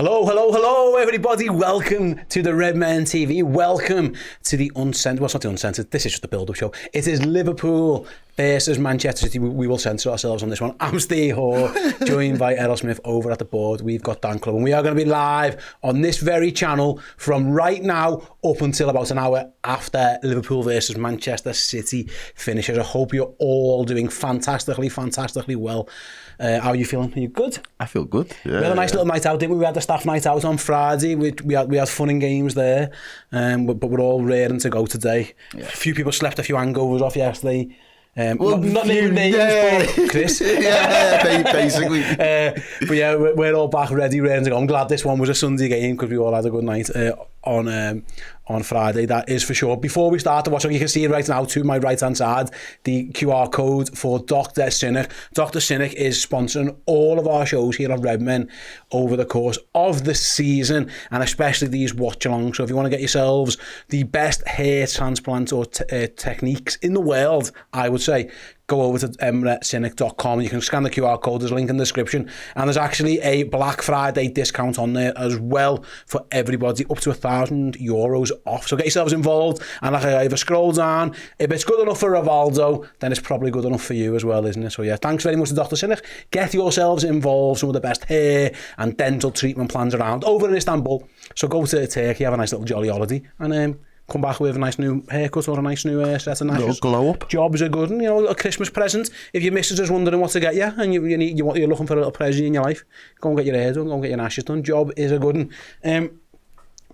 Hello, everybody. Welcome to the Redmen TV. Welcome to the Uncensored. Well, it's not the Uncensored. This is just the build-up show. It is Liverpool versus Manchester City. We will censor ourselves on this one. I'm Steve Hoare, joined by Errol Smith over at the board. We've got Dan Club, and we are going to be live on this very channel from right now up until about an hour after Liverpool versus Manchester City finishes. I hope you're all doing fantastically well. How are you feeling? Are you good? I feel good. Yeah, we had a nice little night out, didn't we? We had the staff night out on Friday. We had fun and games there, but we're all raring to go today. Yeah. A few people slept a few hangovers off yesterday. Not naming names, but Chris. Basically. But yeah, we're all back ready to go. I'm glad this one was a Sunday game because we all had a good night on Friday, that is for sure. Before we start to watch, you can see it right now to my right hand side, the QR code for Dr. Cynic. Dr. Cynic is sponsoring all of our shows here on Redmen over the course of the season, and especially these watch-alongs. So if you want to get yourselves the best hair transplant or techniques in the world, I would say, go over to emrecynic.com. You can scan the QR code. There's a link in the description. And there's actually a Black Friday discount on there as well for everybody, up to €1,000 off. So get yourselves involved. And like I ever scroll down, if it's good enough for Rivaldo, then it's probably good enough for you as well, isn't it? So yeah, thanks very much to Dr. Cynic. Get yourselves involved. Some of the best hair and dental treatment plans around over in Istanbul. So go to Turkey, have a nice little jolly holiday, and come back with a nice new haircut or a nice new set of lashes. Glow up. Jobs are good, and a little Christmas present. If your missus is wondering what to get you, and you're looking for a little present in your life, go and get your hair done, go and get your lashes done. Job is a good one.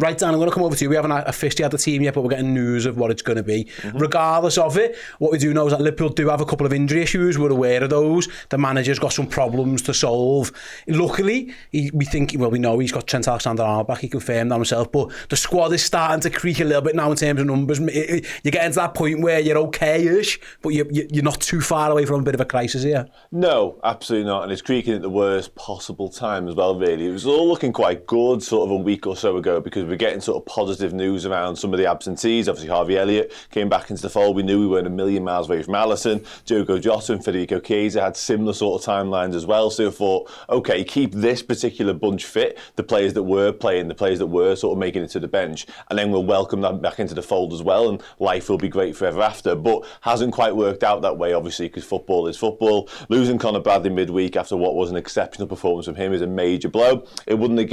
Right, Dan, I'm going to come over to you. We haven't officially had the team yet, but we're getting news of what it's going to be. Mm-hmm. Regardless of it, what we do know is that Liverpool do have a couple of injury issues. We're aware of those. The manager's got some problems to solve. Luckily, we know he's got Trent Alexander-Arnold back. He confirmed that himself. But the squad is starting to creak a little bit now in terms of numbers. You're getting to that point where you're okay-ish, but you're not too far away from a bit of a crisis here. No, absolutely not. And it's creaking at the worst possible time as well, really. It was all looking quite good sort of a week or so ago, because we're getting sort of positive news around some of the absentees. Obviously, Harvey Elliott came back into the fold. We knew we weren't a million miles away from Alisson. Diogo Jota and Federico Chiesa had similar sort of timelines as well. So I thought, okay, keep this particular bunch fit, the players that were playing, the players that were sort of making it to the bench, and then we'll welcome them back into the fold as well, and life will be great forever after. But hasn't quite worked out that way, obviously, because football is football. Losing Conor Bradley midweek after what was an exceptional performance from him is a major blow. It would have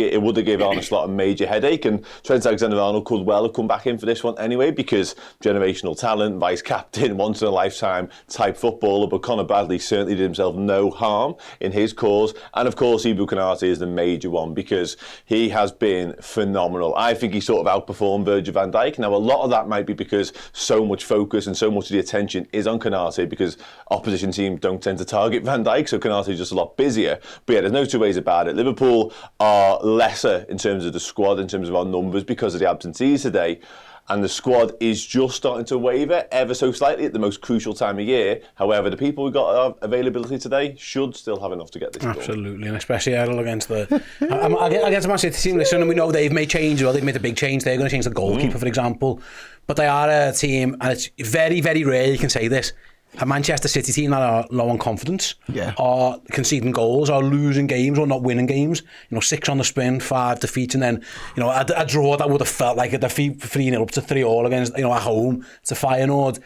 given Arne Slot a major headache, and Trent Alexander-Arnold could well have come back in for this one anyway, because generational talent, vice-captain, once-in-a-lifetime type footballer, but Conor Bradley certainly did himself no harm in his cause. And of course, Ibou Konaté is the major one, because he has been phenomenal. I think he sort of outperformed Virgil van Dijk. Now, a lot of that might be because so much focus and so much of the attention is on Konaté, because opposition teams don't tend to target Van Dijk, so Konaté is just a lot busier. But yeah, there's no two ways about it. Liverpool are lesser in terms of the squad, in terms of our numbers, because of the absentees today, and the squad is just starting to waver ever so slightly at the most crucial time of year. However, the people who got availability today should still have enough to get this absolutely done. And especially Errol against the against the Man City team. Listen, and we know they've made changes. Well, they've made a big change. They're going to change the goalkeeper, for example, but they are a team, and it's very, very rare you can say this, a Manchester City team that are low on confidence, are conceding goals, are losing games or not winning games. 6 on the spin, 5 defeats, and then a draw that would have felt like a defeat 3-0 up to 3-3 against at home to Feyenoord.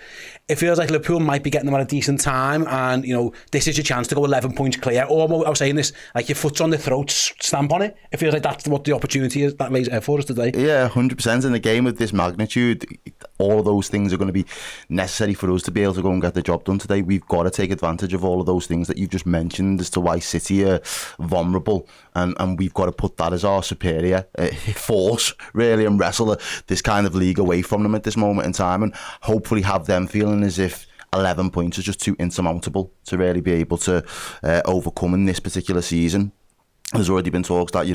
It feels like Liverpool might be getting them at a decent time, and this is your chance to go 11 points clear. Or I was saying this, like your foot's on the throat, stamp on it. It feels like that's what the opportunity is that lays out for us today. Yeah, 100%. In a game of this magnitude, all of those things are going to be necessary for us to be able to go and get the job done today. We've got to take advantage of all of those things that you've just mentioned as to why City are vulnerable, and we've got to put that as our superior force, really, and wrestle this kind of league away from them at this moment in time, and hopefully have them feeling as if 11 points is just too insurmountable to really be able to overcome in this particular season. There's already been talks that,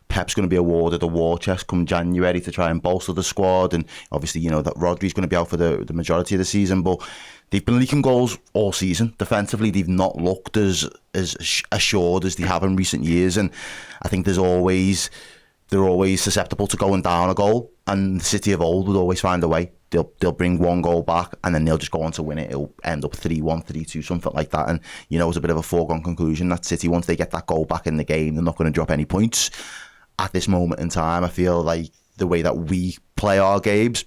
Pep's going to be awarded a war chest come January to try and bolster the squad, and obviously, that Rodri's going to be out for the majority of the season, but they've been leaking goals all season. Defensively, they've not looked as assured as they have in recent years, and I think they're always susceptible to going down a goal, and the City of old would always find a way. They'll bring one goal back, and then they'll just go on to win it. It'll end up 3-1, 3-2, something like that. And it's a bit of a foregone conclusion that City, once they get that goal back in the game, they're not going to drop any points. at this moment in time. I feel like the way that we play our games,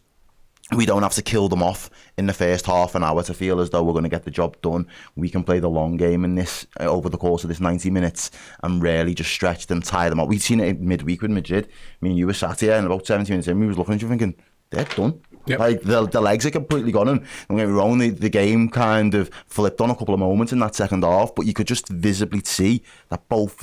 we don't have to kill them off in the first half an hour to feel as though we're going to get the job done. We can play the long game in this over the course of this 90 minutes and really just stretch them, tire them out. We've seen it midweek with Madrid. I mean, you were sat here and about 17 minutes in, we was looking at you thinking, they're done. Yep. Like the legs are completely gone, and don't get me wrong, the game kind of flipped on a couple of moments in that second half, but you could just visibly see that both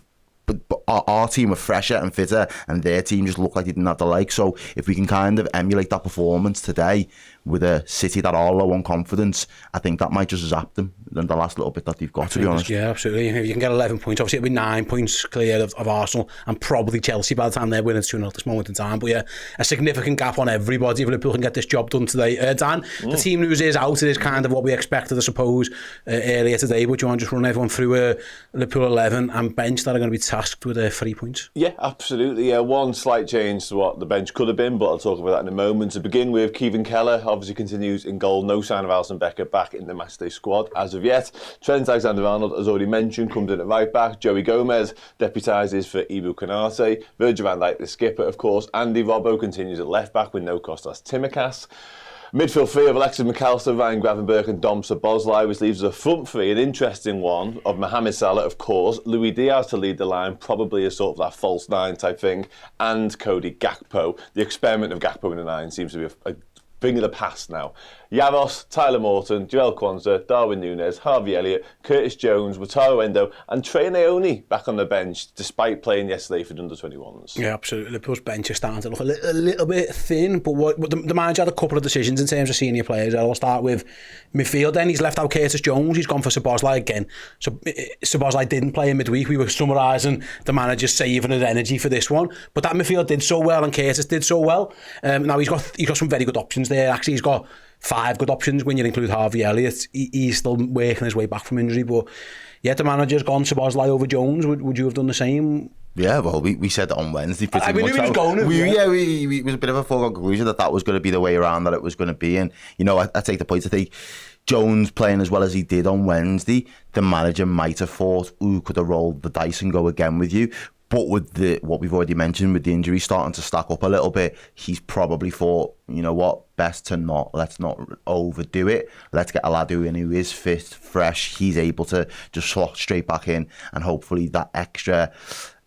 our team were fresher and fitter, and their team just looked like they didn't have the legs. So if we can kind of emulate that performance today with a City that are low on confidence, I think that might just zap them in the last little bit that they've got, to be honest. Yeah, absolutely. If you can get 11 points, obviously it'll be 9 points clear of Arsenal and probably Chelsea by the time they're winning 2-0 at this moment in time. But yeah, a significant gap on everybody if Liverpool can get this job done today. Dan, the team news is out. It is kind of what we expected, I suppose, earlier today. But do you want to just run everyone through Liverpool 11 and bench that are going to be tasked with 3 points? Yeah, absolutely. Yeah, one slight change to what the bench could have been, but I'll talk about that in a moment. To begin with, Kevin Keller obviously continues in goal. No sign of Alisson Becker back in the matchday squad as of yet. Trent Alexander-Arnold, as already mentioned, comes in at right back. Joey Gomez deputises for Ibu Konate. Virgil van Dijk, the skipper, of course. Andy Robbo continues at left back with no Kostas Tsimikas. Midfield three of Alexis McAllister, Ryan Gravenberch and Dom Szoboszlai, which leaves us a front three, an interesting one, of Mohamed Salah, of course, Louis Diaz to lead the line, probably as sort of that false nine type thing, and Cody Gakpo. The experiment of Gakpo in the nine seems to be a thing of the past now. Yaros, Tyler Morton, Joel Kwanzaa, Darwin Núñez, Harvey Elliott, Curtis Jones, Wataru Endo and Trey Naoni back on the bench despite playing yesterday for the under-21s. Yeah, absolutely. Liverpool's bench is starting to look a little bit thin, but the manager had a couple of decisions in terms of senior players. I'll start with midfield then. He's left out Curtis Jones, he's gone for Szoboszlai again. So Szoboszlai didn't play in midweek. We were summarising the manager saving his energy for this one, but that midfield did so well and Curtis did so well. Now he's got some very good options there. Actually, he's got 5 good options when you include Harvey Elliott. He's still working his way back from injury, but yeah, the manager's gone Szoboszlai over Jones. Would you have done the same? Yeah, well, we said that on Wednesday. I mean, he was going. It was a bit of a foregone conclusion that was going to be the way around that it was going to be. And, you know, I take the point. I think Jones playing as well as he did on Wednesday, the manager might have thought, could have rolled the dice and go again with you. But with what we've already mentioned, with the injury starting to stack up a little bit, he's probably thought, you know what, let's not overdo it. Let's get a lad who is fit, fresh. He's able to just slot straight back in, and hopefully that extra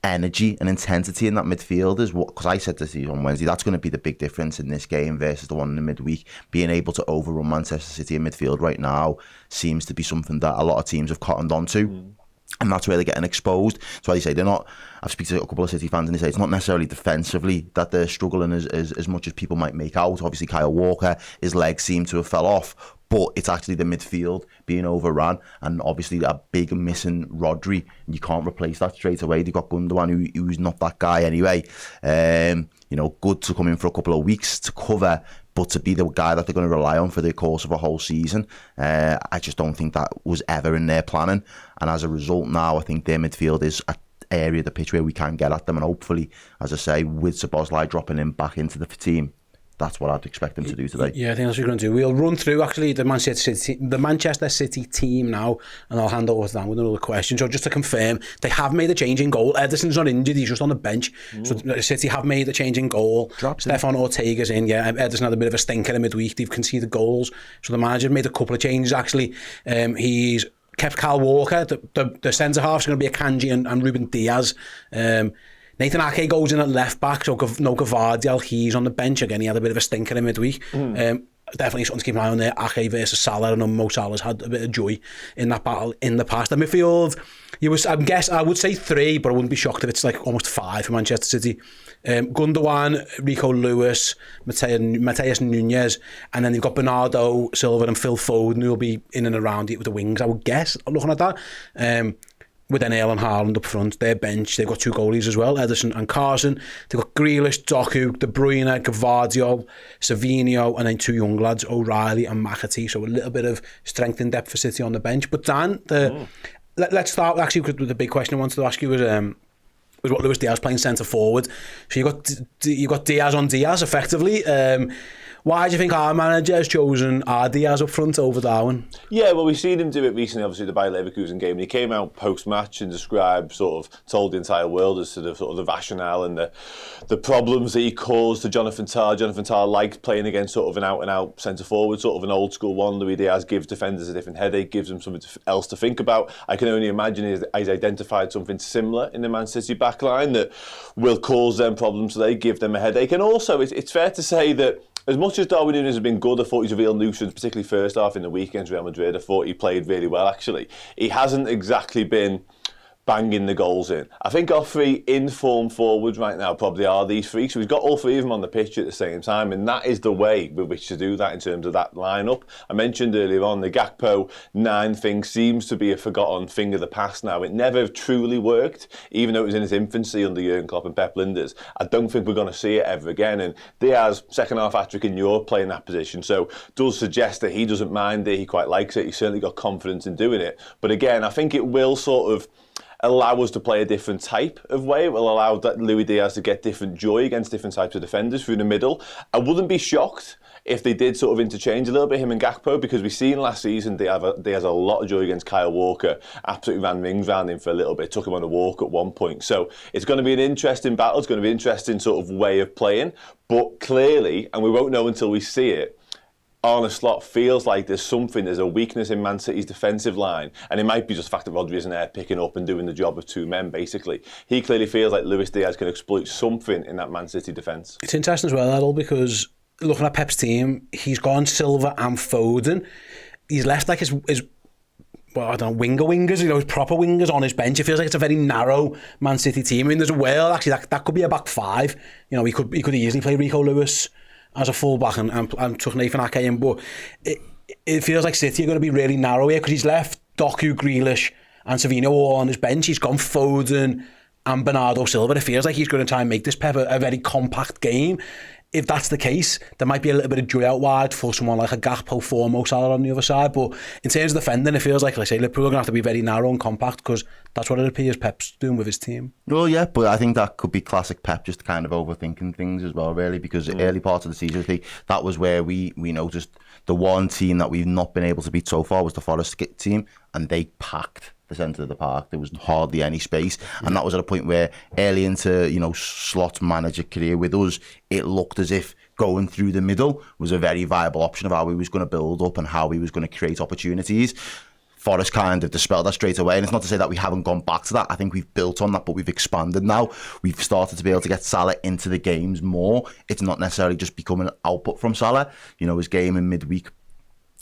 energy and intensity in that midfield is what, because I said to you on Wednesday, that's going to be the big difference in this game versus the one in the midweek. Being able to overrun Manchester City in midfield right now seems to be something that a lot of teams have cottoned on to. And that's where they're getting exposed. So I say they're not. I've spoken to a couple of City fans and they say it's not necessarily defensively that they're struggling as much as people might make out. Obviously, Kyle Walker, his legs seem to have fell off, but it's actually the midfield being overrun, and obviously a big missing Rodri. You can't replace that straight away. They got Gundogan, who's not that guy anyway. You know, good to come in for a couple of weeks to cover, but to be the guy that they're going to rely on for the course of a whole season, I just don't think that was ever in their planning. And as a result now, I think their midfield is an area of the pitch where we can get at them. And hopefully, as I say, with Szoboszlai dropping in back into the team, that's what I'd expect them to do today. Yeah, I think that's what we're going to do. We'll run through actually the Manchester City team now, and I'll hand over to Dan with another question. So just to confirm, they have made a change in goal. Ederson's not injured, he's just on the bench. So City have made a change in goal. Stefan Ortega's in, yeah. Ederson had a bit of a stinker in midweek. They've conceded goals. So the manager made a couple of changes actually. He's kept Kyle Walker. The centre-half's going to be Akanji and Ruben Diaz. Nathan Ake goes in at left back, so no Gvardiol, he's on the bench again. He had a bit of a stinker in midweek. Definitely something to keep an eye on there. Ake versus Salah. I know Mo Salah's had a bit of joy in that battle in the past. The midfield, I would say 3, but I wouldn't be shocked if it's like almost 5 for Manchester City. Gundogan, Rico Lewis, Mateus Núñez, and then they've got Bernardo Silva and Phil Foden who will be in and around it with the wings, I would guess, looking at that. With then Errol and Haaland up front, their bench, they've got 2 goalies as well, Ederson and Carson. They've got Grealish, Doku, De Bruyne, Gvardiol, Savinho, and then 2 young lads, O'Reilly and McAtee. So a little bit of strength and depth for City on the bench. But Dan, let's start actually with the big question I wanted to ask you was, was what Luis Diaz playing centre forward. So you got Diaz on Diaz effectively. Why do you think our manager has chosen our Diaz up front over Darwin? Yeah, well, we've seen him do it recently, obviously, the Bayer Leverkusen game. And he came out post-match and told the entire world as to the rationale and the problems that he caused to Jonathan Tah. Jonathan Tah liked playing against sort of an out-and-out centre-forward, sort of an old-school one. Luis Diaz gives defenders a different headache, gives them something else to think about. I can only imagine he's identified something similar in the Man City backline that will cause them problems today, give them a headache. And also, it's fair to say that as much as Darwin Núñez has been good, I thought he's a real nuisance, particularly first half in the week against Real Madrid. I thought he played really well, actually. He hasn't exactly been banging the goals in. I think our three in-form forwards right now probably are these three. So we've got all three of them on the pitch at the same time, and that is the way with which to do that in terms of that lineup. I mentioned earlier on, the Gakpo 9 thing seems to be a forgotten thing of the past now. It never truly worked, even though it was in its infancy under Jurgen Klopp and Pep Linders. I don't think we're going to see it ever again. And Diaz, second half hat-trick in Europe, playing that position, so does suggest that he doesn't mind it, he quite likes it, he's certainly got confidence in doing it. But again, I think it will sort of allow us to play a different type of way. It will allow Luis Diaz to get different joy against different types of defenders through the middle. I wouldn't be shocked if they did sort of interchange a little bit, him and Gakpo, because we've seen last season Diaz a lot of joy against Kyle Walker, absolutely ran rings round him for a little bit, took him on a walk at one point. So it's going to be an interesting battle, it's going to be an interesting sort of way of playing, but clearly, and we won't know until we see it, Arne Slot feels like there's a weakness in Man City's defensive line, and it might be just the fact that Rodri isn't there picking up and doing the job of two men, basically. He clearly feels like Luis Diaz can exploit something in that Man City defence. It's interesting as well, Errol, because looking at Pep's team, he's gone Silva and Foden. He's left like his well, I don't know, wingers, his proper wingers on his bench. It feels like it's a very narrow Man City team. I mean, there's a world, actually, that could be a back five. He could easily play Rico Lewis as a full-back and took Nathan Ake in, but it feels like City are going to be really narrow here because he's left Doku, Grealish and Savino all on his bench. He's gone Foden and Bernardo Silva. It feels like he's going to try and make this Pep a very compact game. If that's the case, there might be a little bit of joy out wide for someone like a Gakpo, for Mo Salah on the other side. But in terms of defending, it feels like, Liverpool are going to have to be very narrow and compact because that's what it appears Pep's doing with his team. Well, yeah, but I think that could be classic Pep, just kind of overthinking things as well, really, because early part of the season, I think that was where we noticed the one team that we've not been able to beat so far was the Forest team, and they packed the centre of the park. There was hardly any space, and that was at a point where early into Slot's manager career with us, it looked as if going through the middle was a very viable option of how he was going to build up and how he was going to create opportunities. Forest kind of dispelled that straight away, and it's not to say that we haven't gone back to that. I think we've built on that, but we've expanded now. We've started to be able to get Salah into the games more. It's not necessarily just becoming output from Salah. His game in midweek,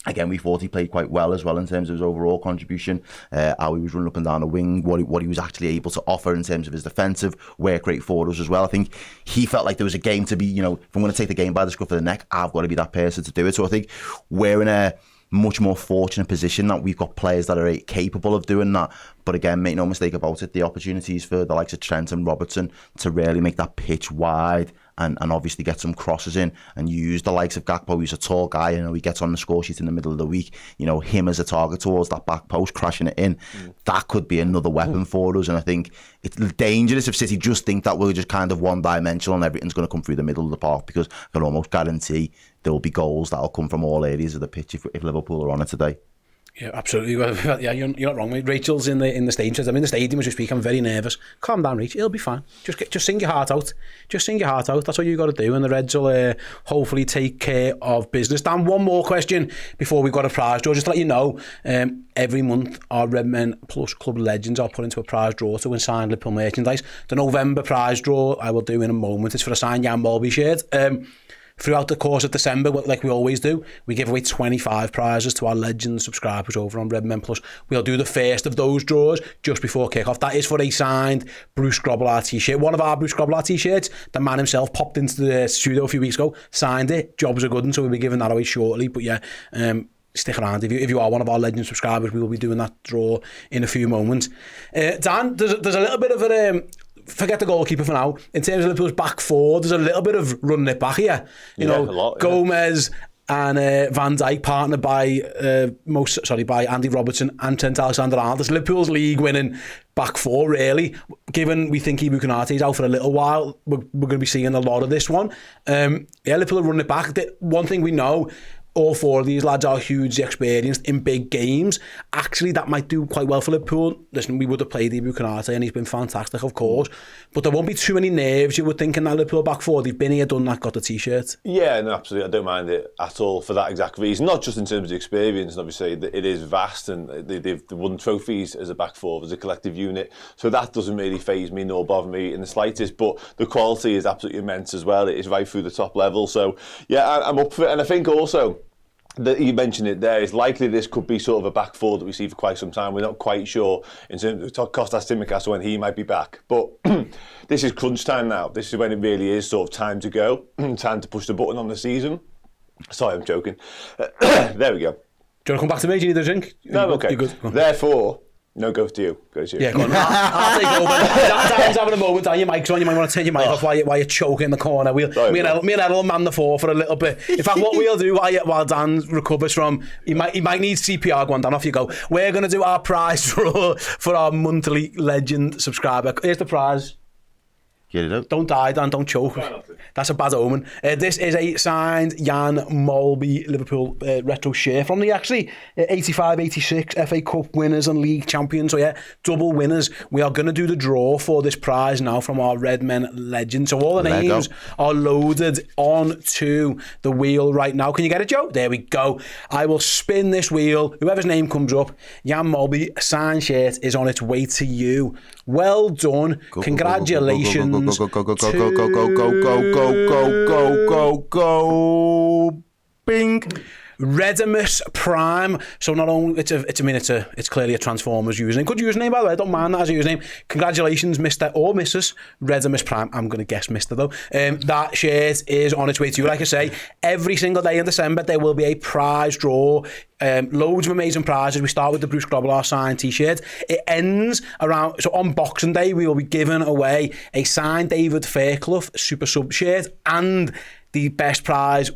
again, we thought he played quite well as well in terms of his overall contribution, how he was running up and down the wing, what he was actually able to offer in terms of his defensive work rate for us as well. I think he felt like there was a game to be, if I'm going to take the game by the scruff of the neck, I've got to be that person to do it. So I think we're in a much more fortunate position that we've got players that are capable of doing that. But again, make no mistake about it, the opportunities for the likes of Trent and Robertson to really make that pitch wide and obviously get some crosses in and use the likes of Gakpo, who's a tall guy, he gets on the score sheet in the middle of the week, him as a target towards that back post, crashing it in. That could be another weapon for us, and I think it's dangerous if City just think that we're just kind of one-dimensional and everything's going to come through the middle of the park, because I can almost guarantee there will be goals that will come from all areas of the pitch if Liverpool are on it today. Yeah, absolutely. Yeah, you're not wrong, mate. Rachel's in the stadium. I'm in the stadium as we speak. I'm very nervous. Calm down, Rachel. It'll be fine. Just sing your heart out. Just sing your heart out. That's what you got to do. And the Reds will hopefully take care of business. Dan, one more question before we've got a prize draw. Just to let you know, every month our Redmen Plus Club Legends are put into a prize draw to win signed Liverpool merchandise. The November prize draw I will do in a moment. It's for a signed Jan Molby shirt. Throughout the course of December, like we always do, we give away 25 prizes to our Legends subscribers over on Redmen Plus. We'll do the first of those draws just before kick-off. That is for a signed Bruce Grobbelaar t-shirt. One of our Bruce Grobbelaar t-shirts, the man himself popped into the studio a few weeks ago, signed it. Jobs are good, and so we'll be giving that away shortly. But yeah, stick around. If you are one of our Legends subscribers, we will be doing that draw in a few moments. Dan, there's a little bit of a... forget the goalkeeper for now. In terms of Liverpool's back four, there's a little bit of running it back here. A lot, Gomez and Van Dijk partnered by by Andy Robertson and Trent Alexander-Arnold. It's Liverpool's league winning back four, really. Given we think Ibu Konate is out for a little while, we're going to be seeing a lot of this one. Liverpool are running it back. One thing we know, all four of these lads are hugely experienced in big games. Actually, that might do quite well for Liverpool. Listen, we would have played Ibu Konate and he's been fantastic, of course. But there won't be too many nerves, you would think, in that Liverpool back four. They've been here, done that, got the T-shirt. Yeah, no, absolutely. I don't mind it at all for that exact reason. Not just in terms of experience, and obviously it is vast, and they've won trophies as a back four, as a collective unit. So that doesn't really faze me nor bother me in the slightest. But the quality is absolutely immense as well. It is right through the top level. So yeah, I'm up for it. And I think also, that you mentioned it there, it's likely this could be sort of a back four that we see for quite some time. We're not quite sure in terms of Kostas Tsimikas when he might be back. But this is crunch time now. This is when it really is sort of time to go, time to push the button on the season. Sorry, I'm joking. There we go. Do you want to come back to me? Do you need a drink? No, okay. Therefore, no, go to you. Go to you. Yeah, go on. I'll take over. Dan's having a moment. Dan, your mic's on. You might want to turn your mic off while you're choking in the corner. Me and Errol will man the floor for a little bit. In fact, what we'll do while Dan recovers from, he might need CPR. Go on, Dan, off you go. We're going to do our prize draw for our monthly legend subscriber. Here's the prize. Get it out. Don't die, Dan, don't choke. That's a bad omen. This is a signed Jan Molby Liverpool retro shirt from the actually 85-86 FA Cup winners and league champions. So yeah, double winners. We are going to do the draw for this prize now from our Redmen legend. So all the names are loaded onto the wheel right now. Can you get it, Joe? There we go. I will spin this wheel. Whoever's name comes up, Jan Molby signed shirt is on its way to you. Well done. Congratulations. Go, bing. Redimus Prime. So not only it's clearly a Transformers username. Good username, by the way. I don't mind that as a username. Congratulations, Mr. or Mrs. Redimus Prime. I'm going to guess Mr. though. That shirt is on its way to you. Like I say, every single day in December there will be a prize draw. Loads of amazing prizes. We start with the Bruce Grobbelaar signed T-shirt. It ends around, so on Boxing Day we will be giving away a signed David Fairclough Super Sub shirt, and the best prize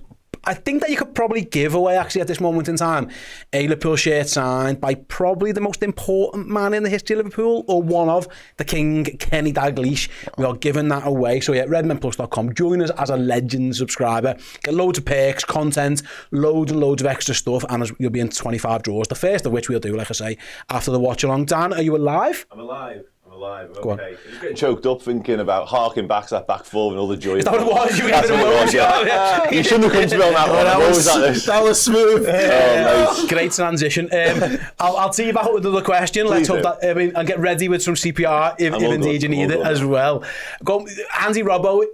I think that you could probably give away, actually, at this moment in time, a Liverpool shirt signed by probably the most important man in the history of Liverpool, or one of, the King, Kenny Dalglish. We are giving that away. So yeah, redmenplus.com. Join us as a legend subscriber. Get loads of perks, content, loads and loads of extra stuff, and you'll be in 25 draws. The first of which we'll do, like I say, after the Watchalong. Dan, are you alive? I'm alive. Okay. Just getting choked up thinking about harking back to that back four and all the joy. Is that what it was? You were getting emotional. You shouldn't have come to me on that one. That was smooth. Great transition. I'll tee you back up with another question. Let's hope that and get ready with some CPR if indeed you need it as well. Andy Robbo.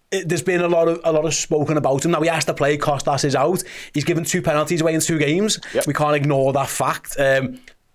There's been a lot of spoken about him. Now he has to play. Kostas is out. He's given 2 penalties away in 2 games. Yep. We can't ignore that fact.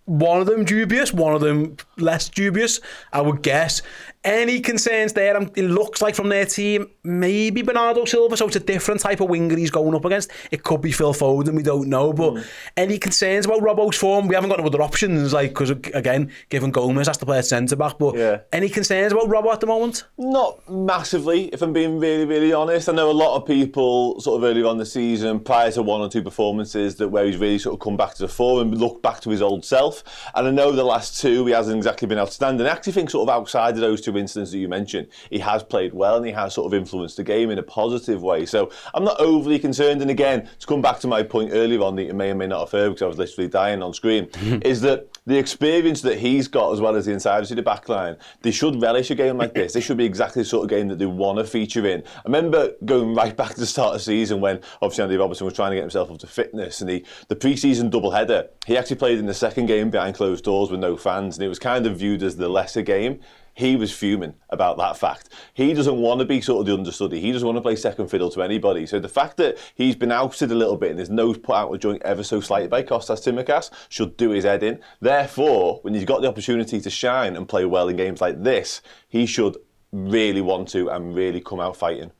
One of them dubious, one of them less dubious, I would guess. Any concerns there? It looks like from their team, maybe Bernardo Silva, so it's a different type of winger he's going up against. It could be Phil Foden, we don't know. But any concerns about Robbo's form? We haven't got no other options, because again, given Gomez has to play at centre-back. But any concerns about Robbo at the moment? Not massively, if I'm being really, really honest. I know a lot of people sort of earlier on the season, prior to 1 or 2 performances, that where he's really sort of come back to the form and looked back to his old self. And I know the last 2, he hasn't exactly been outstanding. I actually think sort of outside of those 2 incidents that you mentioned, he has played well and he has sort of influenced the game in a positive way. So I'm not overly concerned. And again, to come back to my point earlier on that you may or may not have heard because I was literally dying on screen, is that the experience that he's got, as well as the inside of the back line, they should relish a game like this. This should be exactly the sort of game that they want to feature in. I remember going right back to the start of the season when obviously Andy Robertson was trying to get himself up to fitness, and the pre-season doubleheader, he actually played in the second game behind closed doors with no fans, and it was kind of viewed as the lesser game. He was fuming about that fact. He doesn't want to be sort of the understudy. He doesn't want to play second fiddle to anybody. So the fact that he's been ousted a little bit and his nose put out of joint ever so slightly by Kostas Tsimikas should do his head in. Therefore, when he's got the opportunity to shine and play well in games like this, he should really want to and really come out fighting.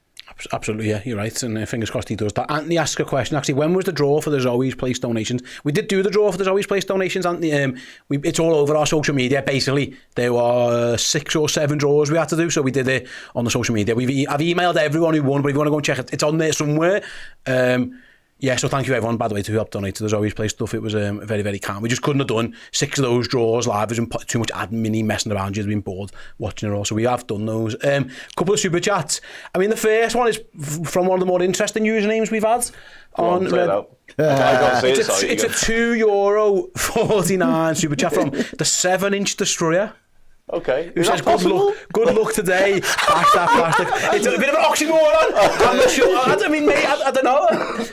Absolutely, yeah, you're right, and fingers crossed he does that. Anthony asked a question, actually, when was the draw for the Zoe's Place donations? We did do the draw for the Zoe's Place donations, Anthony. It's all over our social media, basically. There were 6 or 7 draws we had to do, so we did it on the social media. I've emailed everyone who won, but if you want to go and check it, it's on there somewhere. Yeah, so thank you everyone, by the way, to who helped donate to the Zoe's Play stuff. It was very, very calm. We just couldn't have done 6 of those draws live. There's been too much admin messing around. You've been bored watching it all. So we have done those. Couple of super chats. I mean, the first one is from one of the more interesting usernames we've had. It's a €2.49 super chat from the 7-inch Destroyer. Okay. Who says good luck today, bash that plastic. It's a bit of an oxymoron. I'm not sure. I mean, mate, I don't know.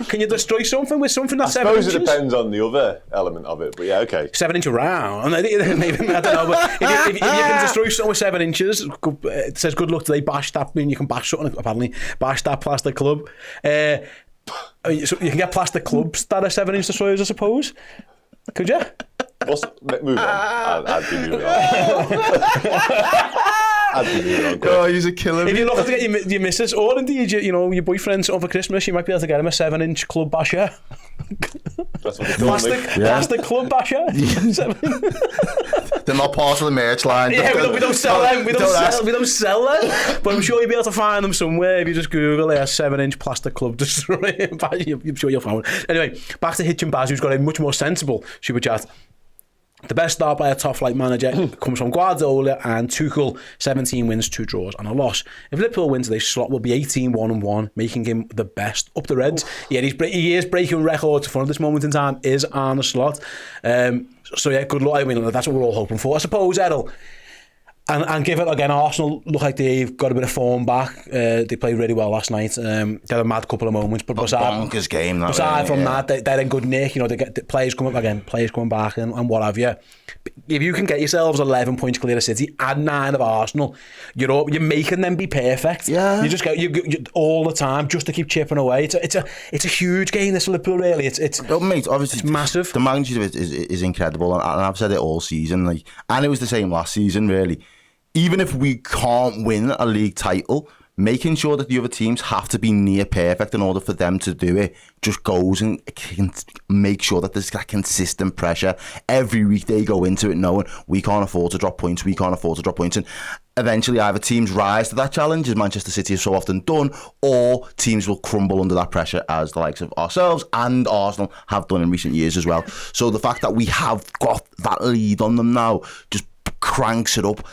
Can you destroy something with something that's 7 inches? I suppose it depends on the other element of it, but yeah, okay. 7 inch round. Maybe, I don't know, but if you can destroy something with 7 inches, it says good luck today, bash that. I mean, you can bash something, apparently, bash that plastic club. So you can get plastic clubs that are 7-inch destroyers, I suppose. Could you? Move on. I'd be moving on. Oh, he's a killer. If you're looking to get your missus, or indeed your boyfriend something for Christmas, you might be able to get him a 7-inch club basher. That's what they call plastic club basher. They're not part of the merch line. Yeah, we don't sell them. We don't sell them. But I'm sure you'll be able to find them somewhere if you just Google a 7-inch plastic club destroyer. I'm sure you'll find one. Anyway, back to Hitchin Baz, who's got a much more sensible super chat. The best start by a top flight manager comes from Guardiola and Tuchel. 17 wins, 2 draws and a loss. If Liverpool wins today, Slot will be 18-1-1, making him the best up the Reds. Yeah, he is breaking records. For this moment in time is Arne Slot. So yeah, good luck. I mean, that's what we're all hoping for, I suppose, Errol. And give it again, Arsenal look like they've got a bit of form back. They played really well last night. They had a mad couple of moments, but bonkers game. Aside from that, they're in good nick. They get the players coming back and what have you. If you can get yourselves 11 points clear of City, add 9 of Arsenal, you're making them be perfect. Yeah. You just get you all the time just to keep chipping away. It's a huge game, this Liverpool. Really, mate, obviously it's massive. The magnitude of it is incredible, and I've said it all season. And it was the same last season, really. Even if we can't win a league title, making sure that the other teams have to be near perfect in order for them to do it just goes and can make sure that there's that consistent pressure. Every week they go into it knowing we can't afford to drop points, and eventually either teams rise to that challenge, as Manchester City has so often done, or teams will crumble under that pressure, as the likes of ourselves and Arsenal have done in recent years as well. So the fact that we have got that lead on them now just cranks it up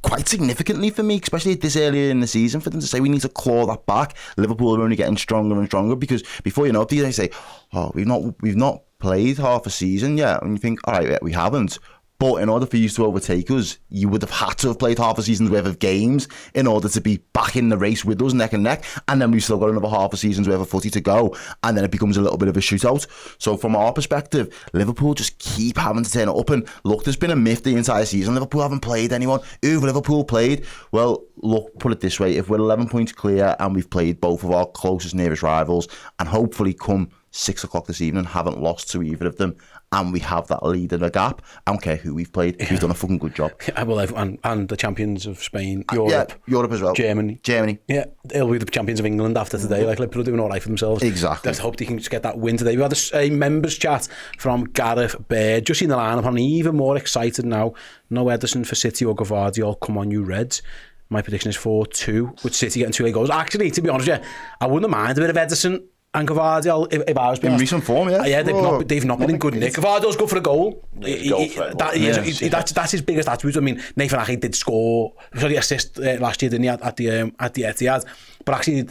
quite significantly for me, especially this earlier in the season, for them to say we need to claw that back. Liverpool are only getting stronger and stronger, because before you know it, they say, oh, we've not played half a season yet, and you think, all right, we haven't. But in order for you to overtake us, you would have had to have played half a season's worth of games in order to be back in the race with us neck and neck. And then we've still got another half a season's worth of footy to go. And then it becomes a little bit of a shootout. So from our perspective, Liverpool just keep having to turn it up. And look, there's been a myth the entire season. Liverpool haven't played anyone. Who've Liverpool played? Well, look, put it this way. If we're 11 points clear and we've played both of our closest, nearest rivals, and hopefully come 6 o'clock this evening haven't lost to either of them, and we have that lead in a gap, I don't care who we've played, we've done a fucking good job. Well, and the champions of Spain, Europe. Yeah, Europe as well. Germany. Yeah, they'll be the champions of England after today. Like, Liverpool are doing all right for themselves. Exactly. Let's hope they can just get that win today. We had a members chat from Gareth Baird. Just seen the lineup, I'm even more excited now. No Ederson for City or Gvardiol. Come on, you Reds. My prediction is 4-2, with City getting 2 late goals. Actually, to be honest with you, I wouldn't mind a bit of Ederson and Gvardiol if I was being in recent form, yeah. Yeah, they've not been in good nick. Gvardiol's good for a goal. That's his biggest attribute. I mean, Nathan Ake did score, assist last year, didn't he, at the Etihad? But actually,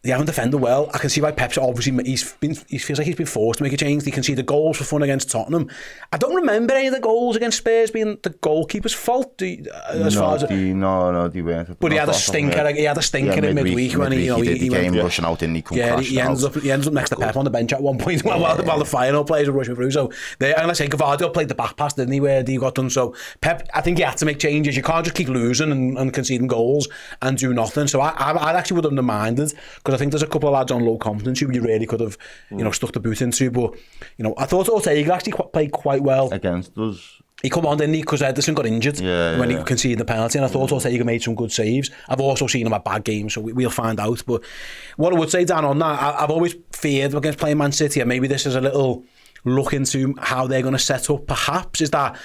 they haven't defended well. I can see why Pep's obviously he feels like he's been forced to make a change. You can see the goals for fun against Tottenham. I don't remember any of the goals against Spurs being the goalkeeper's fault. They weren't. But he had a stinker. In midweek when he came rushing out and he ends up next to Pep on the bench at one point while the final players are rushing through. So and let's say Gvardiol played the back pass, didn't he, where he got done. So Pep, I think he had to make changes. You can't just keep losing and conceding goals and do nothing. So I actually would have minded, because I think there's a couple of lads on low confidence who you really could have, stuck the boot into. But, I thought Ortega actually played quite well against us. He come on, didn't he? Because Ederson got injured when he conceded the penalty, and I thought Ortega made some good saves. I've also seen him at bad games, so we'll find out. But what I would say, Dan, on that, I've always feared against playing Man City, and maybe this is a little look into how they're going to set up, perhaps, is that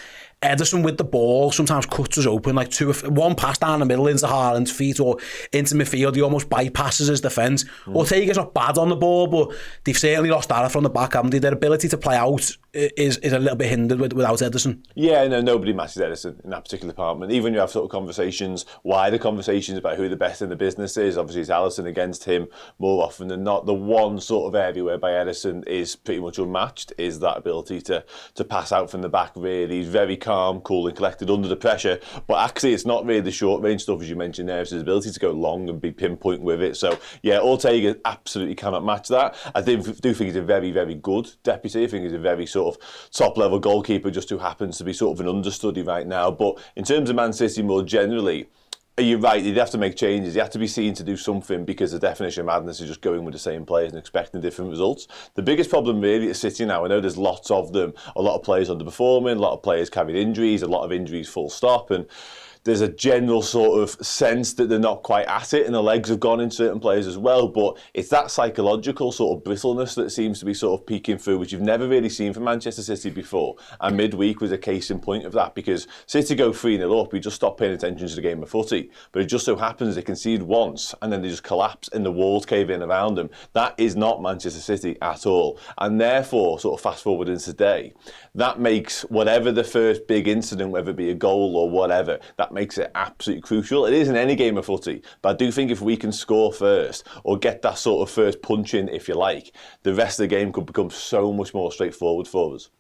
Ederson with the ball sometimes cuts us open, like one pass down the middle into Haaland's feet or into midfield, he almost bypasses his defence. Ortega's not bad on the ball, but they've certainly lost that from the back, haven't they? Their ability to play out is a little bit hindered without Ederson. Yeah, no, nobody matches Ederson in that particular department. Even when you have sort of conversations, wider conversations about who the best in the business is, obviously it's Alisson against him more often than not. The one sort of area whereby Ederson is pretty much unmatched is that ability to pass out from the back, really. He's very calm, cool and collected under the pressure, but actually it's not really the short range stuff, as you mentioned there. It's his ability to go long and be pinpoint with it. So yeah, Ortega absolutely cannot match that. I do think he's a very, very good deputy. I think he's a very sort of top level goalkeeper, just who happens to be sort of an understudy right now. But in terms of Man City more generally, you're right, you'd have to make changes. You have to be seen to do something, because the definition of madness is just going with the same players and expecting different results. The biggest problem really at City now, I know there's lots of them, a lot of players underperforming, a lot of players carrying injuries, a lot of injuries full stop, and there's a general sort of sense that they're not quite at it, and the legs have gone in certain players as well. But it's that psychological sort of brittleness that seems to be sort of peeking through, which you've never really seen from Manchester City before. And midweek was a case in point of that, because City go 3-0 up, we just stop paying attention to the game of footy. But it just so happens they concede once, and then they just collapse and the walls cave in around them. That is not Manchester City at all. And therefore, sort of fast forward into today, that makes whatever the first big incident, whether it be a goal or whatever, that makes it absolutely crucial. It is in any game of footy, but I do think if we can score first, or get that sort of first punch in, if you like, the rest of the game could become so much more straightforward for us.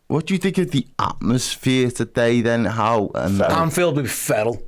What do you think of the atmosphere today then? How? Anfield will be feral.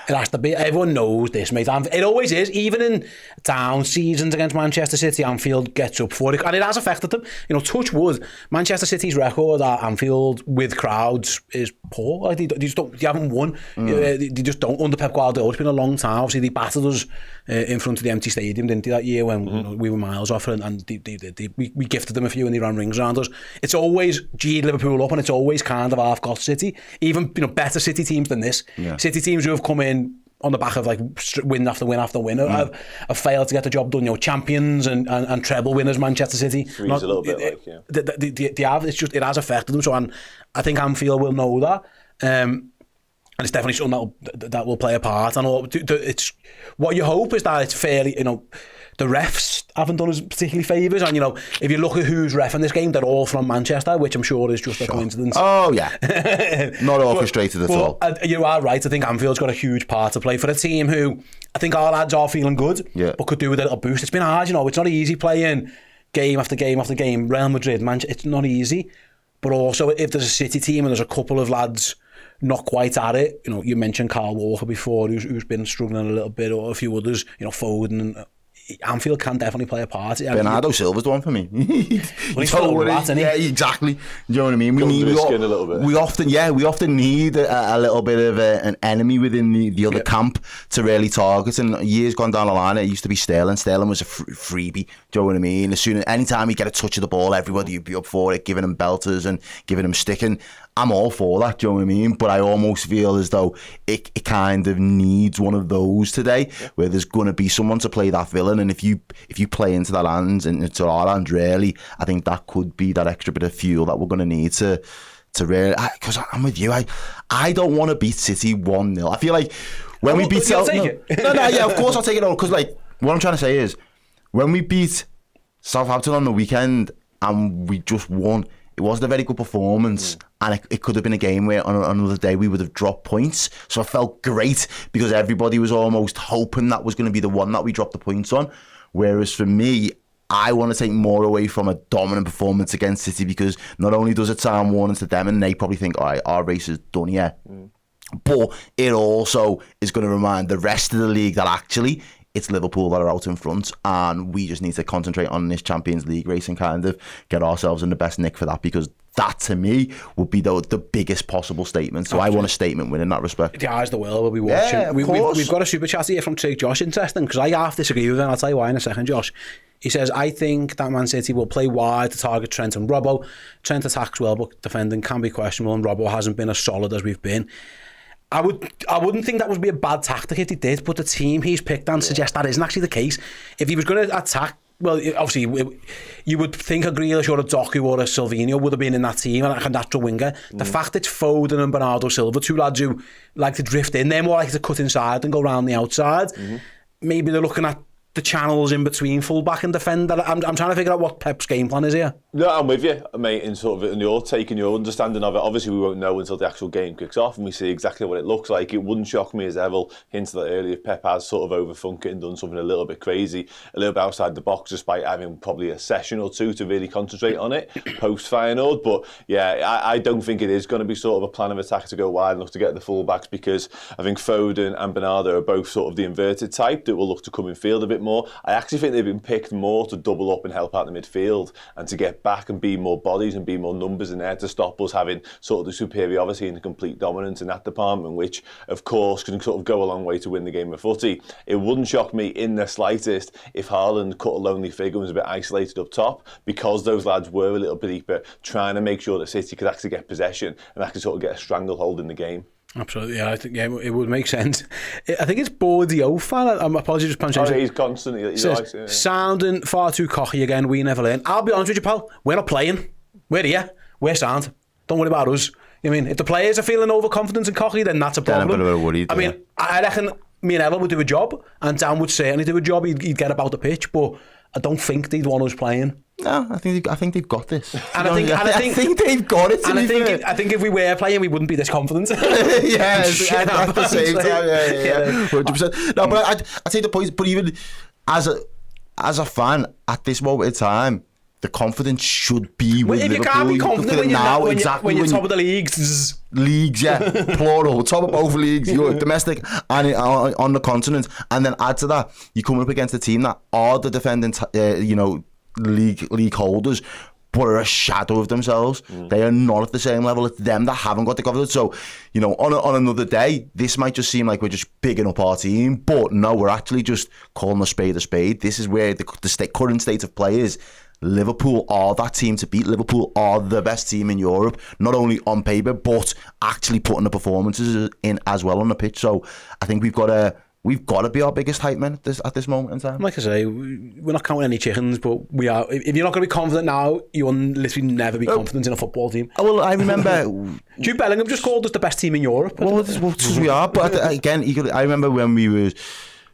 It has to be. Everyone knows this, mate. It always is. Even in down seasons against Manchester City, Anfield gets up for it. And it has affected them. You know, touch wood, Manchester City's record at Anfield with crowds is poor. Like, they haven't won. They just don't. Under Pep Guardiola, it's been a long time. Obviously, they battered us in front of the empty stadium, didn't they, that year when you know, we were miles off, and we gifted them a few and they ran rings around us. It's always G'd Liverpool up, and it's always kind of half got City. Even, you know, better City teams than this. Yeah. City teams who have come in on the back of like win after win after win have failed to get the job done. You know, champions and treble winners, Manchester City. Freeze a little bit like, yeah. They have. It's just, it has affected them. So, and I think Anfield will know that. And it's definitely something that will play a part. And it's what you hope is that it's fairly, you know, the refs haven't done us particularly favours, and you know, if you look at who's ref in this game, they're all from Manchester, which I'm sure is just a coincidence. Oh yeah, not orchestrated at all. You are right. I think Anfield's got a huge part to play for a team who I think our lads are feeling good, but could do with a little boost. It's been hard, you know. It's not easy playing game after game after game. Real Madrid, Manchester, it's not easy. But also, if there's a City team and there's a couple of lads not quite at it, you know, you mentioned Kyle Walker before, who's been struggling a little bit, or a few others, you know, Foden and Anfield can definitely play a part. Bernardo Silva's the one for me. Well, he's full of rat, isn't he? Yeah, exactly. Do you know what I mean? We often need a little bit of an enemy within the other camp to really target. And years gone down the line, it used to be Sterling. Sterling was a freebie. Do you know what I mean? Anytime he get a touch of the ball, everybody would be up for it, giving him belters and giving him sticking. I'm all for that, do you know what I mean? But I almost feel as though it kind of needs one of those today, where there's going to be someone to play that villain. And if you play into that hands and into our hands, really, I think that could be that extra bit of fuel that we're going to need to really. Because I'm with you, I don't want to beat City 1-0. I feel like when we beat Southampton, of course I'll take it all. Because like what I'm trying to say is, when we beat Southampton on the weekend and we just won, it wasn't a very good performance, and it could have been a game where on another day we would have dropped points. So I felt great because everybody was almost hoping that was going to be the one that we dropped the points on. Whereas for me, I want to take more away from a dominant performance against City, because not only does it sound warning to them, and they probably think, all right, our race is done here, but it also is going to remind the rest of the league that actually it's Liverpool that are out in front, and we just need to concentrate on this Champions League race and kind of get ourselves in the best nick for that, because that to me would be the biggest possible statement. So I want a statement win in that respect. The eyes of the world will be watching. Yeah, we've got a super chat here from Trig Josh. Interesting, because I half disagree with him. I'll tell you why in a second, Josh. He says, I think that Man City will play wide to target Trent and Robbo. Trent attacks well, but defending can be questionable, and Robbo hasn't been as solid as we've been. I wouldn't think that would be a bad tactic if he did, but the team he's picked on suggests that isn't actually the case. If he was going to attack well, obviously, you would think a Grealish or a Doku or a Silvino would have been in that team, like a natural winger. The fact it's Foden and Bernardo Silva, two lads who like to drift in, they're more likely to cut inside and go round the outside. Maybe they're looking at the channels in between fullback and defender. I'm trying to figure out what Pep's game plan is here. No, I'm with you, mate, in sort of in your take and your understanding of it. Obviously, we won't know until the actual game kicks off and we see exactly what it looks like. It wouldn't shock me, as Errol hinted at earlier, if Pep has sort of overthunk it and done something a little bit crazy, a little bit outside the box, despite having probably a session or two to really concentrate on it post-Feyenoord. But yeah, I don't think it is going to be sort of a plan of attack to go wide and look to get the fullbacks, because I think Foden and Bernardo are both sort of the inverted type that will look to come in field a bit more. I actually think they've been picked more to double up and help out the midfield and to get back and be more bodies and be more numbers in there to stop us having sort of the superiority and the complete dominance in that department, which of course can sort of go a long way to win the game of footy. It wouldn't shock me in the slightest if Haaland cut a lonely figure and was a bit isolated up top, because those lads were a little bit deeper, trying to make sure that City could actually get possession and actually sort of get a stranglehold in the game. Absolutely, yeah. I think it would make sense. I think it's Bordio fan. I'm apologies for pronouncing. Oh, he's constantly sounding far too cocky again. We never learn. I'll be honest with you, pal. We're not playing. We're here. We're sound. Don't worry about us. I mean, if the players are feeling overconfident and cocky, then that's a problem. Then I'm a bit worried. I mean, I reckon me and Errol would do a job, and Dan would certainly do a job. He'd get about the pitch, but I don't think they'd want us playing. No, I think they've got this. And I think they've got it. And I think if we were playing, we wouldn't be this confident. Yeah, at the same time, yeah, 100%. No, but I take the point. But even as a fan at this moment in time, the confidence should be with Liverpool. You can't be confident when you're top of the leagues. Leagues, yeah, plural, top of both leagues, you're domestic and on the continent, and then add to that, you're coming up against a team that are the defending, league holders, but are a shadow of themselves. They are not at the same level. It's them that haven't got the confidence. So, on another day, this might just seem like we're just bigging up our team, but no, we're actually just calling a spade a spade. This is where the current state of play is. Liverpool are that team to beat. Liverpool are the best team in Europe, not only on paper, but actually putting the performances in as well on the pitch. So I think we've got to be our biggest hype men at this moment in time. Like I say, we're not counting any chickens, but we are. If you're not going to be confident now, you'll literally never be confident in a football team. Well, I remember Jude Bellingham just called us the best team in Europe. Well, we are. But again, I remember when we were.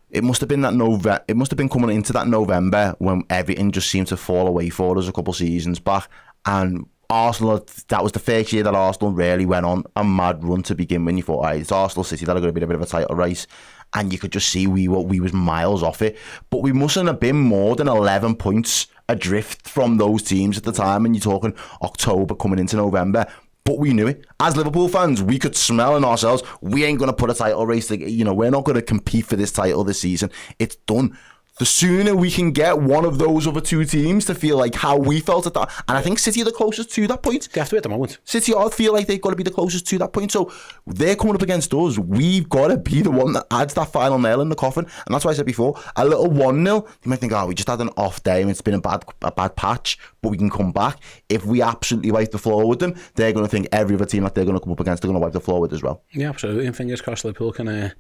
It must have been It must have been coming into that November when everything just seemed to fall away for us a couple of seasons back, and Arsenal. That was the first year that Arsenal really went on a mad run to begin with. You thought, it's Arsenal, City that are going to be a bit of a title race, and you could just see we was miles off it. But we mustn't have been more than 11 points adrift from those teams at the time. And you're talking October coming into November. But we knew it. As Liverpool fans, we could smell in ourselves, we ain't going to put a title race, we're not going to compete for this title this season. It's done. The sooner we can get one of those other two teams to feel like how we felt at that, and I think City are the closest to that point. They have to be at the moment. City all feel like they've got to be the closest to that point. So they're coming up against us. We've got to be the one that adds that final nail in the coffin. And that's why I said before, a little 1-0, you might think, we just had an off day and it's been a bad patch, but we can come back. If we absolutely wipe the floor with them, they're going to think every other team that they're going to come up against, they're going to wipe the floor with as well. Yeah, absolutely. And fingers crossed Liverpool can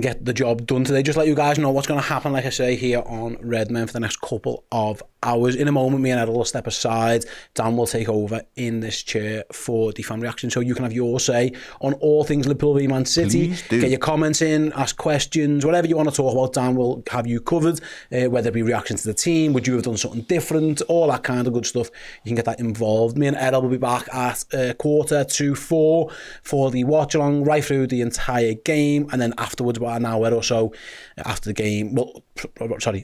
get the job done today. Just let you guys know what's going to happen, like I say, here on Redmen for the next couple of hours. In a moment, me and Errol will step aside. Dan will take over in this chair for the fan reaction, so you can have your say on all things Liverpool v Man City. Get your comments in, ask questions, whatever you want to talk about. Dan will have you covered, whether it be reactions to the team, would you have done something different, all that kind of good stuff. You can get that involved. Me and Errol will be back at 3:45 for the watch-along right through the entire game, and then afterwards, about an hour or so after the game,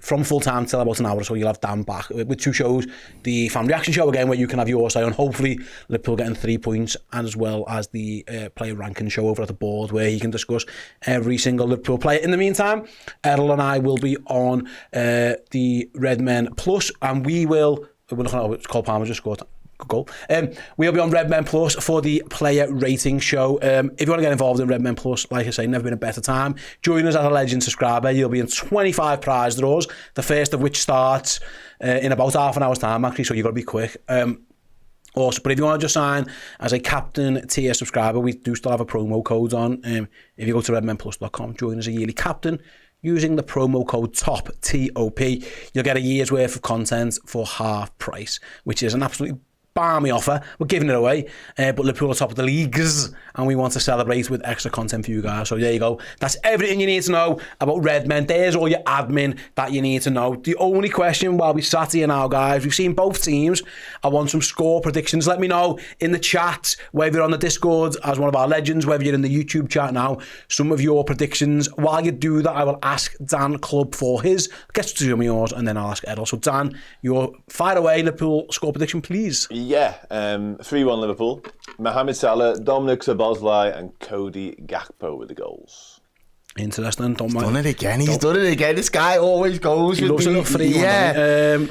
from full time till about an hour or so, you'll have Dan back with two shows. The fan reaction show again, where you can have your say on hopefully Liverpool getting 3 points, as well as the player ranking show over at the board, where he can discuss every single Liverpool player. In the meantime, Errol and I will be on the Redmen Plus, and we're looking at it's called Palmer just scored. Good goal. We'll be on Redmen Plus for the player rating show. If you want to get involved in Redmen Plus, like I say, never been a better time. Join us as a legend subscriber. You'll be in 25 prize draws, the first of which starts in about half an hour's time, actually, so you've got to be quick. Also, but if you want to just sign as a captain tier subscriber, we do still have a promo code on. If you go to redmenplus.com, join as a yearly captain, using the promo code TOP, T-O-P. You'll get a year's worth of content for half price, which is an absolutely balmy offer. We're giving it away, but Liverpool are top of the leagues, and we want to celebrate with extra content for you guys. So there you go. That's everything you need to know about Redmen. There's all your admin that you need to know. The only question while we sat here now, guys, we've seen both teams. I want some score predictions. Let me know in the chat, whether you're on the Discord as one of our legends, whether you're in the YouTube chat now, some of your predictions. While you do that, I will ask Dan Club for his. Get to some of yours, and then I'll ask Errol. So Dan, your fire away Liverpool score prediction, please. Yeah, 3-1 Liverpool. Mohamed Salah, Dominic Szoboszlai and Cody Gakpo with the goals. Interesting. Don't mind. Done it again. He's done it again. This guy always goes. He loves a little 3-1. Yeah.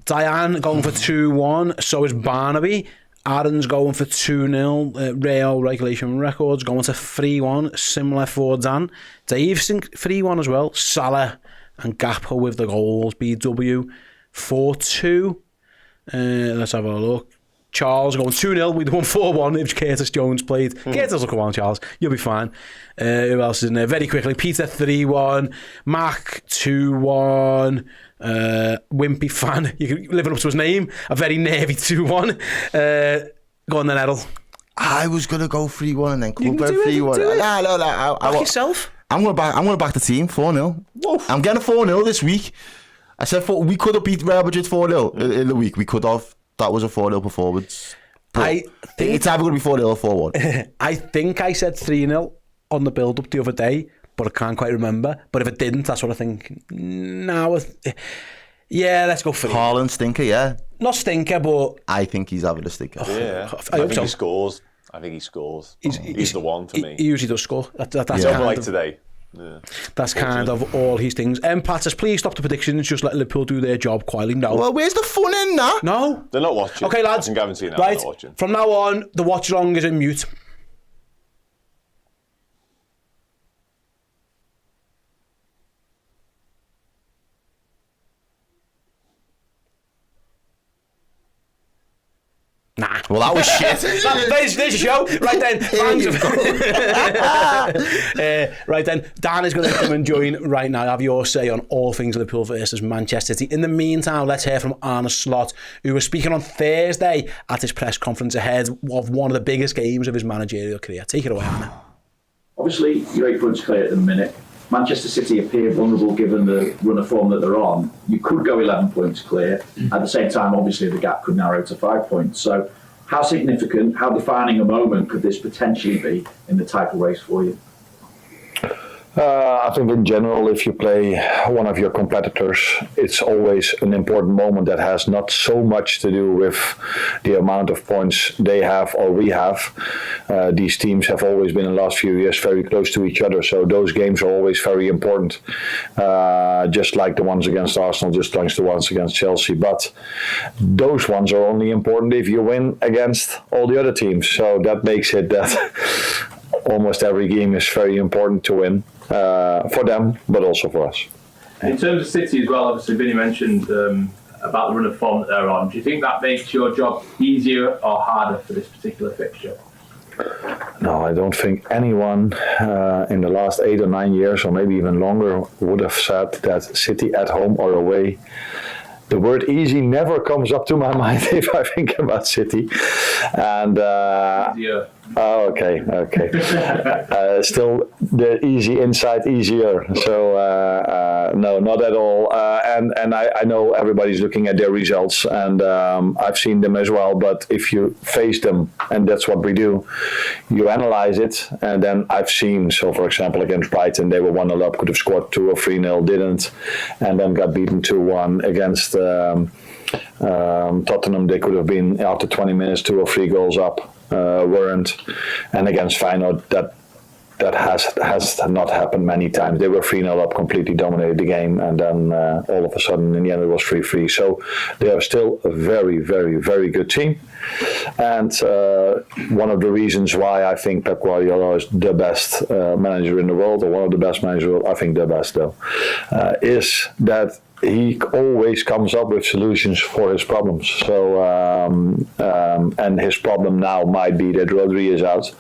Diane going for 2-1. So is Barnaby. Aaron's going for 2-0. Real regulation records going to 3-1. Similar for Dan. Dave's 3-1 as well. Salah and Gakpo with the goals. BW 4-2. Let's have a look. Charles going 2-0. We'd won 4-1 if Curtis Jones played. Curtis will come on, Charles. You'll be fine. Who else is in there? Very quickly. Peter 3-1. Mac 2-1. Wimpy fan. Living up to his name. A very nervy 2-1. Go on then, Errol. I was going to go 3-1 and then Club went 3-1. No. Back yourself. I'm going to back the team 4-0. Whoa. I'm getting a 4-0 this week. I said we could have beat Real Madrid 4-0 in the week. We could have. That was a 4-0 performance. But I think it's either going to be 4-0 or 4-1. I think I said 3-0 on the build-up the other day, but I can't quite remember. But if it didn't, that's what I think. No, yeah, let's go 3. Haaland stinker, yeah. Not stinker, but I think he's having a stinker. Yeah, I think so. He scores. I think he scores. He's the one for me. He usually does score. That's kind like today. Yeah. That's kind of all his things. Patters, please stop the predictions. Just let Liverpool do their job quietly. No. Well, where's the fun in that? No. They're not watching. Okay, lads. I can guarantee now right. they're not watching. From now on, the watch-along is in mute. Nah. Well, that was shit. There's your show. Right then. Right then. Dan is going to come and join right now. Have your say on all things Liverpool versus Manchester City. In the meantime, let's hear from Arne Slot, who was speaking on Thursday at his press conference ahead of one of the biggest games of his managerial career. Take it away, Arne. Obviously, you're 8 points clear at the minute. Manchester City appear vulnerable given the run of form that they're on. You could go 11 points clear. At the same time, obviously, the gap could narrow to 5 points. So how significant, how defining a moment could this potentially be in the title race for you? I think in general, if you play one of your competitors, it's always an important moment that has not so much to do with the amount of points they have or we have. These teams have always been in the last few years very close to each other, so those games are always very important. Just like the ones against Arsenal, just like the ones against Chelsea. But those ones are only important if you win against all the other teams. So that makes it that almost every game is very important to win. For them, but also for us. In terms of City as well, obviously Vinny mentioned about the run of form that they're on. Do you think that makes your job easier or harder for this particular fixture? No, I don't think anyone in the last 8 or 9 years, or maybe even longer, would have said that City at home or away. The word easy never comes up to my mind if I think about City. And oh, okay. Still the easy inside easier. So no, not at all. And I know everybody's looking at their results, and I've seen them as well. But if you face them, and that's what we do, you analyze it, and then I've seen. So for example, against Brighton, they were 1-0 up, could have scored 2 or 3-0, didn't, and then got beaten 2-1 against Tottenham. They could have been after 20 minutes 2 or 3 goals up. Weren't, and against Feyenoord that has not happened many times. They were 3-0 up, completely dominated the game, and then all of a sudden in the end it was 3-3. So they are still a very, very, very good team, and one of the reasons why I think Pep Guardiola is the best manager in the world, or one of the best managers, I think the best though, is that he always comes up with solutions for his problems. So, and his problem now might be that Rodri is out,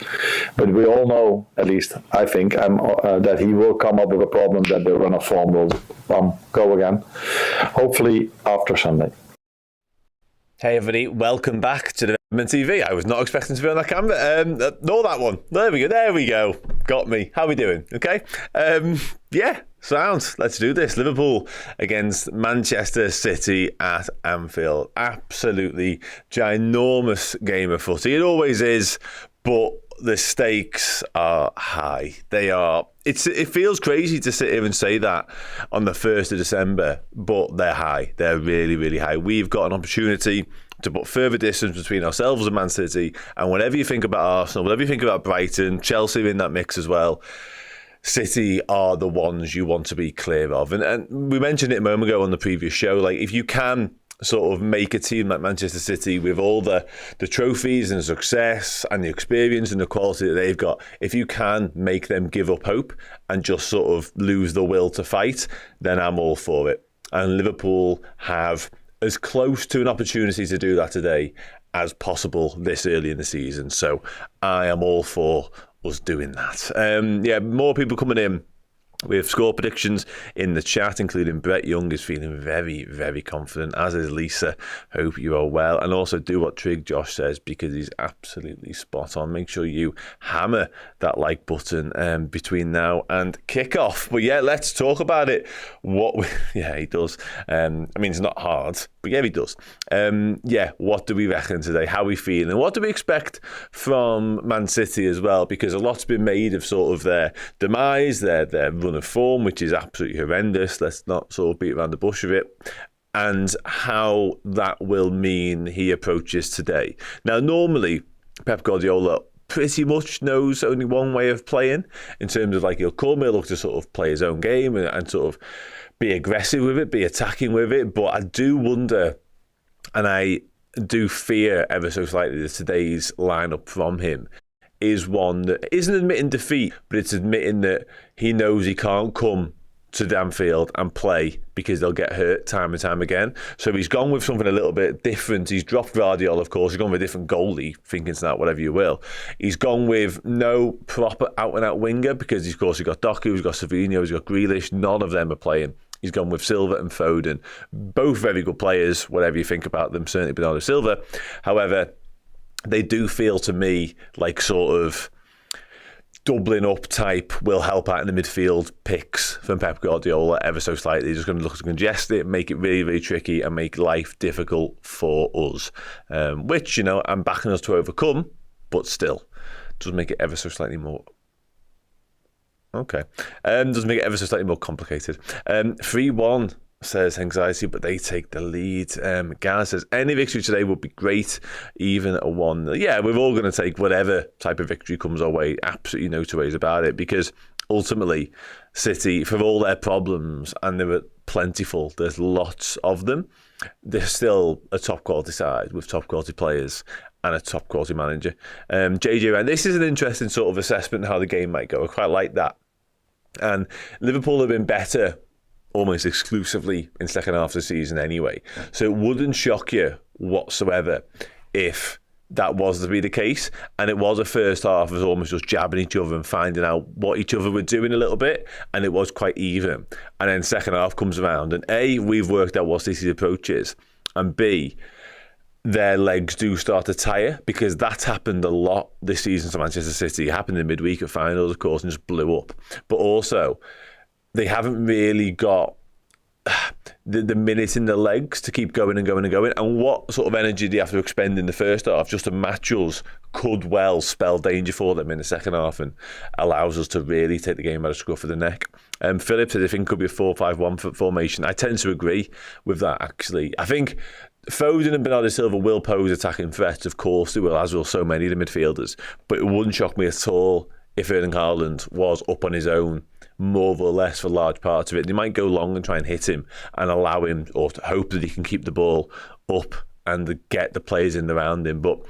but we all know, at least I think, that he will come up with a problem that the run of form will go again. Hopefully after Sunday. Hey everybody, welcome back to the Redmen TV. I was not expecting to be on that camera. Nor that one. There we go. Got me. How are we doing? Okay. Yeah, sounds. Let's do this. Liverpool against Manchester City at Anfield. Absolutely ginormous game of footy. It always is, but the stakes are high. They are. It feels crazy to sit here and say that on the 1st of December, but they're high. They're really, really high. We've got an opportunity to put further distance between ourselves and Man City. And whatever you think about Arsenal, whatever you think about Brighton, Chelsea are in that mix as well. City are the ones you want to be clear of. And we mentioned it a moment ago on the previous show. Like, if you can sort of make a team like Manchester City with all the trophies and the success and the experience and the quality that they've got, if you can make them give up hope and just sort of lose the will to fight, then I'm all for it. And Liverpool have as close to an opportunity to do that today as possible this early in the season. So I am all for us doing that. Yeah, more people coming in. We have score predictions in the chat, including Brett Young is feeling very, very confident, as is Lisa. Hope you are well. And also do what Trig Josh says, because he's absolutely spot on. Make sure you hammer that like button between now and kickoff. But yeah, let's talk about it. Yeah, he does. I mean, it's not hard, but yeah, he does. Yeah, what do we reckon today? How are we feeling? And what do we expect from Man City as well? Because a lot's been made of sort of their demise, their run of form, which is absolutely horrendous. Let's not sort of beat around the bush of it, and how that will mean he approaches today. Now, normally Pep Guardiola pretty much knows only one way of playing, in terms of like, he'll look to sort of play his own game and sort of be aggressive with it, be attacking with it. But I do wonder, and I do fear ever so slightly, that today's lineup from him is one that isn't admitting defeat, but it's admitting that he knows he can't come to Anfield and play because they'll get hurt time and time again. So he's gone with something a little bit different. He's dropped Guardiola, of course. He's gone with a different goalie, thinking it's that, whatever you will. He's gone with no proper out-and-out winger because, of course, he's got Doku, he's got Savinho, he's got Grealish. None of them are playing. He's gone with Silva and Foden. Both very good players, whatever you think about them, certainly Bernardo Silva. However, they do feel to me like sort of doubling up type will help out in the midfield picks from Pep Guardiola ever so slightly. He's just going to look to congest it, make it really, really tricky and make life difficult for us, which, you know, I'm backing us to overcome, but still does make it ever so slightly more... Okay. Does make it ever so slightly more complicated. 3-1 says anxiety, but they take the lead. Gaz says any victory today would be great, even a 1. Yeah, we're all going to take whatever type of victory comes our way. Absolutely no two ways about it, because ultimately City, for all their problems, and they were plentiful, there's lots of them, they're still a top quality side with top quality players and a top quality manager. JJ, and this is an interesting sort of assessment of how the game might go. I quite like that. And Liverpool have been better almost exclusively in second half of the season anyway. So it wouldn't shock you whatsoever if that was to be the case. And it was a first half was almost just jabbing each other and finding out what each other were doing a little bit. And it was quite even. And then second half comes around and A, we've worked out what City's approach is. And B, their legs do start to tire, because that's happened a lot this season to Manchester City. It happened in midweek at finals, of course, and just blew up. But also, they haven't really got the minute in the legs to keep going and going and going. And what sort of energy do you have to expend in the first half just to match us could well spell danger for them in the second half, and allows us to really take the game by the scruff of the neck. Philip said, I think it could be a 4-5-1 formation. I tend to agree with that, actually. I think Foden and Bernardo Silva will pose attacking threats, of course they will, as will so many of the midfielders. But it wouldn't shock me at all if Erling Haaland was up on his own, more or less for large parts of it. They might go long and try and hit him and allow him, or hope that he can keep the ball up and get the players in around him. But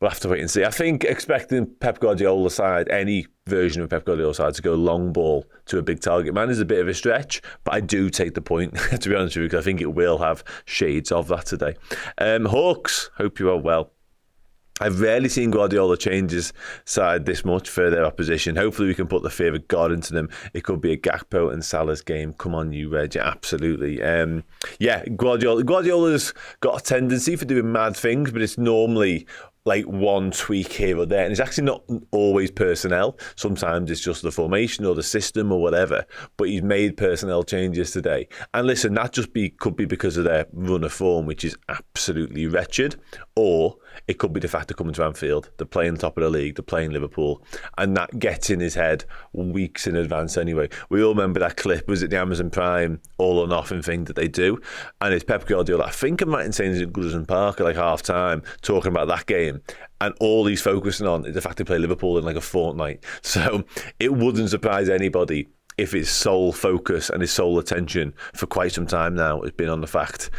we'll have to wait and see. I think expecting Pep Guardiola's side, any version of Pep Guardiola's side, to go long ball to a big target man is a bit of a stretch, but I do take the point, to be honest with you, because I think it will have shades of that today. Hawks, hope you are well. I've rarely seen Guardiola change his side this much for their opposition. Hopefully we can put the fear of God into them. It could be a Gakpo and Salah's game. Come on, you Reg. Absolutely. Guardiola's got a tendency for doing mad things, but it's normally like one tweak here or there, and it's actually not always personnel. Sometimes it's just the formation or the system or whatever, but he's made personnel changes today. And listen, that could be because of their run of form, which is absolutely wretched, or it could be the fact they're coming to Anfield, they're playing top of the league, they're playing Liverpool, and that gets in his head weeks in advance anyway. We all remember that clip, was it the Amazon Prime all or nothing thing that they do? And it's Pep Guardiola, I think I'm right in saying it's at Goodison Park at like half time, talking about that game, and all he's focusing on is the fact they play Liverpool in like a fortnight. So it wouldn't surprise anybody if his sole focus and his sole attention for quite some time now has been on the fact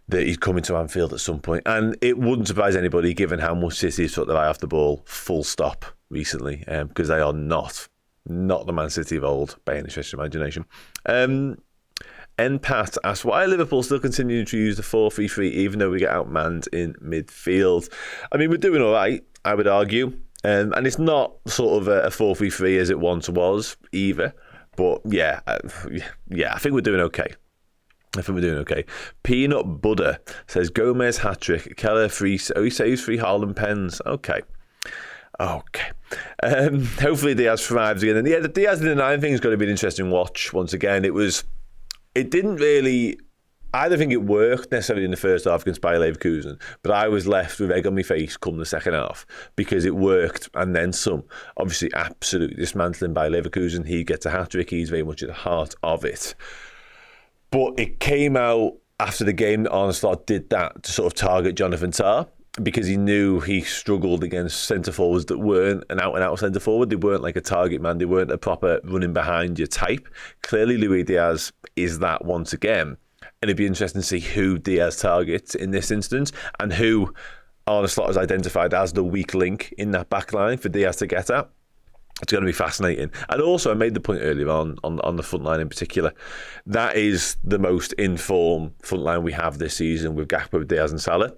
that he's coming to Anfield at some point. And it wouldn't surprise anybody given how much City have took their eye off the ball full stop recently, because they are not the Man City of old by any stretch of imagination. Pat asks, why are Liverpool still continuing to use the 4-3-3 even though we get outmanned in midfield? I mean, we're doing all right, I would argue. And it's not sort of a 4-3-3 as it once was either. But yeah, I think we're doing okay. Peanut Butter says, Gomez hat-trick, Keller he saves 3 Haaland pens. Okay. Hopefully Diaz thrives again. And yeah, the Diaz in the 9 thing is going to be an interesting watch once again. It didn't really, I don't think it worked necessarily in the first half against Bayer Leverkusen, but I was left with egg on my face come the second half because it worked and then some. Obviously, absolutely dismantling Bayer Leverkusen. He gets a hat-trick. He's very much at the heart of it. But it came out after the game that Arne Slot did that to sort of target Jonathan Tah, because he knew he struggled against centre-forwards that weren't an out-and-out centre-forward. They weren't like a target man. They weren't a proper running-behind-you type. Clearly, Luis Diaz is that once again. And it'd be interesting to see who Diaz targets in this instance and who Arne Slot has identified as the weak link in that back line for Diaz to get at. It's going to be fascinating. And also, I made the point earlier on the front line in particular, that is the most in-form front line we have this season with Gakpo, Diaz and Salah.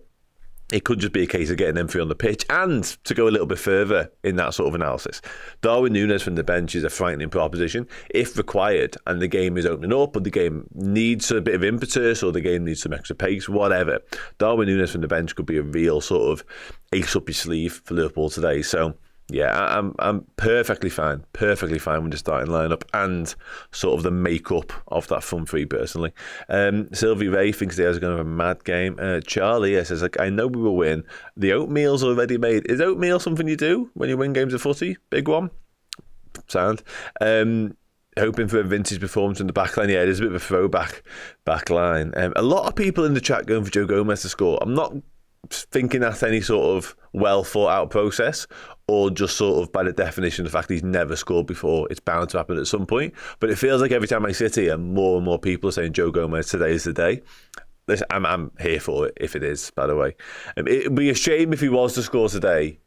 It could just be a case of getting them free on the pitch. And to go a little bit further in that sort of analysis, Darwin Núñez from the bench is a frightening proposition if required and the game is opening up, but the game needs a bit of impetus or the game needs some extra pace, whatever. Darwin Núñez from the bench could be a real sort of ace up your sleeve for Liverpool today. So yeah, I'm perfectly fine with the starting lineup and sort of the makeup of that front three personally. Sylvie Ray thinks they are going to have a mad game. Charlie says, like, I know we will win. The oatmeal's already made. Is oatmeal something you do when you win games of footy? Big one. Sound. Hoping for a vintage performance in the back line. Yeah, it is a bit of a throwback back line. A lot of people in the chat going for Joe Gomez to score. I'm not thinking that's any sort of well thought out process or just sort of by the definition of the fact he's never scored before. It's bound to happen at some point, but it feels like every time I sit here more and more people are saying Joe Gomez, today is the day. Listen, I'm here for it if it is, by the way. It'd be a shame if he was to score today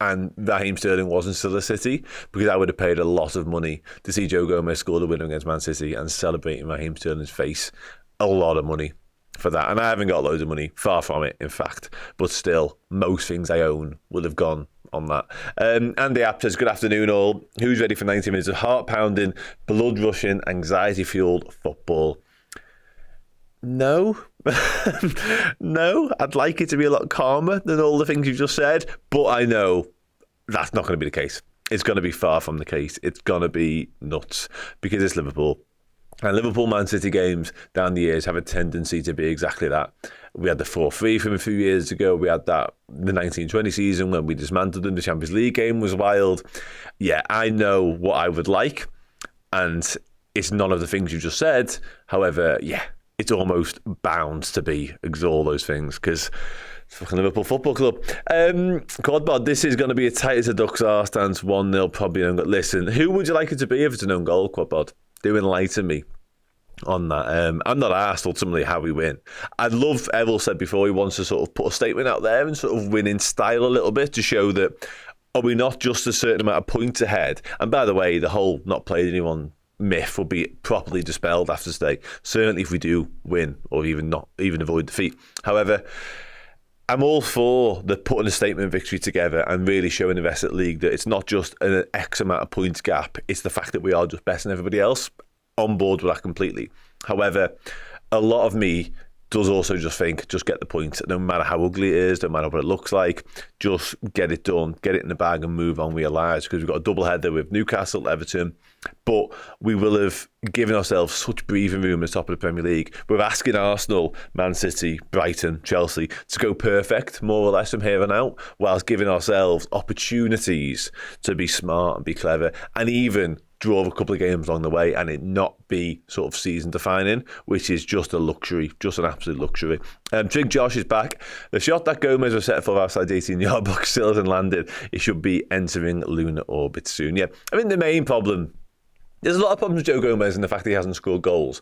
and Raheem Sterling wasn't still at City, because I would have paid a lot of money to see Joe Gomez score the winner against Man City and celebrating Raheem Sterling's face. A lot of money for that, and I haven't got loads of money, far from it in fact, but still most things I own would have gone on that. Andy App says, good afternoon all, who's ready for 90 minutes of heart pounding, blood rushing, anxiety fueled football? No. No, I'd like it to be a lot calmer than all the things you've just said, but I know that's not going to be the case. It's going to be far from the case. It's going to be nuts because it's Liverpool. And Liverpool Man City games down the years have a tendency to be exactly that. We had the 4-3 from a few years ago. We had that the 1920 season when we dismantled them. The Champions League game was wild. Yeah, I know what I would like, and it's none of the things you just said. However, yeah, it's almost bound to be all those things because it's fucking Liverpool Football Club. Quadbod, this is going to be as tight as a duck's arse stance. 1-0, probably an own goal. Listen, who would you like it to be if it's an own goal, Quadbod? Do enlighten me. on that. I'm not asked ultimately how we win. I'd love, Errol said before, he wants to sort of put a statement out there and sort of win in style a little bit to show that are we not just a certain amount of points ahead? And by the way, the whole not played anyone myth will be properly dispelled after today. Certainly if we do win or even avoid defeat. However, I'm all for the putting a statement victory together and really showing the rest of the league that it's not just an X amount of points gap, it's the fact that we are just better than everybody else. On board with that completely. However, a lot of me does also just think, just get the points. No matter how ugly it is, no matter what it looks like, just get it done, get it in the bag and move on with your lives, because we've got a double header with Newcastle, Everton, but we will have given ourselves such breathing room at the top of the Premier League. We're asking Arsenal, Man City, Brighton, Chelsea to go perfect, more or less, from here on out, whilst giving ourselves opportunities to be smart and be clever, and even draw a couple of games along the way and it not be sort of season defining, which is just a luxury, just an absolute luxury. Trig Josh is back. The shot that Gomez was set for outside the 18-yard box still hasn't landed. It should be entering lunar orbit soon. Yeah, I mean, the main problem, there's a lot of problems with Joe Gomez and the fact that he hasn't scored goals.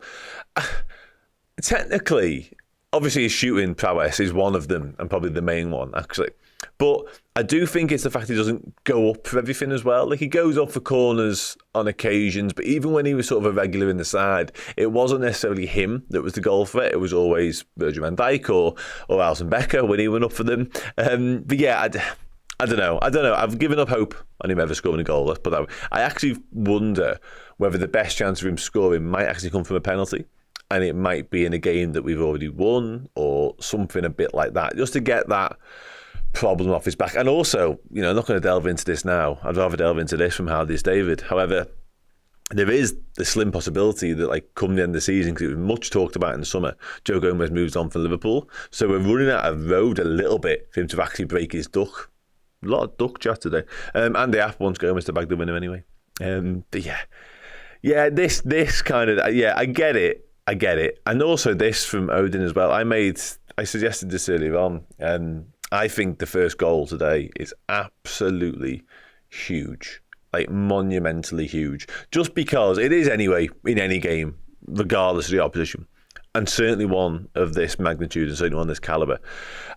Technically, obviously his shooting prowess is one of them, and probably the main one, actually. But I do think it's the fact he doesn't go up for everything as well. Like, he goes up for corners on occasions, but even when he was sort of a regular in the side, it wasn't necessarily him that was the goal threat. It was always Virgil van Dijk or Alisson Becker when he went up for them. But yeah, I don't know. I've given up hope on him ever scoring a goal. Let's put that way. I actually wonder whether the best chance of him scoring might actually come from a penalty. And it might be in a game that we've already won or something a bit like that, just to get that problem off his back. And also, you know, I'm not going to delve into this now. I'd rather delve into this from Hardy's David. However, there is the slim possibility that, like, come the end of the season, because it was much talked about in the summer, Joe Gomez moves on from Liverpool. So we're running out of road a little bit for him to actually break his duck. A lot of duck chat today. And the app wants Gomez to bag the winner anyway. But yeah, this kind of, I get it. And also this from Odin as well. I suggested this earlier on. I think the first goal today is absolutely huge, like monumentally huge, just because it is anyway in any game, regardless of the opposition, and certainly one of this magnitude and certainly one of this calibre,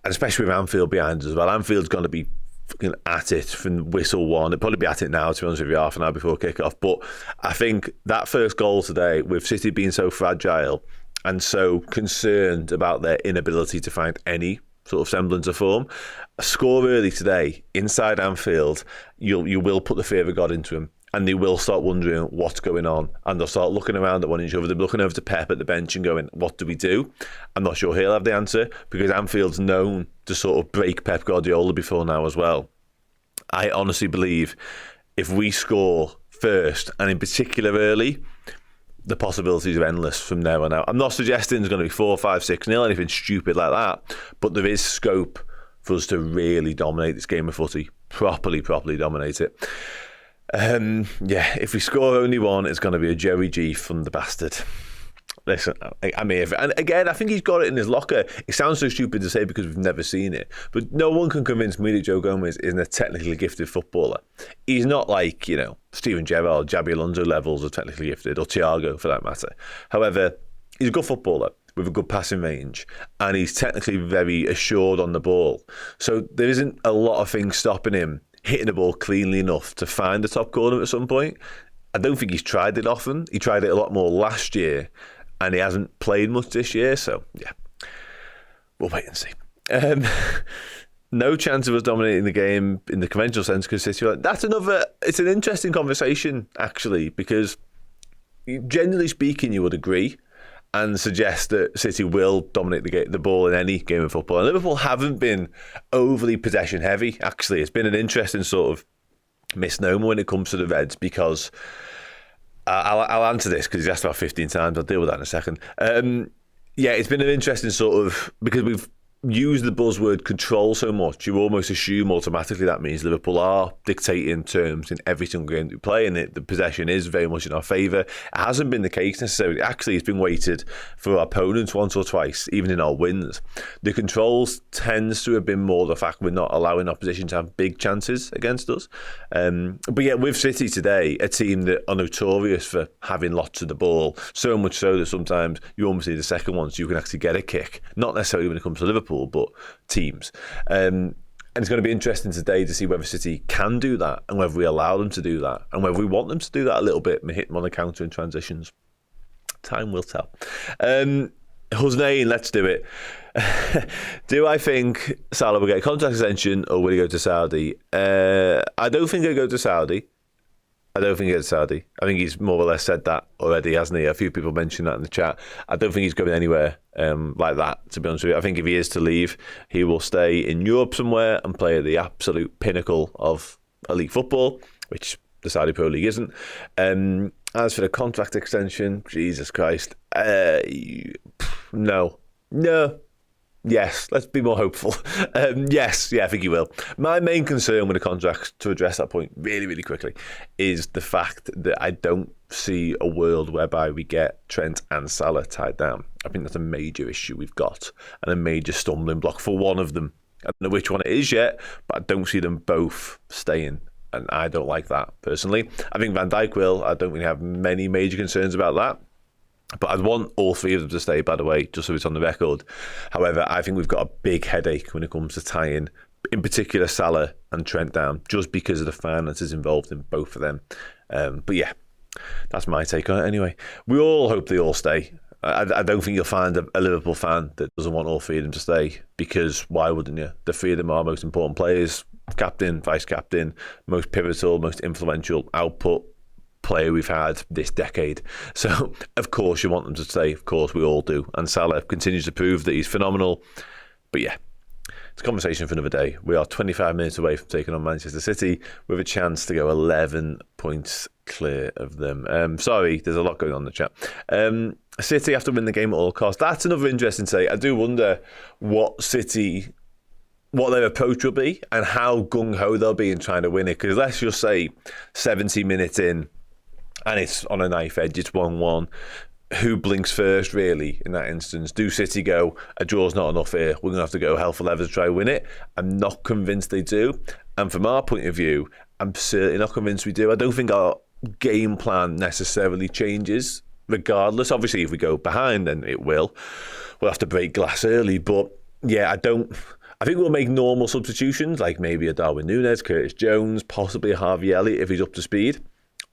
and especially with Anfield behind us as well. Anfield's going to be fucking at it from whistle one. It'll probably be at it now, to be honest with you, half an hour before kick-off. But I think that first goal today, with City being so fragile and so concerned about their inability to find any sort of semblance of form, a score early today inside Anfield, you will put the fear of God into them, and they will start wondering what's going on, and they'll start looking around at one each other. They're looking over to Pep at the bench and going, what do we do? I'm not sure he'll have the answer, because Anfield's known to sort of break Pep Guardiola before now as well. I honestly believe if we score first, and in particular early, the possibilities are endless from there on out. I'm not suggesting it's going to be 4, 5, 6-0, anything stupid like that, but there is scope for us to really dominate this game of footy, properly dominate it. If we score only one, it's going to be a Joey G from the bastard. Listen, I mean, and again, I think he's got it in his locker. It sounds so stupid to say because we've never seen it, but no one can convince me that Joe Gomez isn't a technically gifted footballer. He's not like, you know, Steven Gerrard, Jabi Alonso levels of technically gifted, or Thiago for that matter. However, he's a good footballer with a good passing range, and he's technically very assured on the ball. So there isn't a lot of things stopping him hitting the ball cleanly enough to find the top corner at some point. I don't think he's tried it often. He tried it a lot more last year, and he hasn't played much this year, so yeah, we'll wait and see. No chance of us dominating the game in the conventional sense, because City, it's an interesting conversation, actually, because generally speaking, you would agree and suggest that City will dominate the ball in any game of football. And Liverpool haven't been overly possession heavy, actually. It's been an interesting sort of misnomer when it comes to the Reds, because I'll answer this because he's asked about 15 times. I'll deal with that in a second. It's been an interesting sort of, because use the buzzword control so much, you almost assume automatically that means Liverpool are dictating terms in every single game that we play, and the possession is very much in our favour. It hasn't been the case necessarily. Actually, it's been weighted for our opponents once or twice, even in our wins. The controls tends to have been more the fact we're not allowing opposition to have big chances against us. But yeah, with City today, a team that are notorious for having lots of the ball, so much so that sometimes you almost need a second one so you can actually get a kick. Not necessarily when it comes to Liverpool, but teams. And it's going to be interesting today to see whether City can do that and whether we allow them to do that and whether we want them to do that a little bit and hit them on the counter in transitions. Time will tell. Husnain, let's do it. Do I think Salah will get a contract extension or will he go to Saudi? I don't think he'll go to Saudi. I think he's more or less said that already, hasn't he? A few people mentioned that in the chat. I don't think he's going anywhere like that, to be honest with you. I think if he is to leave, he will stay in Europe somewhere and play at the absolute pinnacle of elite football, which the Saudi Pro League isn't. As for the contract extension, Jesus Christ. No. Yes, let's be more hopeful. Yes, I think he will. My main concern with the contract, to address that point really, really quickly, is the fact that I don't see a world whereby we get Trent and Salah tied down. I think that's a major issue we've got and a major stumbling block for one of them. I don't know which one it is yet, but I don't see them both staying. And I don't like that, personally. I think Van Dijk will. I don't really have many major concerns about that. But I'd want all three of them to stay, by the way, just so it's on the record. However, I think we've got a big headache when it comes to tying, in particular, Salah and Trent down, just because of the finances involved in both of them. But yeah, that's my take on it anyway. We all hope they all stay. I don't think you'll find a Liverpool fan that doesn't want all three of them to stay, because why wouldn't you? The three of them are most important players, captain, vice-captain, most pivotal, most influential output player we've had this decade. So, of course, you want them to stay. Of course, we all do. And Salah continues to prove that he's phenomenal. But yeah, it's a conversation for another day. We are 25 minutes away from taking on Manchester City with a chance to go 11 points clear of them. Sorry, there's a lot going on in the chat. City have to win the game at all costs. That's another interesting take. I do wonder what their approach will be and how gung-ho they'll be in trying to win it. Because let's just say 70 minutes in, and it's on a knife edge, it's 1-1. Who blinks first, really, in that instance? Do City go, a draw's not enough here, we're going to have to go hell for leather to try to win it? I'm not convinced they do. And from our point of view, I'm certainly not convinced we do. I don't think our game plan necessarily changes, regardless. Obviously, if we go behind, then it will. We'll have to break glass early. But, yeah, I think we'll make normal substitutions, like maybe a Darwin Núñez, Curtis Jones, possibly a Harvey Elliott if he's up to speed.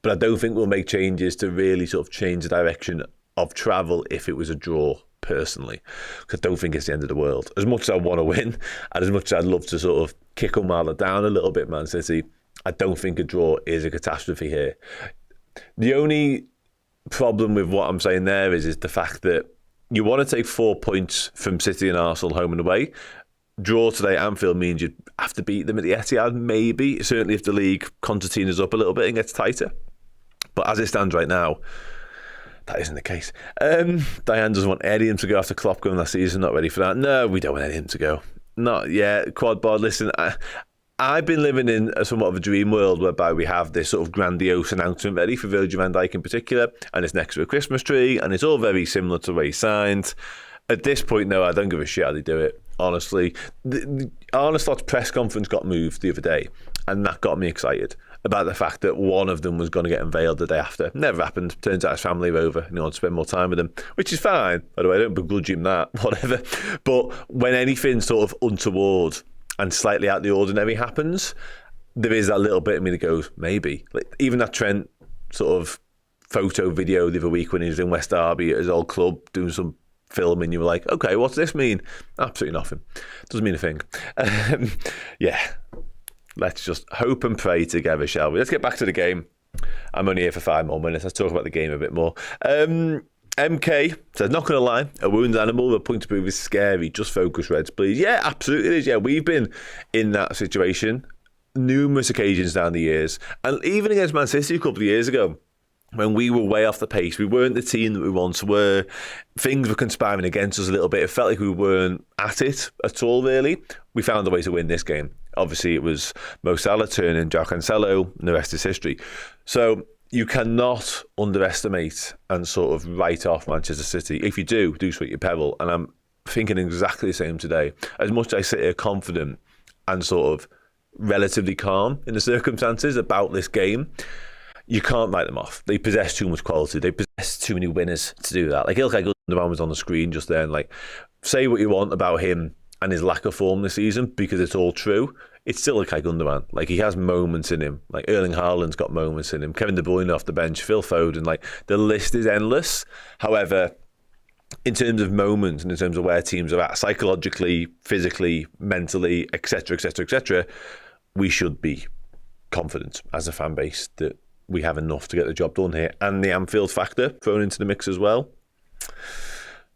But I don't think we'll make changes to really sort of change the direction of travel if it was a draw, personally. Because I don't think it's the end of the world. As much as I want to win, and as much as I'd love to sort of kick O'Malley down a little bit, Man City, I don't think a draw is a catastrophe here. The only problem with what I'm saying there is the fact that you want to take 4 points from City and Arsenal home and away. Draw today at Anfield means you'd have to beat them at the Etihad, maybe. Certainly if the league concertina's up a little bit and gets tighter. But as it stands right now, that isn't the case. Diane doesn't want any of them to go after Klopp going last season. Not ready for that. No, we don't want any of them to go. Not yet. Quad Bod, listen, I've been living in somewhat of a dream world whereby we have this sort of grandiose announcement ready for Virgil van Dijk in particular, and it's next to a Christmas tree, and it's all very similar to where he signed. At this point, no, I don't give a shit how they do it, honestly. The Arne Slot's press conference got moved the other day, and that got me excited about the fact that one of them was going to get unveiled the day after. Never happened. Turns out his family were over and he wanted to spend more time with them, which is fine. By the way, I don't begrudge him that, whatever. But when anything sort of untoward and slightly out of the ordinary happens, there is that little bit of me that goes, maybe. Like, even that Trent sort of photo video the other week when he was in West Derby at his old club doing some filming, you were like, okay, what's this mean? Absolutely nothing. Doesn't mean a thing. Yeah. Let's just hope and pray together, shall we? Let's get back to the game. I'm only here for 5 more minutes. Let's talk about the game a bit more. MK says, not going to lie, a wounded animal with a point to prove is scary. Just focus, Reds, please. Yeah, absolutely it is. Yeah, we've been in that situation numerous occasions down the years. And even against Man City a couple of years ago, when we were way off the pace, we weren't the team that we once were. Things were conspiring against us a little bit. It felt like we weren't at it at all, really. We found a way to win this game. Obviously, it was Mo Salah turning João Cancelo, and the rest is history. So you cannot underestimate and sort of write off Manchester City. If you do so at your peril. And I'm thinking exactly the same today. As much as I sit here confident and sort of relatively calm in the circumstances about this game, you can't write them off. They possess too much quality. They possess too many winners to do that. Like Ilkay Gundogan was on the screen just then. Like, say what you want about him and his lack of form this season, because it's all true. It's still Ilkay Gundogan. Like, he has moments in him. Like, Erling Haaland's got moments in him. Kevin De Bruyne off the bench. Phil Foden. Like, the list is endless. However, in terms of moments and in terms of where teams are at, psychologically, physically, mentally, etc., etc., etc., we should be confident as a fan base that we have enough to get the job done here. And the Anfield factor thrown into the mix as well.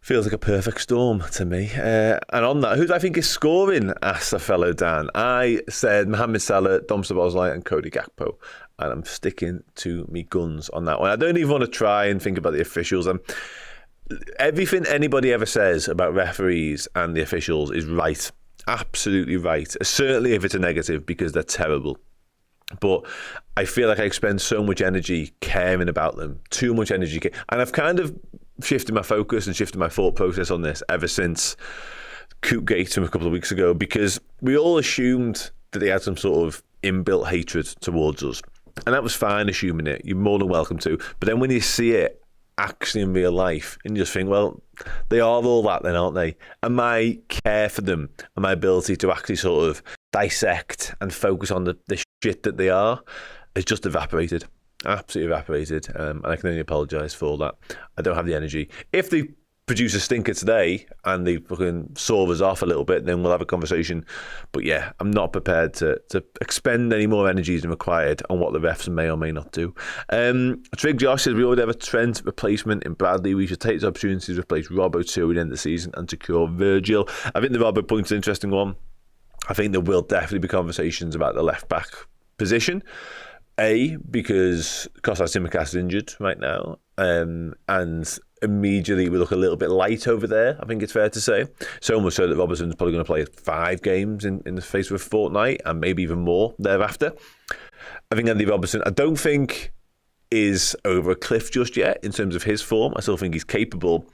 Feels like a perfect storm to me. And on that, who do I think is scoring? Asked a fellow Dan. I said Mohamed Salah, Dom Szoboszlai and Cody Gakpo. And I'm sticking to me guns on that one. I don't even want to try and think about the officials. Everything anybody ever says about referees and the officials is right. Absolutely right. Certainly if it's a negative, because they're terrible. But I feel like I expend so much energy caring about them, too much energy. And I've kind of shifted my focus and shifted my thought process on this ever since Coopgate from a couple of weeks ago, because we all assumed that they had some sort of inbuilt hatred towards us. And that was fine assuming it. You're more than welcome to. But then when you see it actually in real life, and you just think, well, they are all that then, aren't they? And my care for them and my ability to actually sort of dissect and focus on the shit that they are has just evaporated. Absolutely evaporated. And I can only apologise for all that. I don't have the energy. If they produce a stinker today and they fucking saw us off a little bit, then we'll have a conversation. But yeah, I'm not prepared to expend any more energy than required on what the refs may or may not do. Trig Josh says we already have a Trent replacement in Bradley. We should take the opportunity to replace Robbo too at the end of the season and secure Virgil. I think the Robbo point's an interesting one. I think there will definitely be conversations about the left back position. Because Kostas Tsimikas is injured right now, and immediately we look a little bit light over there, I think it's fair to say. So much so that Robertson's probably going to play 5 games in the space of a fortnight, and maybe even more thereafter. I think Andy Robertson, I don't think is over a cliff just yet in terms of his form. I still think he's capable.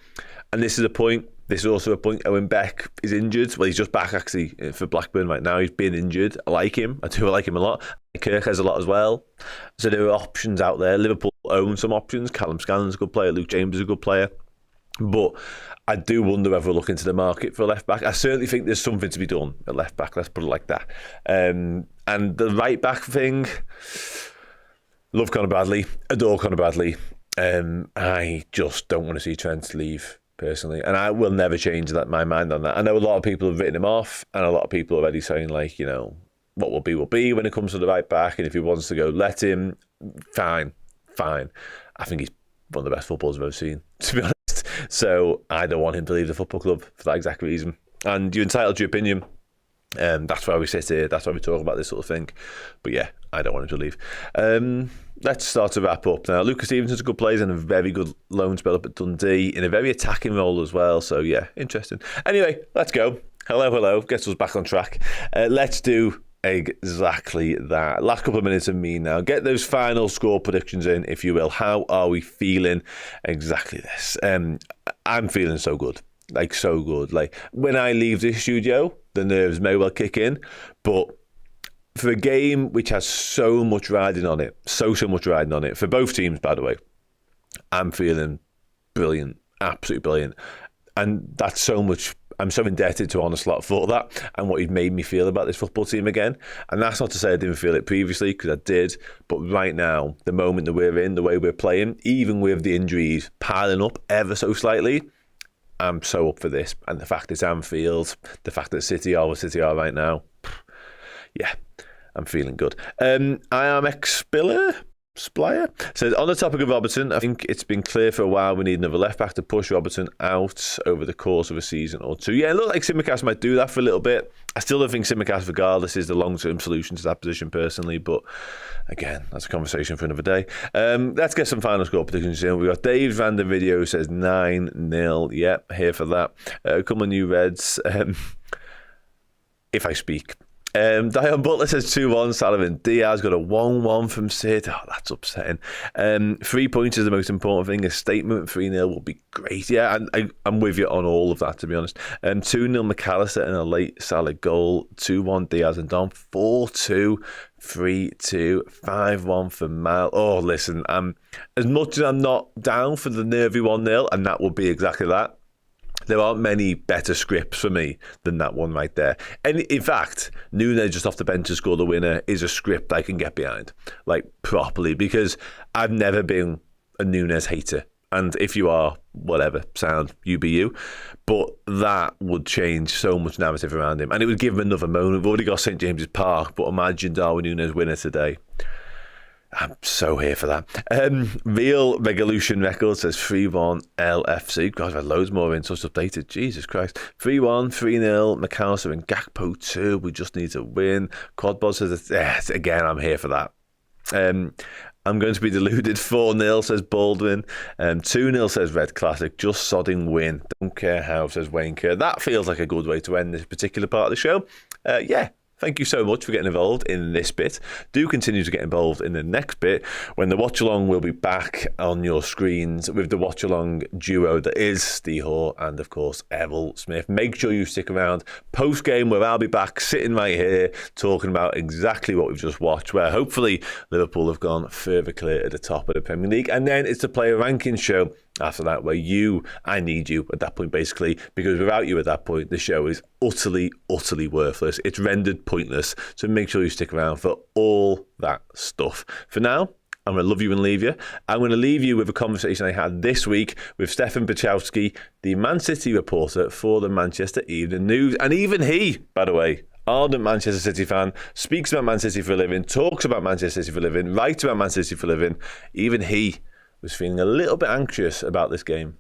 And this is a point. This is also a point. Owen Beck is injured. Well, he's just back actually for Blackburn right now. He's been injured. I like him. I do like him a lot. Kirk has a lot as well. So there are options out there. Liverpool own some options. Callum Scanlon's a good player. Luke James is a good player. But I do wonder whether we'll look into the market for a left back. I certainly think there's something to be done at left back. Let's put it like that. And the right back thing, love Conor Bradley. Adore Conor Bradley. I just don't want to see Trent leave, personally, and I will never change my mind on that. I know a lot of people have written him off, and a lot of people are already saying, like, you know, what will be when it comes to the right back, and if he wants to go, let him. Fine. I think he's one of the best footballers I've ever seen, to be honest. So I don't want him to leave the football club for that exact reason. And you're entitled to your opinion. That's why we sit here. That's why we talk about this sort of thing. But yeah, I don't want him to leave. Let's start to wrap up now. Lucas Stevenson's a good player and a very good loan spell up at Dundee in a very attacking role as well. So yeah, interesting. Anyway, let's go. Hello. Gets us back on track. Let's do exactly that. Last couple of minutes of me now. Get those final score predictions in, if you will. How are we feeling? Exactly this. I'm feeling so good. Like, so good. Like, when I leave this studio, the nerves may well kick in, but for a game which has so much riding on it, so much riding on it, for both teams, by the way, I'm feeling brilliant, absolutely brilliant. And that's so much, I'm so indebted to Arne Slot for that and what he's made me feel about this football team again. And that's not to say I didn't feel it previously, because I did, but right now, the moment that we're in, the way we're playing, even with the injuries piling up ever so slightly, I'm so up for this. And the fact it's Anfield, the fact that City are what City are right now, yeah, I'm feeling good. I am X Spiller Splyer says, on the topic of Robertson, I think it's been clear for a while we need another left back to push Robertson out over the course of a season or two. Yeah, it looks like Tsimikas might do that for a little bit. I still don't think Tsimikas, regardless, is the long-term solution to that position personally, but again, that's a conversation for another day. Let's get some final score predictions in. We've got Dave Vander Video says 9-0. Yep, here for that. A couple of new Reds. If I speak. Dion Butler says 2-1. Sullivan Diaz got a 1-1 from Sid. Oh, that's upsetting. 3 points is the most important thing. A statement 3-0 will be great. Yeah, I'm with you on all of that, to be honest. 2-0 McAllister and a late Salah goal. 2-1 Diaz and Don. 4-2. 3-2. 5-1 for Mal. Oh, listen, as much as I'm not down for the nervy 1-0, and that will be exactly that, there aren't many better scripts for me than that one right there. And in fact, Núñez just off the bench to score the winner is a script I can get behind, like properly, because I've never been a Núñez hater. And if you are, whatever, sound, you be you. But that would change so much narrative around him. And it would give him another moment. We've already got St James's Park, but imagine Darwin Núñez winner today. I'm so here for that. Real Revolution Records says 3-1 LFC. God, I've had loads more in, so it's updated. Jesus Christ. 3-1, 3-0, McAllister and Gakpo 2. We just need to win. Quadbot says, again, I'm here for that. I'm going to be deluded. 4-0 says Baldwin. 2-0 says Red Classic. Just sodding win. Don't care how, says Wayne Kerr. That feels like a good way to end this particular part of the show. Yeah. Thank you so much for getting involved in this bit. Do continue to get involved in the next bit when the Watchalong will be back on your screens with the Watchalong duo that is Steve Hoare and, of course, Errol Smith. Make sure you stick around post-game where I'll be back sitting right here talking about exactly what we've just watched, where hopefully Liverpool have gone further clear at the top of the Premier League. And then it's the player rankings show after that, where I need you at that point, basically, because without you at that point, the show is utterly worthless. It's rendered pointless. So make sure you stick around for all that stuff. For now, I'm going to love you and leave you. I'm going to leave you with a conversation I had this week with Stefan Bachowski, the Man City reporter for the Manchester Evening News. And even he, by the way, ardent Manchester City fan, speaks about Man City for a living, talks about Manchester City for a living, writes about Man City for a living. Even he was feeling a little bit anxious about this game.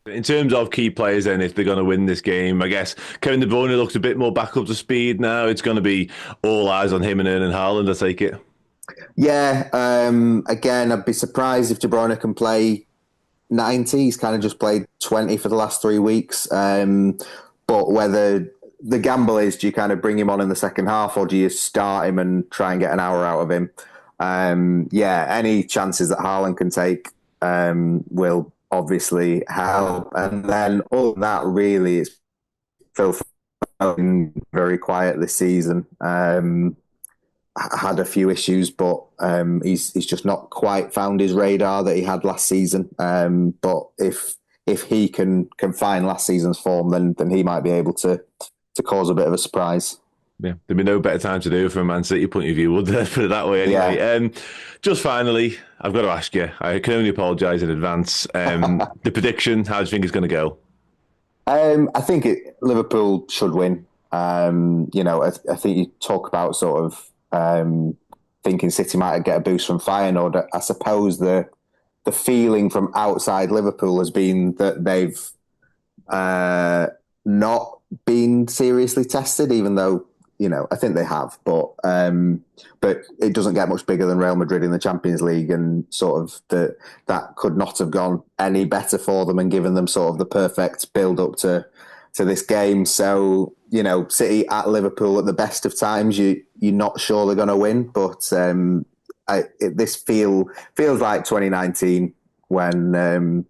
In terms of key players then, if they're going to win this game, I guess Kevin De Bruyne looks a bit more back up to speed now. It's going to be all eyes on him and Erling Haaland, I take it. Yeah, again, I'd be surprised if De Bruyne can play 90. He's kind of just played 20 for the last 3 weeks. But whether the gamble is, do you kind of bring him on in the second half or do you start him and try and get an hour out of him? Any chances that Haaland can take will obviously help. And then all that really is Phil Foden very quiet this season. Had a few issues, but he's just not quite found his radar that he had last season. But if he can find last season's form, then he might be able to cause a bit of a surprise. Yeah, there'd be no better time to do it from a Man City point of view, would there? Put it that way, anyway. Yeah. Just finally, I've got to ask you. I can only apologise in advance. The prediction, how do you think it's going to go? I think Liverpool should win. I think you talk about sort of thinking City might get a boost from Feyenoord. I suppose the feeling from outside Liverpool has been that they've not been seriously tested, even though, I think they have, but it doesn't get much bigger than Real Madrid in the Champions League, and sort of that could not have gone any better for them and given them sort of the perfect build up to this game. So, City at Liverpool at the best of times, you're not sure they're going to win, but this feels like 2019 when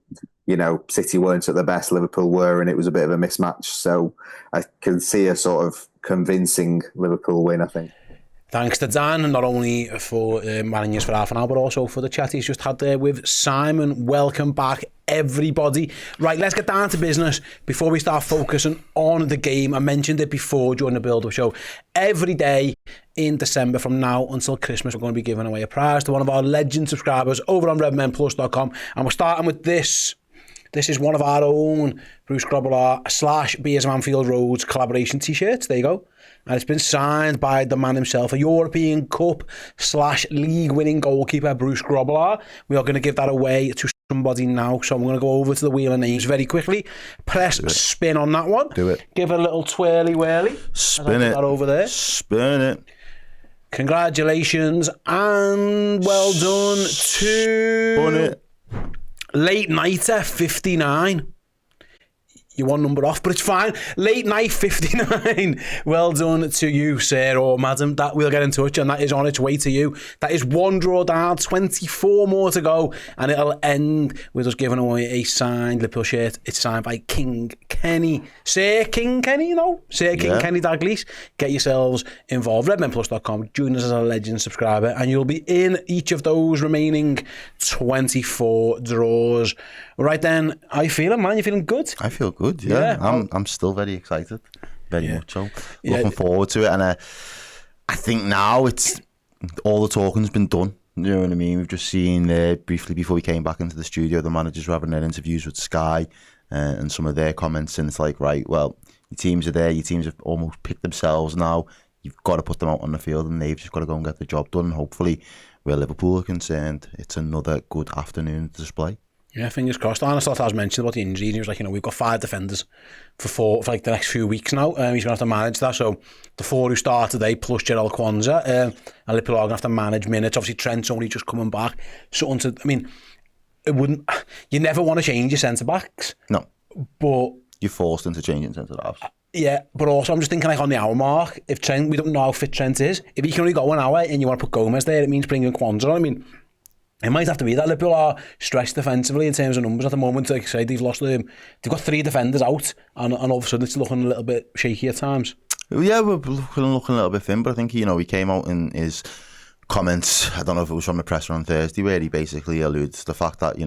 City weren't at the best, Liverpool were, and it was a bit of a mismatch. So I can see a sort of convincing Liverpool win, I think. Thanks to Dan, not only for managing us for half an hour, but also for the chat he's just had there with Simon. Welcome back, everybody. Right, let's get down to business before we start focusing on the game. I mentioned it before during the build-up show. Every day in December from now until Christmas, we're going to be giving away a prize to one of our legend subscribers over on redmenplus.com. And we're starting with this This is one of our own Bruce Grobbelaar / Beers of Anfield Roads collaboration t-shirts. There you go. And it's been signed by the man himself, a European Cup / league winning goalkeeper, Bruce Grobbelaar. We are going to give that away to somebody now. So I'm going to go over to the wheel of names very quickly. Press spin on that one. Do it. Give it a little twirly whirly. Spin it. That over there. Spin it. Congratulations and well done to Spin it. Late Nighter 59. You're one number off, but it's fine. Late Night 59. Well done to you, sir or madam. That we'll get in touch, and that is on its way to you. That is one draw down, 24 more to go, and it'll end with us giving away a signed Liverpool shirt. It's signed by King Kenny. Sir King Kenny, you know? Sir King Kenny Dalglish. Get yourselves involved. Redmenplus.com. Join us as a legend subscriber, and you'll be in each of those remaining 24 draws. Right then, how you feeling, man? You feeling good? I feel good, yeah. I'm still very excited. Very much so. Looking forward to it. And I think now it's all the talking's been done. You know what I mean? We've just seen briefly before we came back into the studio, the managers were having their interviews with Sky and some of their comments. And it's like, right, well, your teams are there. Your teams have almost picked themselves now. You've got to put them out on the field and they've just got to go and get the job done. And hopefully, where Liverpool are concerned, it's another good afternoon display. Yeah, fingers crossed. Arne Slot has mentioned about the injuries. He was like, we've got 5 defenders for like the next few weeks now. He's going to have to manage that. So the 4 who start today, plus Errol Kwanzaa, and Liverpool are going to have to manage minutes. Obviously, Trent's only just coming back. You never want to change your centre-backs. No. But you're forced into changing centre-halves. Yeah, but also I'm just thinking like on the hour mark, if Trent, we don't know how fit Trent is. If he can only go an hour and you want to put Gomez there, it means bringing Kwanzaa. It might have to be that Liverpool are stressed defensively in terms of numbers at the moment. Like I say, they've got 3 defenders out, and all of a sudden it's looking a little bit shaky at times. Yeah, we're looking a little bit thin, but I think he came out in his comments. I don't know if it was from the presser on Thursday, where he basically alludes to the fact that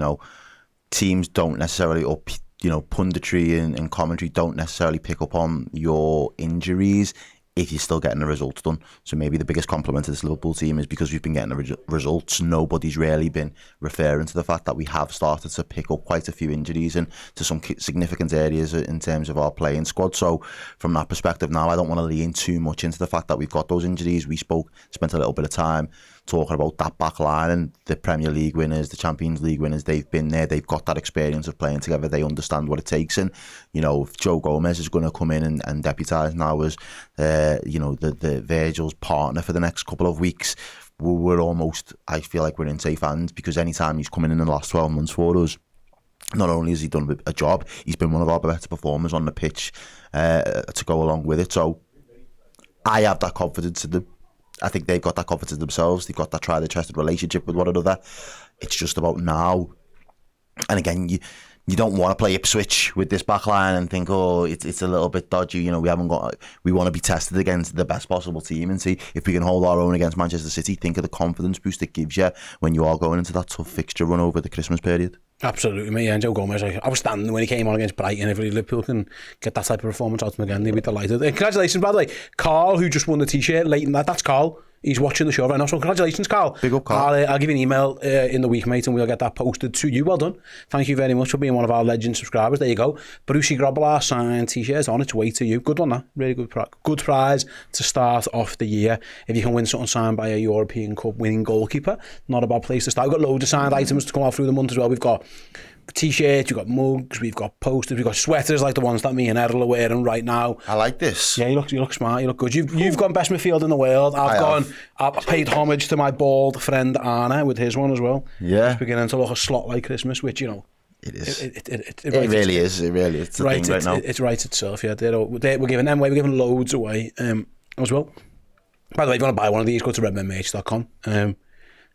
teams don't necessarily punditry and commentary don't necessarily pick up on your injuries if you're still getting the results done. So maybe the biggest compliment to this Liverpool team is because we've been getting the results, nobody's really been referring to the fact that we have started to pick up quite a few injuries and to some significant areas in terms of our playing squad. So from that perspective now, I don't want to lean too much into the fact that we've got those injuries. We spent a little bit of time talking about that back line and the Premier League winners, the Champions League winners. They've been there, they've got that experience of playing together, they understand what it takes. And if Joe Gomez is going to come in and deputise now as the Virgil's partner for the next couple of weeks, we're almost, I feel like we're in safe hands, because anytime he's coming in the last 12 months for us, not only has he done a job, he's been one of our better performers on the pitch to go along with it. So I have that confidence in them. I think they've got that confidence in themselves. They've got that tried-and-trusted relationship with one another. It's just about now. And again, you don't want to play Ipswich with this back line and think, it's a little bit dodgy. We want to be tested against the best possible team and see if we can hold our own against Manchester City. Think of the confidence boost it gives you when you are going into that tough fixture run over the Christmas period. Absolutely, mate. And Joe Gomez, I was standing when he came on against Brighton. If Liverpool can get that type of performance out of him again, they'd be delighted. Congratulations, by the way, Carl, who just won the t-shirt late in that. That's Carl. He's watching the show right now, so congratulations, Carl. Big up, Carl. I'll give you an email in the week, mate, and we'll get that posted to you. Well done. Thank you very much for being one of our legend subscribers. There you go. Brucey Grobbelaar signed t-shirts on its way to you. Good one, that. Really good prize to start off the year. If you can win something signed by a European Cup winning goalkeeper, not a bad place to start. We've got loads of signed items to come out through the month as well. We've got t-shirts, we've got mugs, we've got posters, we've got sweaters like the ones that me and Errol are wearing right now. I like this. Yeah, you look smart, you look good. You've gone best midfield in the world. I've paid homage to my bald friend Arne with his one as well. Yeah. It's beginning to look a slot like Christmas, which it is. It really is. It really is. It's the thing right now. It writes itself. Yeah, we're giving them away. We're giving loads away as well. By the way, if you want to buy one of these, go to redmenmerch.com.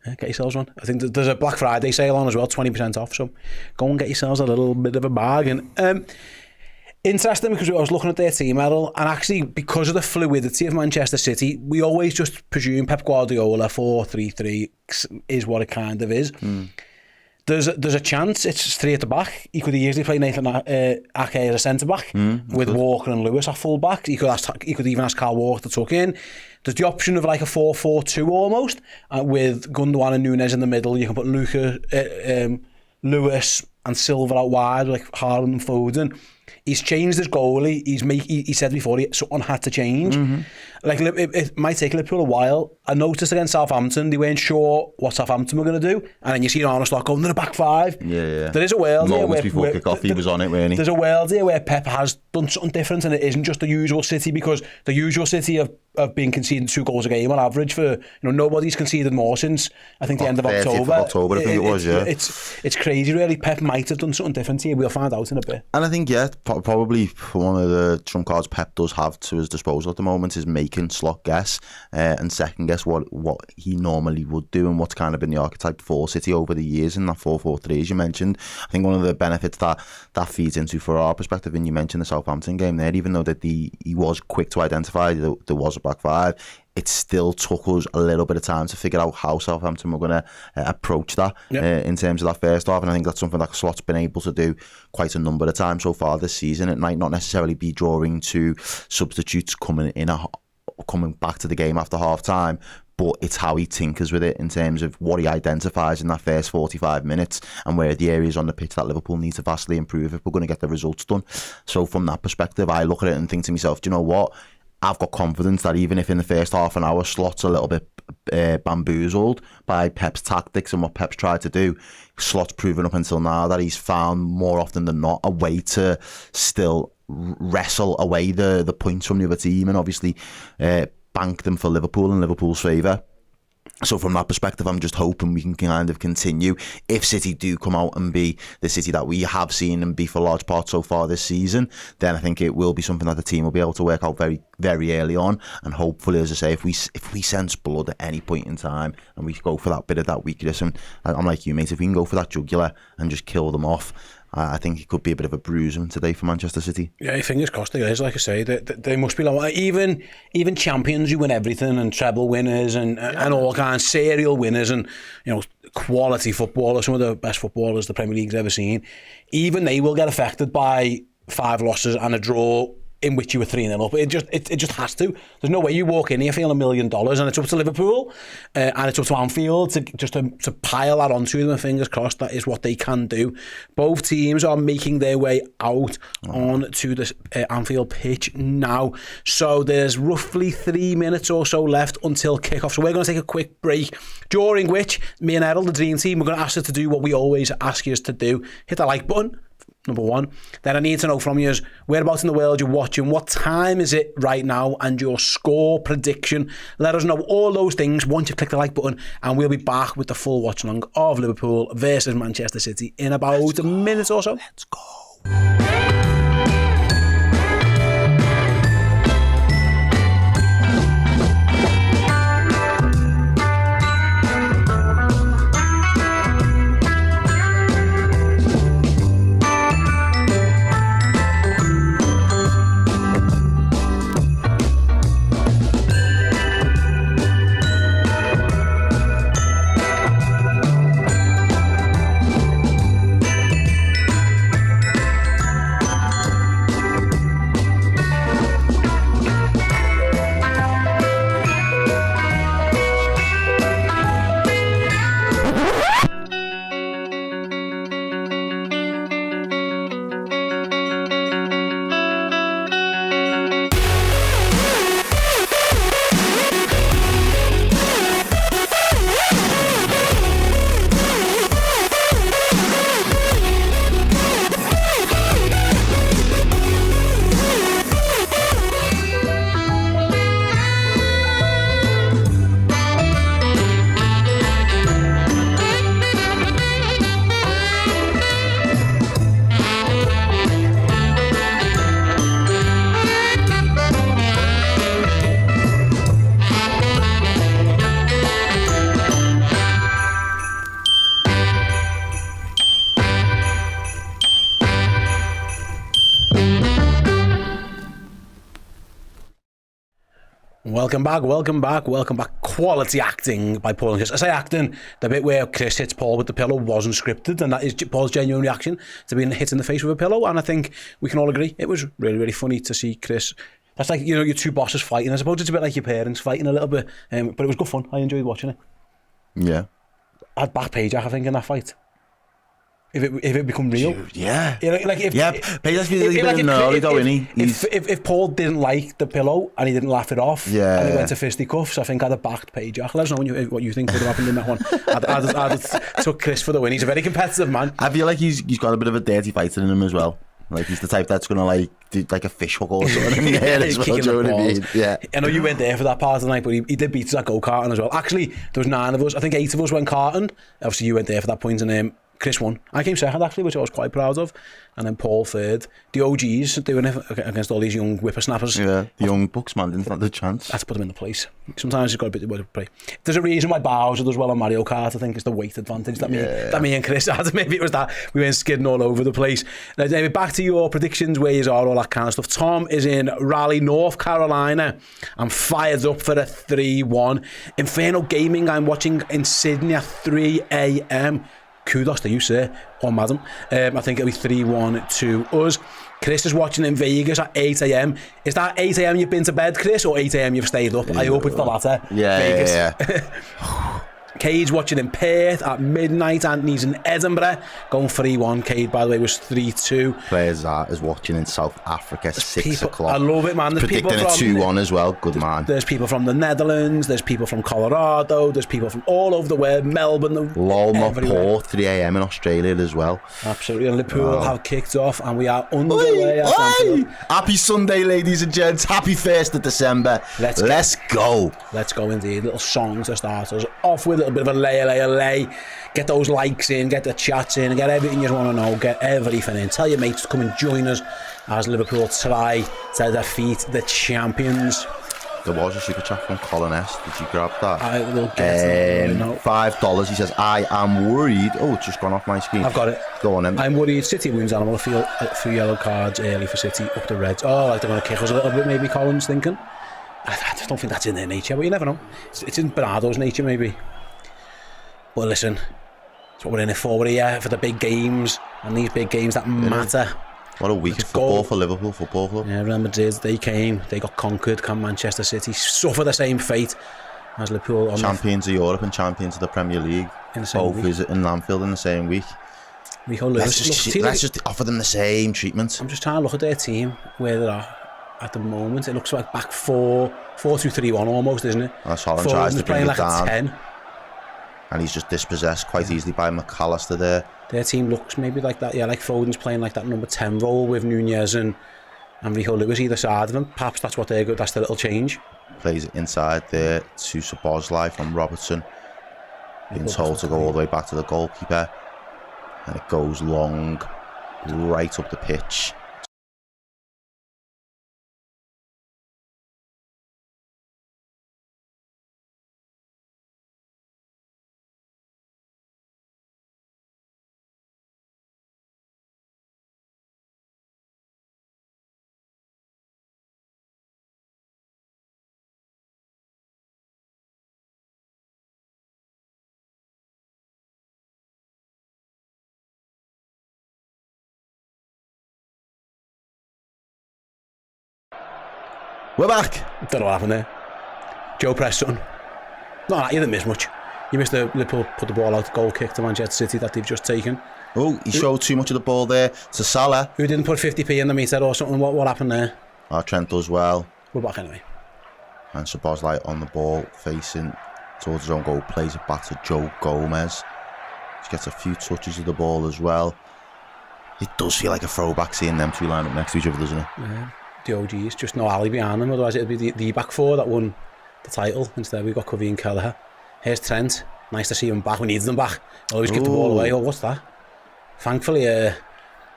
Get yourselves one. I think there's a Black Friday sale on as well, 20% off. So go and get yourselves a little bit of a bargain. Interesting, because I was looking at their team, Errol, and actually because of the fluidity of Manchester City, we always just presume Pep Guardiola 4-3-3 is what it kind of is. There's a chance it's 3 at the back. He could easily play Nathan Ake as a centre back with Walker and Lewis at full back. He could even ask Kyle Walker to tuck in. There's the option of like a 4-4-2 almost, with Gundogan and Núñez in the middle. You can put Lewis and Silva out wide, like Haaland and Foden. He's changed his goalie. He said before something had to change. Like it might take Liverpool a while. I noticed against Southampton they weren't sure what Southampton were going to do, and then you see Arne Slot going to the back five. Yeah. There is a world here moments before kick-off he was on it, weren't he? There's a world here where Pep has done something different, and it isn't just the usual City, because the usual City have been conceding 2 goals a game on average for, nobody's conceded more since I think the end of October. October, I think it was. Yeah, it's crazy really. Pep might have done something different here. We'll find out in a bit. And I think probably one of the trump cards Pep does have to his disposal at the moment is making Slot guess and second guess what he normally would do, and what's kind of been the archetype for City over the years in that 4-4-3 as you mentioned. I think one of the benefits that feeds into for our perspective, and you mentioned the Southampton game there, even though that he was quick to identify there was a back five, it still took us a little bit of time to figure out how Southampton were going to approach that in terms of that first half, and I think that's something that Slot's been able to do quite a number of times so far this season. It might not necessarily be drawing to substitutes coming back to the game after half time, but it's how he tinkers with it in terms of what he identifies in that first 45 minutes and where the areas on the pitch that Liverpool need to vastly improve if we're going to get the results done. So from that perspective, I look at it and think to myself, do you know what? I've got confidence that even if in the first half an hour Slot's a little bit bamboozled by Pep's tactics and what Pep's tried to do, Slot's proven up until now that he's found more often than not a way to still wrestle away the points from the other team and obviously bank them for Liverpool in Liverpool's favour. So from that perspective, I'm just hoping we can kind of continue. If City do come out and be the City that we have seen them be for large parts so far this season, then I think it will be something that the team will be able to work out very, very early on. And hopefully, as I say, if we sense blood at any point in time and we go for that bit of that weakness, and I'm like you, mate, if we can go for that jugular and just kill them off, I think it could be a bit of a bruising today for Manchester City. Yeah, fingers crossed it is. Like I say, they must be like even champions who win everything and treble winners and all kinds, serial winners and quality footballers, some of the best footballers the Premier League's ever seen. Even they will get affected by 5 losses and a draw in which you were 3-0 up. It just has to. There's no way you walk in here feeling $1 million and it's up to Liverpool and it's up to Anfield to pile that onto them, and fingers crossed that is what they can do. Both teams are making their way out onto the Anfield pitch now. So there's roughly 3 minutes or so left until kickoff. So we're going to take a quick break, during which me and Errol, the Dream Team, we're going to ask you to do what we always ask you to do. Hit that like button. Number 1. Then I need to know from you whereabouts in the world you're watching, what time is it right now, and your score prediction. Let us know all those things once you've clicked the like button, and we'll be back with the full watch along of Liverpool versus Manchester City in about a minute or so. Let's go. Welcome back. Quality acting by Paul and Chris. I say acting, the bit where Chris hits Paul with the pillow wasn't scripted, and that is Paul's genuine reaction to being hit in the face with a pillow, and I think we can all agree it was really, really funny to see Chris. That's like, your two bosses fighting. I suppose it's a bit like your parents fighting a little bit, but it was good fun. I enjoyed watching it. Yeah. I had back page, I think, in that fight. if it become real. Yeah. You know, like if if Paul didn't like the pillow and he didn't laugh it off, and he went to fisticuffs, I think I'd have backed Paige Jack. Let us know what you think would have happened in that one. I'd took Chris for the win. He's a very competitive man. I feel like he's got a bit of a dirty fighter in him as well. Like he's the type that's gonna like do like a fish hook or something in the head as well. Do you know what I mean? Yeah. I know you went there for that part of the night, but he did beat us at go-karting as well. Actually, there was 9 of us. I think 8 of us went karting. Obviously, you went there for that point, and Chris won. I came second actually, which I was quite proud of, and then Paul third. The OGs doing it against all these young whippersnappers. Yeah, the young bucks man didn't have the chance. Had to put them in the place. Sometimes you've got a bit of play. There's a reason why Bowser does well on Mario Kart. I think it's the weight advantage that me and Chris had. Maybe it was that we went skidding all over the place. Now, David, back to your predictions, where you are, all that kind of stuff. Tom is in Raleigh, North Carolina. I'm fired up for a 3-1. Inferno Gaming, I'm watching in Sydney at 3 a.m. Kudos to you, sir, or madam. I think it'll be 3-1 to us. Chris is watching in Vegas at 8 a.m. Is that 8 a.m. you've been to bed, Chris, or 8 a.m. you've stayed up? I hope it's the latter. Vegas. Yeah. Cade's watching in Perth at midnight. Anthony's in Edinburgh going 3-1. Cade, by the way, was 3-2. Players is watching in South Africa, 6 o'clock. I love it, man. There's predicting a 2-1 as well. Good man. There's people from the Netherlands. There's people from Colorado. There's people from all over the world. Melbourne. Lolma Port, 3 a.m. in Australia as well. Absolutely. And Liverpool have kicked off, and we are underway at Anfield. Happy Sunday, ladies and gents. Happy 1st of December. Let's go. Let's go indeed. Little song to start us off with. A little bit of a lay. Get those likes in, get the chats in, and get everything you want to know. Get everything in. Tell your mates to come and join us as Liverpool try to defeat the champions. There was a super chat from Colin S. Did you grab that? I will get it. $5. He says, I am worried. Oh, it's just gone off my screen. I've got it. Go on then. I'm worried City wins Animal. I feel a few yellow cards early for City up the Reds. Oh, like they're going to kick us a little bit, maybe Colin's thinking. I just don't think that's in their nature, but you never know. It's in Bernardo's nature, maybe. But listen, that's what we're in it for. We're here for the big games, and these big games that matter. What a week of football for Liverpool Football Club. Yeah, Real Madrid, they got conquered. Can Manchester City suffer the same fate as Liverpool? Champions of Europe and champions of the Premier League. Both visiting Anfield in the same week. Let's just offer them the same treatment. I'm just trying to look at their team, where they are at the moment. It looks like back 4-2-3-1 almost, isn't it? That's Holland tries to bring it down. 10. And he's just dispossessed quite easily by McAllister there. Their team looks maybe like that, like Foden's playing like that number 10 role with Nunez and Rico Lewis either side of him. Perhaps that's what they're good. That's the little change. Plays it inside there to Szoboszlai from Robertson. Being told to go all the way back to the goalkeeper. And it goes long, right up the pitch. We're back. Don't know what happened there. Joe Preston. No, you didn't miss much. You missed the Liverpool put the ball out goal kick to Manchester City that they've just taken. Oh, he showed too much of the ball there to Salah. Who didn't put 50p in the meter or something? What happened there? Trent does well. We're back anyway. And Szoboszlai on the ball, facing towards his own goal, plays it back to Joe Gomez. He gets a few touches of the ball as well. It does feel like a throwback seeing them two line up next to each other, doesn't it? Yeah. The OGs, just no alley behind them, otherwise it'd be the back four that won the title. Instead we've got Covey and Kelleher. Here's Trent, nice to see him back. We need them back. Always give the ball away. Oh, what's that? Thankfully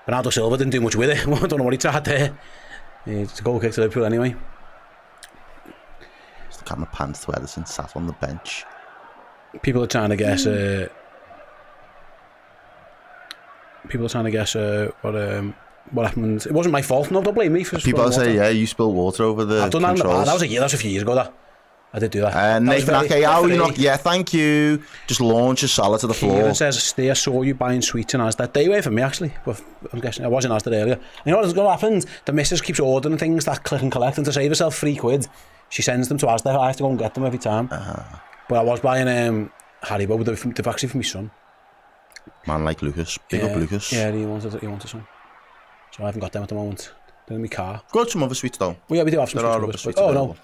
Bernardo Silva didn't do much with it. I don't know what he tried there. It's a goal kick to Liverpool anyway. Just the camera pans to Ederson, sat on the bench. People are trying to guess what happened. It wasn't my fault. No, don't blame me for people say water. Yeah, you spilled water over the I've done controls. That was a few years ago that I did do that. Nathan Ake, yeah, thank you. Just launches Salah to the floor. Kieran says, Steer saw you buying sweets in Asda. They were for me actually, but I'm guessing I was in Asda earlier. You know what's going to happen? The missus keeps ordering things that click and collect, and to save herself £3, she sends them to Asda. I have to go and get them every time. But I was buying Haribo, they've actually for my son. Man like Lucas. Big up Lucas. Yeah, he wanted some. So I haven't got them at the moment. They're in my car. Got some other sweets though. Well, yeah, we do have some There are sweets. other sweets Oh available. no.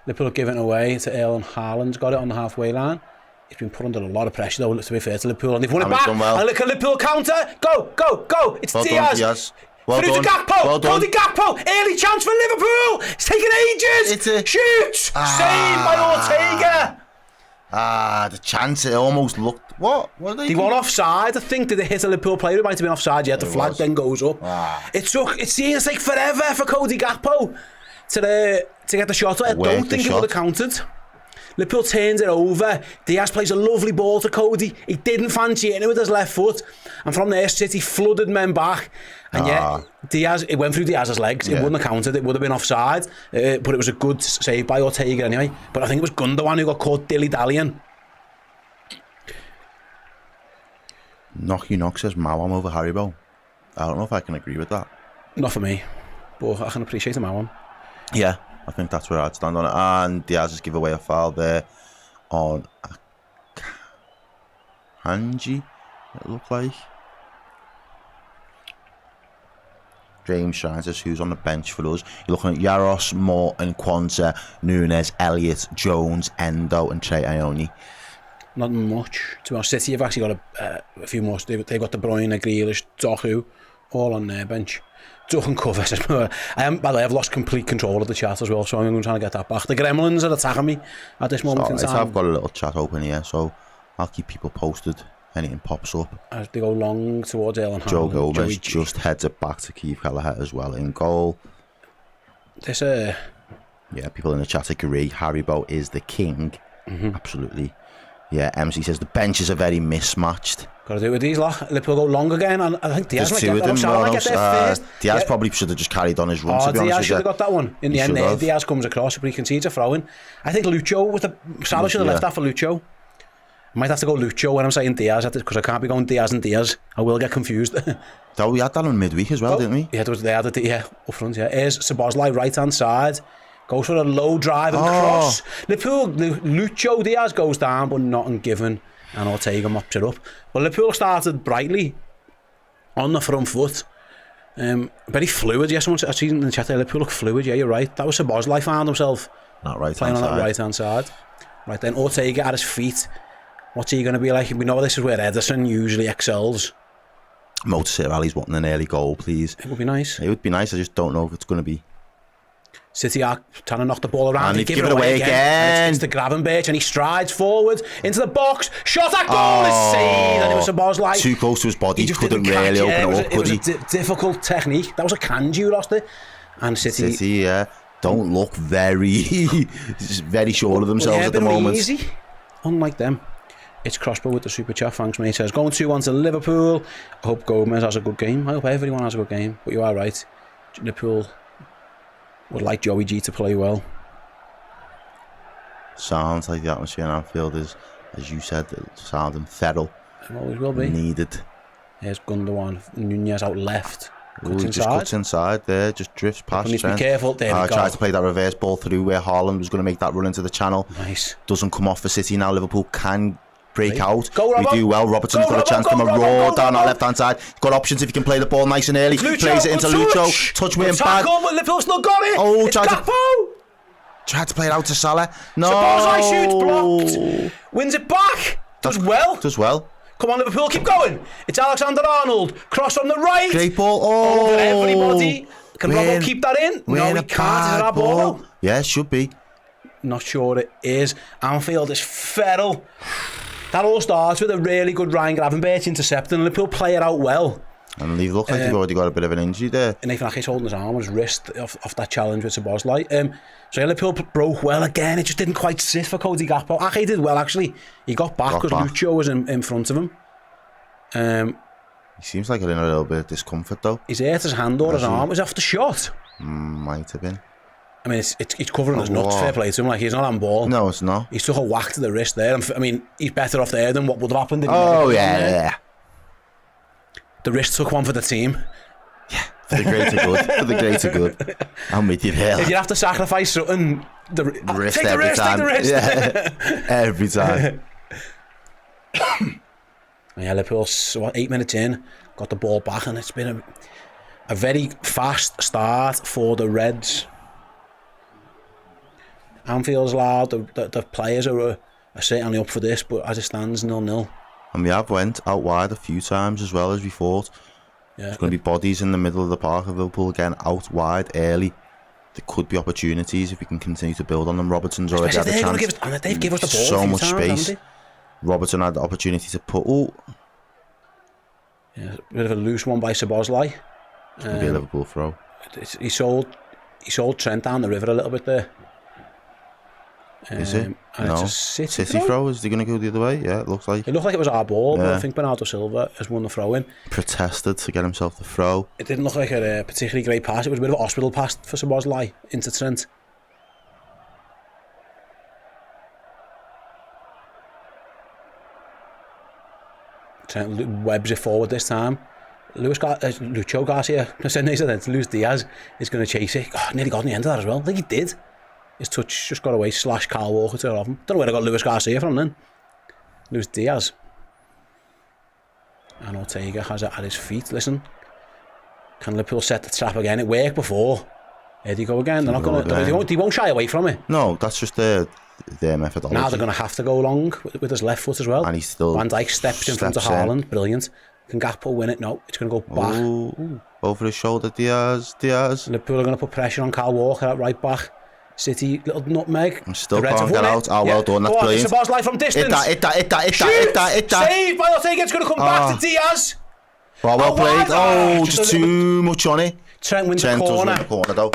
Liverpool are giving it away to Errol and Haaland's got it on the halfway line. He's been put under a lot of pressure though, to be fair to Liverpool, and they've won it And he's back. done well. And look at Liverpool counter. Go! It's Well Diaz. done, Diaz. Well Through done. to Gakpo. Well done. Cody Gakpo. Early chance for Liverpool. It's taken ages. It's a- Shoot. Saved by Ortega. The chance, it almost looked... What? What are they They doing? were offside. I think they hit a Liverpool player. It might have been offside. Yeah, the flag was. then goes up. It seems like forever for Cody Gakpo to get the shot. I Work don't the think it would have shot. counted. Liverpool turns it over. Diaz plays a lovely ball to Cody. He didn't fancy it with his left foot. And from there, City flooded men back. And yet, Diaz, it went through Diaz's legs. It wouldn't have counted. It would have been offside. But it was a good save by Ortega anyway. But I think it was Gundogan who got caught dilly-dallying. Knocky Knock says Mawam over Haribo. I don't know if I can agree with that. Not for me. But I can appreciate him, one. Yeah, I think that's where I'd stand on it. And Diaz has given away a foul there on Hanji, it looked like. James Shine says who's on the bench for us. You're looking at Yaros, Morton, Kwanzaa, Nunes, Elliott, Jones, Endo and Trey Ione. Not much. To be honest, City have actually got a few more. They've got De Bruyne, Grealish, Doku, all on their bench. Duck and cover. By the way, I've lost complete control of the chat as well, so I'm trying to get that back. The Gremlins are attacking me at this moment in time. I've got a little chat open here, so I'll keep people posted. Anything pops up. As they go long towards Errol and Joe Haaland. Gomez just heads it back to Keith Kelleher as well in goal. This Yeah, people in the chat agree. Haribo is the king. Absolutely. Yeah, MC says the benches are very mismatched. got to do with these lot. Liverpool go long again, and I think Diaz might There's two get of them. that. Might get there first. Diaz probably should have just carried on his run, to be honest Diaz with should you. have got that one. In the He end, should have. Diaz comes across, but he concedes a throw-in. I think Lucho, Salah should have left that for Lucho. I might have to go Lucho when I'm saying Diaz, because I can't be going Diaz and Diaz. I will get confused. Though we had that on midweek as well, didn't we? Yeah, they had it, up front, yeah. Here's Szoboszlai, right-hand side. Goes for a low drive and cross. Liverpool, Lucho Diaz goes down, but not given. And Ortega mops it up. But Liverpool started brightly on the front foot. Very fluid, yes. I've seen in the chat there, Liverpool look fluid, yeah, you're right. That was Szoboszlai found himself That right playing hand on side. that right-hand side. Right then, Ortega at his feet. What's he going to be like? We know this is where Ederson usually excels. Motor Ali's wanting an early goal, please. It would be nice. It would be nice, I just don't know if it's going to be. City are trying to knock the ball around. And They they give it away again. And it's the Gravenberch, and he strides forward into the box. Shot at goal is saved, and it was Szoboszlai. Too close to his body, just couldn't didn't catch really it. open it up, It was could he? a difficult technique. That was a Kanji who lost it. And City yeah, don't look very sure of themselves at the moment. easy. Unlike them. It's Crossbow with the super chat. Thanks, mate. He says, going 2-1 to Liverpool. I hope Gomez has a good game. I hope everyone has a good game. But you are right. Liverpool would like Joey G to play well. Sounds like the atmosphere in Anfield is, as you said, sounding feral. It always will be. Needed. Here's Gundogan. Nunez out left. Cuts Just inside. cuts inside there, just drifts past. Needs to be Trent. careful. There we go. Tries to play that reverse ball through where Haaland was going to make that run into the channel. Nice. Doesn't come off for City now. Liverpool can break out. Go, we Robbo. do well. Robertson's Go, got a Robbo, chance go, from a Robbo, raw go, down Robbo. our left hand side. Got options if he can play the ball nice and early. Lucho, Plays it into good Lucho. Touch with him back. Tackle, but Liverpool's not got it. Oh, it's tried to- Gakpo. Tried to play it out to Salah. No. Szoboszlai shoots blocked. Wins it back. Does well. Does well. Come on, Liverpool, keep going. It's Alexander-Arnold. Cross from the right. Great ball. Oh. Over everybody. Can We're- Robbo keep that in? we're No, in he a can't. Is it bad our ball? Yeah, should be. Not sure it is. Anfield is feral. That all starts with a really good Ryan Gravenberch intercepting. Liverpool play it out well. And they look like they've already got a bit of an injury there. Nathan Ake's holding his arm on his wrist off that challenge with Szoboszlai. So yeah, Liverpool broke well again. It just didn't quite sit for Cody Gakpo. Ake did well, actually. He got back because Lucho was in front of him. He seems like in a little bit of discomfort though. He's hurt his hand or his arm. It was off the shot. Might have been. I mean, it's covering his nuts. Fair play to him. Like, he's not on ball. No, it's not. He took a whack to the wrist there. I mean, he's better off there than what would have happened. If he Oh, never got yeah, on there. yeah. The wrist took one for the team. For the greater good. For the greater good. I'm with you there. If you have to sacrifice something, Wrist take the every wrist, time. take the wrist. Yeah. Every time. Yeah, Liverpool, 8 minutes in, got the ball back, and it's been a very fast start for the Reds. Anfield's loud, the players are certainly up for this, but as it stands, 0-0. And we have went out wide a few times as well as we thought. Yeah. There's going to be bodies in the middle of the park of Liverpool again, out wide early. There could be opportunities if we can continue to build on them. Robertson's already had a chance. They've given us the ball so much times, space. Robertson had the opportunity to put... Yeah, a bit of a loose one by Szoboszlai. It's going to be a Liverpool throw. He sold Trent down the river a little bit there. Is it? And No. it's a City throw? Is he going to go the other way? Yeah, it looks like. It looked like it was our ball, but Yeah. I think Bernardo Silva has won the throw-in. Protested to get himself the throw. It didn't look like a particularly great pass. It was a bit of a hospital pass for Szoboszlai into Trent. Trent webs it forward this time. Lucho Garcia, Luis Diaz is going to chase it. Oh, nearly got on the end of that as well. I think he did. His touch just got away, / Kyle Walker to it off him. Don't know where I got Luis Garcia from then. Luis Diaz. And Ortega has it at his feet. Listen. Can Liverpool set the trap again? It worked before. Here they go again. They're not going to. They won't shy away from it. No, that's just their methodology. Now they're going to have to go long with his left foot as well. And he's still... Van Dijk steps in front of Haaland. Brilliant. Can Gakpo win it? No, it's going to go back. Ooh. Over his shoulder, Diaz. Liverpool are going to put pressure on Kyle Walker at right back. City, little nutmeg. And still can't get out. Oh, well done. That's brilliant. It's a Szoboszlai from distance. Hit that. Save by Ortega. It's going to come back to Diaz. Well played. Oh, just too much on it. Trent wins the corner. Win the corner though.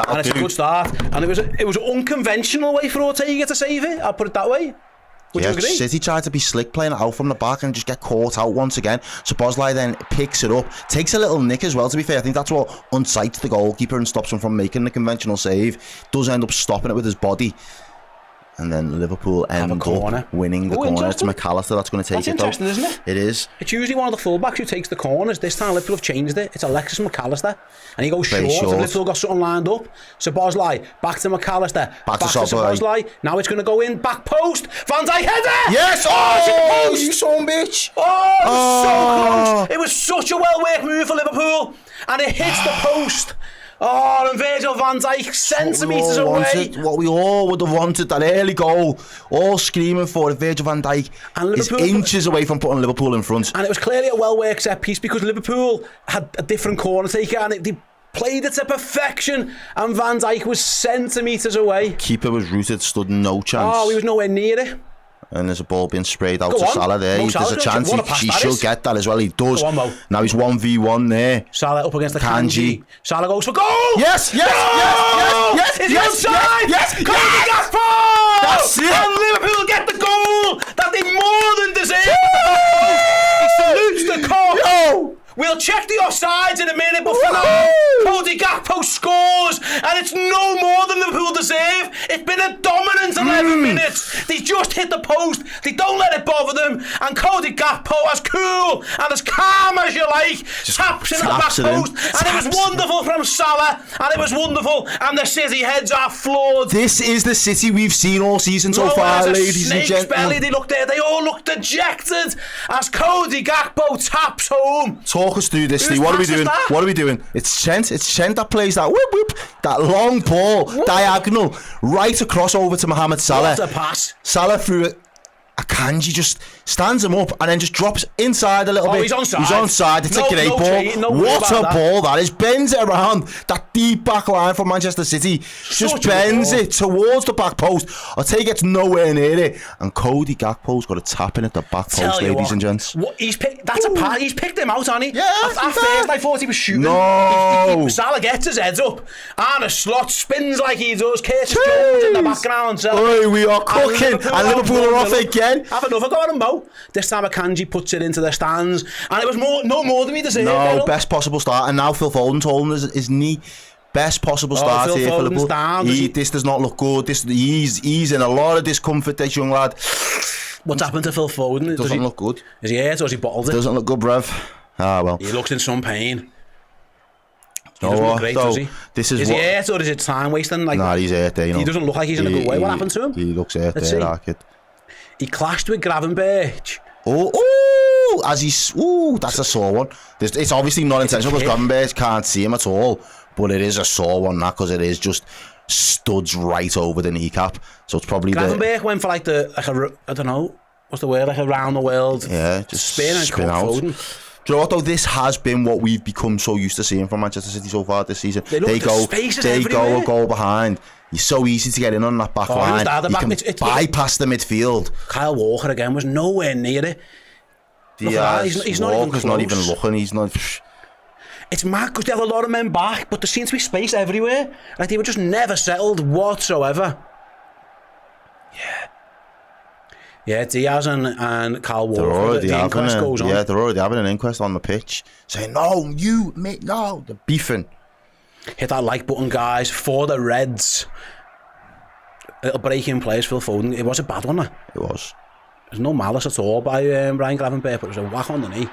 And it's a good start. And it was an unconventional way for Ortega to save it. I'll put it that way. Would you agree? City tried to be slick playing it out from the back and just get caught out once again. So Szoboszlai then picks it up, takes a little nick as well, to be fair. I think that's what unsights the goalkeeper and stops him from making the conventional save. Does end up stopping it with his body. And then Liverpool end up winning the corner. It's McAllister that's going to take it though. That's interesting, isn't it? It is. It's usually one of the fullbacks who takes the corners. This time Liverpool have changed it. It's Alexis McAllister. And he goes short. And Liverpool got something lined up. Szoboszlai, back to McAllister. Back to Szoboszlai. Now it's going to go in. Back post. Van Dijk header! Yes! Oh, you son bitch! Oh, it was so close. It was such a well-worked move for Liverpool. And it hits the post. Oh, and Virgil van Dijk centimetres away. What we all would have wanted, that early goal. All screaming for it. Virgil van Dijk is inches away from putting Liverpool in front. And it was clearly a well-worked set piece because Liverpool had a different corner taker and they played it to perfection. And Van Dijk was centimetres away. Keeper was rooted, stood no chance. Oh, he was nowhere near it. And there's a ball being sprayed out to Salah there. There's a chance he should get that as well. He does. Now he's 1v1 there. Salah up against the Kanji. Salah goes for goal! Yes! Is he outside? Yes! Cody Gakpo! That's it! And Liverpool get the goal that they more than deserve. He salutes the court. We'll check the offsides in a minute, but for now, Cody Gakpo scores, and it's no more than Liverpool deserve. It's been a dominant 11 minutes. They just hit the post. They don't let it bother them, and Cody Gakpo, as cool and as calm as you like, taps in the back post, and it was wonderful from Salah, and it was wonderful, and the City heads are floored. This is the City we've seen all season so far, ladies and gentlemen. Belly, they look there. They all look dejected as Cody Gakpo taps home. Talk us through this, Steve. What are we doing? It's Trent that plays that whoop, that long ball, diagonal, right across over to Mohamed Salah. What a pass. Salah threw it. Akanji just stands him up and then just drops inside a little bit. He's onside. He's onside. It's a great ball. What a ball that is. Bends it around that deep back line from Manchester City. Just bends it towards the back post. Ortega gets nowhere near it. And Cody Gakpo's got a tap in at the back post, ladies and gents. That's a pass. He's picked him out, hasn't he? Yeah. At first, I thought he was shooting. No. Salah gets his heads up. Arne Slot spins like he does. Curtis Jones in the background. We are cooking. And Liverpool are off again. Have another go at him, Mo. This time Akanji puts it into the stands, and it was no more than he deserved. No, best possible start, and now Phil Foden's holding his knee. Best possible start here for Liverpool. This does not look good. He's in a lot of discomfort, this young lad. What's happened to Phil Foden? Doesn't look good. Is he hurt or has he bottled it? Doesn't look good, bruv. Ah, well. He looks in some pain. He doesn't look great, does he? Is he hurt or is it time wasting? Nah, he's hurt there. He doesn't look like he's in a good way. What happened to him? He looks hurt there, kid. He clashed with Gravenberch. Oh, as he's... Ooh, that's a sore one. It's obviously not intentional because Gravenberch can't see him at all, but it is a sore one, that, because it is just studs right over the kneecap. So it's probably Gravenberch went for I don't know, what's the word, like a round the world just spin and spin out. Do you know what though? This has been what we've become so used to seeing from Manchester City so far this season. They go a goal behind. It's so easy to get in on that back line. You can bypass the midfield. Kyle Walker again was nowhere near it. He's not even close. Not even looking. He's not. It's mad because they have a lot of men back, but there seems to be space everywhere. Like they were just never settled whatsoever. Yeah, Diaz and Kyle Walker. The inquest goes on. Yeah, they're already having an inquest on the pitch, saying, "No, you, mate, no." They're beefing. Hit that like button, guys, for the Reds. A little break in players, Phil Foden. It was a bad one, that. It was. There's no malice at all by Ryan Gravenberch, but it was a whack on the knee.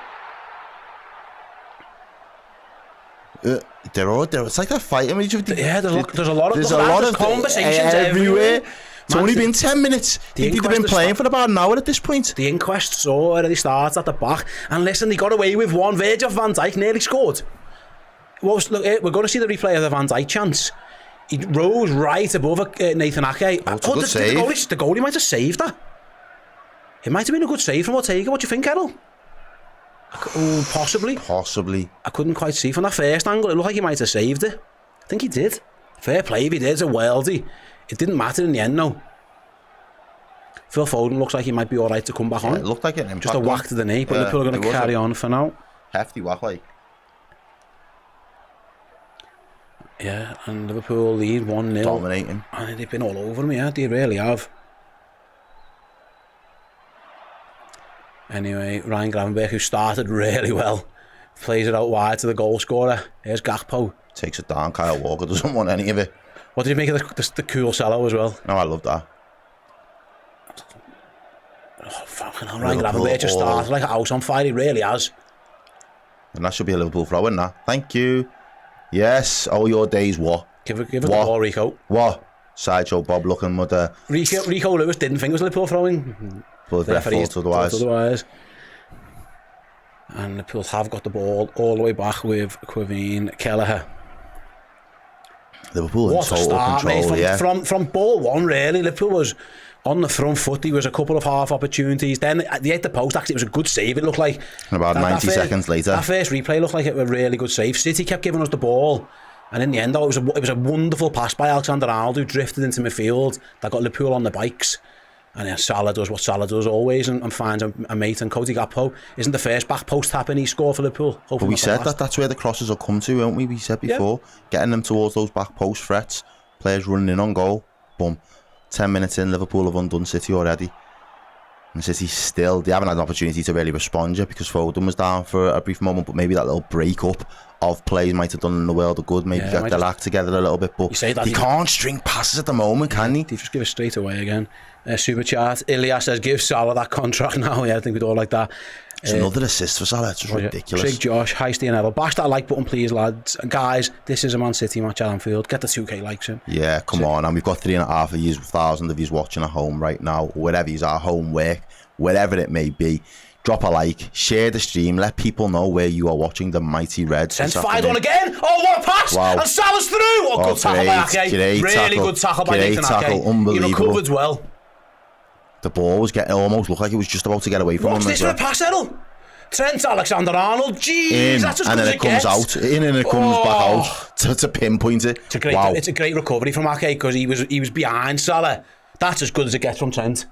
They're all there. It's like they're fighting with each other. Yeah, there's a lot of conversations everywhere. It's only been 10 minutes. They've been playing for about an hour at this point. The inquest's already starts at the back. And listen, they got away with one. Virgil van Dijk nearly scored. Look, we're going to see the replay of the Van Dijk chance. He rose right above Nathan Ake. The goalie might have saved that. It might have been a good save from Ortega. What do you think, Errol? Possibly. I couldn't quite see from that first angle. It looked like he might have saved it. I think he did. Fair play if he did. It's a worldie. It didn't matter in the end, no. Phil Foden looks like he might be alright to come back on. It looked like an impact. Just a whack to the knee, but Liverpool are going to carry on for now. Hefty whack, like. Yeah, and Liverpool lead 1-0. Dominating. And they've been all over me, yeah, they really have. Anyway, Ryan Gravenberch, who started really well, plays it out wide to the goal scorer. Here's Gakpo. Takes it down. Kyle Walker doesn't want any of it. What did you make of the cool cello as well? No, I love that. Oh, fucking hell, Ryan Gravenberch just started like a house on fire. He really has. And that should be a Liverpool throw in, that. Thank you. Yes, all your days, what? Give it the ball, Rico. What? Sideshow Bob looking with the... Rico Lewis didn't think it was Liverpool throwing. But the referee thought otherwise. And Liverpool have got the ball all the way back with Quivine Kelleher. Liverpool in total control, mate. From ball one, really, Liverpool was on the front foot. There was a couple of half opportunities. Then they hit the post. Actually, it was a good save. It looked like. And about 90 seconds later, that first replay looked like it was a really good save. City kept giving us the ball, and in the end, though, it was a wonderful pass by Alexander-Arnold, who drifted into midfield. That got Liverpool on the bikes. And then Salah does what Salah does always and finds a mate. And Cody Gakpo isn't the first back post tapping he scored for Liverpool. But we said that's where the crosses will come to, won't we? We said before, getting them towards those back post threats, players running in on goal, boom. 10 minutes in, Liverpool have undone City already. And City still, they haven't had an opportunity to really respond yet because Foden was down for a brief moment, but maybe that little break up of plays might have done in the world of good, maybe get their act together a little bit, but they can't string passes at the moment, can they? They just give it straight away again. Super chat, Ilya says, give Salah that contract now. Yeah, I think we'd all like that. It's another assist for Salah, it's just ridiculous. Trig Josh, hi Steve and Errol, bash that like button please lads. And guys, this is a Man City match at Anfield, get the 2k likes in. Yeah, come on, and we've got 3,500 of you watching at home right now, wherever you're at home, work, wherever it may be. Drop a like, share the stream, let people know where you are watching the mighty Reds. Sends 5-1 again. Oh, what a pass! Wow. And Salah's through. Oh, good tackle by Ake. Really good tackle by Nathan Ake. Unbelievable. He recovered well. The ball was getting, almost looked like it was just about to get away from him. What's this for a pass, Errol? Trent Alexander-Arnold. Jeez, that's as good as it gets. And then it comes out. In and it comes back out to pinpoint it. It's a great recovery from Ake because he was behind Salah. That's as good as it gets from Trent.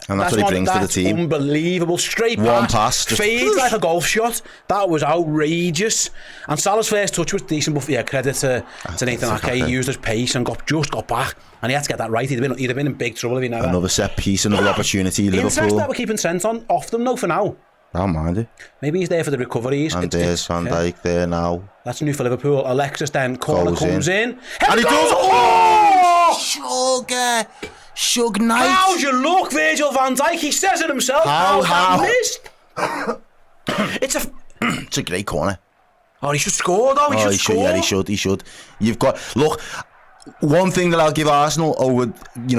And that's what he brings to the team. Unbelievable. Straight one pass. Fades like a golf shot. That was outrageous. And Salah's first touch was decent, but yeah, credit to Nathan Ake. He used his pace and got back. And he had to get that right. He'd have been in big trouble if he never. Another set piece, another opportunity. Liverpool. Interesting that we're keeping Trent off them now for now. I don't mind it. Maybe he's there for the recoveries. And there's Van Dijk there now. That's new for Liverpool. Alexis then comes in. And he goes. Oh! Sugar. Shug Knight. How's your luck, Virgil van Dijk? He says it himself. How missed? It's a great corner. Oh, he should score though. He should score. Yeah, he should. You've got, look, one thing that I'll give Arsenal over,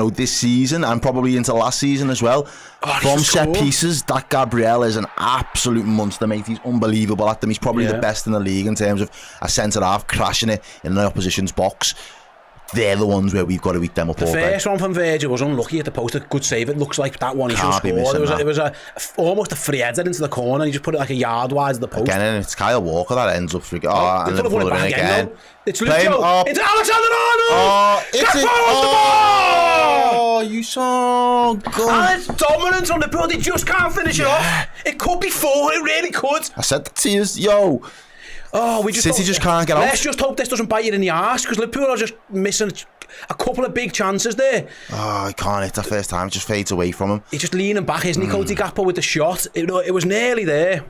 this season and probably into last season as well, from set pieces, that Gabriel is an absolute monster, mate. He's unbelievable at them. He's probably the best in the league in terms of a centre-half crashing it in the opposition's box. They're the ones where we've got to eat them up all day. The first one from Virgil was unlucky at the post. A good save. It looks like that one he should have scored. It was almost a free header into the corner. He just put it like a yard wide of the post. Again, and it's Kyle Walker that ends up freaking. And then pull it back again. It's Luke. It's Alexander Arnold. It's the ball. Oh, you so good. And it's dominant on the ball. They just can't finish it off. It could be 4. It really could. I said to you, yo. We just City just can't get out. Let's just hope this doesn't bite you in the arse, because Liverpool are just missing a couple of big chances there. I can't hit that first time. It just fades away from him. He's just leaning back, isn't he, Cody Gakpo, with the shot? It was nearly there.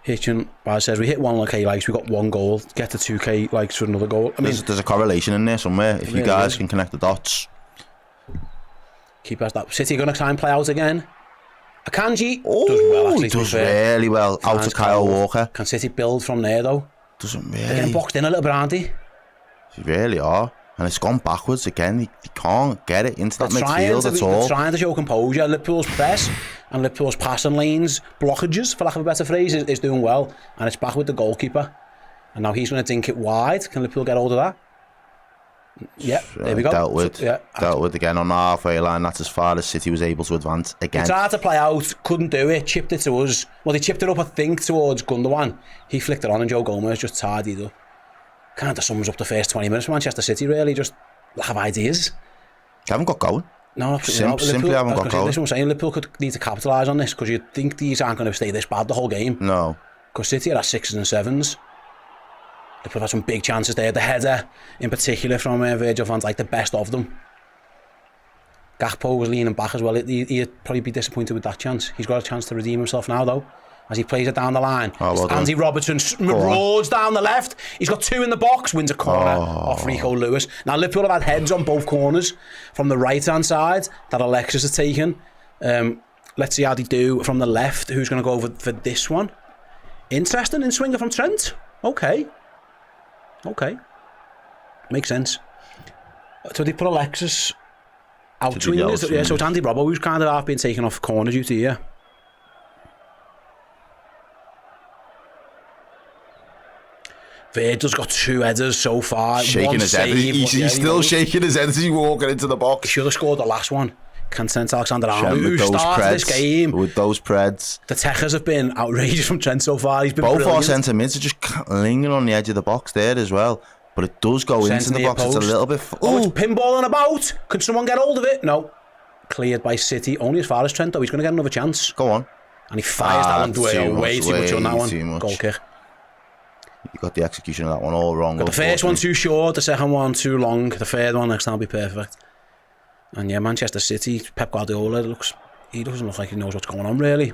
Hitchin Baz says we hit 1K likes, we got 1 goal, get to 2K likes for another goal. I mean, there's a correlation in there somewhere. If you guys can connect the dots. Keep us that. City going to try and play out again. Akanji does well, actually. Does really well out of Kyle Walker. Can City build from there though? Doesn't really. They're getting boxed in a little bit, aren't they? They really are. And it's gone backwards again. He can't get it into that midfield at all. They're trying to show composure. Liverpool's press and Liverpool's passing lanes, blockages, for lack of a better phrase, is doing well. And it's back with the goalkeeper. And now he's going to dink it wide. Can Liverpool get hold of that? Yeah, there we go. Dealt with again on the halfway line. That's as far as City was able to advance again. It's hard to play out, couldn't do it, chipped it to us. Well, they chipped it up, I think, towards Gundogan. He flicked it on and Joe Gomez just tidied up. Kind of sums up the first 20 minutes for Manchester City, really. Just have ideas. They haven't got going. No, simply haven't got going. This is what I'm saying. Liverpool could need to capitalise on this, because you'd think these aren't going to stay this bad the whole game. No. Because City are at 6s and 7s. Liverpool had some big chances there. The header, in particular, from Virgil van Dijk, the best of them. Gakpo was leaning back as well. He'd probably be disappointed with that chance. He's got a chance to redeem himself now, though, as he plays it down the line. Andy Robertson roars down the left. He's got 2 in the box, wins a corner off Rico Lewis. Now, Liverpool have had heads on both corners from the right-hand side that Alexis has taken. Let's see how they do from the left. Who's going to go over for this one? Interesting in swinger from Trent. Okay. Makes sense. So they put Alexis out to wingers. Yeah, so it's Andy Robbo who's kind of half been taken off corner duty here. Virgil's got 2 headers so far. Shaking his head. He's still shaking his head as he's walking into the box. He should have scored the last one. Can Trent Alexander-Arnold, who started this game. With those Preds. The techers have been outrageous from Trent so far. He's been both brilliant. Our centre mids are just clinging on the edge of the box there as well. But it does go into the box. Post. It's a little bit... It's pinballing about. Can someone get hold of it? No. Cleared by City. Only as far as Trent, though. He's going to get another chance. Go on. And he fires that one way too much on that one. Goal kick. You got the execution of that one all wrong. Got the first one too short, the second one too long, the third one next time will be perfect. And yeah, Manchester City, Pep Guardiola he doesn't look like he knows what's going on really.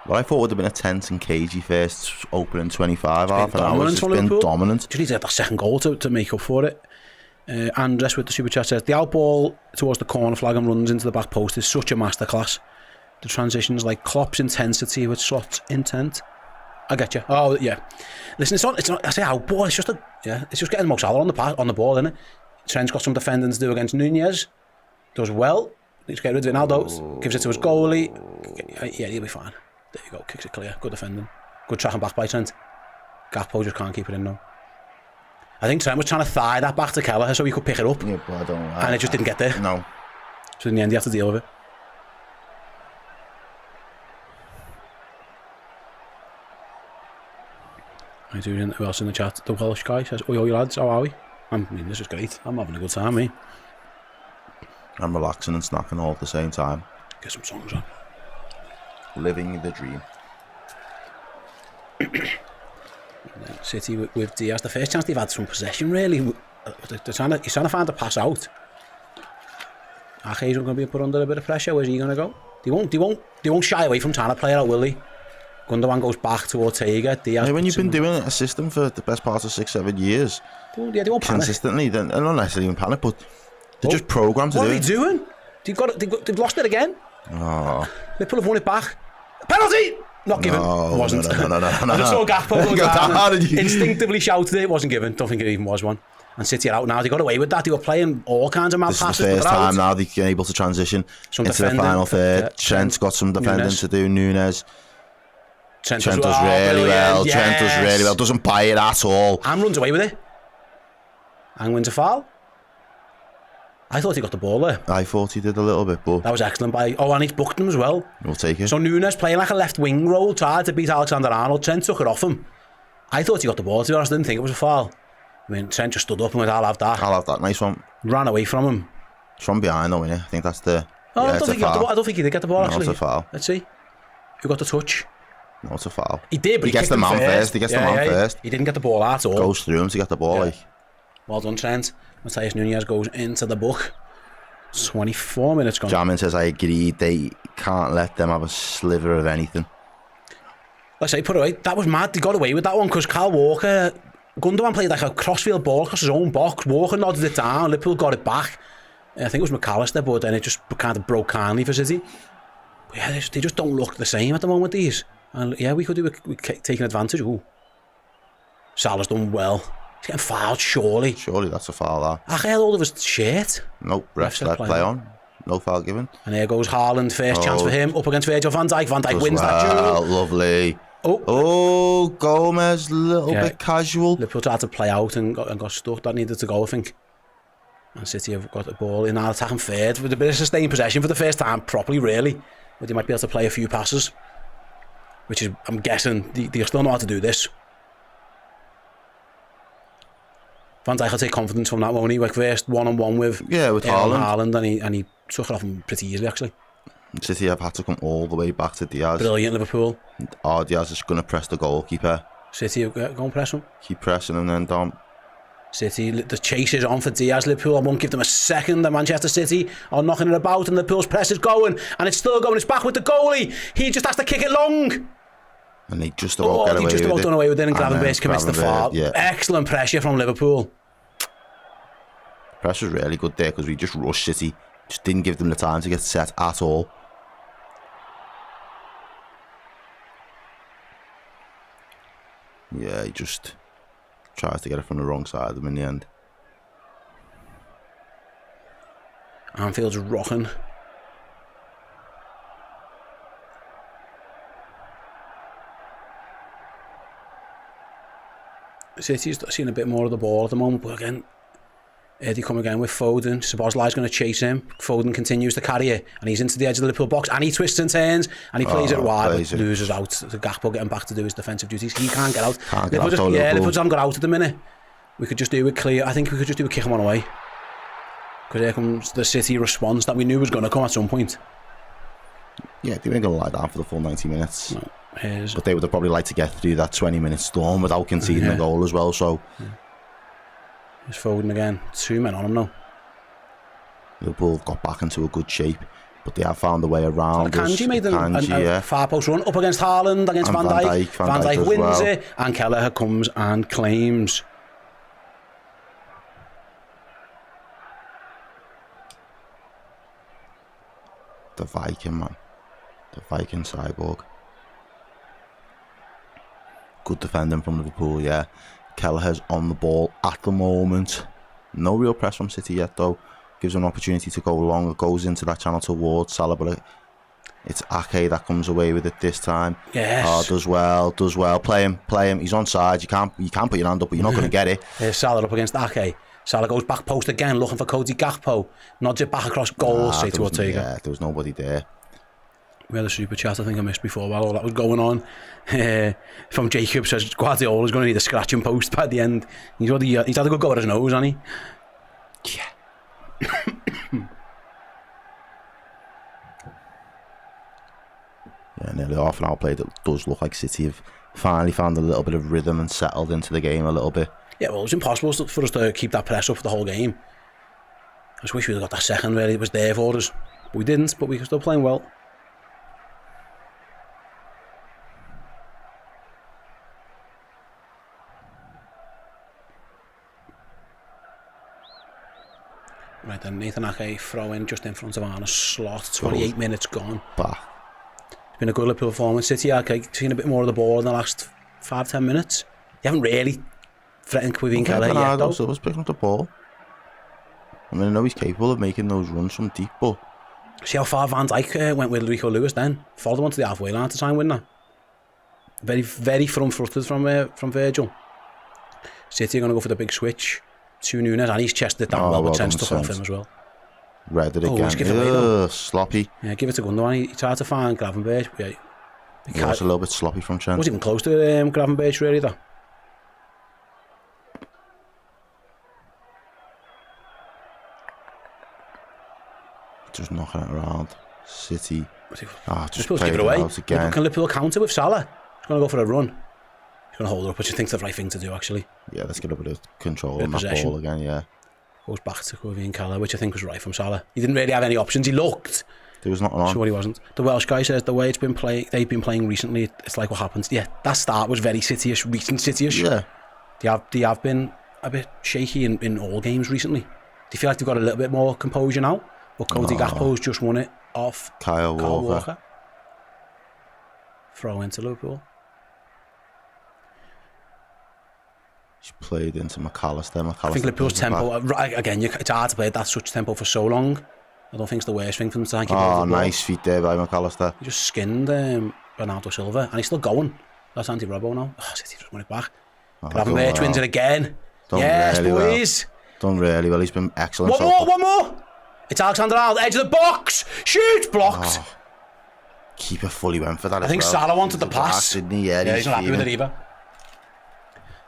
Well, I thought it would have been a tense and cagey first opening 25 half an hour. It's been dominant. Just need to get that second goal to make up for it. Andres with the super chat says the out ball towards the corner flag and runs into the back post is such a masterclass. The transitions like Klopp's intensity with Slot's intent. I get you. Oh yeah. Listen, it's not. I say out ball. It's just getting Mo Salah on the ball, isn't it? Trent's got some defending to do against Nunez. Does well. Needs to get rid of it now though. Gives it to his goalie. Yeah, he'll be fine. There you go. Kicks it clear. Good defending. Good tracking back by Trent. Gakpo just can't keep it in now. I think Trent was trying to thigh that back to Kelleher so he could pick it up. Yeah, but I don't know. And it just didn't get there. No. So in the end, you have to deal with it. Who else in the chat? The Welsh guy says, "Oi, lads, how are we?" I mean, this is great. I'm having a good time, mate. I'm relaxing and snacking all at the same time. Get some songs on. Living the dream. City with Diaz. The first chance they've had some possession, really. He's trying to find a pass out. Ake's going to be put under a bit of pressure. Where's he going to go? They won't shy away from trying to play it out, will they? Gundogan goes back to Ortega. Diaz when you've been doing a system for the best part of 6-7 years, they won't panic. Consistently, then not necessarily even panic, but they're just programmed to do it. What are they doing? They've lost it again. Oh. Liverpool have won it back. Penalty! Not given. No, Wasn't. No. I just saw Gakpo go Go down down and and you- instinctively shouted it. Wasn't given. Don't think it even was one. And City are out now. They got away with that. They were playing all kinds of mad This is passes. the first but they're out. time now they're able to transition Some into the defending. final third. Yeah, Trent's got some defending Nunes. to do. Nunes. Trent Trent does well, really well. brilliant, Trent does yes. really well. Doesn't buy it at all. And runs away with it. And wins a foul. I thought he got the ball there. I thought he did a little bit, but That was excellent by... Oh, and he's booked him as well. we'll take it. So Nunes playing like a left wing role, tried to beat Alexander-Arnold. Trent took it off him. I thought he got the ball, to be honest. I didn't think it was a foul. I mean, Trent just stood up and went, I'll have that. I'll have that. Nice one. Ran away from him. It's from behind, though, innit? I think that's the... Oh, yeah, I it's don't a think he got the foul. ball. I don't think he did get the ball, No, actually. it's a foul. Let's see. Who got the touch? No, it's a foul. He did, but He gets kicked the him man first. He gets the man first. He didn't get the ball at all. Goes through him to get the ball, Yeah. like. Well done, Trent. Matthias Nunez goes into the book. 24 minutes gone. Jamin says, I agree. They can't let them have a sliver of anything. Let's say, put it away. That was mad. They got away with that one because Kyle Walker... Gundogan played like a crossfield ball across his own box. Walker nodded it down. Liverpool got it back. I think it was McAllister, but then it just kind of broke kindly for City. But yeah, they just don't look the same at the moment, these. And yeah, we could do with taking advantage. Ooh. Salah's done well. He's getting fouled, surely. Surely that's a foul, that. I held hold of his shirt. Nope, ref said let play play on. on. No foul given. And there goes Haaland, first chance for him. Up against Virgil van Dijk. Van Dijk Does wins that well, duel. lovely. Oh, Gomez, a little Yeah. bit casual. Liverpool tried to play out and got stuck. That needed to go, I think. And City have got the ball in our attacking third with a bit of sustained possession for the first time properly, really. But they might be able to play a few passes. Which is, I'm guessing, they still know how to do this. Van Dijk will take confidence from that, won't he? Like first one-on-one with Haaland and he took it off him pretty easily, actually. City have had to come all the way back to Diaz. Brilliant, Liverpool. Diaz is going to press the goalkeeper. City, go and press him. Keep pressing and then down. City, the chase is on for Diaz. Liverpool, I won't give them a second. The Manchester City are knocking it about and Liverpool's press is going and it's still going. It's back with the goalie. He just has to kick it long. And they just about get away with it. They just about done away with it and then Gravenberch commits the foul. yeah. Excellent pressure from Liverpool. Pressure's really good there because we just rushed City. Just didn't give them the time to get set at all. Yeah, he just tries to get it from the wrong side of them in the end. Anfield's rocking. City's seen a bit more of the ball at the moment, but again, Eddie come again with Foden. Szoboszlai's going to chase him. Foden continues to carry it, and he's into the edge of the Liverpool box, and he twists and turns, and he plays it wide, but loses out. The Gakpo getting back to do his defensive duties. He can't get out. Liverpool just haven't got out at the minute. We could just do it clear. I think we could just do a kick him on away. Because here comes the City response that we knew was going to come at some point. Yeah, they weren't going to lie down for the full 90 minutes. No, but they would have probably liked to get through that 20-minute storm without conceding a goal as well, so... Here's Foden again. 2 men on him now. Liverpool got back into a good shape, but they have found a way around. Kanji made a far post run up against Haaland, against Van Dijk. Van Dijk wins it, and Kelleher comes and claims. The Viking, man. The Viking cyborg. Good defending from Liverpool, yeah. Kelleher's on the ball at the moment. No real press from City yet, though. Gives them an opportunity to go long. It goes into that channel towards Salah, but it's Ake that comes away with it this time. Yes. Oh, does well. Play him. He's onside. You can't put your hand up, but you're not going to get it. Here's Salah up against Ake. Salah goes back post again, looking for Cody Gakpo. Nods it back across goal, straight to Ortega. Yeah, there was nobody there. We had a super chat I think I missed before while all that was going on. From Jacob says Guardiola's going to need a scratching post by the end. He's had a good go at his nose, hasn't he? Yeah. Yeah, nearly half an hour played. It does look like City have finally found a little bit of rhythm and settled into the game a little bit. Yeah, well, it was impossible for us to keep that press up for the whole game. I just wish we'd got that second really. It was there for us. We didn't, but we were still playing well. Right then, Nathan Ake throw in just in front of Arne Slot. 28 minutes gone. Bah. been a good Liverpool performance. City are seen a bit more of the ball in the last 5-10 minutes. You haven't really threatened Kevin Keller yet, though. Bernardo Silva's picking up the ball. I mean, I know he's capable of making those runs from deep, but... See how far Van Dijk went with Rico Lewis then? Followed him onto the halfway line to try and win that. Very, very front-footed from Virgil. City are going to go for the big switch to Nunes, and he's chested it down well, but Trent's took off him as well. Read it again. Give it away, sloppy. Yeah, give it to Gundogan. He tried to find Gravenberch. Yeah, He was a little bit sloppy from Trent. Wasn't even close to Gravenberch really, though. Just knocking it around. City. Just give it away. Again. Can Liverpool counter with Salah? He's going to go for a run. He's going to hold it up, which I think is the right thing to do, actually. Yeah, let's get a bit of control on that ball again, yeah. Goes back to Kevin Keller, which I think was right from Salah. He didn't really have any options. He looked. There was nothing on. Sure he wasn't. The Welsh guy says the way it's been they've been playing recently, it's like what happens. Yeah, that start was very City-ish, recent City-ish. Yeah. They have been a bit shaky in all games recently. Do you feel like they've got a little bit more composure now? But Cody Gakpo's just won it off Kyle Walker. Throw into Liverpool. He's played into McAllister. I think Liverpool's tempo, again, it's hard to play at that such tempo for so long. I don't think it's the worst thing for them to try and keep the nice feet there by McAllister. He just skinned Bernardo Silva, and he's still going. That's Anti-Robbo now. Oh, City just won it back. Gravenberch wins it again. Yes, really boys. Done really well. He's been excellent. One more. It's Alexander-Arnold, edge of the box. Shoot, blocked. Oh. Keeper fully went for that. I think Salah wanted the pass. Didn't he? Yeah, he's not happy with it either.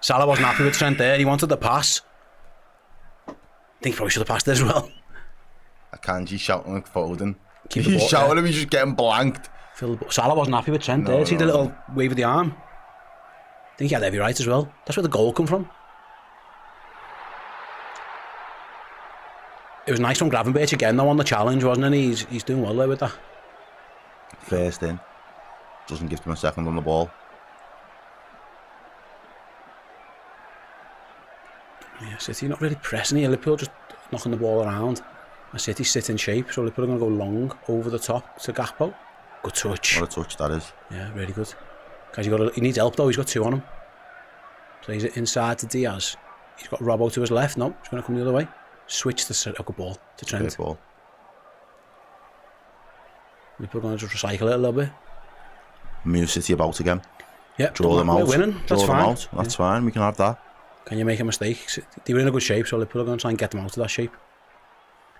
Salah wasn't happy with Trent there. He wanted the pass. I think he probably should have passed it as well. Akanji shouting at Foden. He's shouting him, he's just getting blanked. Salah wasn't happy with Trent there. See the little wave of the arm? I think he had every right as well. That's where the goal come from. It was nice from Gravenberch again though on the challenge, wasn't it? He's doing well there with that. First in. Doesn't give them a second on the ball. Yeah, City not really pressing here. Liverpool just knocking the ball around. And City sit in shape, so Liverpool are going to go long over the top to Gakpo. Good touch. What a touch that is. Yeah, really good. Guys, he needs help though. He's got two on him. Plays it inside to Diaz. He's got Robbo to his left. No, he's going to come the other way. Switch to a good ball to Trent. Great ball. Liverpool going to just recycle it a little bit. Move City about again. Yeah, draw them out. We're winning. That's fine. That's fine. We can have that. Can you make a mistake? They were in a good shape, so Liverpool are going to try and get them out of that shape.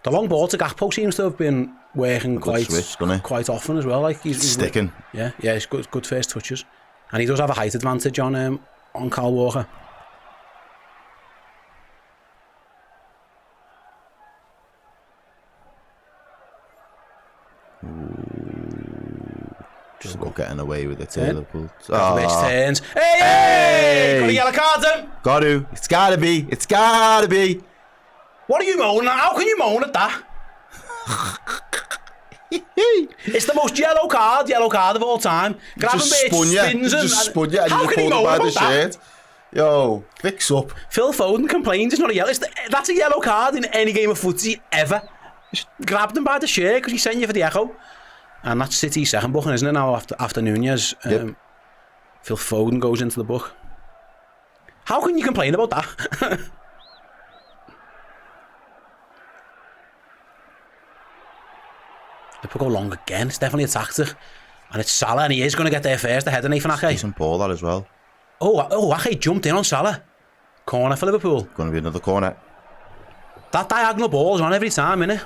The long ball to Gakpo seems to have been working quite often as well. Like he's sticking. Yeah, he's good first touches, and he does have a height advantage on Kyle Walker. Just about getting away with it. Liverpool. Turns. Hey! Got a yellow card then. Got to. It's gotta be. It's gotta be. What are you moaning at? How can you moan at that? It's the most yellow card of all time. Gravenberch spins him. Just spun you and you pulled him by the shirt. Yo, fix up. Phil Foden complains it's not a yellow. That's a yellow card in any game of footy ever. Just grabbed him by the shirt because he sent you for the echo. And that's City's second booking, isn't it, now, after Nunez? Yep. Phil Foden goes into the book. How can you complain about that? Liverpool go long again. It's definitely a tactic. And it's Salah, and he is going to get there first, ahead of Nathan Ake. Decent ball, that as well. Oh, Ake jumped in on Salah. Corner for Liverpool. Going to be another corner. That diagonal ball is on every time, innit?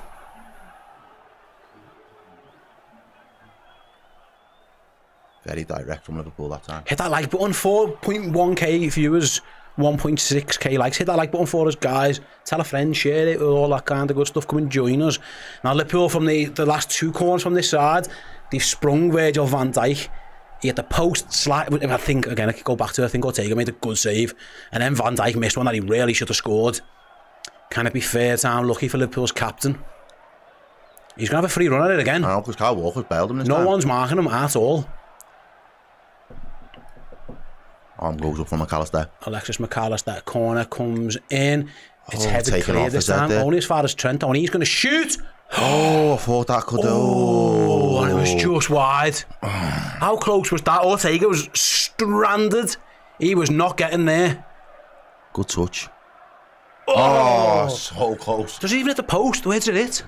Very direct from Liverpool that time. Hit that like button, 4.1k viewers, 1.6k likes. Hit that like button for us, guys. Tell a friend, share it, all that kind of good stuff. Come and join us. Now, Liverpool from the last two corners from this side, they've sprung Virgil van Dijk. He had the post slide. I think, again, I could go back to it. I think Ortega made a good save. And then Van Dijk missed one that he really should have scored. Can it be fair time? Lucky for Liverpool's captain. He's going to have a free run at it again. I know, because Kyle Walker's bailed him this time. No one's marking him at all. Arm goes up from McAllister. Alexis McAllister, corner comes in. It's headed clear this time. Only as far as Trent, and he's going to shoot. Oh, I thought that could do. Oh, and it was was just wide. How close was that? Ortega was stranded. He was not getting there. Good touch. Oh, so close. Does he even hit the post? Where did it hit?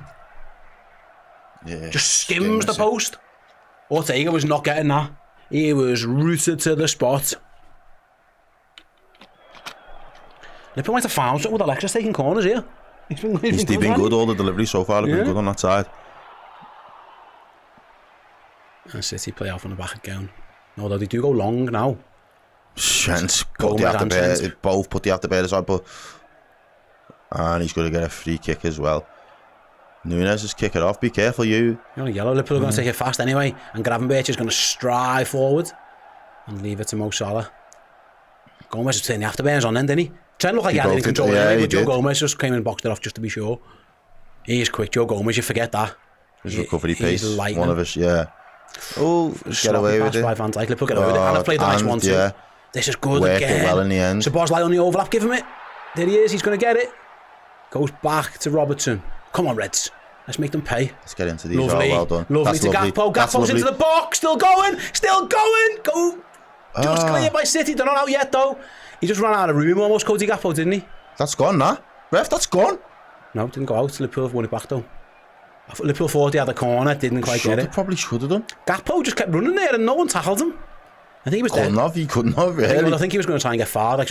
Yeah, Just skims the post. Ortega was not getting that. He was rooted to the spot. Liverpool might have found something with Alexis taking corners here. He's been good. All the deliveries so far have been good on that side. And City play off on the back again. Although they do go long now. Shent both put the after bear aside, but and he's going to get a free kick as well. Nunes is kicking off. Be careful, you. You're on a yellow. Liverpool are going to take it fast anyway, and Gravenberch is going to stride forward and leave it to Mo Salah. Gomez was turning the afterburners on then, didn't he? Trent looked like he had it in control anyway, but Joe Gomez just came and boxed it off just to be sure. He is quick, Joe Gomez. You forget that. His recovery pace. Lightning. One of us, yeah. Oh, get away with it. Van Dijk. Liverpool get away with it. And I played the next one too. Yeah. This is good again. Well in the end. Szoboszlai on the overlap. Give him it. There he is. He's going to get it. Goes back to Robertson. Come on, Reds. Let's make them pay. Let's get into these. Lovely. Well done. Lovely to Gakpo. Gakpo's into the box. Still going. Go. Just cleared by City. They're not out yet, though. He just ran out of room almost, Cody Gakpo, didn't he? That's gone, nah. Ref, that's gone. No, didn't go out. Liverpool won it back, though. Liverpool thought he had the corner. Didn't quite get it. Probably should have done. Gakpo just kept running there and no one tackled him. I think he was dead. He couldn't have, really. I think he was going to try and get far. Like,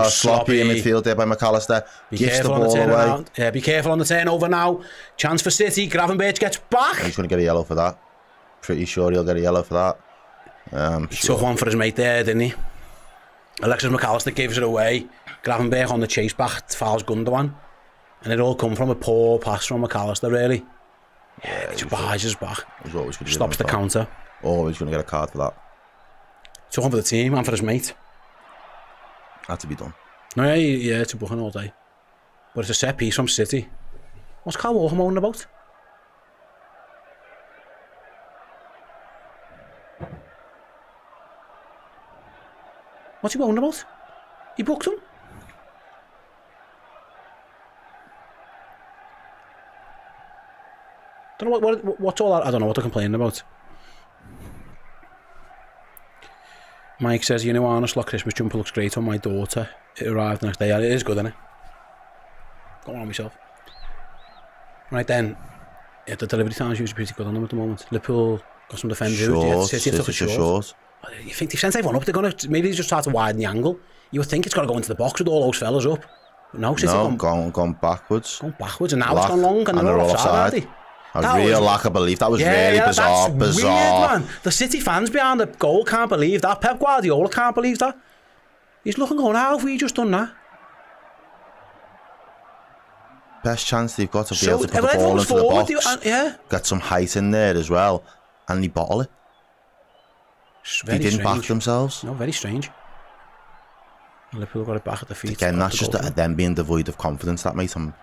sloppy in midfield there by McAllister. Gives the ball away. Yeah, be careful on the turnover now. Chance for City. Gravenberch gets back. He's going to get a yellow for that. Pretty sure he'll get a yellow for that. Took one for his mate there, didn't he? Alexis McAllister gives it away. Gravenberch on the chase back, fouls Gundogan. And it all come from a poor pass from McAllister, really. Yeah, he barges back. Stops the counter. Always going to get a card for that. Took one for the team and for his mate. Had to be done. No, yeah, it's a booking all day. But it's a set piece from City. What's Kyle Walker moaning about? What's he moaning about? He booked him? Don't know what's all that. I don't know what they're complaining about. Mike says, you know, Arne Slot Christmas jumper looks great on my daughter. It arrived the next day. Yeah, it is good, isn't it? Go on myself. Right then, yeah, the delivery time's usually pretty good on them at the moment. Liverpool got some defenders. City took a short. You think they've sent everyone up? They're going to maybe just try to widen the angle. You would think it's got to go into the box with all those fellas up. But no, City gone backwards. Gone backwards, and now it's gone long, and they're all offside, aren't they? A real lack of belief. That was really bizarre. That's weird, man. The City fans behind the goal can't believe that. Pep Guardiola can't believe that. He's looking going, how have we just done that? Best chance they've got to be able to put the ball into the box. Get some height in there as well. And they bottle it. They didn't back themselves. No, very strange. Liverpool got it back at the feet. Again, that's just them being devoid of confidence, that, mate. I'm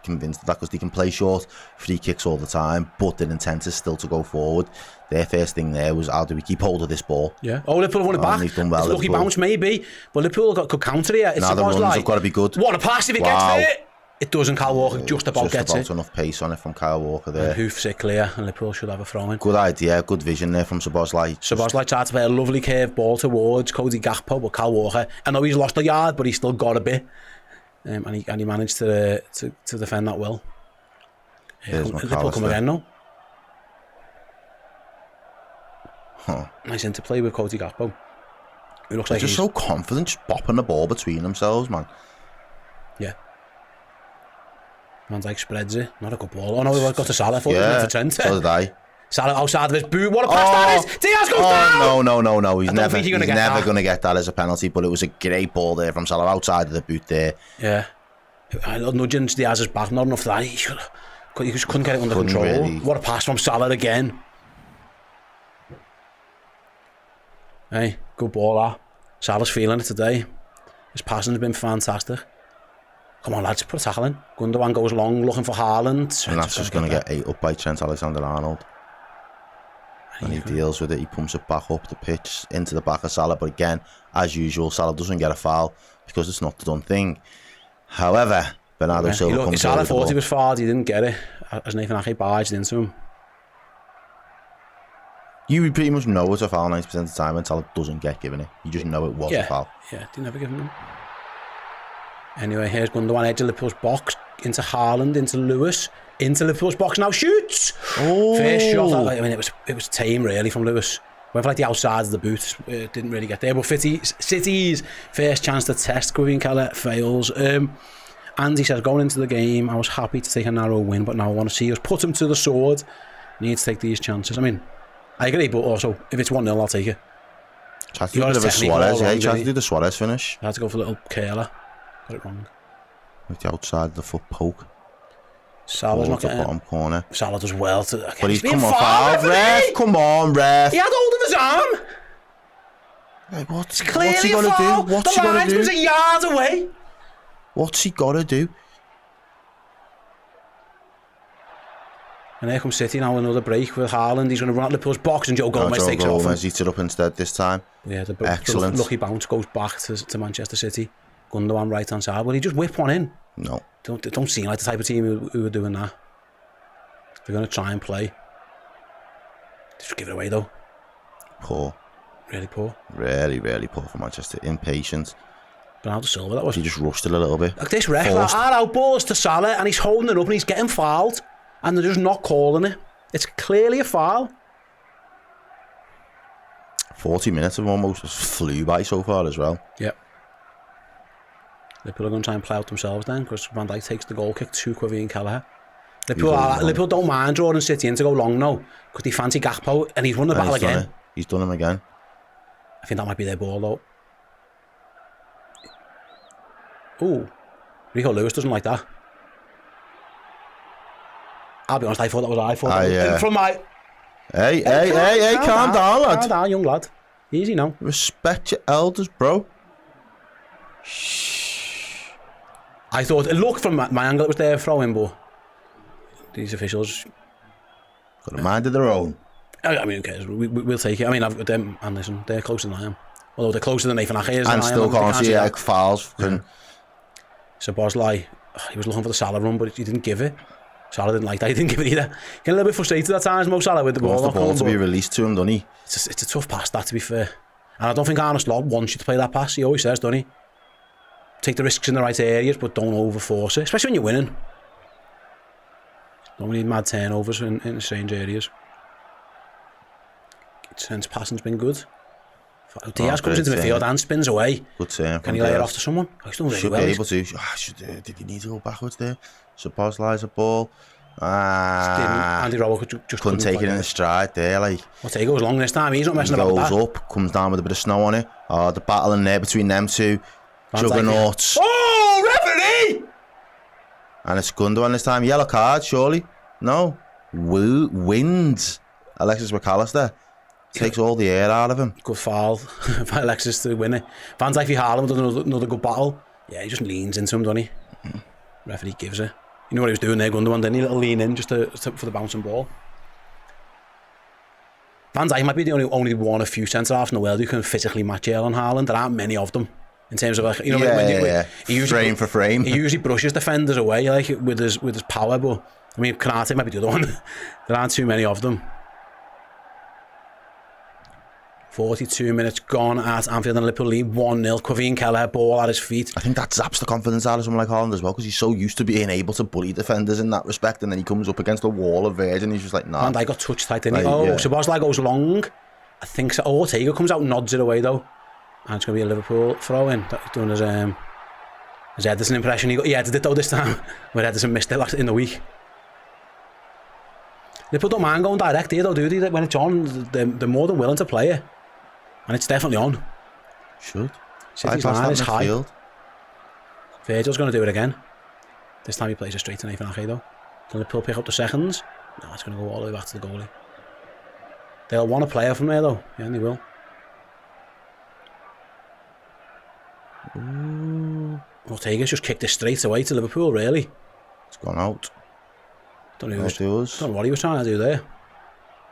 convinced of that, because they can play short free kicks all the time, but their intent is still to go forward. Their first thing there was, how do we keep hold of this ball? Yeah. Oh, Liverpool won it back. They've done well. It's a lucky bounce, maybe, but Liverpool could counter here. Now the runs have got to be good. What a pass if it gets there! It doesn't. Kyle Walker just about gets it. Enough pace on it from Kyle Walker there. And hoofs it clear, and Liverpool should have a throw in. Good idea, good vision there from Szoboszlai. Szoboszlai tried to play a lovely curved ball towards Cody Gakpo, but Kyle Walker, I know he's lost a yard, but he's still got a bit, and he managed to defend that well. Liverpool come again now. Nice interplay with Cody Gakpo. He looks like he's just so confident, just bopping the ball between themselves, man. Yeah. Van Dijk spreads it. Not a good ball. Oh no, he got to Salah. I thought he went for Trent. So did I. Salah outside of his boot. What a pass that is! Diaz goes down! No. He's never going to get that as a penalty, but it was a great ball there from Salah outside of the boot there. Yeah. I love nudging Diaz's back. Not enough for that. He just couldn't get it under control. Really. What a pass from Salah again. Hey, good ball that. Salah's feeling it today. His passing has been fantastic. Come on, lads, put a tackle in. Gundogan goes long, looking for Haaland. And that's just going to get ate up by Trent Alexander-Arnold. And he deals with it. He pumps it back up the pitch into the back of Salah. But again, as usual, Salah doesn't get a foul because it's not the done thing. However, Bernardo Silva comes over. Salah thought he was fouled. He didn't get it. As Nathan Ake barged into him. You pretty much know it's a foul 90% of the time until it doesn't get given it. You just know it was a foul. Yeah, they never give him. Anyway, here's Gundogan, edge of Liverpool's box, into Haaland, into Lewis, into Liverpool's box, now shoots! Oh! First shot, I mean, it was tame really from Lewis. Went for like the outside of the boot, didn't really get there. But City's first chance to test Kevin Keller fails. Andy says, going into the game, I was happy to take a narrow win, but now I want to see us put him to the sword. Need to take these chances. I mean, I agree, but also, if it's 1-0, I'll take it. Tried to do a bit of a Suarez, yeah. He tried to do the Suarez finish. I had to go for a little curler. Got it wrong. With the outside of the foot poke. Salah's not getting bottom corner. Salah does well. But he's come on, foul, ref. Come on, ref. He had hold of his arm. Hey, what's he Clearly got to do? What's he got to do? The line was a yard away. What's he got to do? And here comes City now, another break with Haaland. He's going to run at Liverpool's box and Joe Gomez takes it off him. He's it up instead this time. Yeah, the excellent. Lucky bounce goes back to Manchester City. Gundogan right hand side. Well, he just whipped one in. No. Don't seem like the type of team who are doing that. They're going to try and play. Just give it away though. Poor. Really poor. Really, really poor for Manchester. Impatient. Bernardo Silva, that was. He just rushed it a little bit. Like this ref, our out balls to Salah, and he's holding it up and he's getting fouled, and they're just not calling it. It's clearly a foul. 40 minutes of almost flew by so far as well. Yep. Liverpool are going to try and play out themselves then, because Van Dijk takes the goal kick to Kevin Keller. Liverpool don't mind drawing City in to go long now, because they fancy Gakpo, and he's won the battle again. He's done him again. I think that might be their ball though. Ooh, Rico Lewis doesn't like that. I'll be honest, I thought that was from my... Hey, calm down, lad. Calm down, young lad. Easy now. Respect your elders, bro. I thought, it looked from my angle, it was their throw-in, but these officials... Got a mind of their own. I mean, who cares? We'll take it. I mean, I've got them, and listen, they're closer than I am. Although they're closer than Nathan Ake is. And still can't see like fouls. Yeah. So Bosley, he was looking for the Salah run, but he didn't give it. Salah didn't like that. He didn't give it either. Getting a little bit frustrated at times, Mo Salah, with the ball. Wants the ball to be released to him, doesn't he? It's a tough pass, that, to be fair. And I don't think Arne Slot wants you to play that pass. He always says, doesn't he? Take the risks in the right areas, but don't overforce it, especially when you're winning. Don't need mad turnovers in strange areas. Sense passing's been good. Diaz comes into midfield and spins away. Good turn. Can he lay it off to someone? Oh, he's done really well. Should be able to. Did he need to go backwards there? Suppose lies a ball. Andy Rowe just couldn't take it in the stride there. Like, I'll take it goes long this time. He's not messing about with that. Goes up, comes down with a bit of snow on it. Oh, the battle in there between them two. Juggernauts. Oh, referee! And it's Gundogan this time. Yellow card, surely? No. Wins. Alexis McAllister. Takes all the air out of him. Good foul by Alexis to win it. Van Dijk v Haaland does another good battle. Yeah, he just leans into him, doesn't he? Referee gives it. You know what he was doing there, Gundogan, didn't he? A little lean in just for the bouncing ball. Van Dijk might be the only one of few centre-halves in the world who can physically match Errol and Haaland. There aren't many of them. In terms of, like, you know, when frame for frame. He usually brushes defenders away, like, with his power, but I mean, Kanate might be the other one. There aren't too many of them. 42 minutes gone at Anfield and Liverpool lead 1-0. Kevin Keller, ball at his feet. I think that zaps the confidence out of someone like Haaland as well, because he's so used to being able to bully defenders in that respect, and then he comes up against a wall of Virgin, he's just like, nah. And I got touched tight, didn't he? So Bosley goes long. I think so. Oh, Ortega comes out and nods it away though. And it's going to be a Liverpool throw-in. He's doing his Ederson impression. He edited it though this time, where Ederson missed it in the week. Liverpool don't mind going direct here though, do they? When it's on, they're more than willing to play it. And it's definitely on. Should. City's line is high. Virgil's going to do it again. This time he plays it straight to Nathan Ake though. Can Liverpool pick up the seconds? No, it's going to go all the way back to the goalie. They'll want a player from there though. Yeah, they will. Ortega's just kicked it straight away to Liverpool, really. It's gone out. Don't know what he was trying to do there.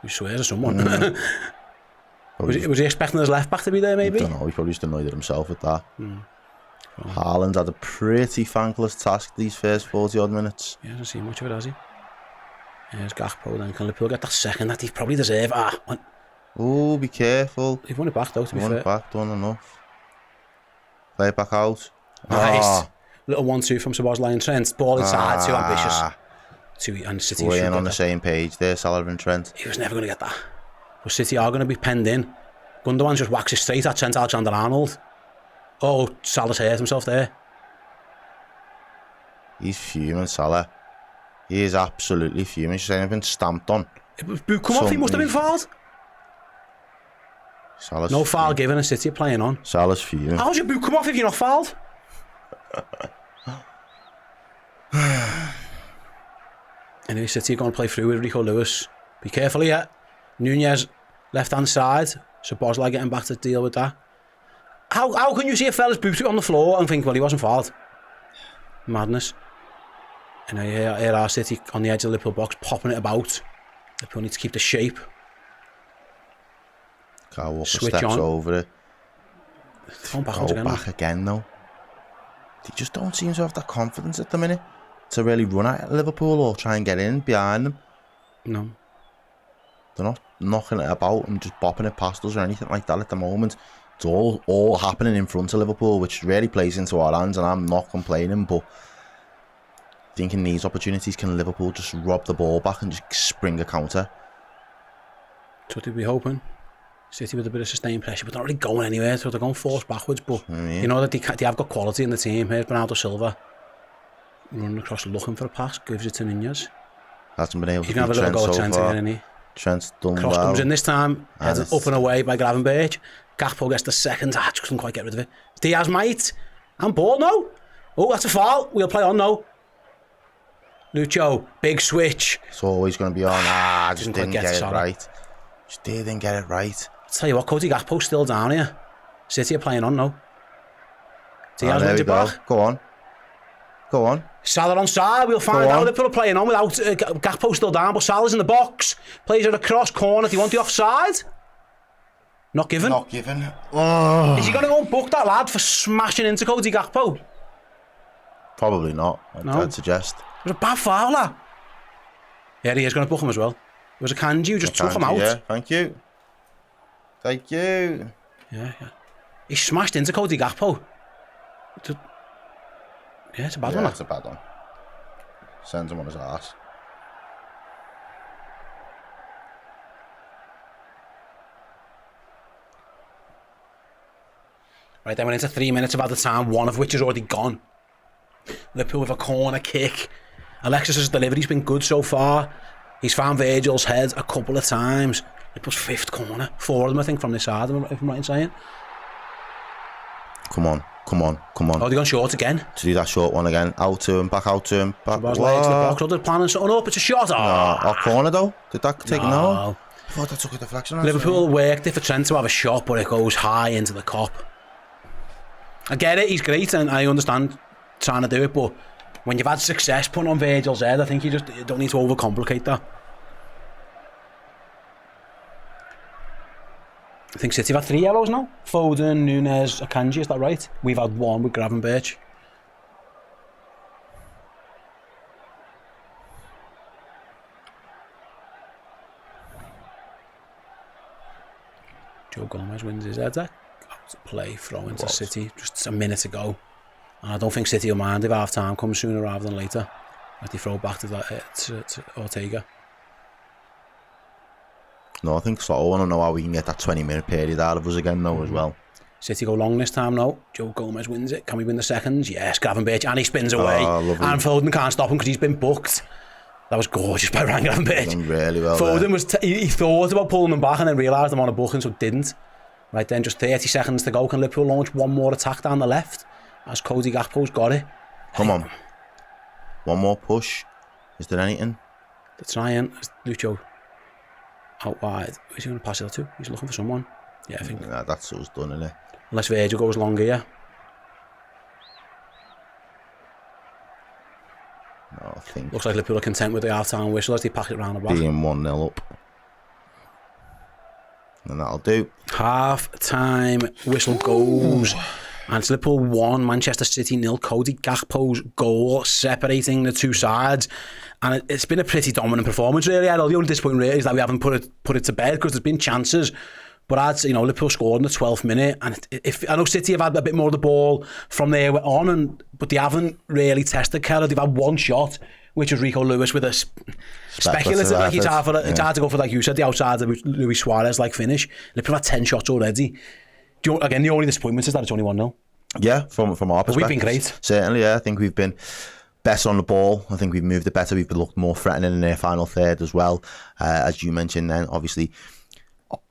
He swears at someone. Was he expecting his left back to be there, maybe? I don't know, he probably just annoyed at himself with that. Haaland had a pretty thankless task these first 40 odd minutes. He hasn't seen much of it, has he? There's Gakpo, then can Liverpool get that second that he probably deserve? Oh, be careful. They've won it back though, to be Won fair. it back, done enough. Play it back out. Nice. Little 1-2 from Szoboszlai and Trent. Ball inside, too ambitious. And City We're should in get on the that. same page there, Salah and Trent. He was never going to get that. But City are going to be penned in. Gundogan just whacks it straight at Trent Alexander-Arnold. Oh, Salah's hurt himself there. He's fuming, Salah. He is absolutely fuming. He's saying he's been stamped on. Boot come off, he must have been fouled. Salah's No foul given, and City are playing on. Salah's fuming. How's your boot come off if you're not fouled? Anyway, City are going to play through with Rico Lewis. Be careful here. Nunez, left-hand side. Szoboszlai getting back to deal with that. How can you see a fella's boot on the floor and think, well, he wasn't fouled? Madness. And here are City on the edge of the Liverpool box, popping it about. Liverpool need to keep the shape. Kyle Walker Switch steps on. over it. Going back once Go again. back again, though. They just don't seem to have that confidence at the minute to really run at Liverpool or try and get in behind them. No. They're not knocking it about and just bopping it past us or anything like that at the moment. It's all happening in front of Liverpool, which really plays into our hands, and I'm not complaining, but thinking these opportunities, can Liverpool just rob the ball back and just spring a counter? That's what they'd be hoping. City with a bit of sustained pressure, but not really going anywhere, so they're going forced backwards. But you know that they have got quality in the team. Here's Bernardo Silva running across looking for a pass, gives it to Nunez. Hasn't been able to You can have beat a little Trent go at so Trent far. again, isn't he? Trent's done Cross well. comes in this time, heads it's- up and away by Gravenberch. Gakpo gets the second, just couldn't quite get rid of it. Diaz might. And ball, no. Oh, that's a foul. We'll play on, no. Lucho, big switch. It's always going to be on. Just Didn't quite didn't get get it Salah. right. Just didn't get it right. I'll tell you what, Cody Gakpo's still down here. City are playing on, no. Diaz There wins we it go. back. Go on. Go on. Salah on side, we'll find out. Liverpool are playing on without Gakpo still down, but Salah's in the box. Plays it across corner. Do you want the offside? Not given. Not given. Oh. Is he going to go and book that lad for smashing into Cody Gakpo? Probably not. No. I'd suggest. It was a bad foul, that. Yeah, he is going to book him as well. It was a Kanji who just took him out. Yeah, thank you. Thank you. Yeah. He smashed into Cody Gakpo. Yeah, it's a bad one. That's a bad one. Sends him on his arse. Right, then we're into 3 minutes of added time, one of which is already gone. Liverpool with a corner kick. Alexis' delivery's been good so far. He's found Virgil's head a couple of times. Liverpool's fifth corner. 4 of them, I think, from this side, if I'm right in saying. Come on. Oh, they're gone short again. To do that short one again. Out to him, back out to him. Back. Ball's late to the box. Oh, they're planning something up. It's a shot. Our corner, though. Did that take No. I thought that took a deflection. Liverpool worked it for Trent to have a shot, but it goes high into the cop. I get it, he's great, and I understand trying to do it, but when you've had success putting on Virgil's head, I think you don't need to overcomplicate that. I think City have had 3 yellows now. Foden, Nunez, Akanji, is that right? We've had 1 with Gravenberch. Joe Gomez wins his header. Play, throw into City, just a minute ago. And I don't think City will mind if half time comes sooner rather than later. Like they throw back to that to Ortega. No, I think so. I want to know how we can get that 20-minute period out of us again, though, as well. City go long this time now. Joe Gomez wins it. Can we win the seconds? Yes, Gravenberch, and he spins away. Lovely. And Foden can't stop him because he's been booked. That was gorgeous by Ryan Gravenberch. Done really well. Foden was he thought about pulling him back and then realised I'm on a booking, so didn't. Right then, just 30 seconds to go. Can Liverpool launch one more attack down the left? As Cody Gakpo's got it. Come on. One more push. Is there anything? They're trying. Lucho out wide. Who's he going to pass it to? He's looking for someone. Yeah, I think. Nah, that's us done, isn't it? Unless Virgil goes long here. No, I think. Looks like Liverpool are content with the half-time whistle as they pack it round the back. Being 1-0 up. And that'll do. Half-time whistle goes. And it's Liverpool 1, Manchester City 0. Cody Gakpo's goal separating the two sides. And it's been a pretty dominant performance, really. The only disappointment really is that we haven't put it to bed, because there's been chances. But I'd say, Liverpool scored in the 12th minute. And if I know City have had a bit more of the ball from there on, but they haven't really tested Keller. They've had one shot, which was Rico Lewis with a speculative, like it's hard to go for, like you said, the outside of Luis Suarez like finish. Liverpool had 10 shots already. Again, the only disappointment is that it's only 1-0. Yeah, from our perspective. We've been great. Certainly, yeah. I think we've been better on the ball. I think we've moved it better. We've looked more threatening in their final third as well. As you mentioned then, obviously,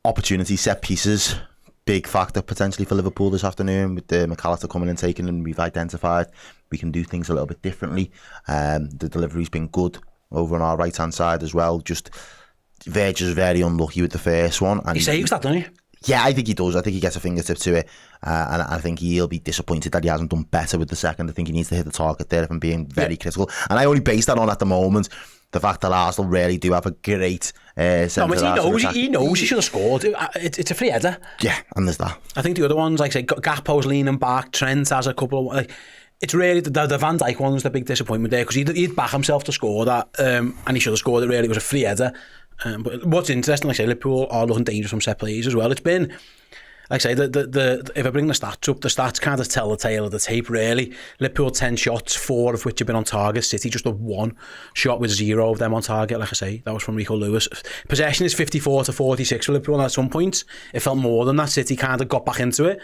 opportunity, set pieces, big factor potentially for Liverpool this afternoon with the McAllister coming and taking, and we've identified we can do things a little bit differently. The delivery's been good over on our right hand side as well. They're just very unlucky with the first one. And he saves that, doesn't he? Yeah, I think he does. I think he gets a fingertip to it, and I think he'll be disappointed that he hasn't done better with the second. I think he needs to hit the target there if I'm being very critical. And I only base that on, at the moment, the fact that Arsenal really do have a great he knows he should have scored. It's a free header. Yeah, and there's that. I think the other ones, like say, Gakpo's leaning back, Trent has a couple of... it's really the Van Dijk one was the big disappointment there, because he'd back himself to score that, and he should have scored it. Really, it was a free header. But what's interesting, like I say, Liverpool are looking dangerous from set plays as well. It's been, like I say, if I bring the stats up, the stats kind of tell the tale of the tape, really. Liverpool 10 shots, 4 of which have been on target. City just a 1 shot with 0 of them on target. Like I say, that was from Rico Lewis. Possession is 54-46 for Liverpool, and at some points it felt more than that. City kind of got back into it.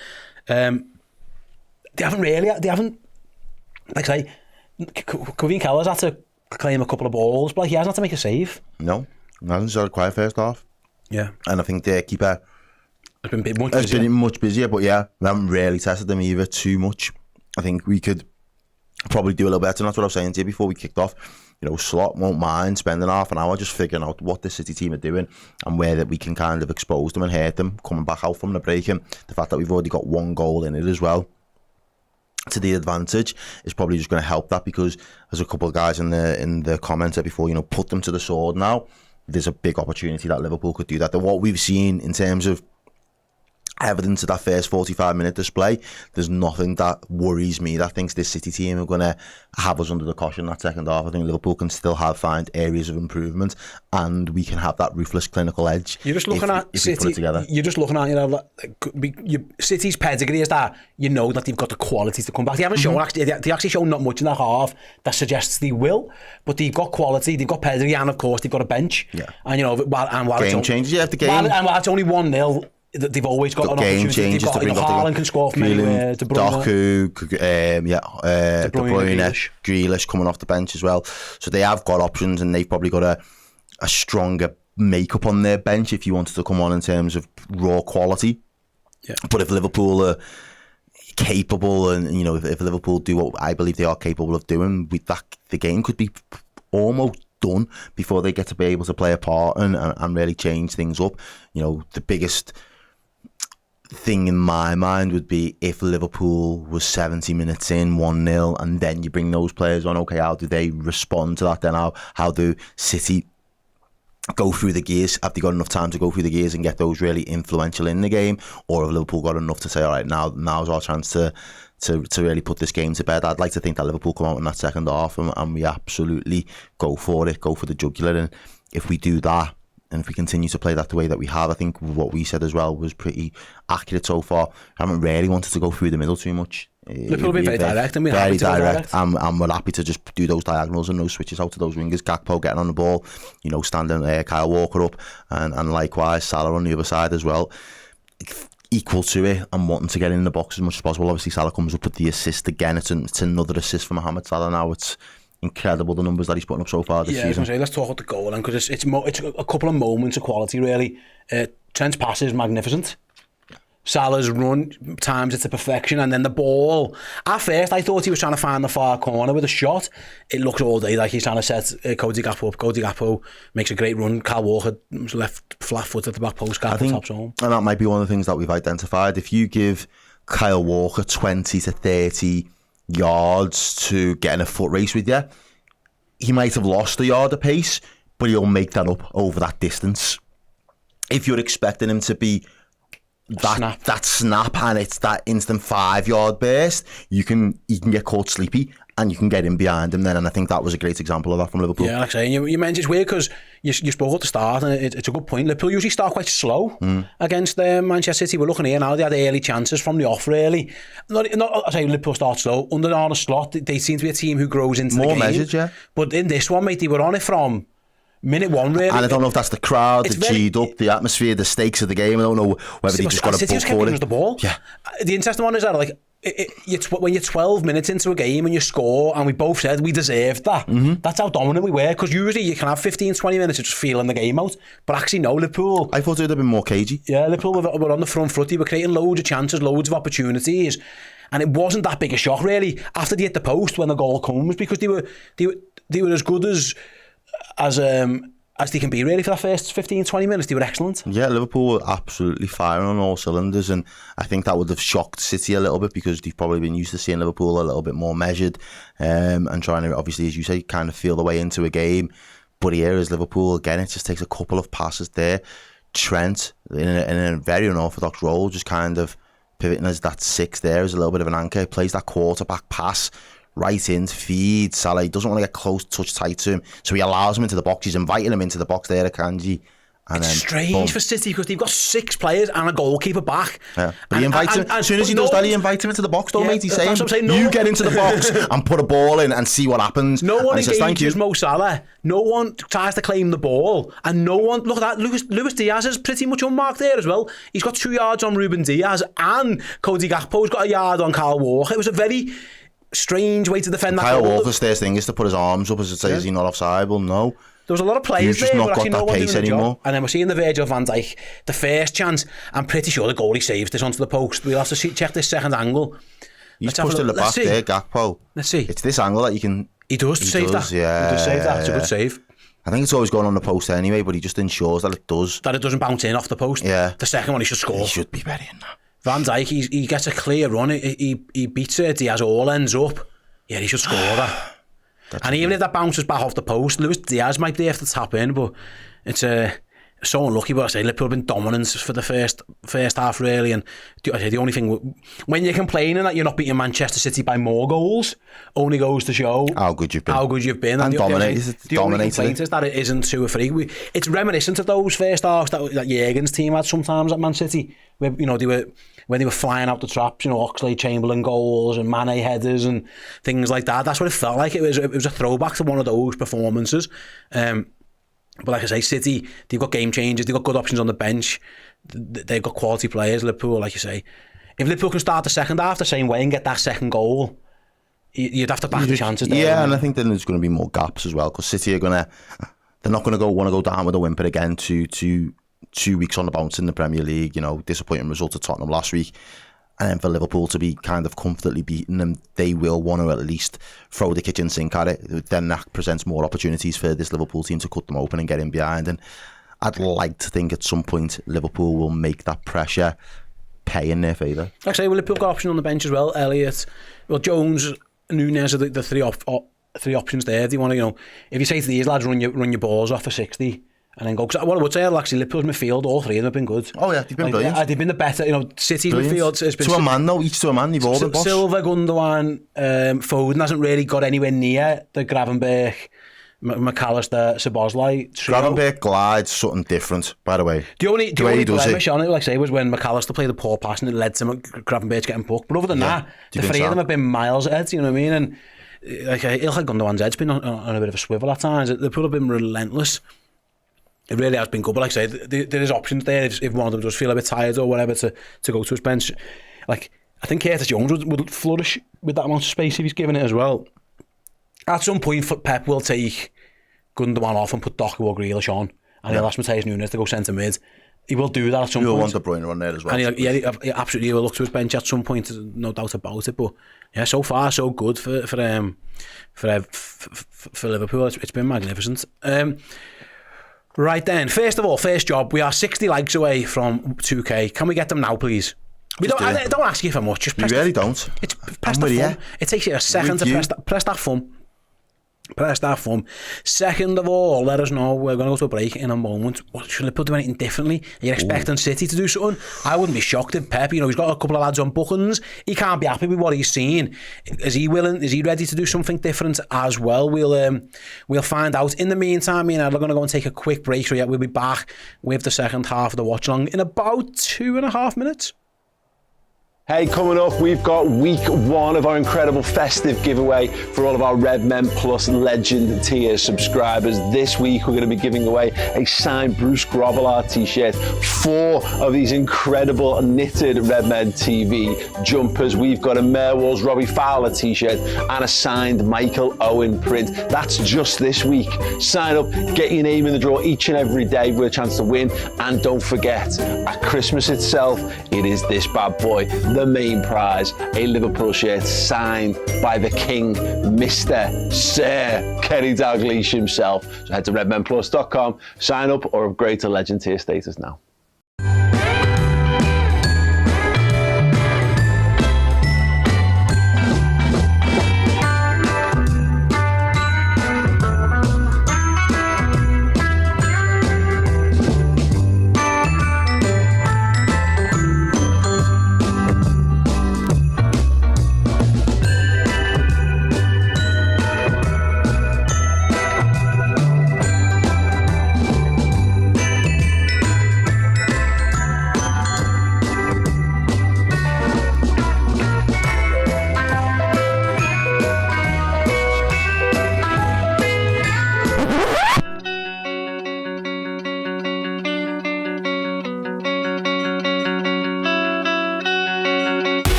They haven't, like I say, Kevin Keller's had to claim a couple of balls, but he hasn't had to make a save. No, he hasn't. Started quiet first half. Yeah, and I think the keeper has been much busier, but yeah, we haven't really tested them either too much. I think we could probably do a little better, and that's what I was saying to you before we kicked off. Slot won't mind spending half an hour just figuring out what the City team are doing and where that we can kind of expose them and hurt them coming back out from the break. And the fact that we've already got 1 goal in it as well to the advantage is probably just going to help that, because there's a couple of guys in the comments there before, put them to the sword now. There's a big opportunity that Liverpool could do that. What we've seen in terms of evidence of that first 45-minute display, there's nothing that worries me that thinks this City team are going to have us under the caution that second half. I think Liverpool can still find areas of improvement, and we can have that ruthless clinical edge. You're just looking at City. You're just looking at City's pedigree is that that they've got the quality to come back. They haven't shown they actually shown not much in that half that suggests they will, but they've got quality, they've got pedigree, and of course they've got a bench. Yeah, and while game changes. Yeah, the game. While it's only 1-0. They've always got an opportunity. They've got Haaland can score from anywhere. De Bruyne, De Bruyne, Grealish coming off the bench as well. So they have got options, and they've probably got a stronger makeup on their bench if you wanted to come on in terms of raw quality. Yeah. But if Liverpool are capable, and if Liverpool do what I believe they are capable of doing, the game could be almost done before they get to be able to play a part and really change things up. The biggest thing in my mind would be if Liverpool was 70 minutes in 1-0 and then you bring those players on, okay, how do they respond to that then? How do City go through the gears? Have they got enough time to go through the gears and get those really influential in the game? Or have Liverpool got enough to say, all right, now's our chance to really put this game to bed? I'd like to think that Liverpool come out in that second half and we absolutely go for it, go for the jugular. And if we do that, and if we continue to play that the way that we have, I think what we said as well was pretty accurate so far. I haven't really wanted to go through the middle too much. Liverpool be very direct, and we're very happy to direct. And we're happy to just do those diagonals and those switches out to those wingers. Gakpo getting on the ball, standing Kyle Walker up, and likewise Salah on the other side as well. Equal to it and wanting to get in the box as much as possible. Obviously Salah comes up with the assist again. It's another assist for Mohamed Salah now. It's incredible the numbers that he's putting up so far this season. I was going to say, let's talk about the goal, and because it's a couple of moments of quality really. Trent's pass is magnificent. Salah's run times it to perfection, and then the ball. At first, I thought he was trying to find the far corner with a shot. It looks all day like he's trying to set Cody Gakpo up. Cody Gakpo makes a great run. Kyle Walker left flat foot at the back post. Gakpo tops home. And that might be one of the things that we've identified. If you give Kyle Walker 20 to 30 yards to get in a foot race with you, he might have lost a yard of pace, but he'll make that up over that distance. If you're expecting him to be that snap and it's that instant 5-yard burst, you can get caught sleepy and you can get in behind him then, and I think that was a great example of that from Liverpool. Yeah, like I say, you mentioned it's weird because you spoke at the start, and it's a good point. Liverpool usually start quite slow against Manchester City. We're looking here now, they had early chances from the off, really. I say Liverpool start slow. Under Arne Slot, they seem to be a team who grows into the game. More measured, yeah. But in this one, mate, they were on it from minute one, really. And I don't know if that's the crowd, the G'd up, the atmosphere, the stakes of the game. I don't know whether they just got a book for it. The ball. Yeah. The interesting one is that, like, when you're 12 minutes into a game and you score, and we both said we deserved that, that's how dominant we were, because usually you can have 15-20 minutes of just feeling the game out, but actually no, Liverpool, I thought it would have been more cagey. Yeah, Liverpool were on the front foot. They were creating loads of chances, loads of opportunities, and it wasn't that big a shock really after they hit the post when the goal comes, because they were as good as they can be really for that first 15-20 minutes. They were excellent. Yeah, Liverpool were absolutely firing on all cylinders, and I think that would have shocked City a little bit, because they've probably been used to seeing Liverpool a little bit more measured, and trying to, obviously, as you say, kind of feel the way into a game. But here is Liverpool again. It just takes a couple of passes there. Trent, in a very unorthodox role, just kind of pivoting as that 6 there, as a little bit of an anchor, plays that quarterback pass right in, feeds Salah. He doesn't want to get close, touch tight to him, so he allows him into the box. He's inviting him into the box there, Akanji. And it's strange for City, because they've got 6 players and a goalkeeper back. Yeah. But he invites him, as soon as he does that, he invites him into the box, though, mate. He's saying, you get into the box and put a ball in and see what happens. No one engages Mo Salah. No one tries to claim the ball. And no one, look at that, Luis Diaz is pretty much unmarked there as well. He's got 2 yards on Ruben Diaz, and Cody Gakpo's got a yard on Kyle Walker. It was a very strange way to defend that. Kyle Walker's first thing is to put his arms up as it says he's not offside. Well, no. There was a lot of players just there, not got that pace anymore. And then we're seeing the Virgil van Dijk, the first chance. I'm pretty sure the goalie saves this onto the post. We'll have to check this second angle. He's pushed in the back there, Gakpo. Let's see. It's this angle that you can... He does save that. Yeah. He does save that. It's a good save. I think it's always going on the post anyway, but he just ensures that it does. That it doesn't bounce in off the post. Yeah. The second one he should score. He should be better in that. Van Dijk, he gets a clear run. He beats it. Diaz all ends up. Yeah, he should score that. And even if that bounces back off the post, Luis Diaz might be able to tap in, but it's so unlucky. But I say Liverpool have been dominant for the first half, really. And I say the only thing, when you're complaining that you're not beating Manchester City by more goals, only goes to show how good you've been. And dominated. The only complaint is that it isn't 2-3. It's reminiscent of those first halves that Jurgen's team had sometimes at Man City, where when they were flying out the traps, Oxlade, Chamberlain goals and Mane headers and things like that. That's what it felt like. It was a throwback to one of those performances. But like I say, City, they've got game changers, they've got good options on the bench, they've got quality players. Liverpool, like you say, if Liverpool can start the second half the same way and get that second goal, you'd have to back the chances there. Yeah, and I think then there's going to be more gaps as well, because City they're not going to want to go down with a whimper again to 2 weeks on the bounce in the Premier League, disappointing result at Tottenham last week, and then for Liverpool to be kind of comfortably beaten them, they will want to at least throw the kitchen sink at it. Then that presents more opportunities for this Liverpool team to cut them open and get in behind, and I'd like to think at some point Liverpool will make that pressure pay in their favour. Like I say, Liverpool got option on the bench as well. Elliott, Jones, Núñez are the three options there. Do you want to, if you say to these lads, run your balls off for 60, and then go, because what I would say, actually, Liverpool's midfield, all 3 of them have been good. Oh yeah, they've been brilliant. They've been the better, City's midfield has been... To a man though, each to a man, they've all been boss. Silva, Gundogan, Foden hasn't really got anywhere near the Gravenberch, McAllister, Szoboszlai trio. Gravenberch glides something different, by the way. The only blemish on it, like I say, was when McAllister played the poor pass and it led to Gravenberch getting booked. But other than that, the 3 of them have been miles ahead, you know what I mean? And like Ilkay Gundogan's head's been on a bit of a swivel at times. Liverpool have been relentless. It really has been good, but like I say, there is options there if one of them does feel a bit tired or whatever to go to his bench. Like, I think Curtis Jones would flourish with that amount of space if he's given it as well. At some point, Pep will take Gundogan off and put Doku or Grealish on, and he'll ask Matheus Nunes to go centre mid. He will do that at some point. He'll want De Bruyne on there as well. And he absolutely will look to his bench at some point, no doubt about it. But yeah, so far so good for Liverpool. It's been magnificent. Right then, first of all, first job, we are 60 likes away from 2k. Can we get them now, please? I don't ask you for much. Just press don't. Press the thumb. It takes you a second to press that thumb. Press that thumb. Second of all, let us know. We're going to go to a break in a moment. Should Liverpool do anything differently? Are you expecting City to do something? I wouldn't be shocked if Pep, he's got a couple of lads on bookings. He can't be happy with what he's seen. Is he willing? Is he ready to do something different as well? We'll find out. In the meantime, me and Ed are going to go and take a quick break. So yeah, we'll be back with the second half of the watch along in about 2.5 minutes. Hey, coming up, we've got week 1 of our incredible festive giveaway for all of our Redmen Plus Legend tier subscribers. This week, we're going to be giving away a signed Bruce Grobbelaar t-shirt, 4 of these incredible knitted Redmen TV jumpers. We've got a Merwolves Robbie Fowler t-shirt and a signed Michael Owen print. That's just this week. Sign up, get your name in the draw each and every day with a chance to win. And don't forget, at Christmas itself, it is this bad boy, the main prize, a Liverpool shirt signed by the King, Mr. Sir Kenny Dalglish himself. So head to redmenplus.com, sign up or upgrade to Legend tier status now.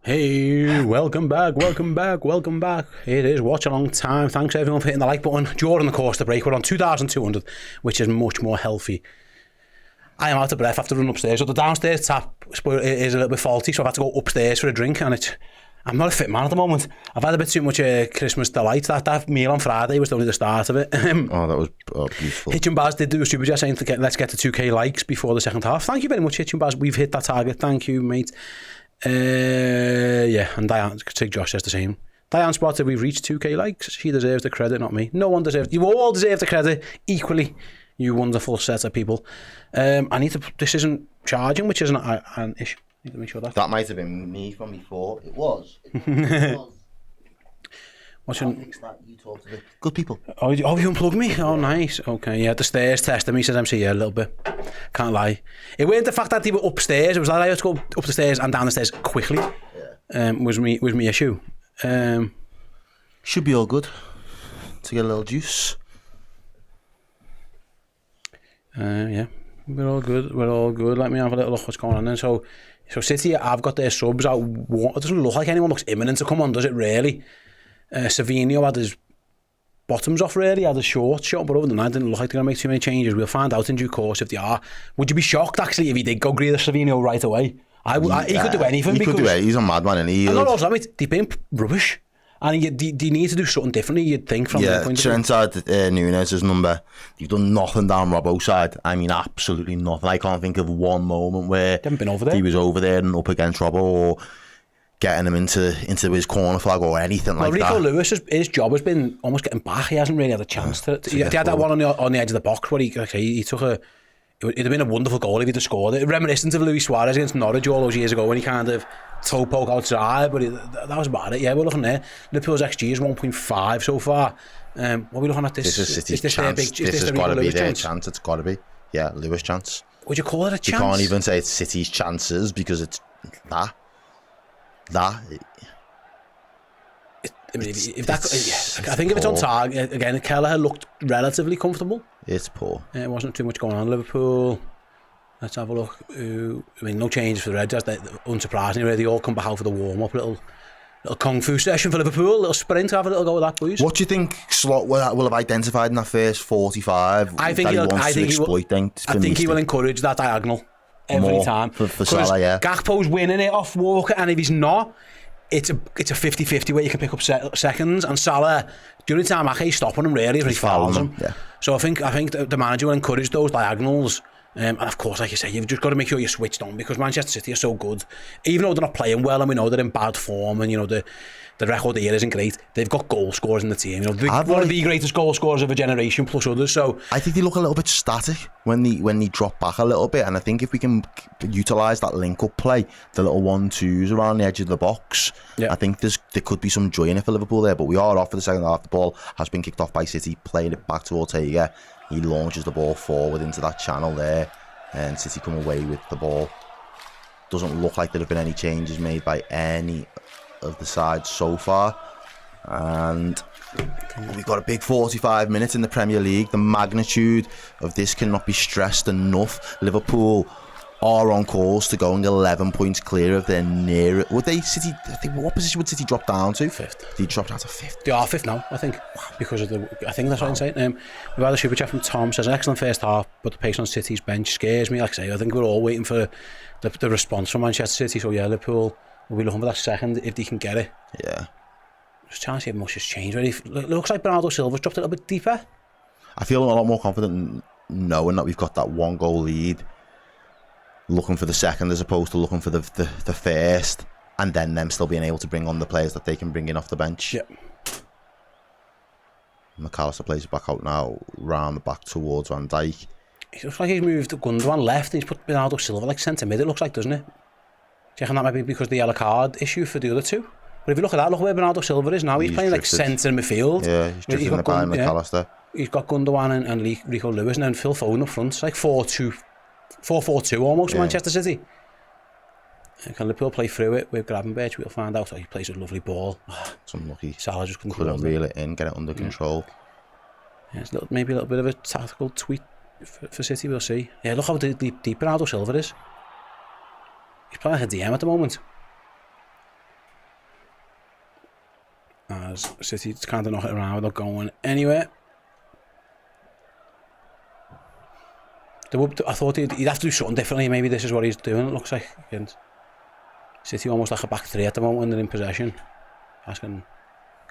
Hey, welcome back. It is watch along time. Thanks everyone for hitting the like button during the course of the break. We're on 2,200, which is much more healthy. I am out of breath after running upstairs. So the downstairs tap is a little bit faulty, so I've had to go upstairs for a drink, and I'm not a fit man at the moment. I've had a bit too much Christmas delight. That meal on Friday was only the start of it. Oh, that was beautiful. Hitch and Baz did do a super chat saying let's get to 2k likes before the second half. Thank you very much, Hitch and Baz. We've hit that target. Thank you, mate. Yeah, and Diane, Josh says the same. Diane spotted we've reached 2k likes. She deserves the credit, not me. No one deserves. You all deserve the credit equally. You wonderful set of people. I need to. This isn't charging, which isn't an issue. I need to make sure that might have been me from before. It was. What's your... You talk to the good people. Oh, you unplugged me? Oh, nice. Okay, yeah, the stairs tested me, says MC, yeah, a little bit. Can't lie. It weren't the fact that they were upstairs. It was that I had to go up the stairs and down the stairs quickly. Yeah. Was me issue. Should be all good. To get a little juice. Yeah, we're all good. Let me have a little look what's going on then. So City, I've got their subs out. It doesn't look like anyone looks imminent to come on, does it really? Savinho had his bottoms off really, had his shorts shot, but other than that, didn't look like they're going to make too many changes. We'll find out in due course if they are. Would you be shocked actually if he did go Grealish Savinho right away? He could do anything. He could do it. He's a madman and he. And not also, they've been rubbish. And you need to do something differently, you'd think, from that point of view. Trent had Nunes' number. You've done nothing down Robbo's side. I mean, absolutely nothing. I can't think of one moment where been over there. He was over there and up against Robbo or getting him into his corner flag or anything like Rico that. Lewis, his job has been almost getting back. He hasn't really had a chance to he had that one on the edge of the box where he took a... It'd have been a wonderful goal if he'd have scored it. Reminiscent of Luis Suarez against Norwich all those years ago when he kind of toe poke outside, but that was about it. Yeah, we're looking there. Liverpool's XG is 1.5 so far. What are we looking at this? This is City's chance. This has got to be their chance. It's got to be. Yeah, Lewis chance. Would you call it a chance? You can't even say it's City's chances because it's that. I mean, if that, I think if it's on target again, Kelleher looked relatively comfortable. It's poor. It wasn't too much going on. Liverpool. Let's have a look. I mean, no changes for the Reds. Unsurprisingly, really, they all come back out for the warm up. Little kung fu session for Liverpool. Little sprint. Have a little go with that, boys. What do you think Slot will have identified in that first 45? I think he will encourage that diagonal every time. For Salah, yeah. Gakpo's winning it off Walker, and if he's not, it's a 50-50 where you can pick up seconds. And Salah, during the time, he's stopping him really if he fouls him. Yeah. So I think the manager will encourage those diagonals. And of course, like you say, you've just got to make sure you're switched on, because Manchester City are so good. Even though they're not playing well and we know they're in bad form, and you know the record here isn't great, they've got goal scorers in the team. You know, one of the greatest goal scorers of a generation plus others. So I think they look a little bit static when they drop back a little bit, and I think if we can utilise that link-up play, the little 1-2s around the edge of the box, I think there could be some joy in it for Liverpool there. But we are off for the second half. The ball has been kicked off by City, playing it back to Ortega. He launches the ball forward into that channel there, and City come away with the ball. Doesn't look like there have been any changes made by any of the sides so far. And we've got a big 45 minutes in the Premier League. The magnitude of this cannot be stressed enough. Liverpool are on course to going 11 points clear of their near. Would they City? I think what position would City drop down to? 5th. They dropped down to 5th. They are 5th now, I think, because of I think that's what I'm saying. We've had a super chat from Tom. Says an excellent first half, but the pace on City's bench scares me. Like I say, I think we're all waiting for the response from Manchester City. So yeah, Liverpool will be looking for that second if they can get it. Yeah. Just trying to see if much has changed. Really, looks like Bernardo Silva's dropped a little bit deeper. I feel a lot more confident knowing that we've got that 1-goal lead, looking for the second as opposed to looking for the first, and then them still being able to bring on the players that they can bring in off the bench. Yep. McAllister plays it back out now, round the back towards Van Dijk. It looks like he's moved Gundogan left and he's put Bernardo Silva like centre mid, it looks like, doesn't it? Do you reckon that might be because of the yellow card issue for the other two? But if you look at that, look where Bernardo Silva is now. He's playing like centre midfield. Yeah, he's drifting in the behind McAllister. He's got Gundogan and Rico Lewis, and then Phil Foden up front. It's like 4-4-2 almost, Manchester City. Can Liverpool play through it with Gravenberch? We'll find out. So he plays a lovely ball. It's unlucky. Salah just couldn't reel it in, get it under control. Yeah, it's maybe a little bit of a tactical tweak for City, we'll see. Yeah, look how deep Bernardo Silva is. He's playing like a DM at the moment. As City's kind of knocking it around without going anywhere. I thought he'd have to do something differently. Maybe this is what he's doing, it looks like. And City almost like a back three at the moment when they're in possession. Asking,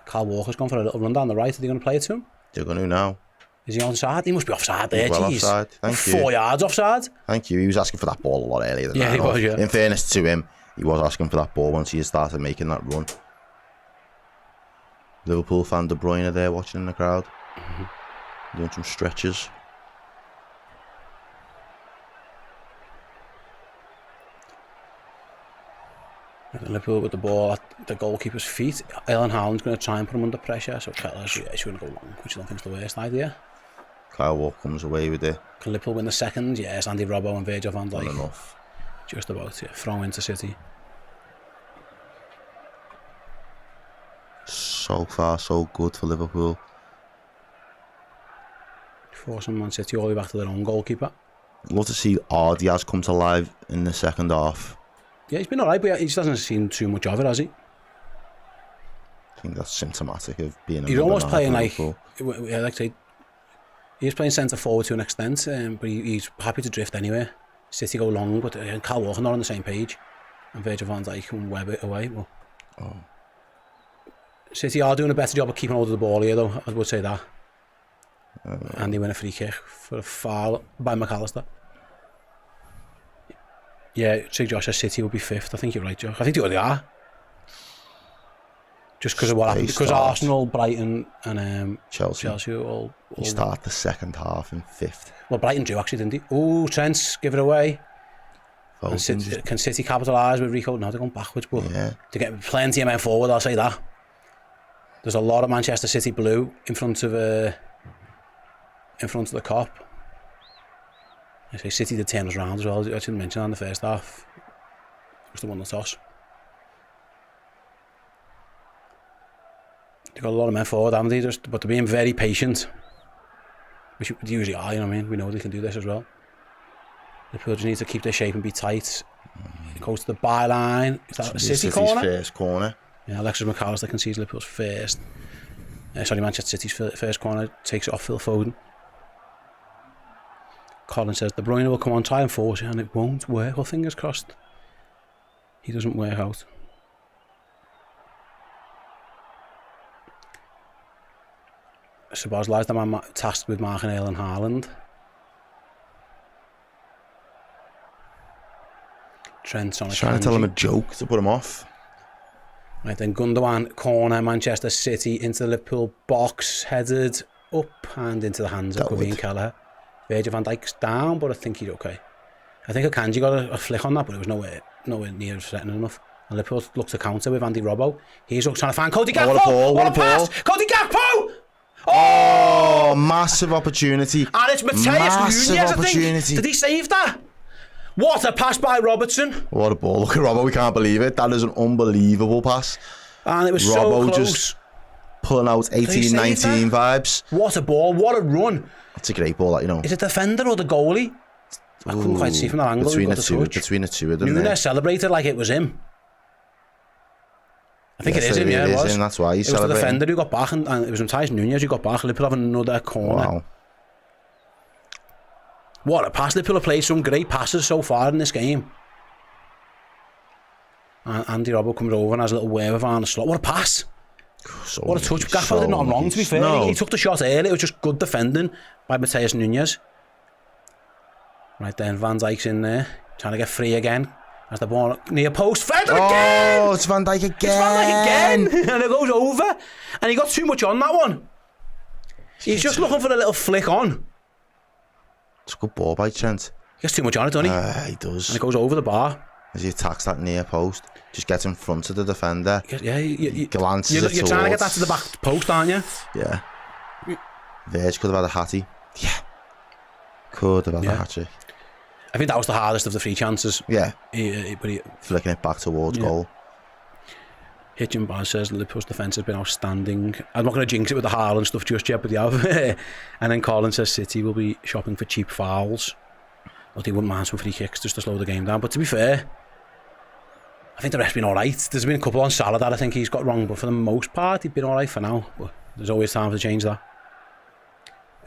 Kyle Walker's gone for a little run down the right. Are they going to play it to him? They're going to now. Is he onside? He must be offside there. Well, jeez. offside. Thank you. 4 yards offside. Thank you. He was asking for that ball a lot earlier than that. He was, yeah. In fairness to him, he was asking for that ball once he started making that run. Liverpool fan De Bruyne there watching in the crowd. Doing some stretches. Liverpool with the ball at the goalkeeper's feet. Errol and Dan's going to try and put him under pressure, so Kelleher's going to go long, which I don't think is the worst idea. Kyle Walker comes away with it. Can Liverpool win the second? Yes, Andy Robbo and Virgil van Dijk. Not enough. Just about, yeah. Throw into City. So far, so good for Liverpool. Forcing Man City all the way back to their own goalkeeper. Love to see Diaz come to life in the second half. Yeah, he's been alright, but he just hasn't seen too much of it, has he? I think that's symptomatic of being. He's almost playing like I say, he's playing centre forward to an extent, but he's happy to drift anywhere. City go long, but Kyle Walker not on the same page, and Virgil van Dijk can web it away. Well, City are doing a better job of keeping hold of the ball here, though. I would say that. And they win a free kick for a foul by McAllister. Yeah, say Josh says City will be 5th. I think you're right, Josh. I think they already are. Just because of what happened. Because Arsenal, Brighton and Chelsea all He started the second half in 5th. Well, Brighton drew actually, didn't he? Oh, Trent's give it away. And can City capitalise with Rico? No, they're going backwards, but they get plenty of men forward, I'll say that. There's a lot of Manchester City blue in front of the Kop. I say City did turn us round as well. I didn't mention that in the first half. It was the one that toss. They've got a lot of men forward, haven't they? But they're being very patient. Which they usually are, you know what I mean? We know they can do this as well. Liverpool just need to keep their shape and be tight. It goes to the byline. Is that a City corner? First corner. Yeah, Alexis McAllister concedes Liverpool's first. Manchester City's first corner, takes it off Phil Foden. Colin says De Bruyne will come on, try and force it, and it won't work. Well, fingers crossed. He doesn't work out. Szoboszlai's the man tasked with marking Erling Haaland. Trent's on a Trying to tell him a joke to put him off. Right then, Gundogan, corner, Manchester City into the Liverpool box, headed up and into the hands of Kevin Kelleher. Virgil van Dijk's down, but I think he's okay. I think Akanji got a flick on that, but it was nowhere near threatening enough. And Liverpool looked to counter with Andy Robbo. He's trying to find Cody Gakpo. What a ball! Cody Gakpo! Oh, massive opportunity. And it's Mateus Nunes, I think. Did he save that? What a pass by Robertson. What a ball. Look at Robbo, we can't believe it. That is an unbelievable pass. And it was Robbo so close. Just pulling out 18, 19 vibes. What a ball, what a run. It's a great ball, that, you know. Is it the defender or the goalie? I couldn't quite see from that angle. Between the two of them. Nunes celebrated like it was him. I think it is him, yeah, it was. Him, that's why he's celebrating. It was the defender who got back, and it was Mateus Nunes who got back. Liverpool have another corner. Wow. What a pass. Liverpool have played some great passes so far in this game. And Andy Robbo comes over and has a little wave of Arne Slot. What a pass. What a touch. Gakpo did nothing wrong, to be fair. No. He took the shot early. It was just good defending by Mateus Nunes. Right then, Van Dijk's in there, trying to get free again. As the ball near post, Fred again! Oh, it's Van Dijk again! It's Van Dijk again! And it goes over. And he got too much on that one. He's just looking for a little flick on. It's a good ball by Trent. He gets too much on it, doesn't he? He does. And it goes over the bar. As he attacks that near post. Just gets in front of the defender. Yeah, glances it you're trying to get that to the back post, aren't you? Yeah. Verge could have had a hattie. Yeah. Could have had a hat-trick. I think that was the hardest of the 3 chances. Yeah. But he flicking it back towards goal. Hitchin Baz says Liverpool's defence has been outstanding. I'm not going to jinx it with the Haaland stuff just yet, but they have. And then Colin says City will be shopping for cheap fouls. But they wouldn't mind some free kicks just to slow the game down. But to be fair, I think the rest have been alright. There's been a couple on Salah that I think he's got wrong, but for the most part, he's been alright for now. But there's always time to change that.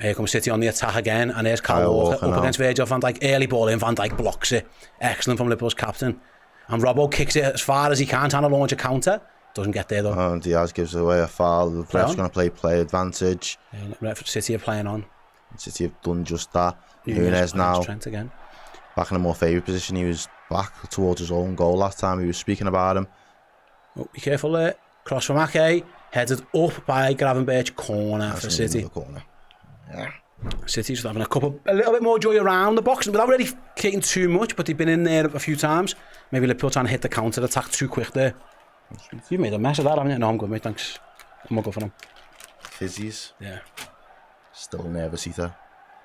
Here comes City on the attack again, and there's Kyle Walker up against Virgil van Dijk. Early ball in, Van Dijk blocks it. Excellent from Liverpool's captain. And Robbo kicks it as far as he can, trying to launch a counter. Doesn't get there though. And Diaz gives away a foul. The ref's going to play advantage. Yeah, City are playing on. City have done just that. Nunes now Trent again. Back in a more favoured position. He was back towards his own goal last time. We were speaking about him. Oh, be careful there. Cross from Ake. Headed up by Gravenberch. Corner for City. Corner. Yeah. City's having a little bit more joy around the box without really kicking too much, but they've been in there a few times. Maybe Liverpool trying to hit the counter attack too quick there. You've made a mess of that, haven't you? No, I'm good, mate, thanks. I'm gonna go for them. Fizzies. Yeah. Still nervous either.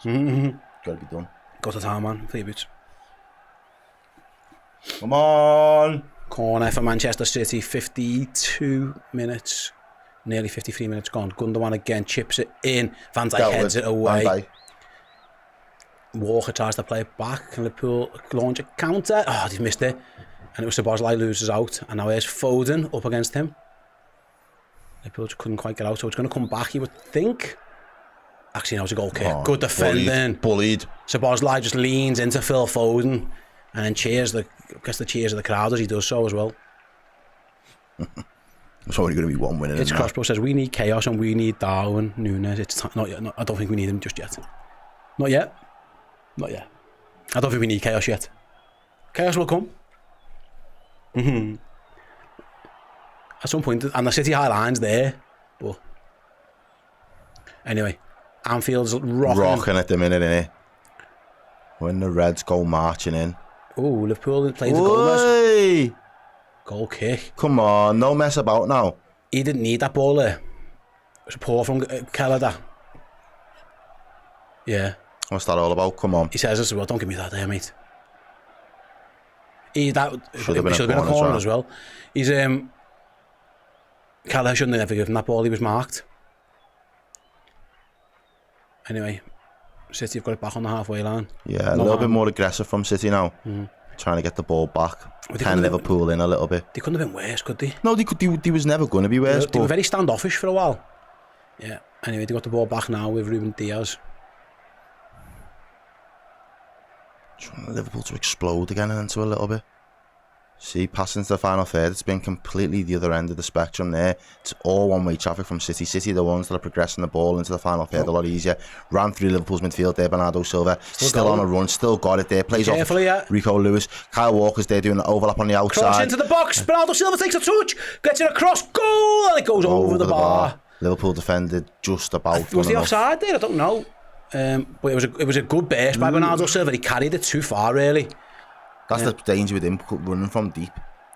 Gotta be done. Go to town, man. For your boots. Come on! Corner for Manchester City, 52 minutes. Nearly 53 minutes gone. Gundogan again chips it in. Van Dijk heads it away. Walker tries to play it back. And Liverpool launch a counter. Oh, they've missed it. And it was Szoboszlai loses out. And now there's Foden up against him. Liverpool just couldn't quite get out. So it's going to come back, you would think. Actually, now it's a goal kick. Good defending. Bullied. Szoboszlai just leans into Phil Foden. And then cheers the crowd as he does so as well. It's only going to be one winning. It's Crossbow says we need chaos and we need Darwin Nunes. It's not yet. I don't think we need him just yet. Not yet. Not yet. I don't think we need chaos yet. Chaos will come. At some point, and the City High Line's there. But anyway, Anfield's rocking at the minute, innit? When the Reds go marching in. Oh, Liverpool played the goal. Goal kick. Come on, no mess about now. He didn't need that ball there. It was a pour from Keller there. Yeah. What's that all about? Come on. He says as well, don't give me that there, mate. That should have been a corner as well. He's Kelleher shouldn't have ever given that ball, he was marked. Anyway, City have got it back on the halfway line. Yeah, a little bit more aggressive from City now. Trying to get the ball back. Pen Liverpool in a little bit. They couldn't have been worse, could they? No, they was never going to be worse. They were very standoffish for a while. Yeah, anyway, they got the ball back now with Ruben Diaz. Trying Liverpool to explode again into a little bit. See, passing to the final third, it's been completely the other end of the spectrum there. It's all one-way traffic from City. City are the ones that are progressing the ball into the final third a lot easier. Ran through Liverpool's midfield there, Bernardo Silva. Still on a run, still got it there. Plays off Rico Lewis. Kyle Walker's there doing the overlap on the outside. Cross into the box. Bernardo Silva takes a touch. Gets it across. Goal! And it goes over the bar. Liverpool defended just about. Was the offside there? I don't know. But it was a good burst by Bernardo Silva. He carried it too far, really. That's the danger with him running from deep,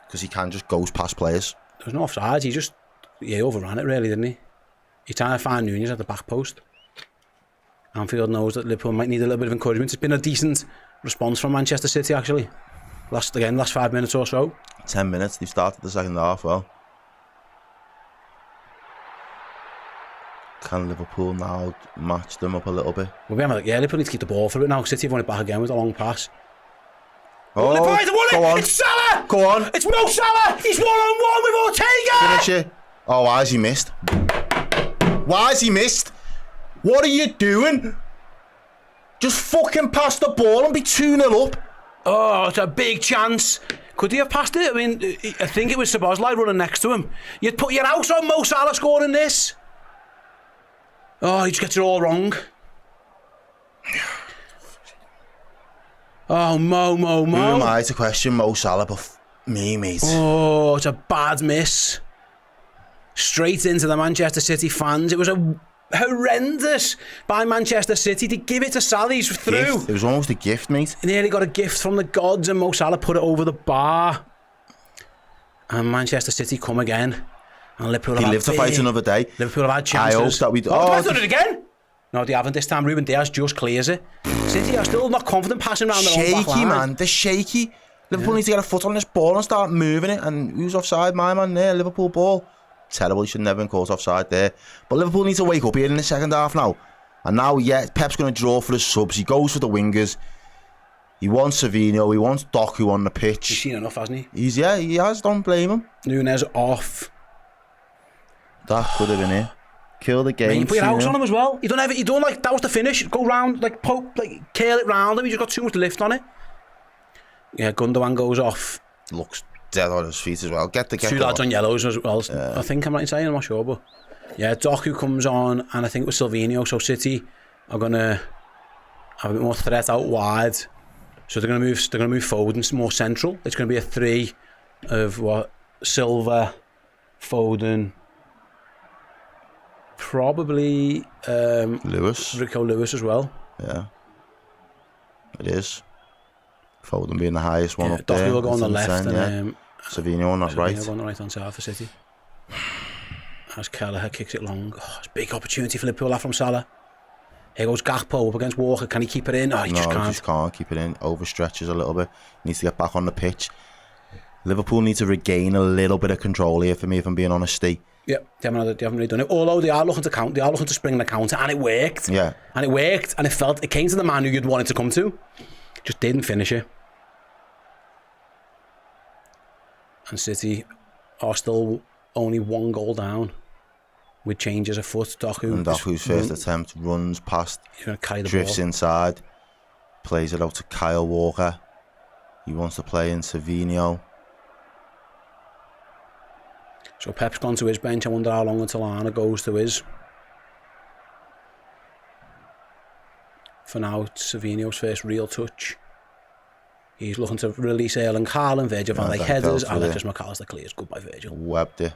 because he can just goes past players. There was no offside. He overran it, really, didn't he? He's trying to find Nunez at the back post. Anfield knows that Liverpool might need a little bit of encouragement. It's been a decent response from Manchester City, actually. Last 5 minutes or so. 10 minutes. They've started the second half well. Can Liverpool now match them up a little bit? Liverpool need to keep the ball for it now. City have won it back again with a long pass. Oh, go on. It's Salah! Go on. It's Mo Salah! He's one-on-one with Ortega! Finish it. Oh, why has he missed? Why has he missed? What are you doing? Just fucking pass the ball and be 2-0 up. Oh, it's a big chance. Could he have passed it? I mean, I think it was Szoboszlai running next to him. You'd put your house on Mo Salah scoring this. Oh, he just gets it all wrong. Oh, Mo. Who am I to question Mo Salah but me, mate? Oh, it's a bad miss. Straight into the Manchester City fans. It was a horrendous by Manchester City to give it to Salah. He's through. Gift. It was almost a gift, mate. He nearly got a gift from the gods and Mo Salah put it over the bar. And Manchester City come again. And Liverpool he lived to fight another day. Liverpool have had chances. I hope that we... Oh, they've done it again? No, they haven't this time. Ruben Diaz just clears it. City are still not confident passing around their own back line. Shaky, man. They're shaky. Liverpool needs to get a foot on this ball and start moving it. And who's offside? My man there, Liverpool ball. Terrible. He should never have been caught offside there. But Liverpool needs to wake up here in the second half now. And now, Pep's going to draw for the subs. He goes for the wingers. He wants Savinho. He wants Doku on the pitch. He's seen enough, hasn't he? He has. Don't blame him. Nunez off. That could have been it. Kill the game. You put your house on him as well. You don't like that was the finish. Go round, like poke, like curl it round him. You just got too much lift on it. Yeah, Gundogan goes off. Looks dead on his feet as well. Get two lads on yellows as well. I think I'm right in saying, I'm not sure, but yeah, Doku comes on, and I think it was Silvinho. So City are gonna have a bit more threat out wide. So they're gonna move Foden more central. It's gonna be a 3 of Silva, Foden. Probably Rico Lewis as well. Yeah, it is. Foden being the highest one up Doku there. will go on the left, and Savinho on that right. Savinho on the right hand side for City. As Kelleher kicks it long. Oh, it's a big opportunity for Liverpool from Salah. Here goes Gakpo up against Walker. Can he keep it in? Oh, he just can't keep it in. Overstretches a little bit. Needs to get back on the pitch. Liverpool need to regain a little bit of control here for me, if I'm being honest, Steve. Yeah, they haven't really done it. Although they are looking to spring the counter, and it worked. Yeah. And it worked, and it came to the man who you'd want it to come to. Just didn't finish it. And City are still only 1 goal down. With changes afoot. Doku's first attempt runs past, drifts inside, plays it out to Kyle Walker. He wants to play in Savinho. So Pep's gone to his bench. I wonder how long until Arne goes to his. For now, Savinho's first real touch. He's looking to release Erling Haaland, Virgil van Dijk headers, Alexis McAllister clears. Good by Virgil. Webbed it.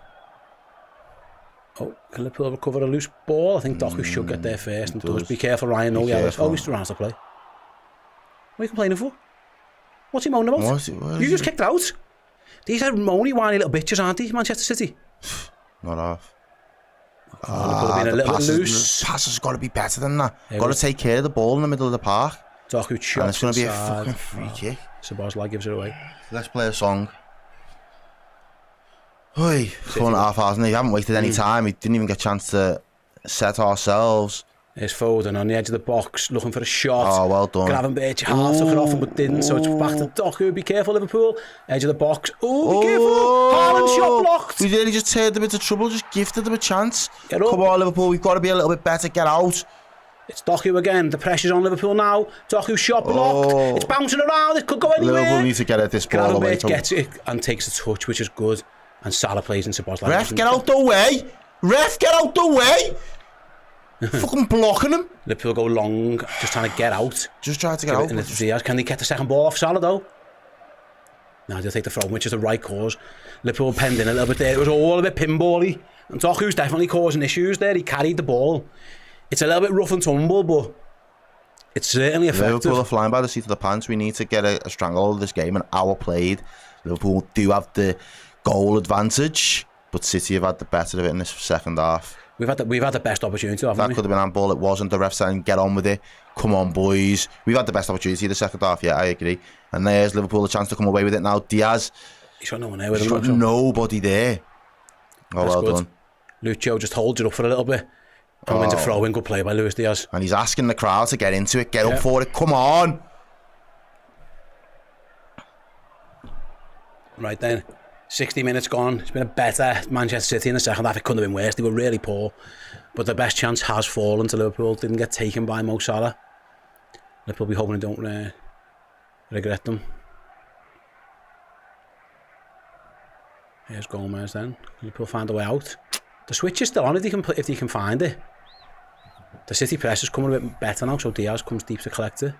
Oh, can Liverpool recover a loose ball? I think Doku should get there first and does. Be careful, Ryan. No yellows. Oh, he's still around to play. What are you complaining for? What's he moaning about? You just kicked out. These are moany, whiny little bitches, aren't they, Manchester City? Not half. A little bit loose. Passes got to be better than that. Got to take care of the ball in the middle of the park. Doku chops and it's going to be a inside. fucking free kick. Szoboszlai gives it away. Let's play a song. Oi, 4.5 hours. We haven't wasted any time. We didn't even get a chance to set ourselves. Here's Foden on the edge of the box, looking for a shot. Oh, well done. Gravenberch half took it off him, but didn't, so it's back to Doku. Be careful, Liverpool. Edge of the box. Oh, be careful. Haaland shot blocked. We really just turned them into trouble, just gifted them a chance. Get up. Come on, Liverpool, we've got to be a little bit better. Get out. It's Doku again. The pressure's on Liverpool now. Doku shot blocked. It's bouncing around. It could go anywhere. Liverpool need to get at this ball away. Gravenberch gets it and takes a touch, which is good. And Salah plays into Szoboszlai. Ref, get out the way. Ref, get out the way. Fucking blocking him. Liverpool go long, just trying to get out. Just trying to get out. Can they get the second ball off Salah though? No, they'll take the throw, which is the right cause. Liverpool penned in a little bit there. It was all a bit pinball-y. And Doku's definitely causing issues there. He carried the ball. It's a little bit rough and tumble, but it's certainly effective. Liverpool are flying by the seat of the pants. We need to get a stranglehold of this game, an hour played. Liverpool do have the goal advantage, but City have had the better of it in this second half. We've had the best opportunity, haven't we? That could have been handball. It wasn't. The ref saying, get on with it. Come on, boys. We've had the best opportunity in the second half. Yeah, I agree. And there's Liverpool a chance to come away with it now. Diaz. He's got no one there with him. He's got nobody there. Oh, well done. Lucho just holds it up for a little bit. And wins a throw-in. Good play by Luis Diaz. And he's asking the crowd to get into it. Get up for it. Come on. Right then. 60 minutes gone. It's been a better Manchester City in the second half. It couldn't have been worse. They were really poor. But the best chance has fallen to Liverpool. Didn't get taken by Mo Salah. Liverpool be hoping they don't regret them. Here's Gomez then. Liverpool find a way out. The switch is still on if they can find it. The City press is coming a bit better now, so Diaz comes deep to collect it.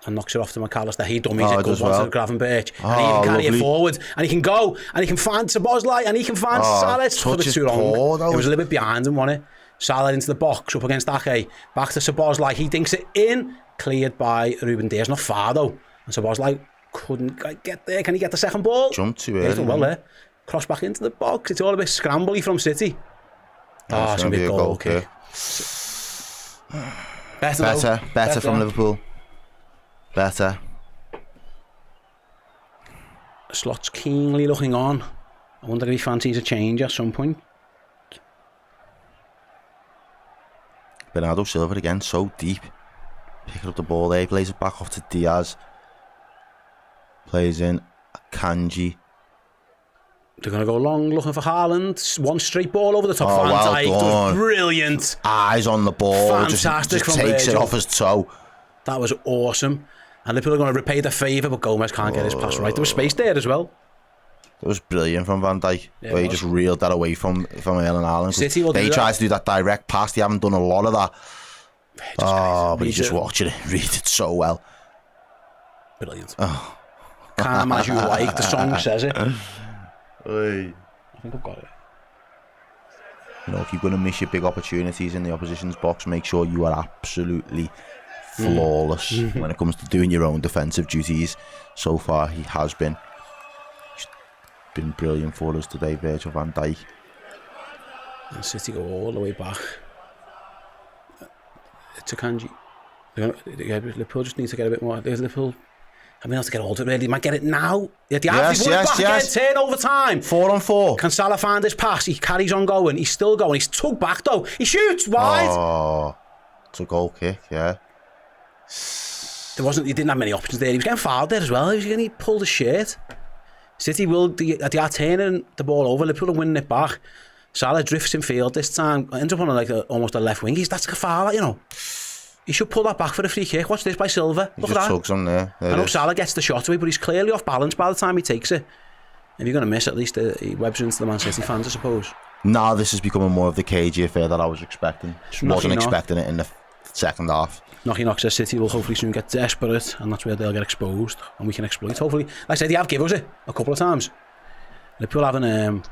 And knocks it off to McAllister. He dummies it, goes on to Gravenberch. And he can carry it forward. And he can go. And he can find Szoboszlai. And he can find Salah. It's a bit too long. It was a little bit behind him, wasn't it? Salah into the box, up against Ake. Back to Szoboszlai. He dinks it in. Cleared by Ruben Diaz. Not far, though. And Szoboszlai couldn't get there. Can he get the second ball? Jumped too early. He's done well there. Cross back into the box. It's all a bit scrambly from City. Oh, it's going to be a goal kick. Better from Liverpool. Better. Slot's keenly looking on. I wonder if he fancies a change at some point. Bernardo Silva again, so deep. Picking up the ball there, plays it back off to Diaz. Plays in Kanji. They're going to go long, looking for Haaland. One straight ball over the top. Van Dijk. That was brilliant. Eyes on the ball. Fantastic just takes it off his toe. That was awesome. And Liverpool are going to repay the favour, but Gomez can't get his pass right. There was space there as well. It was brilliant from Van Dijk. Yeah, where he just reeled that away from Errol and Haaland. They tried to do that direct pass. They haven't done a lot of that. But he's just watching it. Read it so well. Brilliant. Calm as you like. The song says it. Hey. I think I've got it. You know, if you're going to miss your big opportunities in the opposition's box, make sure you are absolutely flawless when it comes to doing your own defensive duties. So far, he has been. He's been brilliant for us today, Virgil van Dijk. And City go all the way back. It's a Kanji. Liverpool just needs to get a bit more. There's Liverpool. I mean, to get hold of it really. They might get it now. Yes. Turnover time. 4 on 4. Can Salah find his pass? He carries on going. He's still going. He's tugged back though. He shoots wide. Oh, it's a goal kick, yeah. He didn't have many options there. He was getting fouled there as well. He pulled the shirt. City they are turning the ball over. Liverpool are winning it back. Salah drifts in field this time. Ends up on almost a left wing. That's like a foul, you know. He should pull that back for a free kick. Watch this by Silva. Look at that. Tugs him there. I know Salah gets the shot away, but he's clearly off balance by the time he takes it. If you're going to miss, at least he webs into the Man City fans, I suppose. Nah, this is becoming more of the cagey affair that I was expecting. Just wasn't expecting it in the second half. Knocky says City will hopefully soon get desperate, and that's where they'll get exposed, and we can exploit. Hopefully, like I said, they have given us it a couple of times. Liverpool haven't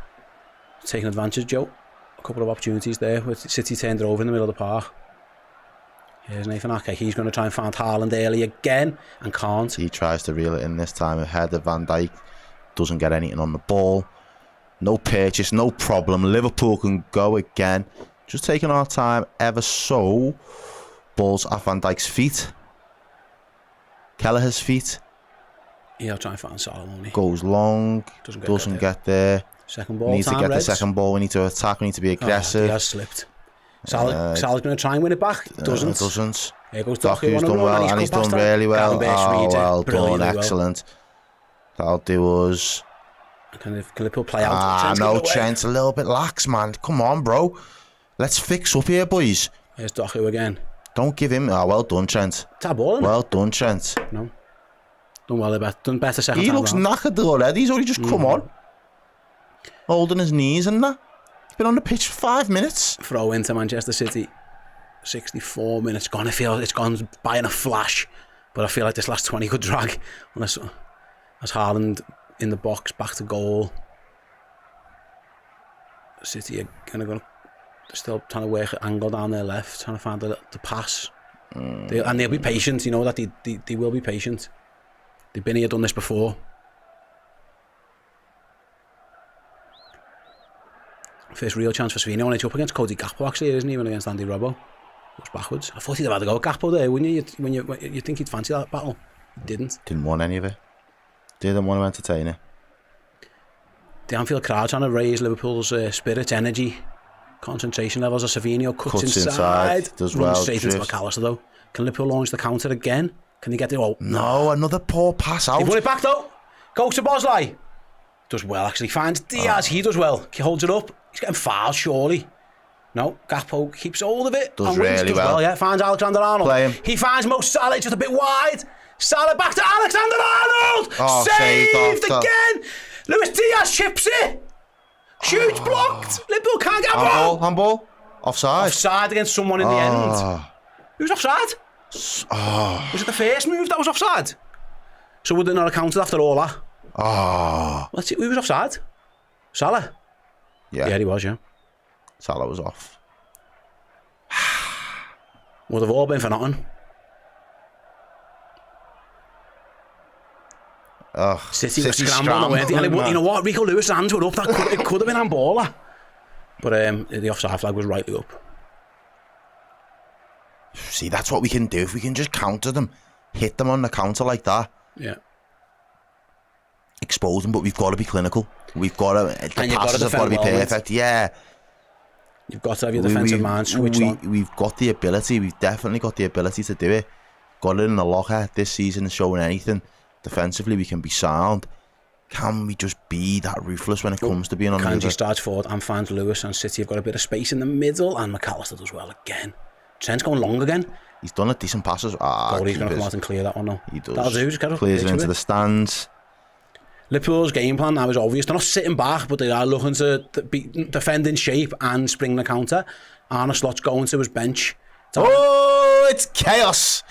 taken advantage, Joe. A couple of opportunities there with City turned it over in the middle of the park. Here's Nathan Ake. He's going to try and find Haaland early again and can't. He tries to reel it in this time ahead of Van Dijk. Doesn't get anything on the ball. No purchase, no problem. Liverpool can go again. Just taking our time ever so. Ball's at Van Dijk's feet. Kelleher's feet. He'll try and find Salah, won't he? Goes long. Doesn't get there. Second ball. We need to time, get Reds. the second ball. We need to attack. We need to be aggressive. He has slipped. Salah's going to try and win it back. Doesn't. Doesn't. Here goes Doku's done well, and he's done really well. Well done, excellent. That'll do us. Can Liverpool play out? No, Trent's a little bit lax, man. Come on, bro. Let's fix up here, boys. Here's Doku again. Don't give him... well done, Trent. Tap ball, isn't Well done, Trent. No. Done better second He time looks round. knackered already. He's already just come on. Holding his knees and that. He's been on the pitch for 5 minutes. Throw into Manchester City. 64 minutes gone. I feel it's gone by in a flash. But I feel like this last 20 could drag. Unless Haaland in the box, back to goal. City are going to still trying to work an angle down their left, trying to find the pass. And they'll be patient, you know that they will be patient. They've been here, done this before. First real chance for Savino, and it's up against Cody Gakpo actually, isn't he, even against Andy Robbo. Goes backwards. I thought he'd have had to go with Gakpo there, wouldn't you? When you think he'd fancy that battle. He didn't. Didn't want any of it. Didn't want to entertain it. The Anfield crowd trying to raise Liverpool's spirits, energy, concentration levels. As Savino cuts inside, does runs well, straight into McAllister though. Can Liverpool launch the counter again? Can they get it? Oh, no, another poor pass out. He won it back though. Goes to Bosley. Does well actually. Finds Diaz. He does well. He holds it up. He's getting fouled surely. No, Gakpo keeps hold of it. Does really well. Yeah, finds Alexander-Arnold. He finds Mo Salah just a bit wide. Salah back to Alexander-Arnold. Saved again. Luis Diaz chips it. Shoots blocked. Liverpool can't get a ball. Handball. Offside. Offside against someone in the end. Who's offside? Was it the first move that was offside? So would it not have counted after all that? Let's see. Who was offside? Salah. Yeah, he was. Yeah. Salah was off. Would have all been for nothing. City were scrambling, weren't they? And you know what? Rico Lewis' hands were up. It could have been handballer. But the offside flag was rightly up. See, that's what we can do. If we can just counter them, hit them on the counter like that. Yeah. Expose them, but we've got to be clinical. We've got to... The passes have got to be perfect. Yeah. You've got to have your defensive mind switched on. We've got the ability. We've definitely got the ability to do it. Got it in the locker this season, showing anything. Defensively, we can be sound. Can we just be that ruthless when it comes to being on the other? Kanji starts forward and finds Lewis, and City have got a bit of space in the middle, and McAllister does well again. Trent's going long again. He's done a decent passes. He's going to come out and clear that one now. He does. That'll do. Just clears it into the stands. Liverpool's game plan now is obvious. They're not sitting back, but they are looking to be defend in shape and spring the counter. Arne Slot's going to his bench. It's chaos.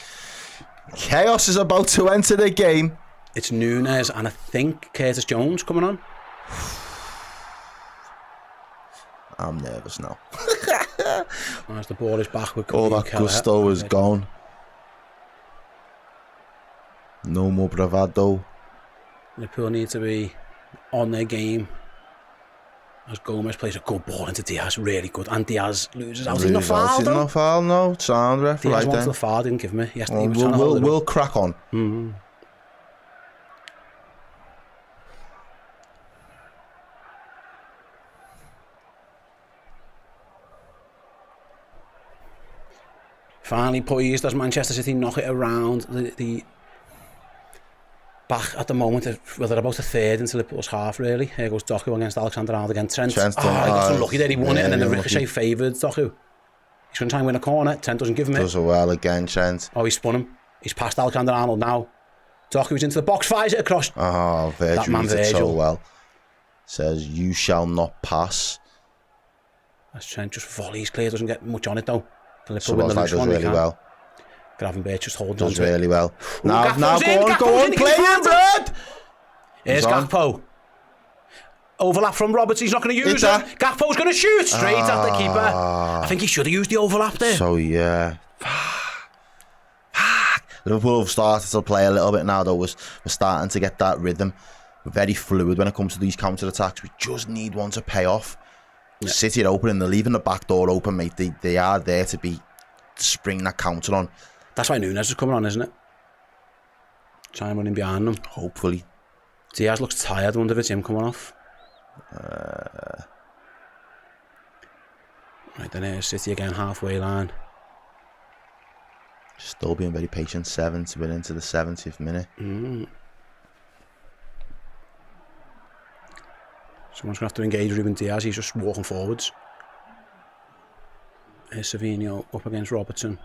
Chaos is about to enter the game. It's Núñez and I think Curtis Jones coming on. I'm nervous now. As the ball is back with all that gusto is gone. No more bravado. Liverpool need to be on their game. As Gomez plays a good ball into Diaz, really good. And Diaz loses out. He's not foul, though. No foul, no. Sound ref. Diaz right wanted then. the foul, didn't give me. Yesterday, we'll crack on. Mm-hmm. Finally poised as Manchester City knock it around the back at the moment. Well, they're about a third into Liverpool's half, really. Here goes Doku against Alexander-Arnold again. Trent. He got so lucky there. He won it, and then the ricochet favoured Doku. He's going to try and win a corner. Trent doesn't give him it. Does it well again, Trent. He spun him. He's past Alexander-Arnold now. Doku's into the box, fires it across. Virgil reads it so well. Says, you shall not pass. As Trent just volleys clear, doesn't get much on it though. So does really well. Gravenberch just holds on to really it. well. Now go on, play him, Brad! Here's Gakpo. Overlap from Roberts, he's not going to use it. Gakpo's going to shoot straight at the keeper. I think he should have used the overlap there. So yeah. Liverpool have started to play a little bit now though. We're starting to get that rhythm. We're very fluid when it comes to these counter-attacks. We just need one to pay off. Yeah. City are open and they're leaving the back door open, mate. They are there to spring that counter on. That's why Núñez is coming on, isn't it? Try and run in behind them. Hopefully. Diaz looks tired. I wonder if it's him coming off. Right, then here's City again, halfway line. Still being very patient. 7 to win into the 70th minute. Someone's going to have to engage Ruben Diaz. He's just walking forwards. Here's Savinho up against Robertson.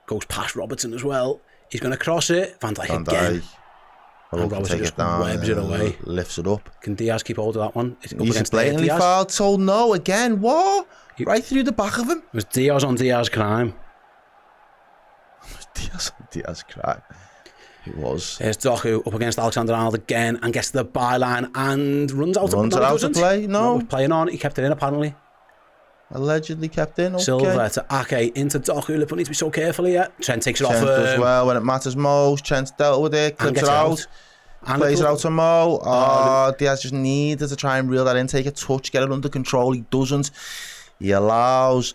Goes past Robertson as well. He's going to cross it. Van Dijk again. And Robertson just webs it away. Lifts it up. Can Diaz keep hold of that one? He's blatantly fouled. Told no again. What? Right through the back of him. It was Diaz on Diaz crime. Diaz crime. It was. Here's Doku up against Alexander-Arnold again and gets to the byline and runs out of play. No. Playing on. He kept it in apparently. Allegedly kept in. Okay. Silva to Ake into Doku. Liverpool need to be so careful here. Trent takes it off. Trent does well when it matters most. Trent's dealt with it. Clips it out. Plays it out to Mo. Diaz just needed to try and reel that in. Take a touch. Get it under control. He doesn't. He allows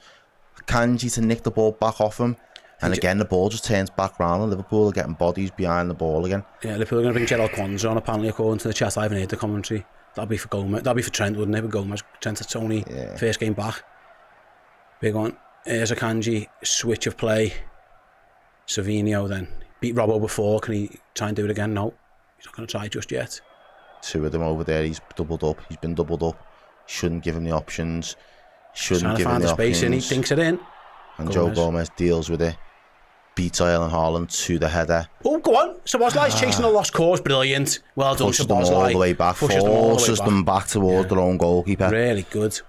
Kanji to nick the ball back off him. And again, the ball just turns back round and Liverpool are getting bodies behind the ball again. Yeah, Liverpool are going to bring Gerald Kwanzaa on, apparently, according to the chat. I haven't heard the commentary. That'd be for Gomez. That'd be for Trent, wouldn't it? But Gomez, Trent's only first game back. Big one. Here's a Kanji switch of play. Savinho then. Beat Robbo before. Can he try and do it again? No. He's not going to try just yet. 2 of them over there. He's doubled up. He's been doubled up. Shouldn't give him the options. Shouldn't give him the space in. He thinks it in. And Joe Gomez deals with it. Beats Erling Haaland to the header. Oh, go on. Szoboszlai's chasing a lost cause. Brilliant. Well done, Pushes them all the way back. Forces them back towards their own goalkeeper. Really good.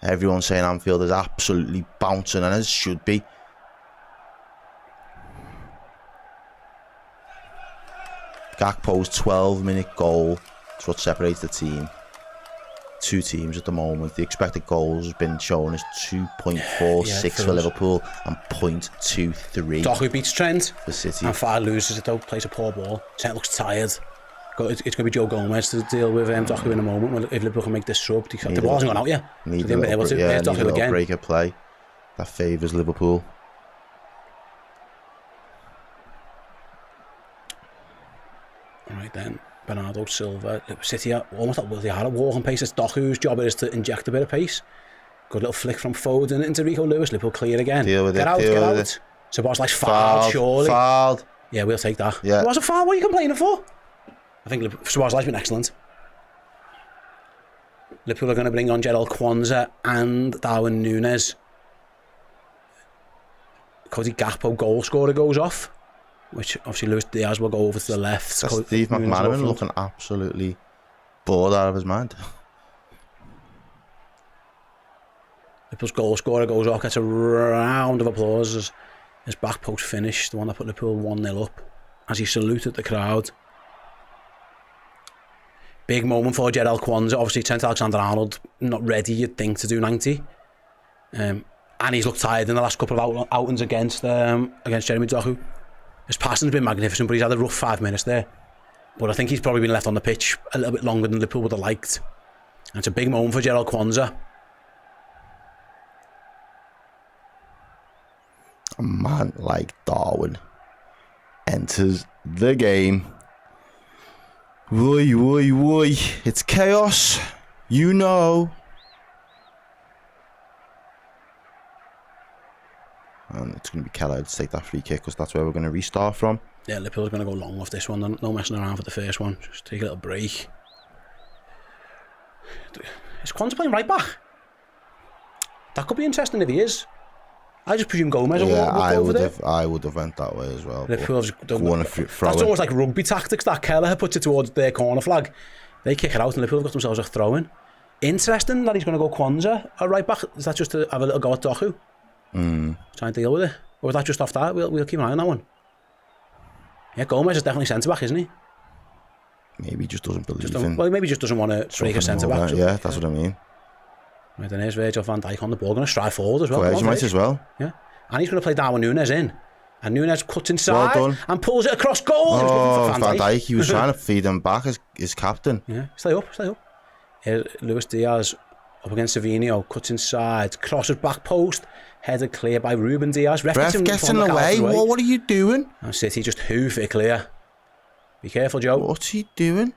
Everyone's saying Anfield is absolutely bouncing, and it should be. Gakpo's 12-minute goal. That's what separates the team. 2 teams at the moment. The expected goals has been shown as 2.46 for Liverpool and 0.23. Doku beats Trent for City. And Far loses it though, plays a poor ball. Trent looks tired. It's going to be Joe Gomez to deal with Doku in a moment if Liverpool can make this sub. The ball hasn't gone out yet. Need a little break of play that favours Liverpool. Alright then. Bernardo Silva, City are almost at they are at walking pace. It's Doku's job it is to inject a bit of pace. Good little flick from Foden into Rico Lewis. Liverpool clear again. Get out. Szoboszlai's fouled, surely. Fouled. Yeah, we'll take that. Yeah. It was a foul. What are you complaining for? I think Szoboszlai's been excellent. Liverpool are going to bring on Gerald Kwanzaa and Darwin Núñez. Cody Gakpo goal scorer goes off. Which obviously Luis Diaz will go over to the left. Steve McManaman looking absolutely bored out of his mind. Liverpool's goal scorer goes off, gets a round of applause as his back post finish, the one that put Liverpool 1-0 up, as he saluted the crowd. Big moment for Gerald Kwanzaa. Obviously Trent Alexander-Arnold not ready, you'd think, to do 90. And he's looked tired in the last couple of outings against Jeremy Doku. His passing's been magnificent, but he's had a rough 5 minutes there. But I think he's probably been left on the pitch a little bit longer than Liverpool would have liked. And it's a big moment for Gerald Kwanzaa. A man like Darwin enters the game. Woi. It's chaos. You know. And it's going to be Keller to take that free kick because that's where we're going to restart from. Yeah, Liverpool's going to go long off this one. No messing around for the first one. Just take a little break. Is Kwanzaa playing right back? That could be interesting if he is. I just presume Gomez will over there. I would have went that way as well. Liverpool's that's almost like rugby tactics that Keller puts it towards their corner flag. They kick it out and Liverpool have got themselves a throw-in. Interesting that he's going to go Kwanzaa at right back. Is that just to have a little go at Doku? Try and deal with it, or is that just off that? We'll keep an eye on that one. Yeah, Gomez is definitely centre back, isn't he? Maybe he just doesn't believe well, maybe he just doesn't want to break a centre back. Yeah, that's what I mean. Right, then here's Virgil van Dijk on the ball, going to stride forward as well. Well, he might as well. Yeah, and he's going to play Darwin Núñez in, and Núñez cuts inside and pulls it across goal. Oh, Van Dijk, he was trying to feed him back as his captain. Yeah, stay up. Here's Luis Diaz up against Savinho, cuts inside, crosses back post, headed clear by Ruben Diaz. Ref gets in the way. What are you doing? And City just hoof it clear. Be careful, Joe. What's he doing?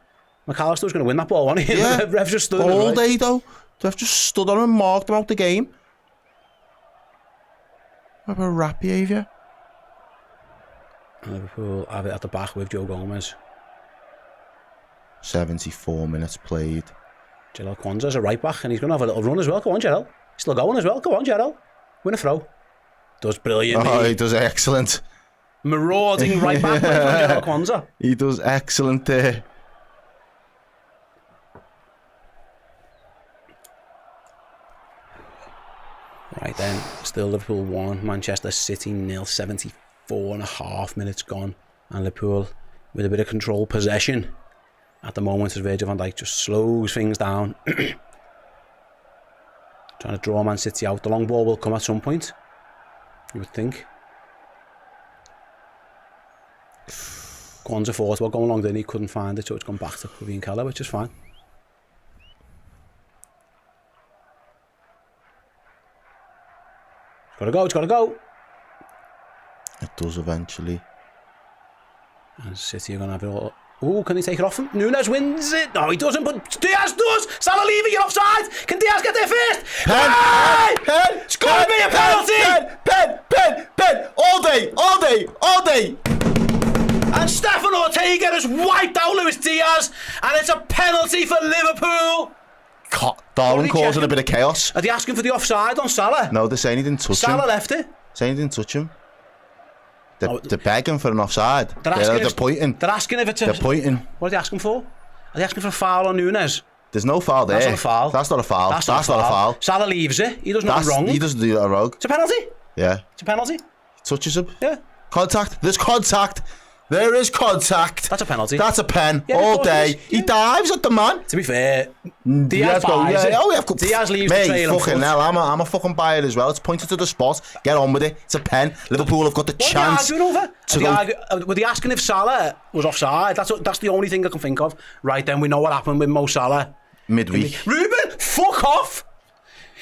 McAllister was going to win that ball, wasn't he? Yeah. The ref just stood all right. day though. The ref just stood on him and marked him out the game. What about rat behaviour? Liverpool have it at the back with Joe Gomez. 74 minutes played. Gerald Kwanzaa's a right back and he's going to have a little run as well. Go on, Gerald. He's still going as well. Go on, Gerald. Win a throw. Does brilliant. Oh, he does excellent. Marauding right back from Gerald Kwanzaa. He does excellent there. Right then, still Liverpool 1, Manchester City 0, 74.5 minutes gone. And Liverpool with a bit of control possession. At the moment, as Virgil van Dijk just slows things down. Trying to draw Man City out. The long ball will come at some point, you would think. Kwanzaa thought about going long, then he couldn't find it, so it's gone back to Kevin Keller, which is fine. It's got to go. It does eventually. And City are going to have it all. Ooh, can he take it off him? Nunes wins it. No, he doesn't, but Diaz does. Salah leave it, you're offside. Can Diaz get there first? Pen! It's got to be a penalty! Pen! All day! And Stefan Ortega has wiped out Luis Diaz, and it's a penalty for Liverpool. Darwin causing a bit of chaos. Are they asking for the offside on Salah? No, they're saying he didn't touch him. Salah left it. Saying he didn't touch him. They're begging for an offside. They're pointing. They're asking if it's a... They're pointing. What are they asking for? Are they asking for a foul on Nunes? There's no foul there. That's not a foul. That's not a foul. That's not a foul. Salah leaves it. He does nothing wrong. He doesn't do that wrong. It's a penalty. Yeah. It's a penalty. He touches him. Yeah. Contact. There's contact. There is contact. That's a penalty. That's a pen. Yeah, all day. Yeah. He dives at the man. To be fair, Diaz buys it. Diaz leaves the trail on fucking foot. hell, I'm a fucking buyer as well. It's pointed to the spot. Get on with it. It's a pen. Liverpool have got the chance. What are they arguing over? Were they asking if Salah was offside? That's the only thing I can think of. Right then, we know what happened with Mo Salah. Midweek. Ruben, fuck off!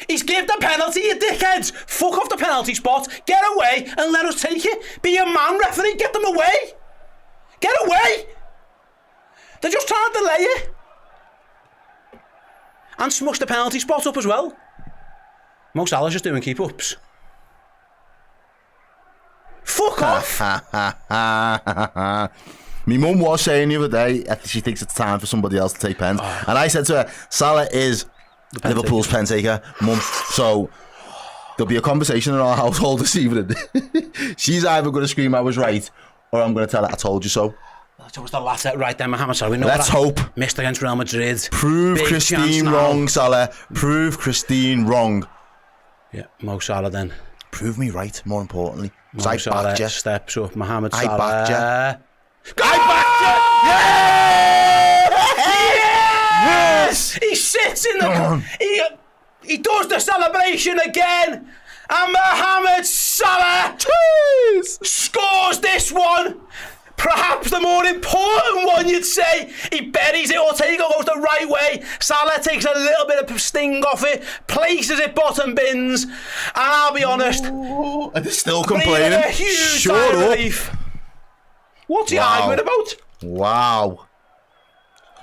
He's given the penalty, you dickheads! Fuck off the penalty spot, get away and let us take it. Be a man, referee, get them away! Get away! They're just trying to delay it. And smush the penalty spot up as well. Mo Salah's just doing keep-ups. Fuck off! My mum was saying the other day she thinks it's time for somebody else to take pens. And I said to her, Salah is Liverpool's pen taker, mum. So there'll be a conversation in our household this evening. She's either going to scream I was right, or I'm going to tell her I told you so. That was the latter. Right then, Mohamed Salah. We know Let's hope. Missed against Real Madrid. Prove Big Christine wrong, Salah. Prove Christine wrong. Yeah, Mo Salah then. Prove me right, more importantly. Mo Salah steps up. Mohamed Salah. I backed you. I backed you! Yes! He sits in the... He does the celebration again. And Mohamed Salah scores this one. Perhaps the more important one, you'd say. He buries it. Ortega goes the right way. Salah takes a little bit of sting off it, places it bottom bins, and I'll be honest, and they're still complaining. A huge Shut up. relief. What's he arguing about? Wow.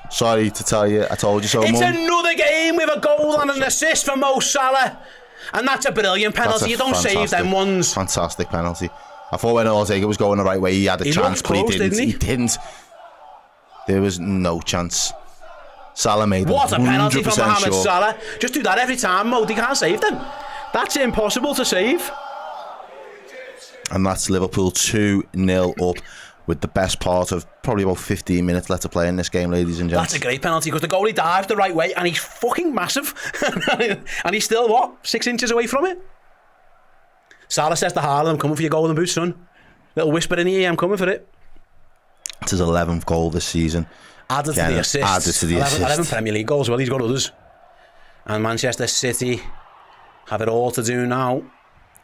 Sorry to tell you, I told you so, It's Mum. another game with a goal and an assist for Mo Salah, and that's a brilliant penalty. You don't save them ones. Fantastic penalty. I thought when Ortega was going the right way, he had a chance, but close, he didn't. didn't he? He didn't. There was no chance. Salah made What a penalty for 100% Mohamed sure. Salah. Just do that every time, Mo. They can't save them. That's impossible to save. And that's Liverpool 2-0 up with the best part of probably about 15 minutes left to play in this game, ladies and gents. That's a great penalty because the goalie dived the right way and he's fucking massive. And he's still, what, 6 inches away from it? Salah says to Haaland, I'm coming for your golden boot, son. Little whisper in the ear, I'm coming for it. It's his 11th goal this season. Added to the assists. Added to the 11 Premier League goals, well, he's got others. And Manchester City have it all to do now.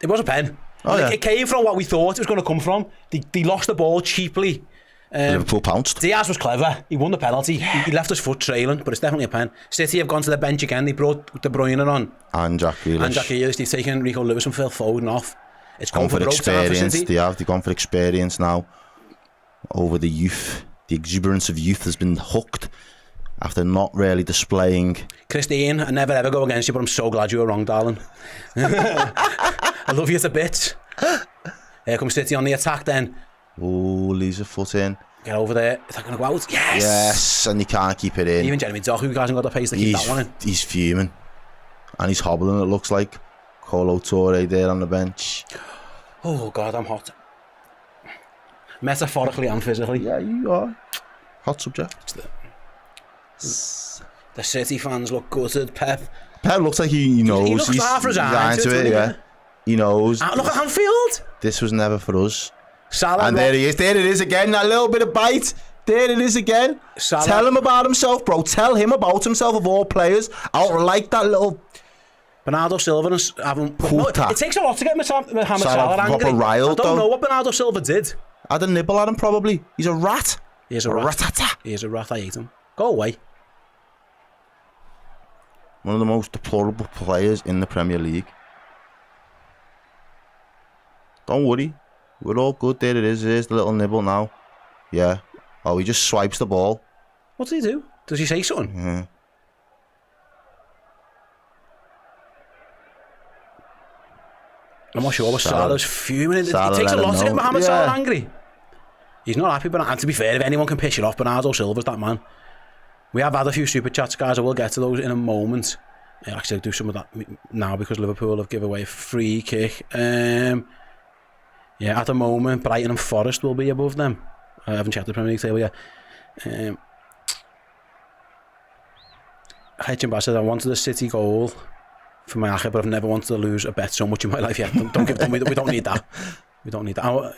It was a pen. It came from what we thought it was going to come from. They lost the ball cheaply. Liverpool pounced. Diaz was clever. He won the penalty. He left his foot trailing, but it's definitely a pen. City have gone to the bench again. They brought De Bruyne on. And Jack Grealish. They've taken Rico Lewis and Phil Foden off. It's gone for experience. For They've gone for experience now over the youth. The exuberance of youth has been hooked after not really displaying. Christine, I never ever go against you, but I'm so glad you were wrong, darling. I love you to bits. Here comes City on the attack then. Oh, leaves a foot in. Get over there. Is that going to go out? Yes! Yes, and you can't keep it in. Even Jeremy Doku hasn't got the pace to keep that one in. He's fuming. And he's hobbling, it looks like. Colo Toure there on the bench. Oh, God, I'm hot. Metaphorically and physically. Yeah, you are. Hot subject. The City fans look gutted. Pep looks like he knows. He looks half resigned to it, yeah. He knows. Look at Anfield. This was never for us. Salah, and there he is. There it is again. That little bit of bite. There it is again. Salah. Tell him about himself, bro. Tell him about himself of all players. I don't like that little... Bernardo Silva haven't... No, it takes a lot to get Mohamed Salah angry. I don't know what Bernardo Silva did. I had a nibble at him, probably. He's a rat. He is a rat. Ratata. He is a rat. I hate him. Go away. One of the most deplorable players in the Premier League. Don't worry. We're all good. There it is. Here's the little nibble now. Yeah. Oh, he just swipes the ball. What does he do? Does he say something? Yeah. I'm not sure, but Salah's fuming. It takes a lot to get Mohamed Salah angry. He's not happy, but and to be fair, if anyone can piss it off, Bernardo Silva's that man. We have had a few super chats, guys. I will get to those in a moment. I'll actually do some of that now because Liverpool have given away a free kick. Yeah, at the moment, Brighton and Forest will be above them. I haven't checked the Premier League table yet. Hedging said, I wanted a City goal for my Ache, but I've never wanted to lose a bet so much in my life yet. Don't give them. We don't need that. We don't need that.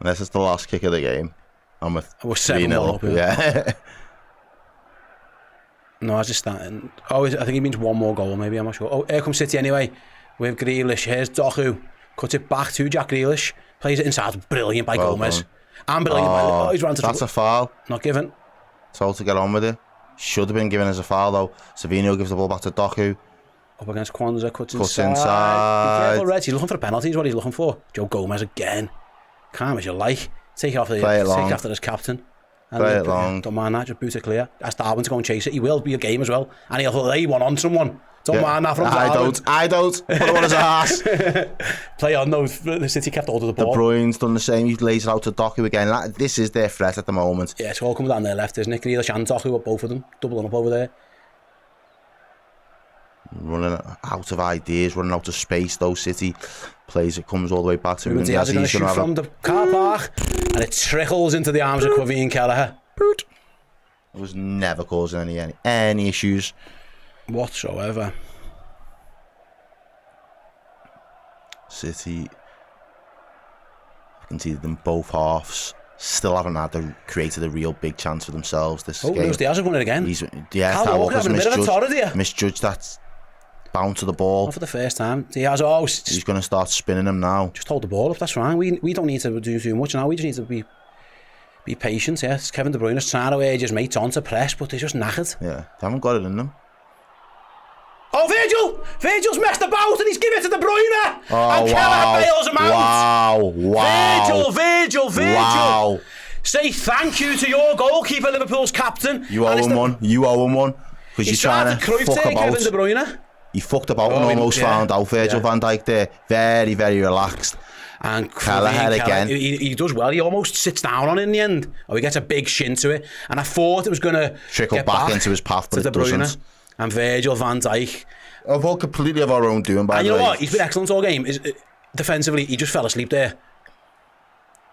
Unless it's the last kick of the game. I'm with 7-1 up. Yeah. No, I just starting. Oh, I think he means one more goal, maybe. I'm not sure. Oh, here comes City anyway. With Grealish. Here's Doku. Cuts it back to Jack Grealish. Plays it inside. Brilliant by Gomez. And brilliant by... he's run to that's a foul. Not given. Told to get on with it. Should have been given as a foul, though. Savinho gives the ball back to Doku. Up against Kwanzaa. Cuts inside. Be careful, Reds. He's looking for a penalty, is what he's looking for. Joe Gomez again. Calm as you like. Take after his captain. Play it long. Don't mind that, just boot it clear. Ask Darwin to go and chase it. He will be a game as well. And he'll lay one on someone. Don't mind that from Darwin. I don't. Put him on his ass. Play on, though. The City kept hold of the ball. De Bruyne's done the same. He lays it out to Doku again. This is their threat at the moment. Yeah, it's all coming down their left, isn't it? Grealish and Doku up both of them. Doubling up over there. Running out of ideas, running out of space, though. City plays it, comes all the way back to him. Diaz is going to shoot from the car park, and it trickles into the arms of Quaveen Kelleher. It was never causing any issues whatsoever. City, I can see them both halves still haven't created a real big chance for themselves this game. Luis Diaz has won it again. Kyle Walker's misjudged that bounce to the ball. Not for the first time. Diaz, he's going to start spinning him now. Just hold the ball up, that's fine. We don't need to do too much now. We just need to be patient. Yeah, it's Kevin De Bruyne's trying to urge his mates on to press, but they're just knackered. Yeah, they haven't got it in them. Oh, Virgil's messed about and he's given it to De Bruyne. Oh, and Kelleher bails him out. Wow. Virgil. Wow. Say thank you to your goalkeeper, Liverpool's captain. You owe him one. Because you're trying to fuck about. Kevin De Bruyne. He fucked about and almost found out. Virgil van Dijk there, very, very relaxed. And Kelleher again. He does well. He almost sits down on it in the end. Or he gets a big shin to it. And I thought it was going to trickle back into his path, but it doesn't. And Virgil van Dijk. All completely of our own doing, by the way. And you know what? He's been excellent all game. Defensively, he just fell asleep there.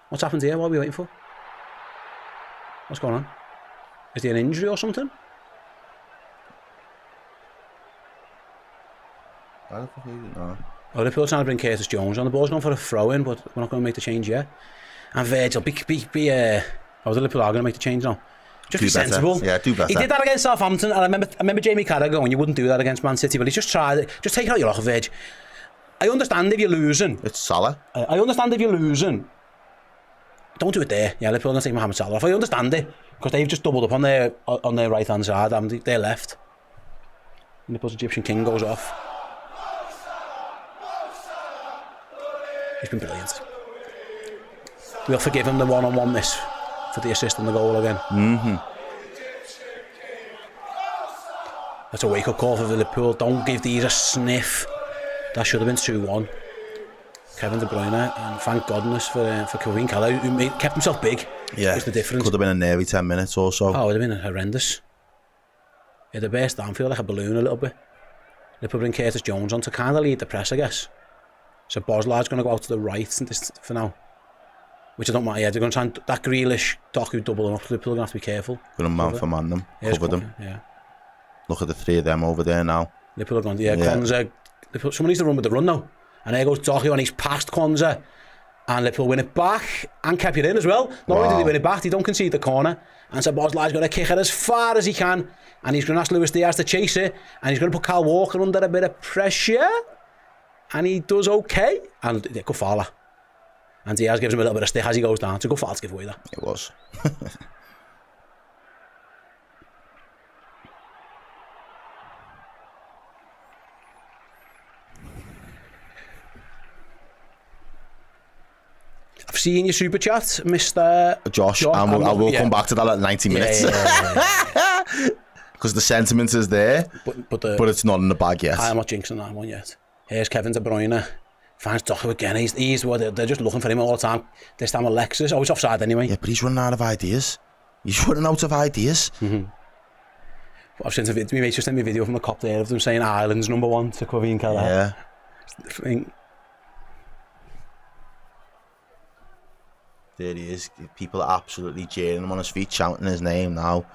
What's happened here? What are we waiting for? What's going on? Is there an injury or something? No. Oh, Liverpool trying to bring Curtis Jones on. The ball's gone for a throw-in, but we're not going to make the change yet. And Virgil, the Liverpool are going to make the change now. Just be sensible. Yeah, do better. He did that against Southampton, and I remember Jamie Carragher going, you wouldn't do that against Man City, but he just tried it. Just take it out your locker, Virg. I understand if you're losing. It's Salah. I understand if you're losing. Don't do it there. Yeah, Liverpool are going to take Mohamed Salah off. I understand it, because they've just doubled up on their right-hand side, and they're left. Liverpool's Egyptian king goes off. He's been brilliant. We'll forgive him the one-on-one miss for the assist and the goal again. That's a wake-up call for Liverpool. Don't give these a sniff. That should have been 2-1. Kevin De Bruyne, and thank goodness for Kevin Keller, who kept himself big. Yeah, was the difference. Could have been a nearly 10 minutes or so. Oh, it would have been horrendous. It had burst Anfield like a balloon a little bit. Liverpool bring Curtis Jones on to kind of lead the press, I guess. So Boslard's going to go out to the right for now. Which I don't mind. Yeah, they're going to try and... That Grealish, Doku doubling up. Liverpool are going to have to be careful. Going to man for man them. Cover them. Yeah. Look at the three of them over there now. Liverpool are going to... Yeah, Konza... Someone needs to run with the run now. And there goes Doku and he's past Konza. And Liverpool win it back and kept it in as well. Not only did they win it back, they don't concede the corner. And so Boslard's going to kick it as far as he can. And he's going to ask Luis Diaz to chase it. And he's going to put Kyle Walker under a bit of pressure. And he does okay. And good foul that. And Diaz gives him a little bit of stick as he goes down. It's a good foul to give away that. It was. I've seen your super chat, Mr. Josh, and I will come back to that at 90 minutes. Because the sentiment is there, but it's not in the bag yet. I'm not jinxing that one yet. Here's Kevin De Bruyne. Finds Doku again. He's they're just looking for him all the time. This time Alexis. Oh, he's offside anyway. Yeah, but he's running out of ideas. He's running out of ideas. Mm-hmm. I've seen my mate just sent me a video from the cop there of them saying Ireland's #1 to Kevin Keller. Yeah. There he is. People are absolutely cheering him on his feet, shouting his name now.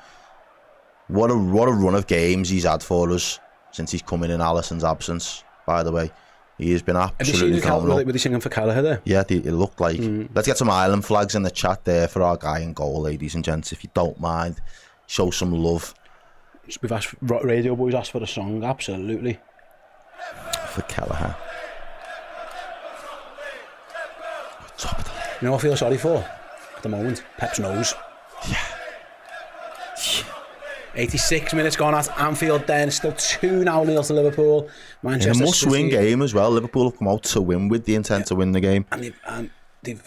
What a run of games he's had for us since he's come in Alisson's absence, by the way. He has been absolutely phenomenal. Were they singing for Kelleher there? Yeah, it looked like. Let's get some Ireland flags in the chat there for our guy in goal, ladies and gents, if you don't mind. Show some love. We've asked, Radio Boys asked for a song, absolutely. For Kelleher. Top of the league. You know what I feel sorry for at the moment? Pep's nose. Yeah. 86 minutes gone at Anfield then, still 2-0 to Liverpool. Manchester in a must-win City. game as well. Liverpool have come out to win with the intent to win the game. And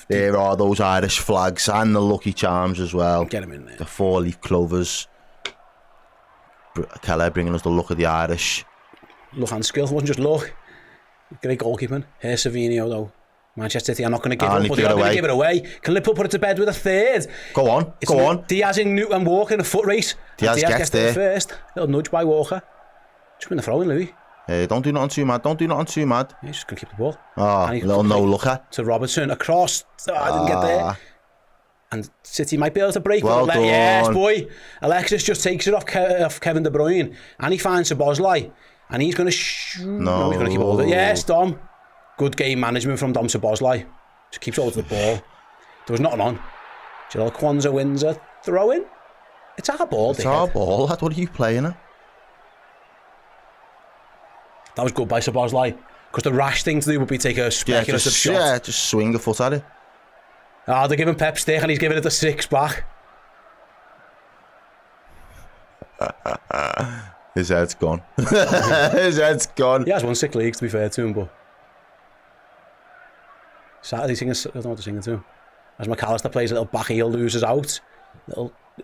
there are those Irish flags and the Lucky Charms as well. Get them in there. The 4-leaf clovers. Keller bringing us the look of the Irish. Look and skill, wasn't just look. Great goalkeeping. Here's Savinio though. Manchester City are not going to give up, but they're going to give it away. Can Liverpool put it to bed with a third? Go on. Diaz and Walker in a foot race. Diaz gets there first. Little nudge by Walker. Just win the throw in, Louis. Hey, don't do nothing too mad. Yeah, he's just going to keep the ball. Little no-looker. To Robertson, across. I didn't get there. And City might be able to break. Well done. Yes, boy. Alexis just takes it off Kevin De Bruyne. And he finds Szoboszlai. And he's going to shoot. No, he's going to keep hold of it. Yes, Dom. Good game management from Dom Szoboszlai. Just keeps hold of the ball. There was nothing on. Gerald Kwanzaa wins a throw-in. It's our ball, It's our ball. What are you playing at? That was good by Szoboszlai. Because the rash thing to do would be take a speculative shot. Yeah, just swing a foot at it. They're giving Pep stick and he's giving it the 6 back. His head's gone. His head's gone. He has won 6 leagues, to be fair to him, but Saturday singing, I don't know what to sing to him. As McAllister plays a little back heel, loses out.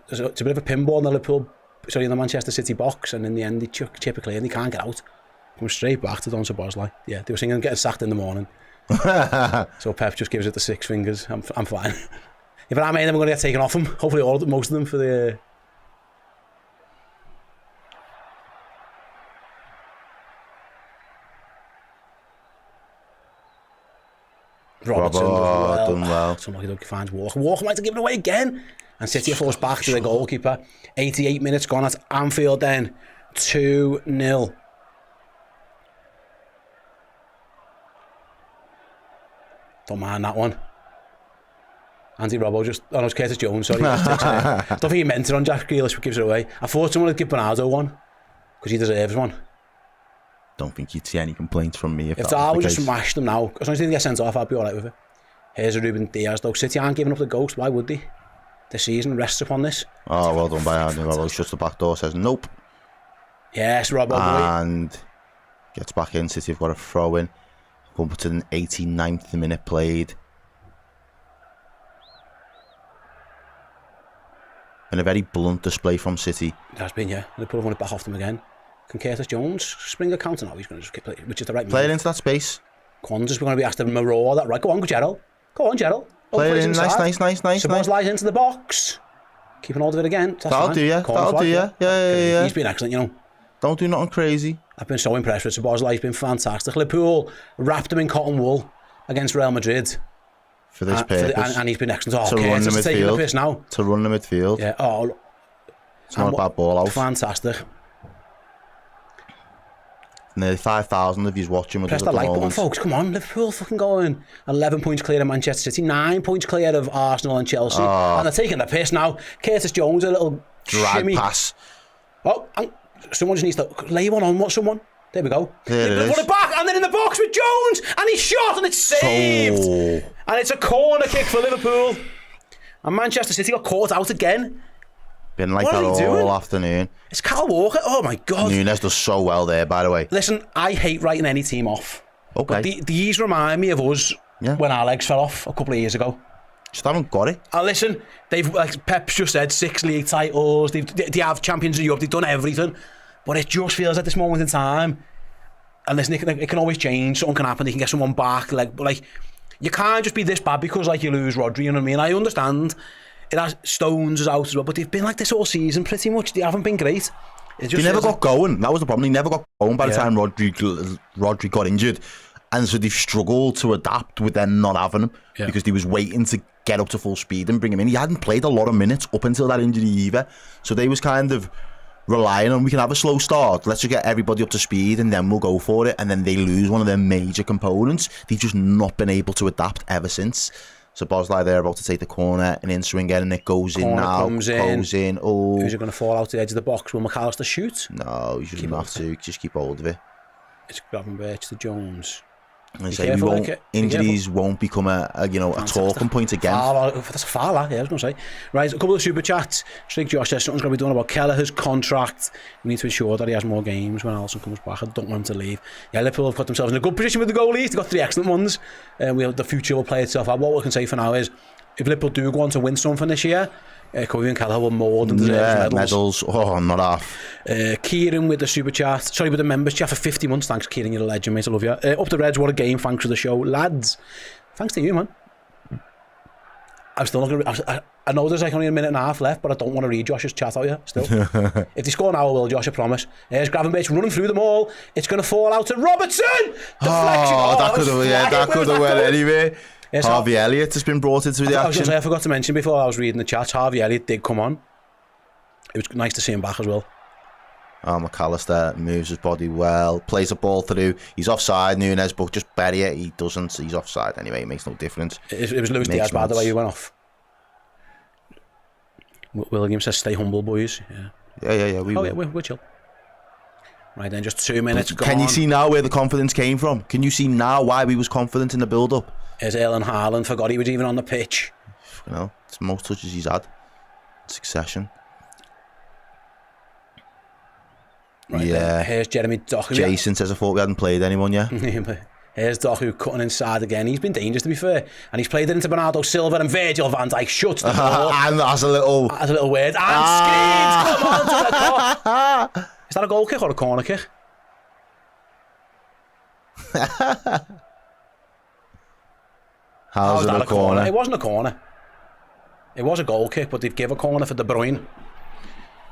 It's a bit of a pinball in the Liverpool, in the Manchester City box, and in the end, they chip it clear and he can't get out. Comes straight back to Don Szoboszlai. Yeah, they were singing getting sacked in the morning. So Pep just gives it the 6 fingers. I'm fine. If I made them, I'm going to get taken off him. Hopefully, most of them for the. Robertson done well. Somebody finds Walker. Walker might have given it away again. And City falls back to the goalkeeper. 88 minutes gone at Anfield then. 2-0. Don't mind that one. Andy Robbo just... Oh no, it's Curtis Jones, sorry. I don't think he meant it on Jack Grealish, but gives it away. I thought someone would give Bernardo one. Because he deserves one. Don't think you'd see any complaints from me if that I was would the just case. smash them now. As long as they didn't get sent off, I'd be alright with it. Here's a Ruben Diaz though. City aren't giving up the ghost. Why would they? The season rests upon this. Oh, well done by Arne. Robbo shuts the back door, says nope. Yes, Robbo. And gets back in. City have got a throw in. Come to an 89th minute played. And a very blunt display from City. It has been, yeah. They put one back off them again. Can Curtis Jones spring a counter now? He's going to just play, which is the right Play it move. into that space. Quan's going to be asked to maraud that right. Go on, Gerald. Go on, Gerald. Play it in. Nice. Sabozlai lies into the box. Keeping hold of it again. That'll do ya. Yeah. He's been excellent, you know. Don't do nothing crazy. I've been so impressed with Sabozlai. He's been fantastic. Liverpool wrapped him in cotton wool against Real Madrid. For this purpose. And he's been excellent. To run the Curtis is taking the piss midfield. now. To run the midfield. Yeah. It's not a bad ball out. Fantastic. Nearly 5,000 of yous watching with Press us the at the like button, moment. folks. Come on, Liverpool fucking going. 11 points clear of Manchester City, 9 points clear of Arsenal and Chelsea. And they're taking the piss now. Curtis Jones, a little Drag shimmy. pass. Oh, and someone just needs to lay one on someone. There we go. There it They put is. it back, and then in the box with Jones, and he's shot, and it's saved. And it's a corner kick for Liverpool. And Manchester City got caught out again. Been like What that are they all doing? afternoon. It's Kyle Walker. Oh my God. Nunes does so well there, by the way. Listen, I hate writing any team off. Okay. But these remind me of us when our legs fell off a couple of years ago. Just haven't got it. And listen, they've, like Pep's just said, 6 league titles, they have Champions of Europe, they've done everything. But it just feels at this moment in time, and listen, it can always change, something can happen, they can get someone back, but you can't just be this bad because you lose Rodri, you know what I mean? I understand, it has Stones is out as well, but they've been like this all season pretty much, they haven't been great. He never got going, that was the problem, he never got going by the time Rodri got injured. And so they've struggled to adapt with them not having him because they was waiting to get up to full speed and bring him in. He hadn't played a lot of minutes up until that injury either. So they was kind of relying on, we can have a slow start, let's just get everybody up to speed and then we'll go for it. And then they lose one of their major components. They've just not been able to adapt ever since. So Bosley there about to take the corner, an in-swing and it goes in now. Goes in. Oh. Who's it going to fall out to the edge of the box? Will McAllister shoot? No, you shouldn't have to. Just keep hold of it. It's Gravenberch to Jones. Injuries won't become a talking point again. That's a foul, I was going to say. Right, a couple of super chats. Strick Josh says something's going to be done about Kelleher's contract. We need to ensure that he has more games when Alisson comes back. I don't want him to leave. Yeah, Liverpool have got themselves in a good position with the goalies. They've got 3 excellent ones. The future will play itself out. What we can say for now is, if Liverpool do go on to win something this year, Covey and Kelleher will more than deserve medals. Oh, not half. Kieran with the super chat. Sorry, with the members chat for 50 months. Thanks, Kieran. You're a legend, mate. I love you. Up the Reds. What a game. Thanks for the show, lads. Thanks to you, man. I'm still not going to. I know there's only a minute and a half left, but I don't want to read Josh's chat out here. Still, if they score now, I will. Josh, I promise. There's Gravenberch running through them all. It's going to fall out to Robertson. Deflection. That could have went anyway. Yes, Harvey Elliott has been brought into the action. I forgot to mention before I was reading the chat, Harvey Elliott did come on. It was nice to see him back as well. Oh, McAllister moves his body well, plays a ball through. He's offside, Nunes, but just bury it. He doesn't. He's offside anyway. It makes no difference. It was Luis Diaz, by the way, who went off. William says, stay humble, boys. Yeah. We're chill. Right then, just 2 minutes gone. Can you see now where the confidence came from? Can you see now why we was confident in the build-up? As Erling Haaland forgot he was even on the pitch. It's the most touches he's had in succession. Right then, here's Jeremy Doku. Jason says, I thought we hadn't played anyone yet. Here's Doku cutting inside again. He's been dangerous, to be fair. And he's played it into Bernardo Silva, and Virgil van Dijk shuts the ball. And that's a little weird. And screens! Come on to the top. Is that a goal kick or a corner kick? How's it a corner? It wasn't a corner. It was a goal kick, but they'd give a corner for De Bruyne.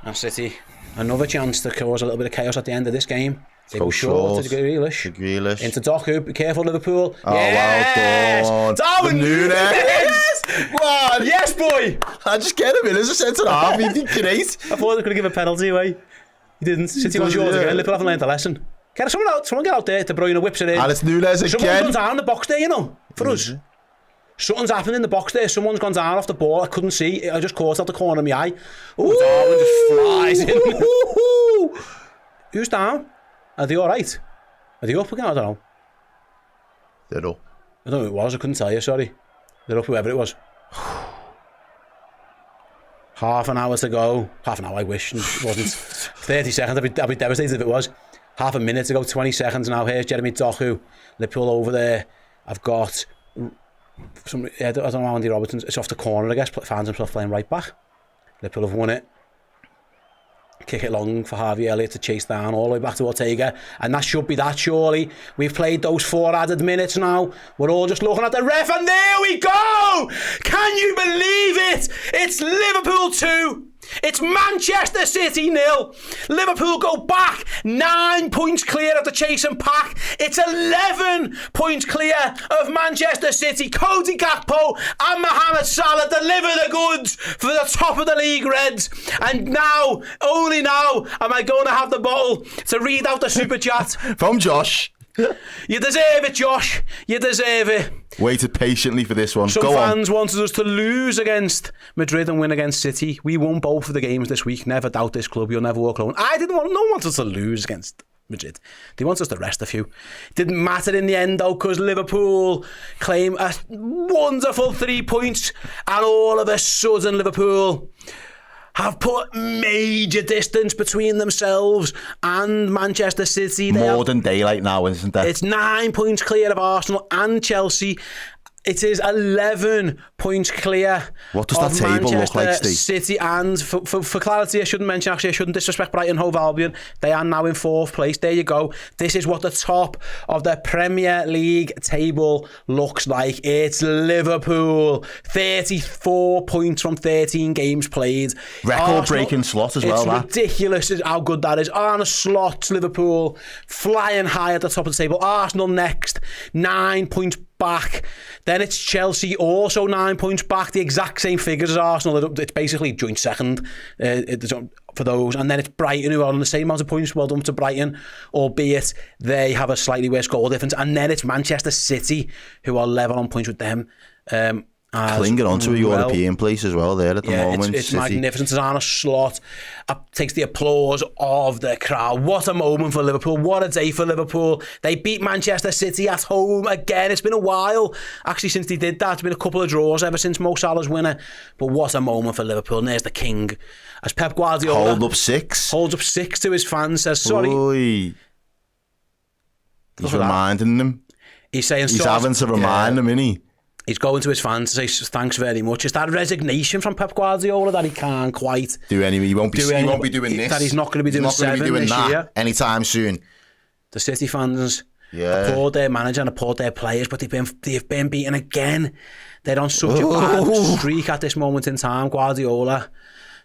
And City, another chance to cause a little bit of chaos at the end of this game. They go short to Grealish. Into Doku. Be careful, Liverpool. Oh, yes! Well done. Darwin Nunes. What? Yes, boy. I just get him in as a centre half. He did great. I thought they were going to give a penalty away. He didn't. City was short again. Liverpool haven't learned a lesson. Get someone out. Someone get out there. De Bruyne whips it in. And it's Nunes again. Someone's gone down in the box there, you know. For us. Something's happened in the box there. Someone's gone down off the ball. I couldn't see. I just caught out the corner of my eye. Oh, Darwin just flies in. Who's down? Are they all right? Are they up again? I don't know. They're up. I don't know who it was. I couldn't tell you. Sorry. They're up, whoever it was. Half an hour to go. Half an hour, I wish. It wasn't. 30 seconds. I'd be devastated if it was. Half a minute to go. 20 seconds now. Here's Jeremy Doku. Liverpool over there. I've got I don't know, Andy Robertson. It's off the corner, I guess. Finds himself playing right back. Liverpool have won it. kick it long for Harvey Elliott to chase down all the way back to Ortega, and that should be that, surely. We've played those 4 added minutes now. We're all just looking at the ref, and there we go! Can you believe it? It's Liverpool 2. It's Manchester City 0. Liverpool go back 9 points clear of the chasing pack. It's 11 points clear of Manchester City. Cody Gakpo and Mohamed Salah deliver the goods for the top of the league, Reds. And now, only now, am I going to have the bottle to read out the super chat from Josh. You deserve it, Josh. You deserve it. Waited patiently for this one. Some Go fans on. wanted us to lose against Madrid and win against City. We won both of the games this week. Never doubt this club. You'll never walk alone. No one wanted us to lose against Madrid. They want us to rest a few. It didn't matter in the end, though, because Liverpool claim a wonderful 3 points, and all of a sudden Liverpool have put major distance between themselves and Manchester City. More than daylight now, isn't there? It's 9 points clear of Arsenal and Chelsea. It is 11 points clear. What does that table look like, Steve? City, and for clarity, I shouldn't mention, actually, I shouldn't disrespect Brighton Hove Albion. They are now in 4th place. There you go. This is what the top of the Premier League table looks like. It's Liverpool. 34 points from 13 games played. Record-breaking Slot as well, It's ridiculous how good that is. Arne Slot, Liverpool, flying high at the top of the table. Arsenal next, 9 points back. Then it's Chelsea, also 9 points back, the exact same figures as Arsenal. It's basically joint second for those. And then it's Brighton, who are on the same amount of points. Well done to Brighton, albeit they have a slightly worse goal difference. And then it's Manchester City, who are level on points with them. Clinging on to a European place as well there at the moment. It's magnificent. As Arne Slot takes the applause of the crowd. What a moment for Liverpool. What a day for Liverpool. They beat Manchester City at home again. It's been a while, actually, since they did that. It's been a couple of draws ever since Mo Salah's winner. But what a moment for Liverpool. And there's the king. As Pep Guardiola holds up six to his fans, says, sorry. Oy. He's reminding them. He's saying, he's having to remind them, isn't he? He's going to his fans to say thanks very much. It's that resignation from Pep Guardiola that he can't quite do anything. He won't be doing this. That he's not going to be doing 7 this year anytime soon. The City fans applaud their manager and applaud their players, but they've been beaten again. They're on such a bad streak at this moment in time. Guardiola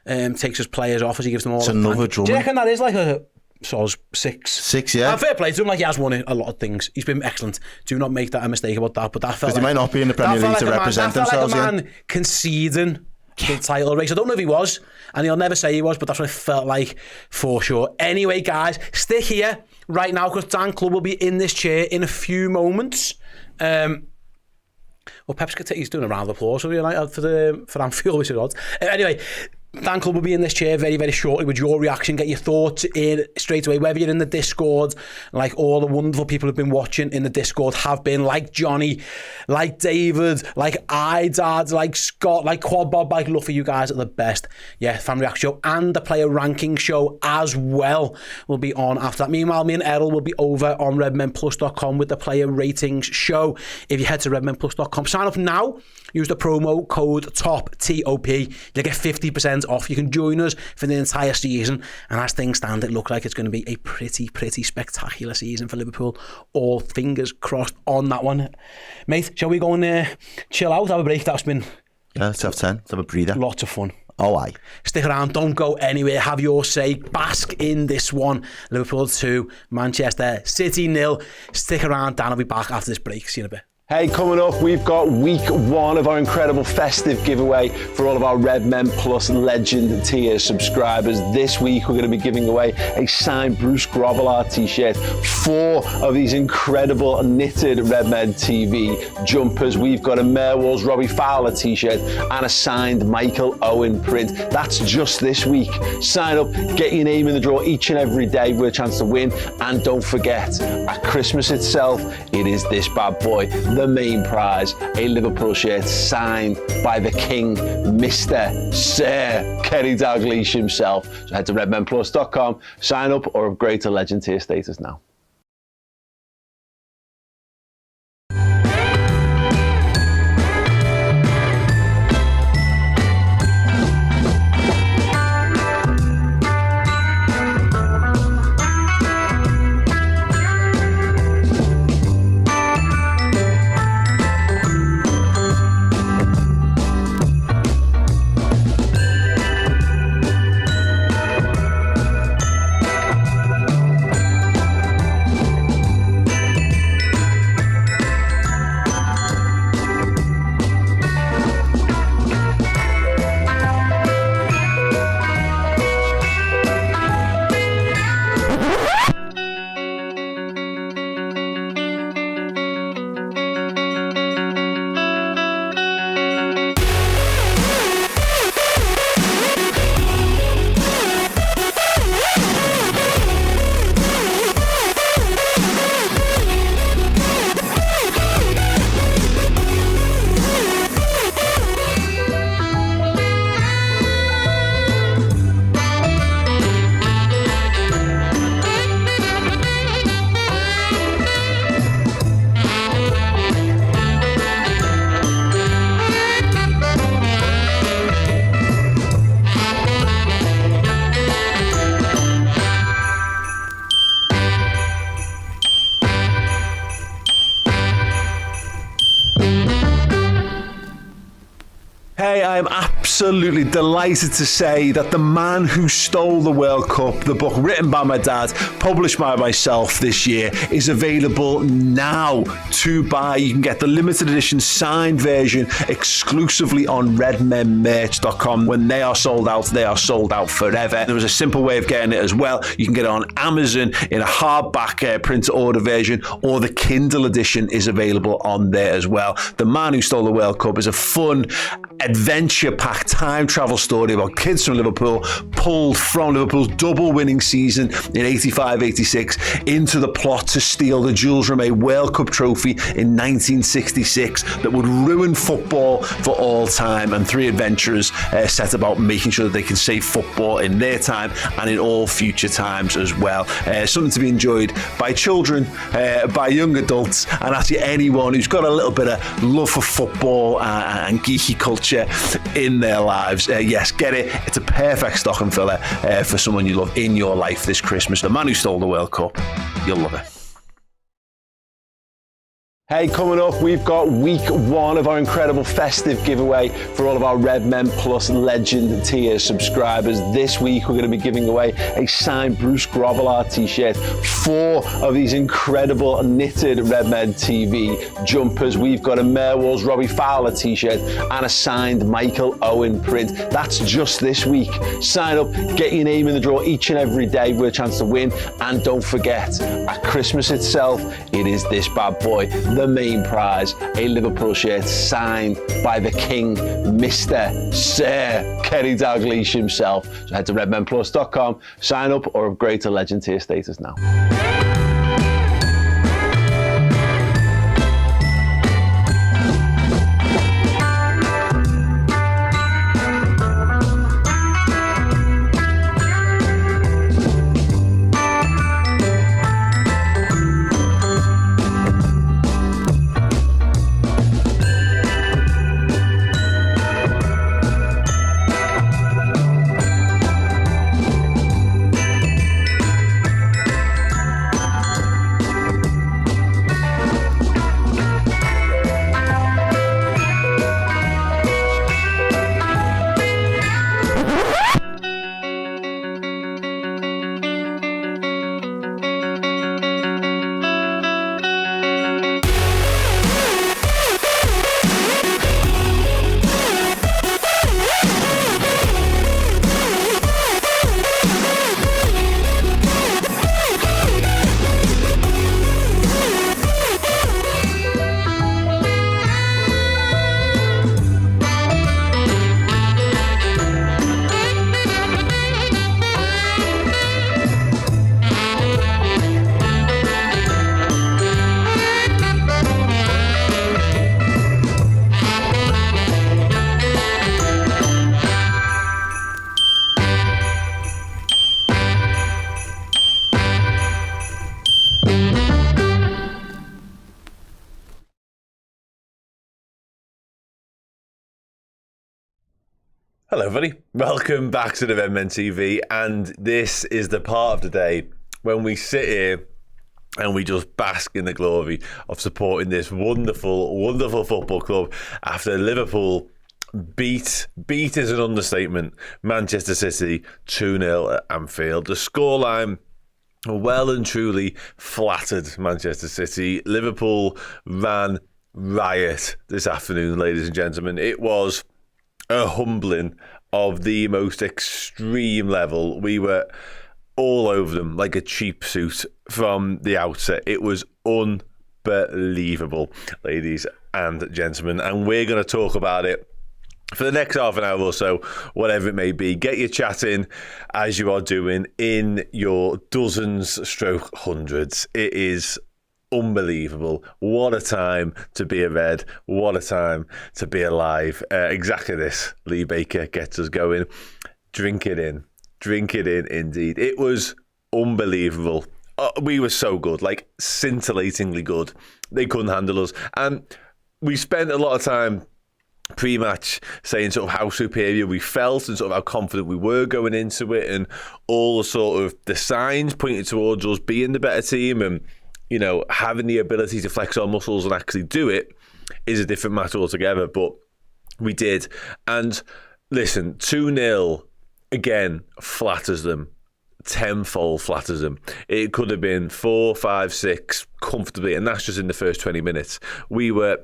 takes his players off as he gives them all. It's another drum. Do you reckon that is like a 6, yeah. And fair play to him, like he has won a lot of things. He's been excellent. Do not make that a mistake about that. But that felt he might not be in the Premier League to represent themselves. That felt like a man conceding the title race. I don't know if he was, and he'll never say he was, but that's what it felt like for sure. Anyway, guys, stick here right now because Dan Club will be in this chair in a few moments. Well, Pep's he's doing a round of applause for Anfield, which is odd. Anyway, Dan Club will be in this chair very, very shortly with your reaction. Get your thoughts in straight away, whether you're in the Discord, like all the wonderful people who've been watching in the Discord have been, like Johnny, like David, like Idad, like Scott, like Quad Bob, like Luffy. You guys are the best. Yeah, fan reaction show and the player ranking show as well will be on after that. Meanwhile, me and Errol will be over on redmenplus.com with the player ratings show. If you head to redmenplus.com, sign up now. Use the promo code TOP, You'll get 50% off. You can join us for the entire season. And as things stand, it looks like it's going to be a pretty spectacular season for Liverpool. All fingers crossed on that one. Mate, shall we go and chill out, have a break? That's been... Yeah, let's have 10. Let's have a breather. Lots of fun. Oh, aye. Stick around. Don't go anywhere. Have your say. Bask in this one. Liverpool 2, Manchester City 0. Stick around. Dan will be back after this break. See you in a bit. Hey, coming up, we've got week 1 of our incredible festive giveaway for all of our Redmen Plus Legend tier subscribers. This week, we're going to be giving away a signed Bruce Grobbelaar t-shirt, 4 of these incredible knitted Redmen TV jumpers. We've got a Merwolves Robbie Fowler t-shirt and a signed Michael Owen print. That's just this week. Sign up, get your name in the draw each and every day with a chance to win. And don't forget, at Christmas itself, it is this bad boy, the main prize, a Liverpool shirt signed by the King, Mr. Sir Kenny Dalglish himself. So head to redmenplus.com, sign up or upgrade to Legend tier status now. Hey, I am absolutely delighted to say that The Man Who Stole the World Cup, the book written by my dad, published by myself this year, is available now to buy. You can get the limited edition signed version exclusively on redmenmerch.com. When they are sold out forever. There was a simple way of getting it as well. You can get it on Amazon in a hardback print to order version, or the Kindle edition is available on there as well. The Man Who Stole the World Cup is a fun, adventure-packed time travel story about kids from Liverpool pulled from Liverpool's double-winning season in 85-86 into the plot to steal the Jules Rimet World Cup trophy in 1966 that would ruin football for all time. And three adventurers set about making sure that they can save football in their time and in all future times as well. Something to be enjoyed by children, by young adults, and actually anyone who's got a little bit of love for football and geeky culture in their lives. Yes, get it. It's a perfect stocking filler for someone you love in your life this Christmas. The Man Who Stole the World Cup. You'll love it. Hey, coming up, we've got week one of our incredible festive giveaway for all of our Redmen Plus Legend tier subscribers. This week, we're going to be giving away a signed Bruce Grobbelaar t-shirt, 4 of these incredible knitted Redmen TV jumpers. We've got a Merwolves Robbie Fowler t-shirt and a signed Michael Owen print. That's just this week. Sign up, get your name in the draw each and every day with a chance to win. And don't forget, at Christmas itself, it is this bad boy, the main prize, a Liverpool shirt signed by the King, Mr. Sir Kenny Dalglish himself. So head to redmenplus.com, sign up or upgrade to Legend tier status now. Hello everybody, welcome back to the Redmen TV, and this is the part of the day when we sit here and we just bask in the glory of supporting this wonderful, wonderful football club after Liverpool beat is an understatement, Manchester City 2-0 at Anfield. The scoreline well and truly flattered Manchester City. Liverpool ran riot this afternoon, ladies and gentlemen. It was a humbling of the most extreme level. We were all over them like a cheap suit from the outset. It was unbelievable, ladies and gentlemen, and we're going to talk about it for the next half an hour or so, whatever it may be. Get your chat in as you are doing in your dozens stroke hundreds. It is unbelievable. What a time to be a Red. What a time to be alive. Exactly this. Lee Baker gets us going. Drink it in. Drink it in, indeed. It was unbelievable. We were so good, like scintillatingly good. They couldn't handle us. And we spent a lot of time pre-match saying sort of how superior we felt and sort of how confident we were going into it, and all sort of the signs pointed towards us being the better team, and you know, having the ability to flex our muscles and actually do it is a different matter altogether. But We did. And listen, 2-0, again, flatters them. Tenfold flatters them. It could have been 4, 5, 6 comfortably, and that's just in the first 20 minutes. We were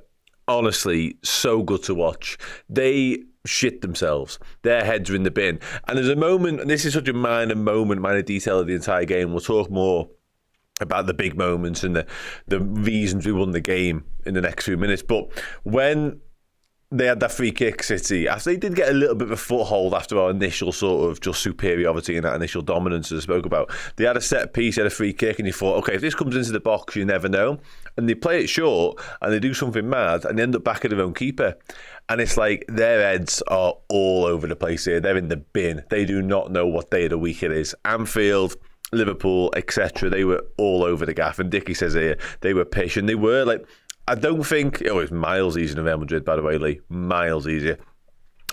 honestly so good to watch. They shit themselves. Their heads are in the bin. And there's a moment, and this is such a minor detail of the entire game. We'll talk more about the big moments and the reasons we won the game in the next few minutes. But when they had that free kick, City, after they did get a little bit of a foothold after our initial sort of just superiority and that initial dominance as I spoke about, they had a set piece, had a free kick, and you thought, okay, if this comes into the box, you never know. And they play it short and they do something mad and they end up back at their own keeper. And it's like their heads are all over the place here. They're in the bin. They do not know what day of the week it is. Anfield, Liverpool, etc. They were all over the gaff. And Dickie says here, they were pish. And they were like, I don't think, it's miles easier than Real Madrid, by the way, Lee. Miles easier.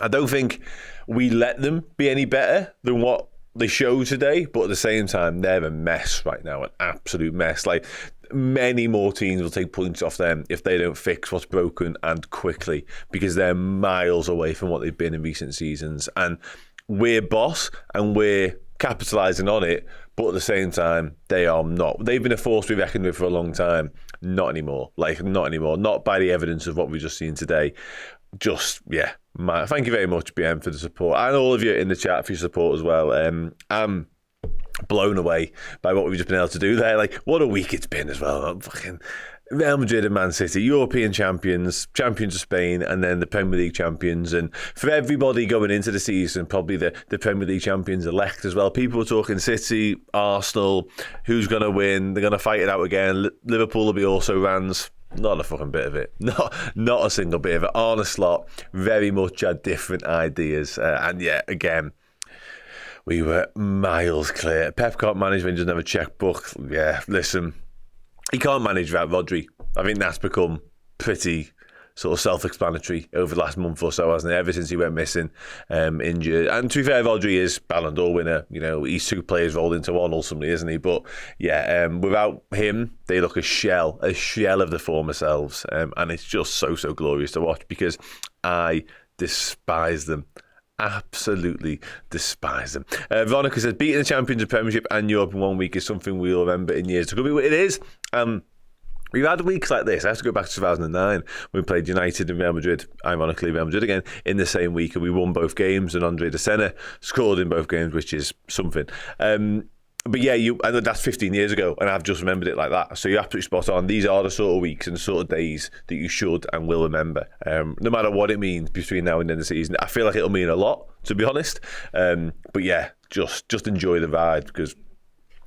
I don't think we let them be any better than what they showed today, but at the same time, they're a mess right now, an absolute mess. Like, many more teams will take points off them if they don't fix what's broken and quickly, because they're miles away from what they've been in recent seasons. And we're boss, and we're capitalising on it, but at the same time, they are not. They've been a force to be reckoned with for a long time. Not anymore. Not anymore. Not by the evidence of what we've just seen today. Just, yeah. Thank you very much, BM, for the support. And all of you in the chat for your support as well. I'm blown away by what we've just been able to do there. Like, what a week it's been as well. I'm fucking Real Madrid and Man City, European champions, champions of Spain, and then the Premier League champions. And for everybody going into the season, probably the Premier League champions elect as well. People were talking City, Arsenal, who's going to win? They're going to fight it out again. Liverpool will be also Rans. Not a fucking bit of it. Not a single bit of it. Arne Slot very much had different ideas. And yeah, again, we were miles clear. Pep can't manage when he doesn't have a checkbook. Yeah, listen, he can't manage without Rodri. I think that's become pretty sort of self-explanatory over the last month or so, hasn't it? Ever since he went missing, injured. And to be fair, Rodri is Ballon d'Or winner. You know, he's two players rolled into one ultimately, isn't he? But yeah, without him, they look a shell of the former selves. And it's just so glorious to watch, because I despise them. Absolutely despise them. Veronica says, beating the champions of Premiership and Europe in 1 week is something we'll remember in years to come. It is. We've had weeks like this. I have to go back to 2009 when we played United and Real Madrid, ironically Real Madrid again, in the same week, and we won both games, and Andre de Sena scored in both games, which is something. But yeah, and that's 15 years ago, and I've just remembered it like that. So you're absolutely spot on. These are the sort of weeks and sort of days that you should and will remember, no matter what it means between now and the end of the season. I feel like it'll mean a lot, to be honest. But yeah, just enjoy the ride, because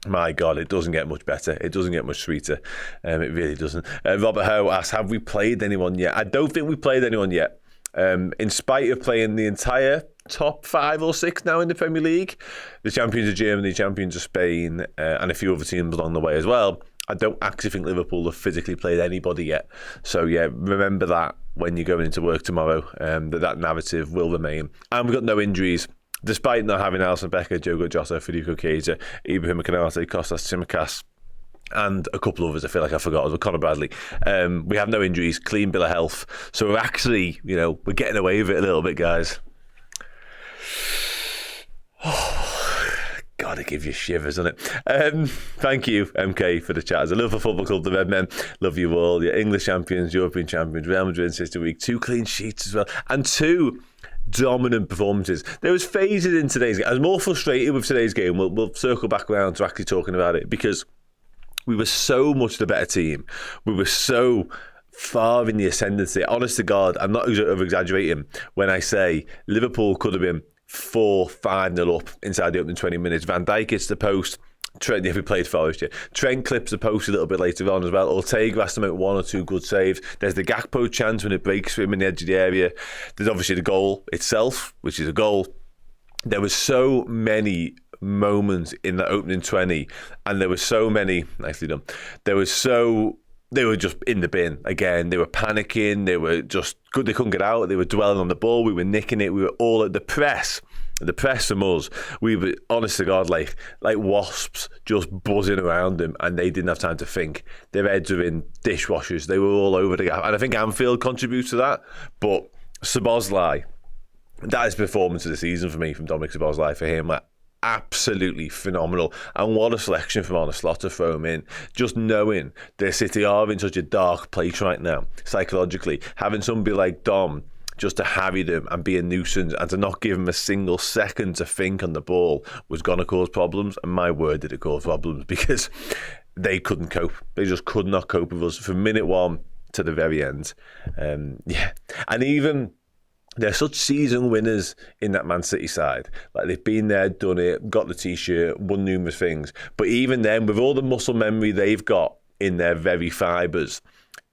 my God, it doesn't get much better. It doesn't get much sweeter. It really doesn't. Robert Howe asks, have we played anyone yet? I don't think we've played anyone yet. In spite of playing the entire top 5 or 6 now in the Premier League, the champions of Germany, champions of Spain, and a few other teams along the way as well, I don't actually think Liverpool have physically played anybody yet. So yeah, remember that when you're going into work tomorrow, that narrative will remain. And we've got no injuries, despite not having Alisson Becker, Diogo Jota, Federico Chiesa, Ibrahim Konate, Kostas Tsimikas, and a couple of others I feel like I forgot, Conor Bradley. We have no injuries, clean bill of health. So we're actually, we're getting away with it a little bit, guys. God, it gives you shivers, doesn't it? Thank you, MK, for the chat. As a Liverpool Football Club, the Redmen, love you all. You're English champions, European champions, Real Madrid Sister Week, 2 clean sheets as well, and 2 dominant performances. There was phases in today's game. I was more frustrated with today's game. We'll circle back around to actually talking about it, because we were so much the better team. We were so far in the ascendancy. Honest to God, I'm not over-exaggerating when I say Liverpool could have been 4-5-0 up inside the opening 20 minutes. Van Dijk hits the post. Trent, if we played Forest, yeah. Trent clips the post a little bit later on as well. Ortega has to make 1 or 2 good saves. There's the Gakpo chance when it breaks for him in the edge of the area. There's obviously the goal itself, which is a goal. There were so many moments in the opening 20, and there were so many, nicely done, they were just in the bin again. They were panicking, they were just good, they couldn't get out, they were dwelling on the ball, we were nicking it, we were all at the press from us, we were, honest to God, like wasps just buzzing around them, and they didn't have time to think. Their heads were in dishwashers, they were all over the gap, and I think Anfield contributes to that, but Szoboszlai, that is performance of the season for me from Dominic Szoboszlai for him. Like, absolutely phenomenal. And what a selection from Arne Slot to throw him in. Just knowing that City are in such a dark place right now, psychologically, having somebody like Dom just to harry them and be a nuisance and to not give them a single second to think on the ball was going to cause problems. And my word, did it cause problems, because they couldn't cope. They just could not cope with us from minute one to the very end. Yeah. And even... they're such season winners in that Man City side. Like, they've been there, done it, got the T-shirt, won numerous things. But even then, with all the muscle memory they've got in their very fibres,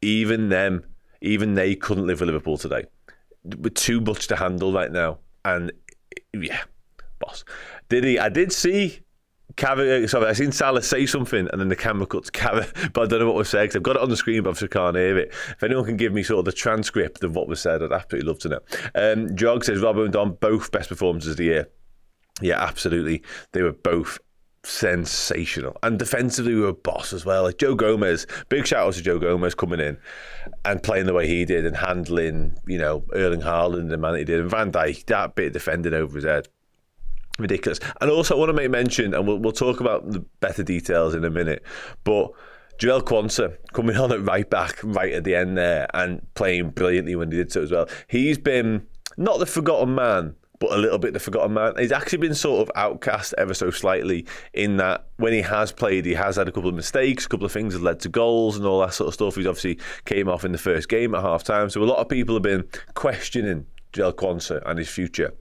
even they couldn't live with Liverpool today. With too much to handle right now. And, yeah, boss. I did see... I seen Salah say something and then the camera cuts Carragher, but I don't know what was said because I've got it on the screen but I can't hear it. If anyone can give me sort of the transcript of what was said, I'd absolutely love to know. Jog says Robbo and Don, both best performances of the year. Yeah, absolutely. They were both sensational. And defensively we were a boss as well. Like Joe Gomez, big shout out to Joe Gomez coming in and playing the way he did and handling, Erling Haaland the man that he did. And Van Dijk, that bit defended over his head. Ridiculous. And also I want to make mention, and we'll talk about the better details in a minute, but Joel Quansah coming on at right back right at the end there and playing brilliantly when he did so as well. He's been not the forgotten man, but a little bit the forgotten man. He's actually been sort of outcast ever so slightly in that when he has played, he has had a couple of mistakes, a couple of things that led to goals and all that sort of stuff. He's obviously came off in the first game at half time, so a lot of people have been questioning Joel Quansah and his future.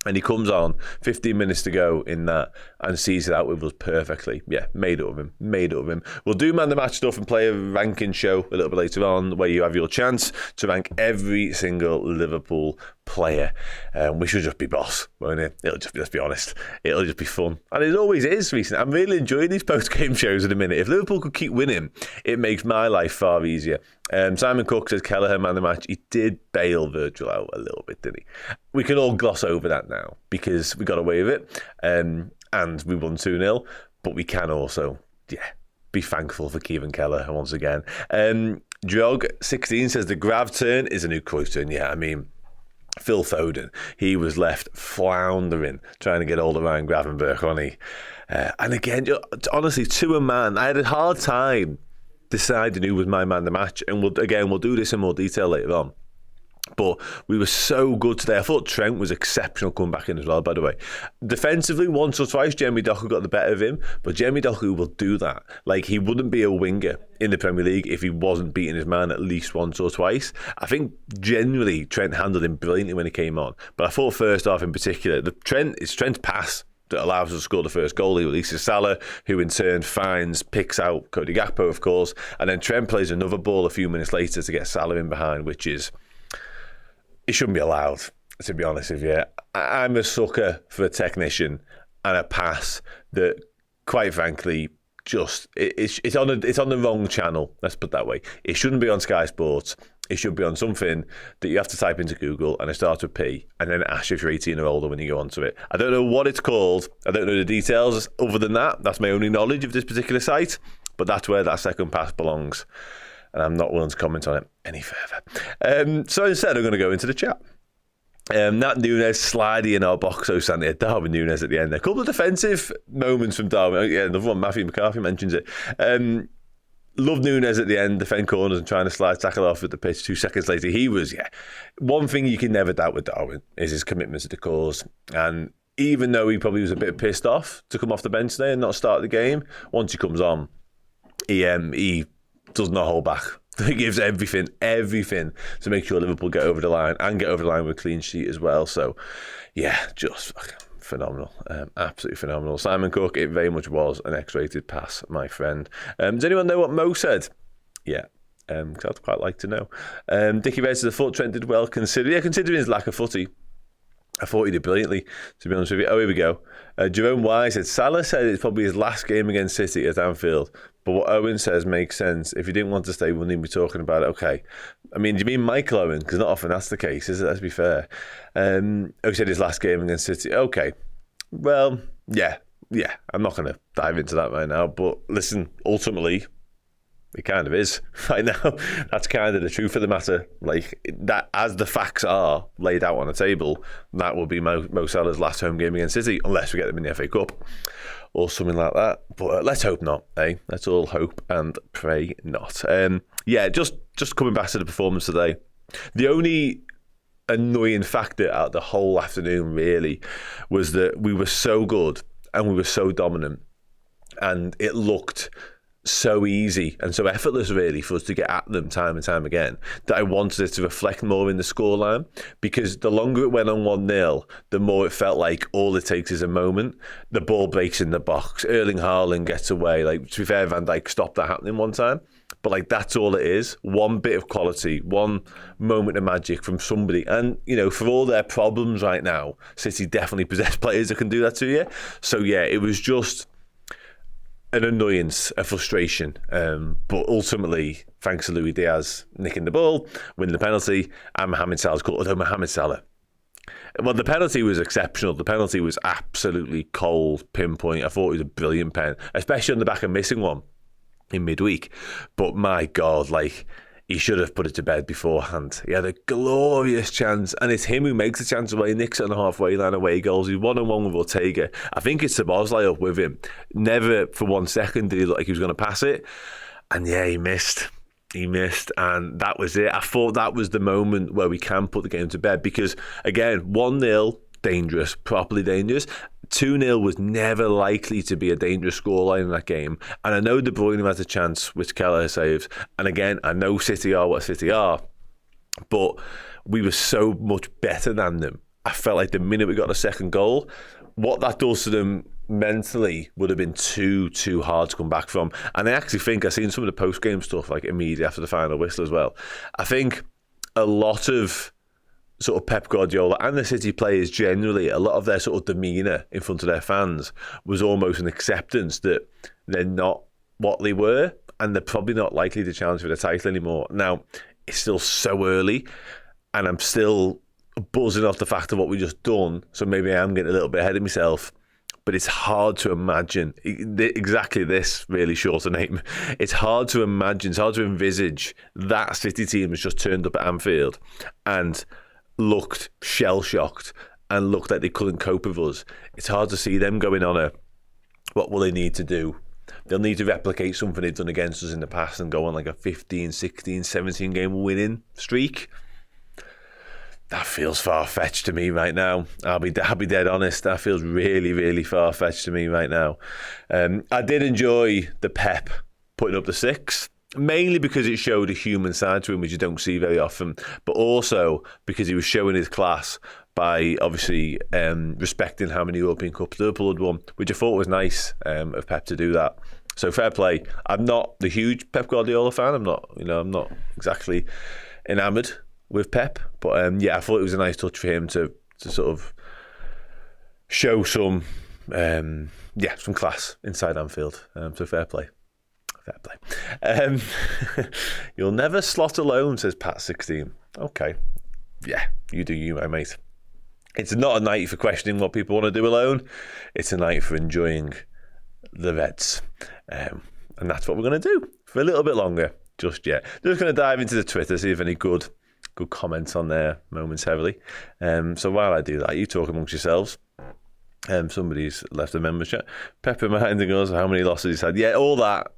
And he comes on 15 minutes to go in that and sees it out with us perfectly. Yeah, made it of him. We'll do man the match stuff and play a ranking show a little bit later on where you have your chance to rank every single Liverpool player. We should just be boss, won't it? Let's be honest, it'll just be fun. And it always is recently. I'm really enjoying these post-game shows in a minute. If Liverpool could keep winning, it makes my life far easier. Simon Cook says Kelleher man the match. He did bail Virgil out a little bit, didn't he? We can all gloss over that now because we got away with it and we won 2-0. But we can also, be thankful for Kevin Kelleher once again. Drog16 says the Grav turn is a new Cruyff turn. Yeah, I mean, Phil Foden, he was left floundering trying to get hold of Ryan Gravenberch, wasn't he? And again, honestly, to a man, I had a hard time deciding who was my man the match, and we'll do this in more detail later on. But we were so good today. I thought Trent was exceptional coming back in as well, by the way. Defensively, once or twice, Jeremy Doku got the better of him, but Jeremy Doku will do that. Like, he wouldn't be a winger in the Premier League if he wasn't beating his man at least once or twice. I think generally Trent handled him brilliantly when he came on, but I thought first half in particular, it's Trent's pass that allows us to score the first goal. He releases Salah, who in turn picks out Cody Gakpo, of course, and then Trent plays another ball a few minutes later to get Salah in behind, which is... it shouldn't be allowed, to be honest with you. I'm a sucker for a technician and a pass that, quite frankly, just it's on the wrong channel. Let's put it that way. It shouldn't be on Sky Sports. It should be on something that you have to type into Google and it starts with P and then it asks you if you're 18 or older when you go onto it. I don't know what it's called. I don't know the details other than that. That's my only knowledge of this particular site. But that's where that second pass belongs. And I'm not willing to comment on it any further. So instead, I'm going to go into the chat. Nat Nunes sliding in our box, Sandy, Darwin Nunes at the end. A couple of defensive moments from Darwin. Oh, yeah, another one, Matthew McCarthy mentions it. Love Nunes at the end, defend corners and trying to slide tackle off at the pitch 2 seconds later. He was, one thing you can never doubt with Darwin is his commitment to the cause. And even though he probably was a bit pissed off to come off the bench today and not start the game, once he comes on, he does not hold back. He gives everything to make sure Liverpool get over the line and get over the line with a clean sheet as well. So, just phenomenal. Absolutely phenomenal. Simon Cook, it very much was an X-rated pass, my friend. Does anyone know what Mo said? Yeah. Because I'd quite like to know. Dickie Red says the foot Trent did well considering his lack of footy. I thought he did brilliantly, to be honest with you. Oh, here we go. Jerome Wise said, Salah said it's probably his last game against City at Anfield. But what Owen says makes sense. If he didn't want to stay, we wouldn't even be talking about it. Okay. I mean, do you mean Michael Owen? Because not often that's the case, is it? Let's be fair. He said his last game against City. Okay. Well, yeah. I'm not going to dive into that right now. But listen, ultimately, It kind of is right now. That's kind of the truth of the matter. Like that, as the facts are laid out on the table, that will be Mo Salah's last home game against City, unless we get them in the FA Cup or something like that. But let's hope not, eh? Let's all hope and pray not. Just coming back to the performance today. The only annoying factor out the whole afternoon really was that we were so good and we were so dominant, and it looked so easy and so effortless really for us to get at them time and time again, that I wanted it to reflect more in the scoreline, because the longer it went on 1-0, the more it felt like all it takes is a moment. The ball breaks in the box, Erling Haaland gets away. Like, to be fair, Van Dijk stopped that happening one time, but like that's all it is. One bit of quality, one moment of magic from somebody. And you know, for all their problems right now, City definitely possess players that can do that to you. So yeah, it was just an annoyance, a frustration, but ultimately, thanks to Luis Diaz nicking the ball, winning the penalty, and Mohamed Salah's goal. Although Mohamed Salah, well, the penalty was exceptional. The penalty was absolutely cold, pinpoint. I thought it was a brilliant pen, especially on the back of missing one in midweek. But my God, like, he should have put it to bed beforehand. He had a glorious chance, and it's him who makes the chance away. Nicks it on the halfway line, away goals. He's 1-on-1 with Ortega. I think it's Szoboszlai up with him. Never for 1 second did he look like he was going to pass it. And yeah, he missed. He missed, and that was it. I thought that was the moment where we can put the game to bed, because, again, 1-0, dangerous, properly dangerous. 2-0 was never likely to be a dangerous scoreline in that game. And I know De Bruyne has a chance, which Kelleher saves. And again, I know City are what City are, but we were so much better than them. I felt like the minute we got a second goal, what that does to them mentally would have been too hard to come back from. And I actually think I've seen some of the post-game stuff like immediately after the final whistle as well. I think a lot of sort of Pep Guardiola and the City players generally, a lot of their sort of demeanour in front of their fans was almost an acceptance that they're not what they were, and they're probably not likely to challenge for the title anymore. Now, it's still so early, and I'm still buzzing off the fact of what we just done, so maybe I am getting a little bit ahead of myself, but it's hard to imagine exactly this, really short a name. It's hard to imagine, it's hard to envisage that City team has just turned up at Anfield and looked shell-shocked and looked like they couldn't cope with us. It's hard to see them going on a, what will they need to do? They'll need to replicate something they've done against us in the past and go on like a 15, 16, 17 game winning streak. That feels far-fetched to me right now. I'll be dead honest. That feels really, really far-fetched to me right now. I did enjoy the Pep putting up the 6. Mainly because it showed a human side to him, which you don't see very often, but also because he was showing his class by obviously respecting how many European Cups Liverpool had won, which I thought was nice of Pep to do that. So fair play. I'm not the huge Pep Guardiola fan. I'm not exactly enamoured with Pep, but I thought it was a nice touch for him to sort of show some class inside Anfield. So fair play. You'll never slot alone, says Pat16. Okay. Yeah, you do you, my mate. It's not a night for questioning what people want to do alone. It's a night for enjoying the Reds. And that's what we're going to do for a little bit longer, just yet. Just going to dive into the Twitter, see if any good comments on there momentarily. So while I do that, you talk amongst yourselves. Somebody's left a member chat. Pepper behind the goals, how many losses he's had. Yeah, all that.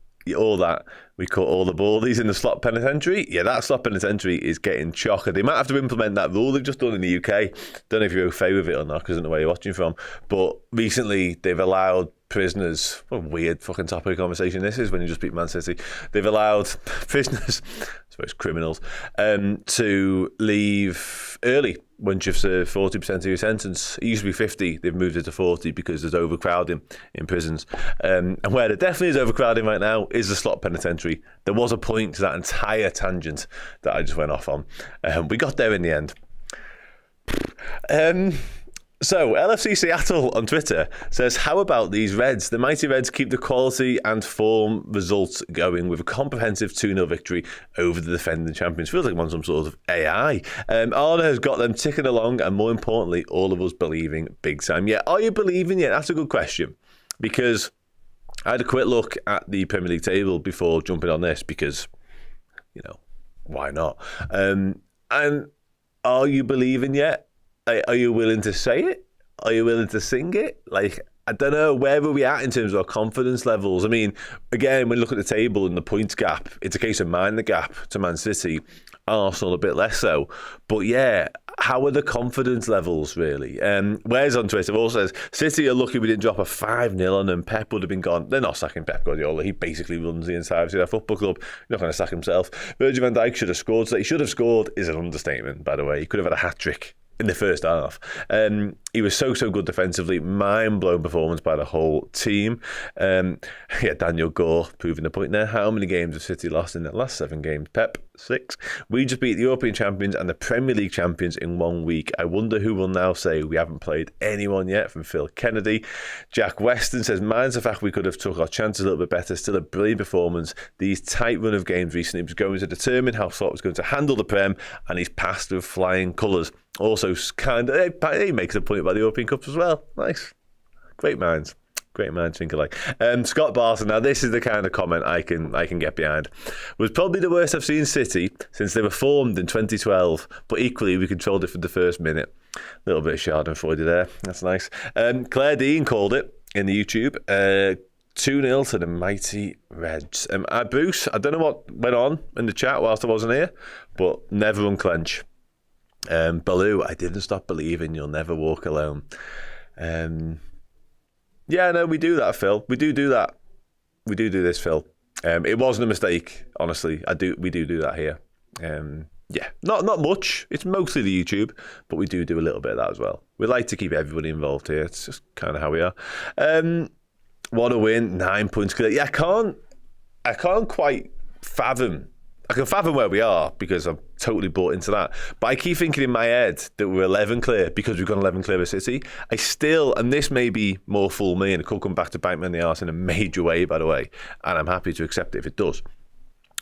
We caught all the baldies in the slot penitentiary. Yeah, that slot penitentiary is getting chocker. They might have to implement that rule they've just done in the UK. Don't know if you're okay with it or not, because I don't know where you're watching from. But recently they've allowed prisoners, what a weird fucking topic of conversation this is when you just beat Man City. They've allowed prisoners, I suppose criminals, to leave early once you've served 40% of your sentence. It used to be 50, they've moved it to 40 because there's overcrowding in prisons. And where there definitely is overcrowding right now is the slot penitentiary. There was a point to that entire tangent that I just went off on. We got there in the end. So, LFC Seattle on Twitter says, how about these Reds? The mighty Reds keep the quality and form results going with a comprehensive 2-0 victory over the defending champions. Feels like I'm on some sort of AI. Arne has got them ticking along, and more importantly, all of us believing big time. Yeah, are you believing yet? That's a good question. Because I had a quick look at the Premier League table before jumping on this because, why not? And are you believing yet? Are you willing to say it? Are you willing to sing it? I don't know, where are we at in terms of our confidence levels? I mean, again, when you look at the table and the points gap, it's a case of mind the gap to Man City. Arsenal a bit less so. But yeah, how are the confidence levels really? Wes on Twitter also says, City are lucky we didn't drop a 5-0 on them. Pep would have been gone. They're not sacking Pep Guardiola. He basically runs the entire their football club. He's not going to sack himself. Virgil van Dijk should have scored. So he should have scored is an understatement, by the way. He could have had a hat-trick in the first half. He was so good defensively. Mind-blowing performance by the whole team. Daniel Gore proving the point there. How many games have City lost in the last 7 games? Pep, 6. We just beat the European champions and the Premier League champions in 1 week. I wonder who will now say we haven't played anyone yet, from Phil Kennedy. Jack Weston says, mine's the fact we could have took our chances a little bit better. Still a brilliant performance. These tight run of games recently was going to determine how Slot was going to handle the Prem, and he's passed with flying colours. Also, he makes a point about the European Cups as well. Nice. Great minds think alike. Scott Barton, now this is the kind of comment I can get behind. Was probably the worst I've seen City since they were formed in 2012, but equally we controlled it from the first minute. A little bit of Schadenfreude there. That's nice. Claire Dean called it in the YouTube. 2-0 to the mighty Reds. Bruce, I don't know what went on in the chat whilst I wasn't here, but never unclench. Baloo, I didn't stop believing you'll never walk alone. Yeah, no, we do that, Phil. We do that. We do this, Phil. It wasn't a mistake, honestly. We do that here. Yeah, not much. It's mostly the YouTube, but we do a little bit of that as well. We like to keep everybody involved here. It's just kind of how we are. What a win, 9 points clear. Yeah, I can't quite fathom. I can fathom where we are because I'm totally bought into that. But I keep thinking in my head that we're 11 clear because we've got 11 clear of City. I still, and this may be more fool me and it could come back to bite me in the arse in a major way, by the way, and I'm happy to accept it if it does.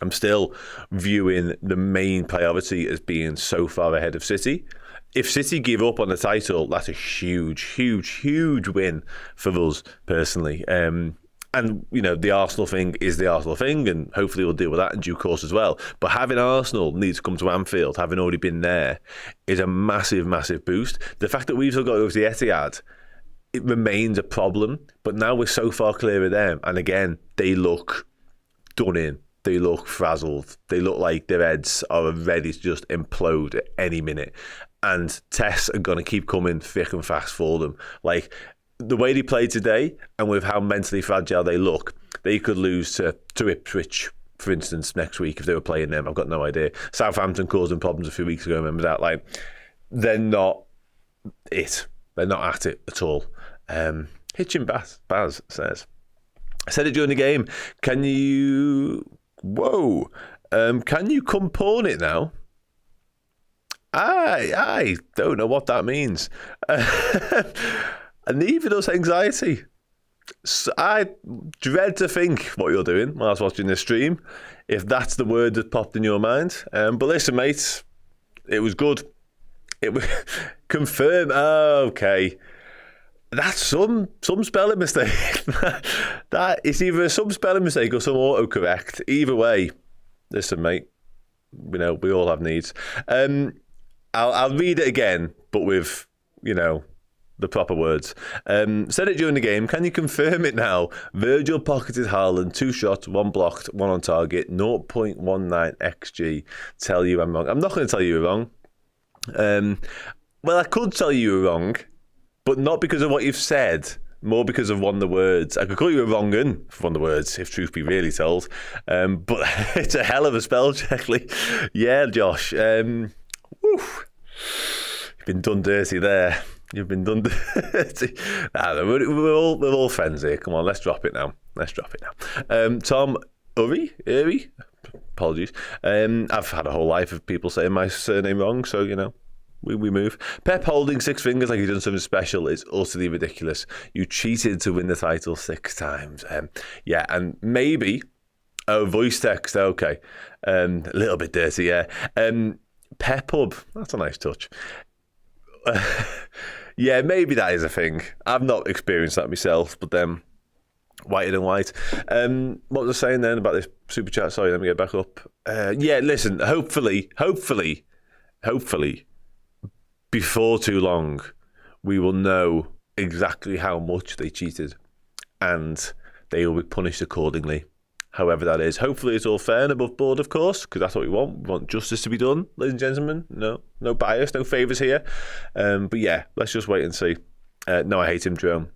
I'm still viewing the main priority as being so far ahead of City. If City give up on the title, that's a huge win for us personally. And, the Arsenal thing is the Arsenal thing, and hopefully we'll deal with that in due course as well. But having Arsenal need to come to Anfield, having already been there, is a massive boost. The fact that we've still got to go to the Etihad, it remains a problem. But now we're so far clear of them. And again, they look done in. They look frazzled. They look like their heads are ready to just implode at any minute. And tests are going to keep coming thick and fast for them. Like, the way they played today, and with how mentally fragile they look, they could lose to Ipswich, for instance, next week if they were playing them. I've got no idea. Southampton caused them problems a few weeks ago, remember that? Like, they're not it. They're not at it at all. Hitchin Baz says, I said it during the game. Can you come pawn it now? I don't know what that means. And neither does anxiety. So I dread to think what you're doing while I was watching this stream, if that's the word that popped in your mind. But listen, mate, it was good. It was confirmed. Oh, okay. That's some spelling mistake. That is either some spelling mistake or some autocorrect. Either way, listen, mate, we all have needs. I'll read it again, but with, the proper words. Said it during the game. Can you confirm it now? Virgil pocketed Haaland, 2 shots, 1 blocked, 1 on target, 0.19 XG. Tell you I'm wrong. I'm not going to tell you you're wrong. Well, I could tell you you're wrong, but not because of what you've said, more because of one of the words. I could call you a wrong un for one of the words, if truth be really told. But it's a hell of a spell check, Lee. Yeah, Josh. You've been done dirty there. You've been done dirty. We're all friends here. Come on, let's drop it now. Tom Uri? Apologies. I've had a whole life of people saying my surname wrong, so, we move. Pep holding 6 fingers like he's done something special is utterly ridiculous. You cheated to win the title 6 times. Yeah, and maybe... Oh, voice text, okay. A little bit dirty, yeah. Pep Hub, that's a nice touch. Yeah, maybe that is a thing. I've not experienced that myself, but Whiter than white. What was I saying then about this super chat? Sorry, let me get back up. Yeah, listen, hopefully, before too long, we will know exactly how much they cheated and they will be punished accordingly. However that is. Hopefully it's all fair and above board, of course, because that's what we want. We want justice to be done, ladies and gentlemen. No bias, no favours here. But yeah, let's just wait and see. No, I hate him, Jerome.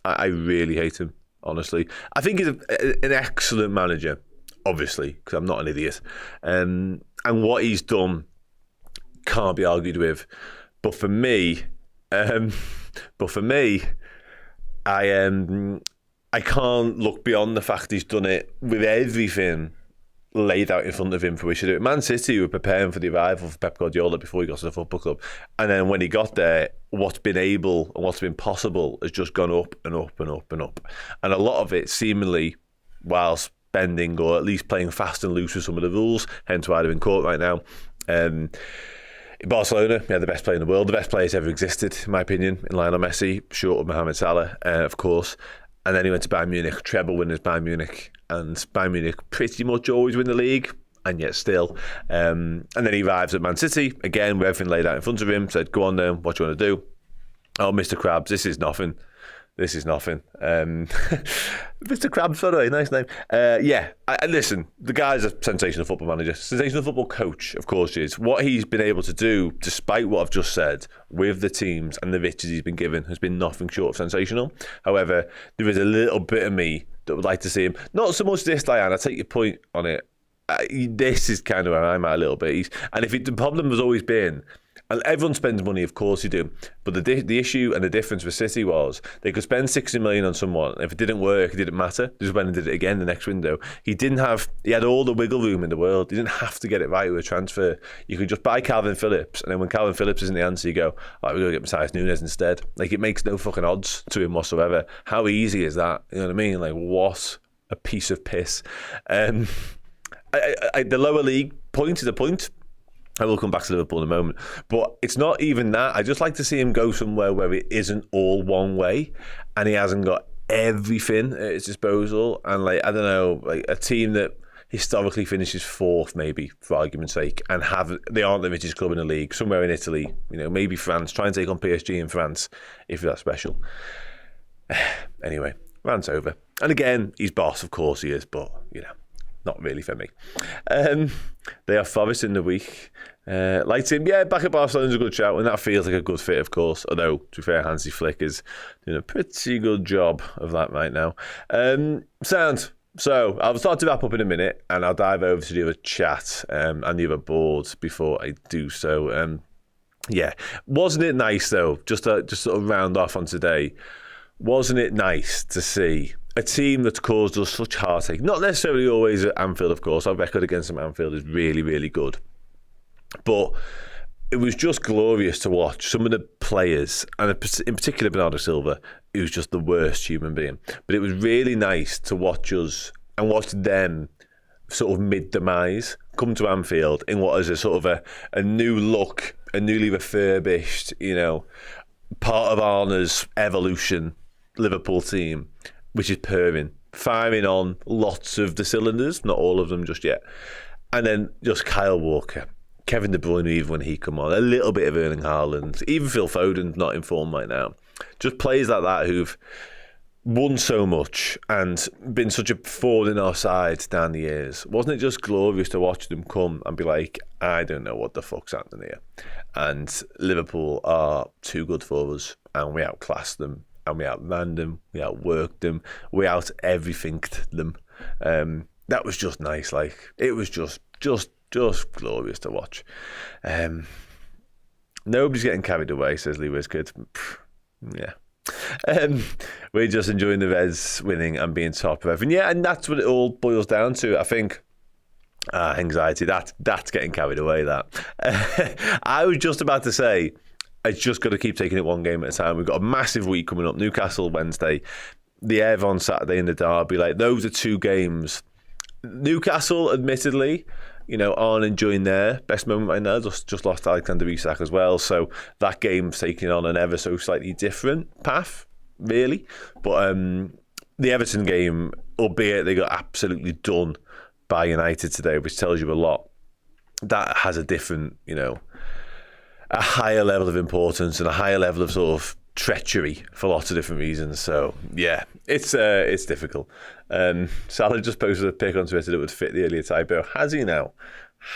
I really hate him, honestly. I think he's an excellent manager, obviously, because I'm not an idiot. And what he's done can't be argued with. But for me, I can't look beyond the fact he's done it with everything laid out in front of him for which to do it. Man City were preparing for the arrival of Pep Guardiola before he got to the football club. And then when he got there, what's been able and what's been possible has just gone up and up and up and up. And a lot of it seemingly whilst bending or at least playing fast and loose with some of the rules, hence why they're in court right now. In Barcelona, the best player in the world, the best players ever existed, in my opinion, in Lionel Messi, short of Mohamed Salah, of course. And then he went to Bayern Munich, treble winners Bayern Munich, and Bayern Munich pretty much always win the league, and yet still. And then he arrives at Man City, again, with everything laid out in front of him, said, go on then, what do you want to do? Oh, Mr. Krabs, this is nothing. Mr. Krabs, by the way, nice name. Listen, the guy's a sensational football manager, sensational football coach, of course he is. What he's been able to do, despite what I've just said, with the teams and the riches he's been given, has been nothing short of sensational. However, there is a little bit of me that would like to see him, not so much this, Diane, I take your point on it. This is kind of where I'm at a little bit. The problem has always been, and everyone spends money, of course you do, but the issue and the difference with City was they could spend 60 million on someone, and if it didn't work, it didn't matter. They just went and did it again the next window. He had all the wiggle room in the world. He didn't have to get it right with a transfer. You could just buy Calvin Phillips, and then when Calvin Phillips isn't the answer, you go, all right, we're going to get Matthias Nunes instead. Like, it makes no fucking odds to him whatsoever. How easy is that? You know what I mean? Like, what a piece of piss. The lower league point is a point. I will come back to Liverpool in a moment. But it's not even that. I just like to see him go somewhere where it isn't all one way and he hasn't got everything at his disposal. And, like, I don't know, like a team that historically finishes fourth, maybe, for argument's sake, and they aren't the richest club in the league, somewhere in Italy, maybe France. Try and take on PSG in France if that's special. Anyway, rant's over. And again, he's boss, of course he is, but, not really for me. They are Forest in the week. Like him, back at Barcelona's a good shout, and that feels like a good fit, of course. Although, to be fair, Hansi Flick is doing a pretty good job of that right now. Sound. So, I'll start to wrap up in a minute, and I'll dive over to the other chat and the other board before I do so. Wasn't it nice, though, just to sort of round off on today, wasn't it nice to see a team that's caused us such heartache? Not necessarily always at Anfield, of course. Our record against them at Anfield is really, really good. But it was just glorious to watch some of the players, and in particular Bernardo Silva, who's just the worst human being. But it was really nice to watch us and watch them sort of mid-demise come to Anfield in what is a sort of a new look, a newly refurbished, part of Arne's evolution Liverpool team, which is purring, firing on lots of the cylinders, not all of them just yet. And then just Kyle Walker, Kevin De Bruyne, even when he come on, a little bit of Erling Haaland, even Phil Foden's not in form right now. Just players like that who've won so much and been such a thorn in our side down the years. Wasn't it just glorious to watch them come and be like, I don't know what the fuck's happening here. And Liverpool are too good for us, and we outclassed them, and we outran them, we outworked them, we out-everythinked them. That was just nice. Like, it was just glorious to watch. Nobody's getting carried away, says Lee Wizkid. Yeah. We're just enjoying the Reds winning and being top of everything. Yeah, and that's what it all boils down to. I think anxiety, that's getting carried away, that. I was just about to say, it's just got to keep taking it one game at a time. We've got a massive week coming up. Newcastle Wednesday, the Ev on Saturday in the Derby. Like, those are two games. Newcastle, admittedly, aren't enjoying their best moment right now. Just lost Alexander Isak as well. So that game's taking on an ever so slightly different path, really. But the Everton game, albeit they got absolutely done by United today, which tells you a lot, that has a different, a higher level of importance and a higher level of sort of treachery for lots of different reasons. So yeah, it's difficult. Salah just posted a pic on Twitter that would fit the earlier typo. Has he now?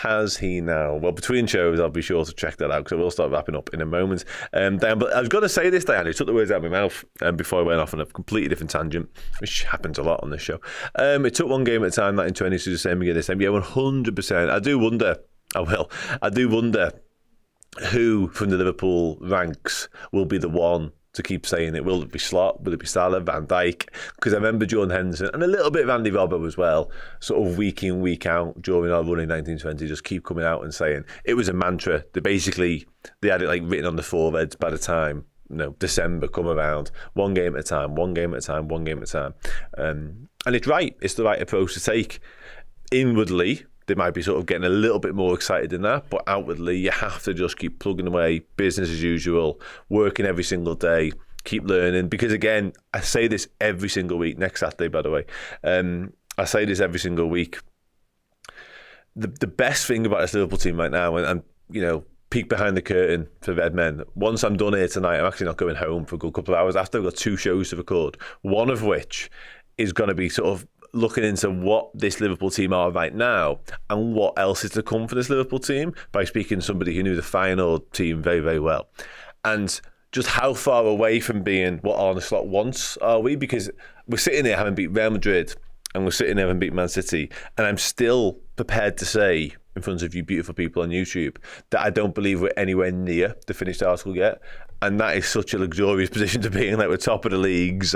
Well, between shows, I'll be sure to check that out because I will start wrapping up in a moment. Diane, but I was going to say this, Diane. You took the words out of my mouth before I went off on a completely different tangent, which happens a lot on this show. It took one game at a time, 1920, so the same again this time. Yeah, 100%. I do wonder who from the Liverpool ranks will be the one to keep saying it. Will it be Slot? Will it be Salah? Van Dijk? Because I remember Jordan Henderson and a little bit of Andy Robbo as well, sort of week in, week out during our run in 1920, just keep coming out and saying it was a mantra. They had it like written on the foreheads by the time December come around. One game at a time, one game at a time, one game at a time. And it's right. It's the right approach to take. Inwardly, they might be sort of getting a little bit more excited than that, but outwardly, you have to just keep plugging away, business as usual, working every single day, keep learning. Because again, I say this every single week, next Saturday, by the way. I say this every single week. The best thing about this Liverpool team right now, and peek behind the curtain for Redmen, once I'm done here tonight, I'm actually not going home for a good couple of hours after I've got 2 shows to record, one of which is going to be sort of looking into what this Liverpool team are right now and what else is to come for this Liverpool team by speaking to somebody who knew the final team very, very well. And just how far away from being what Arne Slot wants are we? Because we're sitting here having beat Real Madrid and we're sitting there having beat Man City, and I'm still prepared to say in front of you beautiful people on YouTube that I don't believe we're anywhere near the finished article yet. And that is such a luxurious position to be in, like we're top of the leagues,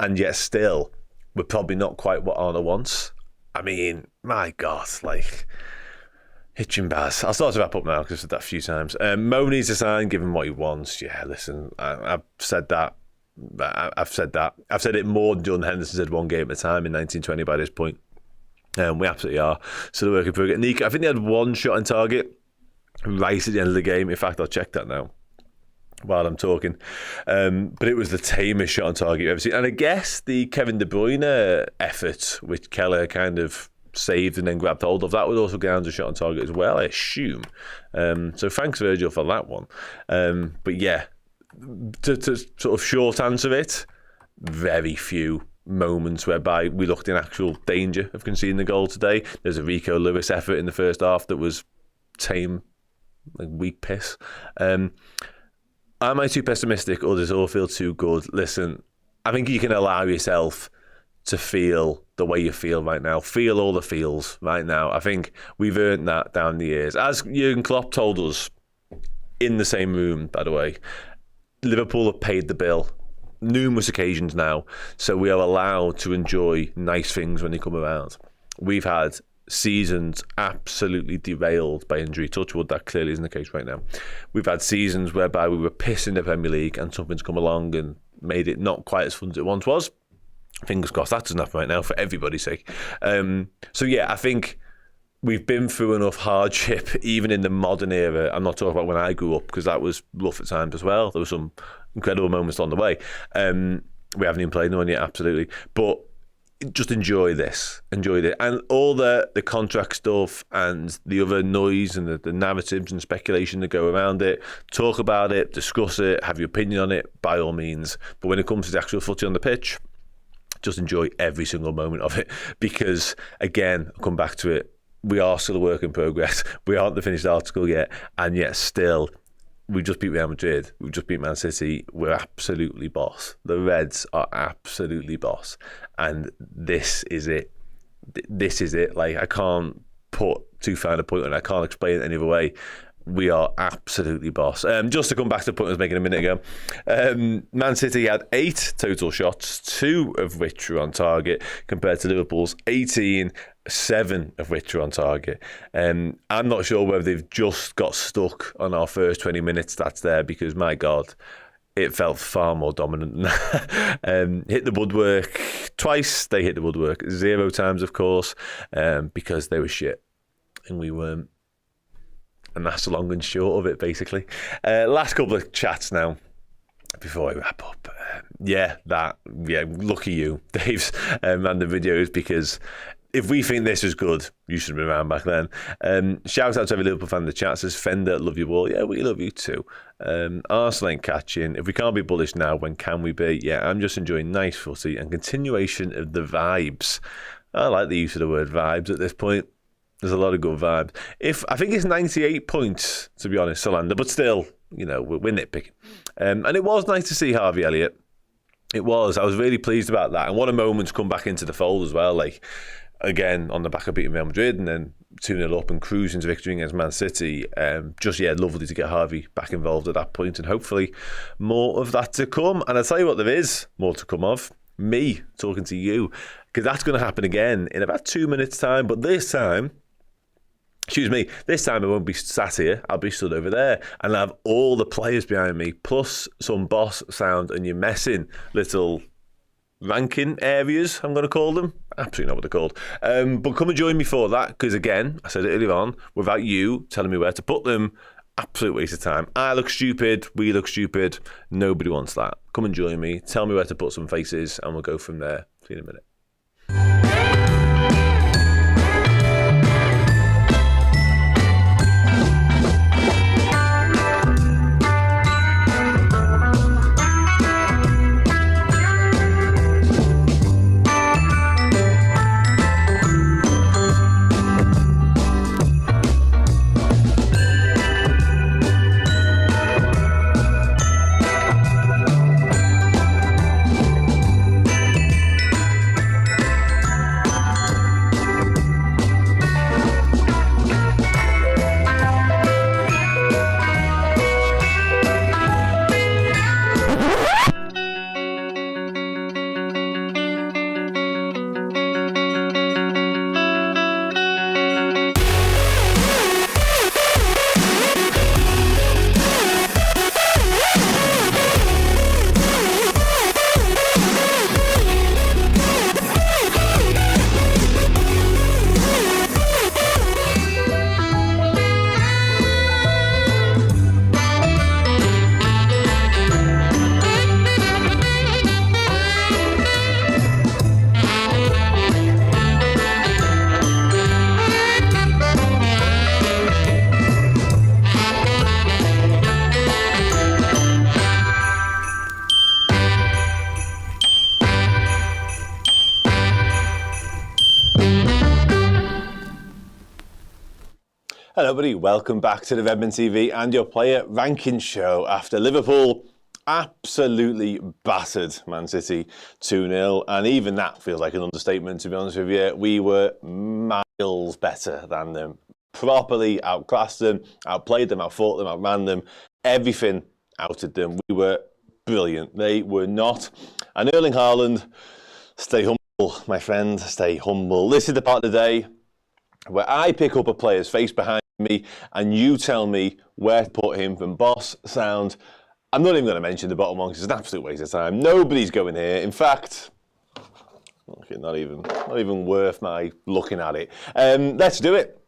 and yet still we're probably not quite what Arne wants. I mean, my God, like, hitching baz. I'll start to wrap up now because I've said that a few times. Mo needs to sign, give him what he wants. Yeah, listen, I've said that. I've said it more than Jordan Henderson said one game at a time in 1920 by this point. We absolutely are. So the work in progress. Nico, I think they had one shot on target right at the end of the game. In fact, I'll check that now while I'm talking. But it was the tamest shot on target you've ever seen. And I guess the Kevin De Bruyne effort, which Keller kind of saved and then grabbed hold of, that would also go down to shot on target as well, I assume. So thanks, Virgil, for that one. But yeah, to sort of short answer it, very few moments whereby we looked in actual danger of conceding the goal today. There's a Rico Lewis effort in the first half that was tame, like weak piss. Am I too pessimistic or does it all feel too good? Listen, I think you can allow yourself to feel the way you feel right now. Feel all the feels right now. I think we've earned that down the years. As Jurgen Klopp told us in the same room, by the way, Liverpool have paid the bill numerous occasions now, so we are allowed to enjoy nice things when they come around. We've had seasons absolutely derailed by injury. Touch wood, that clearly isn't the case right now. We've had seasons whereby we were pissing the Premier League and something's come along and made it not quite as fun as it once was. Fingers crossed that doesn't happen right now for everybody's sake. So yeah, I think we've been through enough hardship even in the modern era. I'm not talking about when I grew up because that was rough at times as well. There were some incredible moments on the way. We haven't even played one yet, absolutely. But just enjoy this. Enjoy it. And all the contract stuff and the other noise and the narratives and speculation that go around it, talk about it, discuss it, have your opinion on it, by all means. But when it comes to the actual footy on the pitch, just enjoy every single moment of it. Because, again, I'll come back to it, we are still a work in progress. We aren't the finished article yet. And yet still, we just beat Real Madrid. We just beat Man City. We're absolutely boss. The Reds are absolutely boss. And this is it. This is it. Like, I can't put too fine a point on it. I can't explain it any other way. We are absolutely boss. Just to come back to the point I was making a minute ago, Man City had 8 total shots, 2 of which were on target, compared to Liverpool's 18, 7 of which were on target. I'm not sure whether they've just got stuck on our first 20 minutes stats there, because, my God, it felt far more dominant than that. Hit the woodwork twice. They hit the woodwork 0 times, of course, because they were shit and we weren't. And that's the long and short of it, basically. Last couple of chats now before I wrap up. lucky you, Dave's and the videos, because if we think this was good, you should have been around back then. Shout out to every Liverpool fan in the chat. Says Fender, love you all. Yeah, we love you too. Arsenal ain't catching. If we can't be bullish now, when can we be? Yeah, I'm just enjoying nice footy and continuation of the vibes. I like the use of the word vibes at this point. There's a lot of good vibes. I think it's 98 points, to be honest, Solander, but still, we're nitpicking. And it was nice to see Harvey Elliott. It was. I was really pleased about that. And what a moment to come back into the fold as well. Like, again, on the back of beating Real Madrid and then 2-0 up and cruising to victory against Man City. Lovely to get Harvey back involved at that point, and hopefully more of that to come. And I'll tell you what, there is more to come of. Me talking to you, because that's going to happen again in about 2 minutes' time. But this time I won't be sat here. I'll be stood over there, and I'll have all the players behind me, plus some boss sound and your messing little ranking areas, I'm going to call them. Absolutely not what they're called. But come and join me for that, because again, I said it earlier on, without you telling me where to put them, absolute waste of time. I look stupid, we look stupid, nobody wants that. Come and join me, tell me where to put some faces, and we'll go from there. See you in a minute. Hello everybody, welcome back to the Redmen TV and your player ranking show after Liverpool absolutely battered Man City 2-0, and even that feels like an understatement, to be honest with you. We were miles better than them, properly outclassed them, outplayed them, outfought them, outran them, everything outed them. We were brilliant. They were not. And Erling Haaland, stay humble, my friend, stay humble. This is the part of the day where I pick up a player's face behind me and you tell me where to put him from boss, sound. I'm not even going to mention the bottom one because it's an absolute waste of time. Nobody's going here. In fact, okay, not even worth my looking at it. Let's do it.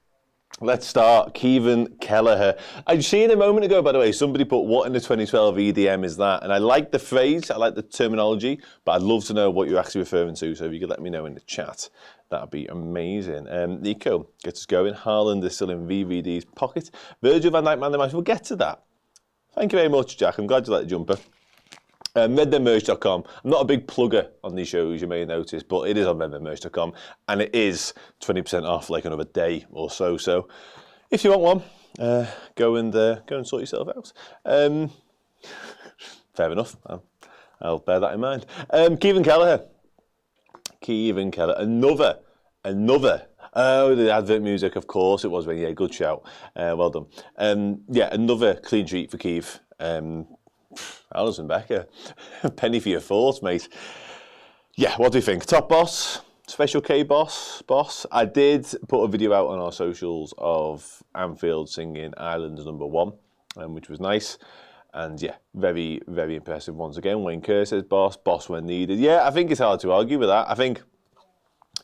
Let's start. Kevin Kelleher. I'd seen a moment ago, by the way, somebody put, what in the 2012 EDM is that? And I like the phrase, I like the terminology, but I'd love to know what you're actually referring to. So if you could let me know in the chat, that'd be amazing. Nico gets us going. Haaland is still in VVD's pocket. Virgil van Dijk, man the match. We'll get to that. Thank you very much, Jack. I'm glad you like the jumper. Redmenmerch.com. I'm not a big plugger on these shows, you may notice, but it is on redmenmerch.com, and it is 20% off, like another day or so. So, if you want one, go and sort yourself out. Fair enough. I'll bear that in mind. Kevin Kelleher. Another. Oh, the advert music, of course it was. Yeah, good shout. Well done. Yeah, another clean sheet for Keith. Alison Becker, penny for your thoughts, mate. Yeah, what do you think? Top boss, special K boss. I did put a video out on our socials of Anfield singing Ireland's number one, which was nice. And yeah, very, very impressive once again. Wayne Kerr says boss when needed. Yeah, I think it's hard to argue with that. I think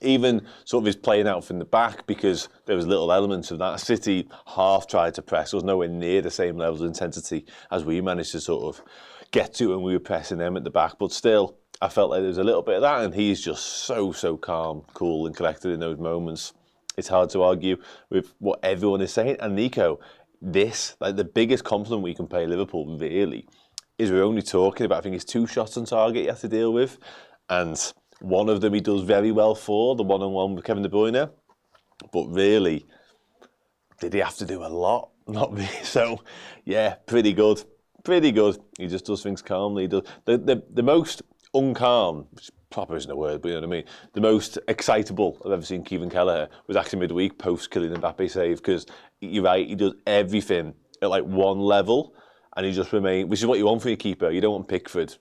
even sort of his playing out from the back, because there was little elements of that. City half tried to press. It was nowhere near the same levels of intensity as we managed to sort of get to when we were pressing them at the back. But still, I felt like there was a little bit of that, and he's just so calm, cool and collected in those moments. It's hard to argue with what everyone is saying. And Nico, this, like the biggest compliment we can pay Liverpool, really, is we're only talking about, I think it's 2 shots on target you have to deal with. And one of them he does very well for, the one-on-one with Kevin De Bruyne. But really, did he have to do a lot? Not really. So, yeah, pretty good. Pretty good. He just does things calmly. He does. The most uncalm, which proper isn't a word, but you know what I mean, the most excitable I've ever seen Kevin Kelleher was actually midweek post-Kylian Mbappe save, because you're right, he does everything at like one level, and he just remains, which is what you want for your keeper. You don't want Pickford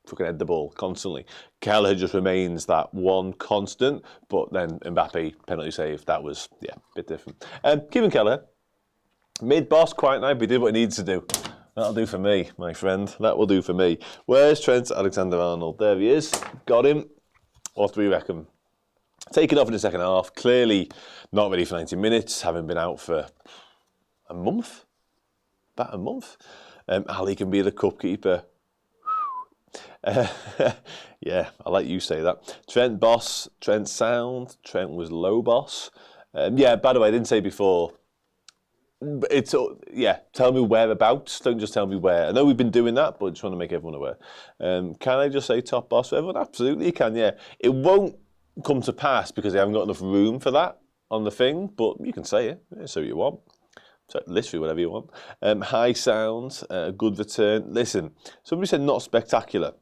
fucking head the ball constantly. Kelleher just remains that one constant, but then Mbappe penalty save, that was, yeah, a bit different. Kevin Kelleher, mid-boss, quite nice, but he did what he needs to do. That'll do for me, my friend. That will do for me. Where's Trent Alexander-Arnold? There he is. Got him. What do we reckon? Taken off in the second half. Clearly not ready for 90 minutes, having been out for a month. About a month. Ali can be the cup keeper. Yeah, I like you say that. Trent boss, Trent sound, Trent was low boss. Yeah, by the way, I didn't say before, it's, yeah, tell me whereabouts, don't just tell me where. I know we've been doing that, but I just want to make everyone aware. Can I just say top boss for everyone? Absolutely you can, yeah. It won't come to pass because I haven't got enough room for that on the thing, but you can say it, so you want. So literally whatever you want. High sound, good return. Listen, somebody said not spectacular.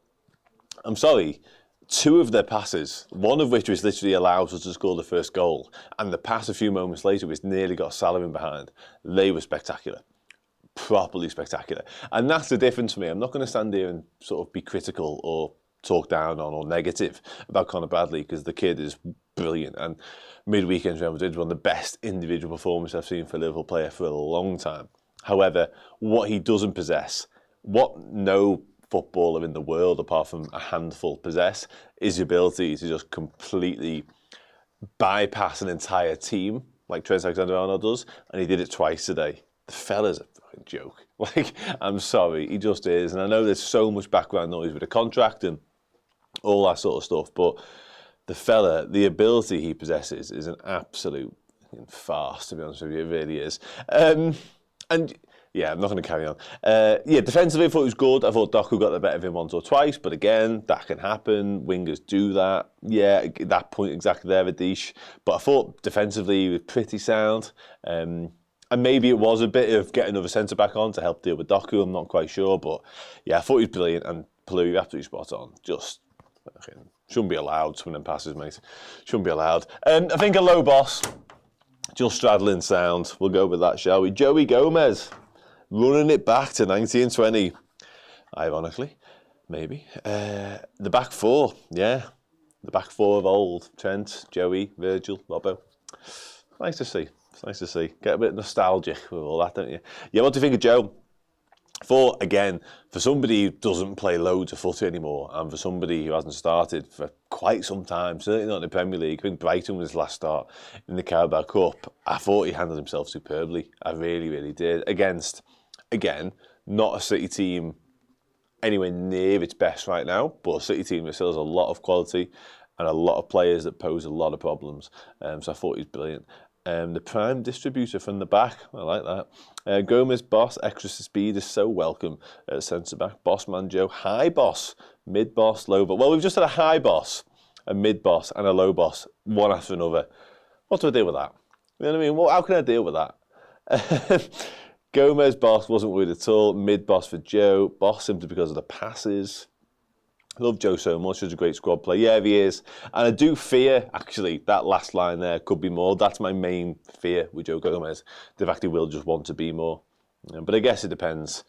I'm sorry, 2 of their passes, one of which was literally allows us to score the first goal, and the pass a few moments later which nearly got Salah in behind, they were spectacular. Properly spectacular. And that's the difference for me. I'm not going to stand here and sort of be critical or talk down on or negative about Conor Bradley, because the kid is brilliant, and midweekend Real Madrid is one of the best individual performances I've seen for a Liverpool player for a long time. However, what he doesn't possess, what no footballer in the world apart from a handful possess, is the ability to just completely bypass an entire team like Trent Alexander-Arnold does, and he did it twice today. The fella's a fucking joke. Like, I'm sorry, he just is. And I know there's so much background noise with the contract and all that sort of stuff, but the fella, the ability he possesses is an absolute farce, to be honest with you. It really is. And yeah, I'm not going to carry on. Yeah, defensively, I thought it was good. I thought Doku got the better of him once or twice, but again, that can happen. Wingers do that. Yeah, at that point exactly there, Adish. But I thought defensively he was pretty sound. And maybe it was a bit of getting another centre-back on to help deal with Doku. I'm not quite sure, but yeah, I thought he was brilliant. And Palou, you're absolutely spot on. Just shouldn't be allowed some of them passes, mate. Shouldn't be allowed. I think a low boss, just straddling sound. We'll go with that, shall we? Joey Gomez. Running it back to 90 and 20, ironically, maybe. The back 4, yeah. The back 4 of old. Trent, Joey, Virgil, Robbo. Nice to see. It's nice to see. Get a bit nostalgic with all that, don't you? Yeah, what do you think of Joe? Again, for somebody who doesn't play loads of footy anymore, and for somebody who hasn't started for quite some time, certainly not in the Premier League, I think Brighton was his last start in the Carabao Cup, I thought he handled himself superbly. I really, really did. Against, again, not a City team anywhere near its best right now, but a City team that still has a lot of quality and a lot of players that pose a lot of problems. So I thought he was brilliant. The prime distributor from the back, I like that. Gomez boss, extra speed is so welcome at centre-back. Boss man Joe, high boss, mid-boss, low boss. Well, we've just had a high boss, a mid-boss and a low boss, one after another. What do I deal with that? You know what I mean? Well, how can I deal with that? Gomez boss wasn't worried at all. Mid-boss for Joe. Boss simply because of the passes. I love Joe so much. He's a great squad player. Yeah, he is. And I do fear, actually, that last line there could be more. That's my main fear with Joe Gomez. The fact he will just want to be more. But I guess it depends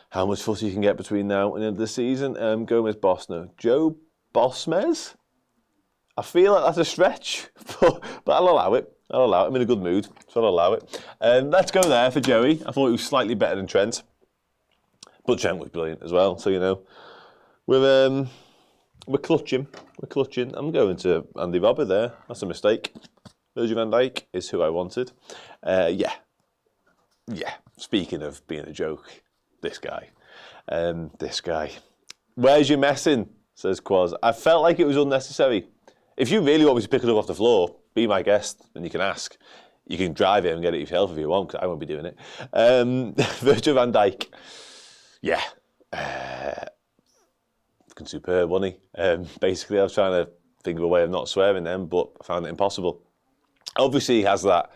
how much footy you can get between now and the end of the season. Gomez boss, no. Joe Bossmez? I feel like that's a stretch, but I'll allow it. I'll allow it. I'm in a good mood, so I'll allow it. Let's go there for Joey. I thought he was slightly better than Trent. But Trent was brilliant as well, so, you know. With We're clutching. I'm going to Andy Robber there. That's a mistake. Virgil van Dijk is who I wanted. Yeah. Speaking of being a joke, this guy. Where's your messing? Says Quaz. I felt like it was unnecessary. If you really want me to pick it up off the floor, be my guest, and you can ask. You can drive it and get it yourself if you want, because I won't be doing it. Virgil van Dijk. Yeah. Fucking superb, wasn't he? Basically, I was trying to think of a way of not swearing then, but I found it impossible. Obviously, he has that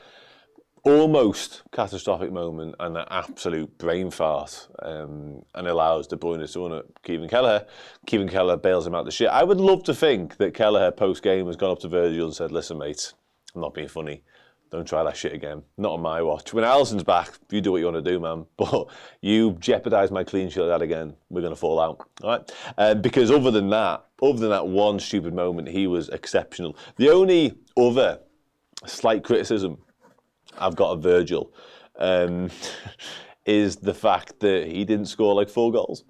almost catastrophic moment and an absolute brain fart, and allows De Bruyne to run at Kevin Kelleher. Kevin Kelleher bails him out the shit. I would love to think that Kelleher post-game has gone up to Virgil and said, listen, mate, I'm not being funny. Don't try that shit again. Not on my watch. When Alisson's back, you do what you want to do, man. But you jeopardise my clean sheet like that again, we're going to fall out. All right? Because other than that one stupid moment, he was exceptional. The only other slight criticism I've got of Virgil is the fact that he didn't score like 4 goals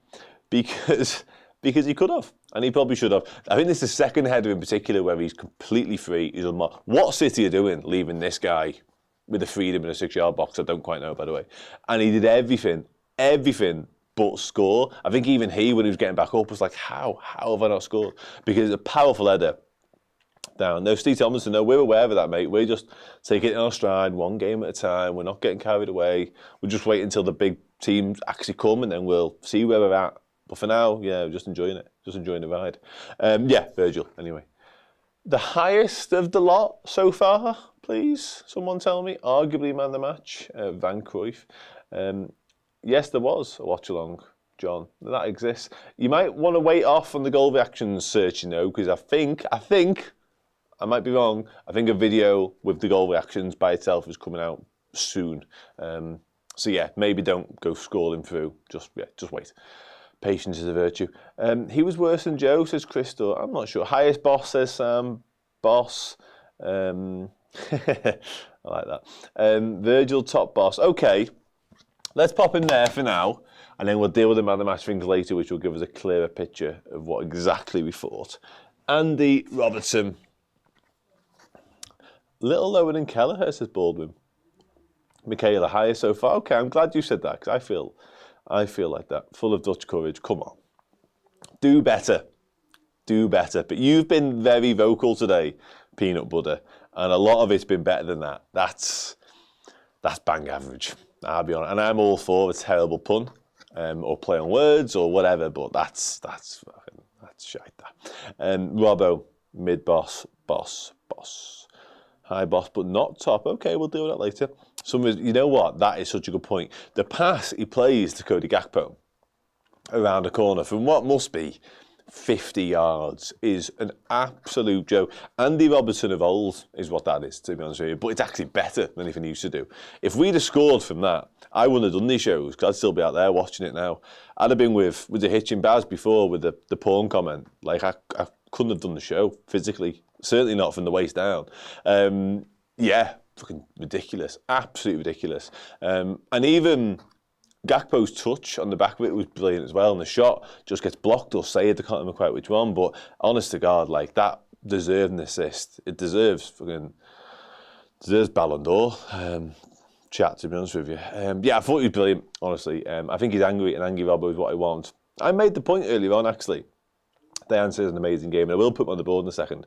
because he could have, and he probably should have. I think this is the second header in particular where he's completely free. He's unmarked. What City are doing, leaving this guy with the freedom in a 6-yard box, I don't quite know, by the way. And he did everything but score. I think even he, when he was getting back up, was like, how have I not scored? Because it's a powerful header down. No, Steve Tomlinson, no, we're aware of that, mate. We're just taking it in our stride, one game at a time. We're not getting carried away. We'll just wait until the big teams actually come, and then we'll see where we're at. But for now, yeah, just enjoying it. Just enjoying the ride. Yeah, Virgil, anyway. The highest of the lot so far, please? Someone tell me. Arguably man of the match, Van Cruyff. Yes, there was a watch-along, John. That exists. You might want to wait off on the goal reactions search, because I think, I might be wrong, I think a video with the goal reactions by itself is coming out soon. So yeah, maybe don't go scrolling through. Just wait. Patience is a virtue. He was worse than Joe, says Crystal. I'm not sure. Highest boss, says Sam. Boss. I like that. Virgil, top boss. Okay, let's pop in there for now, and then we'll deal with the man of the match things later, which will give us a clearer picture of what exactly we thought. Andy Robertson. Little lower than Kelleher, says Baldwin. Michaela, highest so far. Okay, I'm glad you said that, because I feel like that. Full of Dutch courage. Come on. Do better. But you've been very vocal today, Peanut Butter, and a lot of it's been better than that. That's bang average, I'll be honest. And I'm all for a terrible pun, or play on words, or whatever, but that's shite, that. Robbo, mid-boss, boss. High boss, but not top. Okay, we'll deal with that later. You know what? That is such a good point. The pass he plays to Cody Gakpo around the corner from what must be 50 yards is an absolute joke. Andy Robertson of old is what that is, to be honest with you. But it's actually better than anything he used to do. If we'd have scored from that, I wouldn't have done these shows, because I'd still be out there watching it now. I'd have been with the Hitch and Baz before with the porn comment. Like, I couldn't have done the show physically. Certainly not from the waist down. Yeah, fucking ridiculous. Absolutely ridiculous. And even Gakpo's touch on the back of it was brilliant as well. And the shot just gets blocked or saved. I can't remember quite which one. But honest to God, like, that deserved an assist. It deserves Ballon d'Or. Chat, to be honest with you. Yeah, I thought he was brilliant, honestly. I think he's angry, and Andy Robbo is what I want. I made the point earlier on, actually. Diane says an amazing game, and I will put him on the board in a second.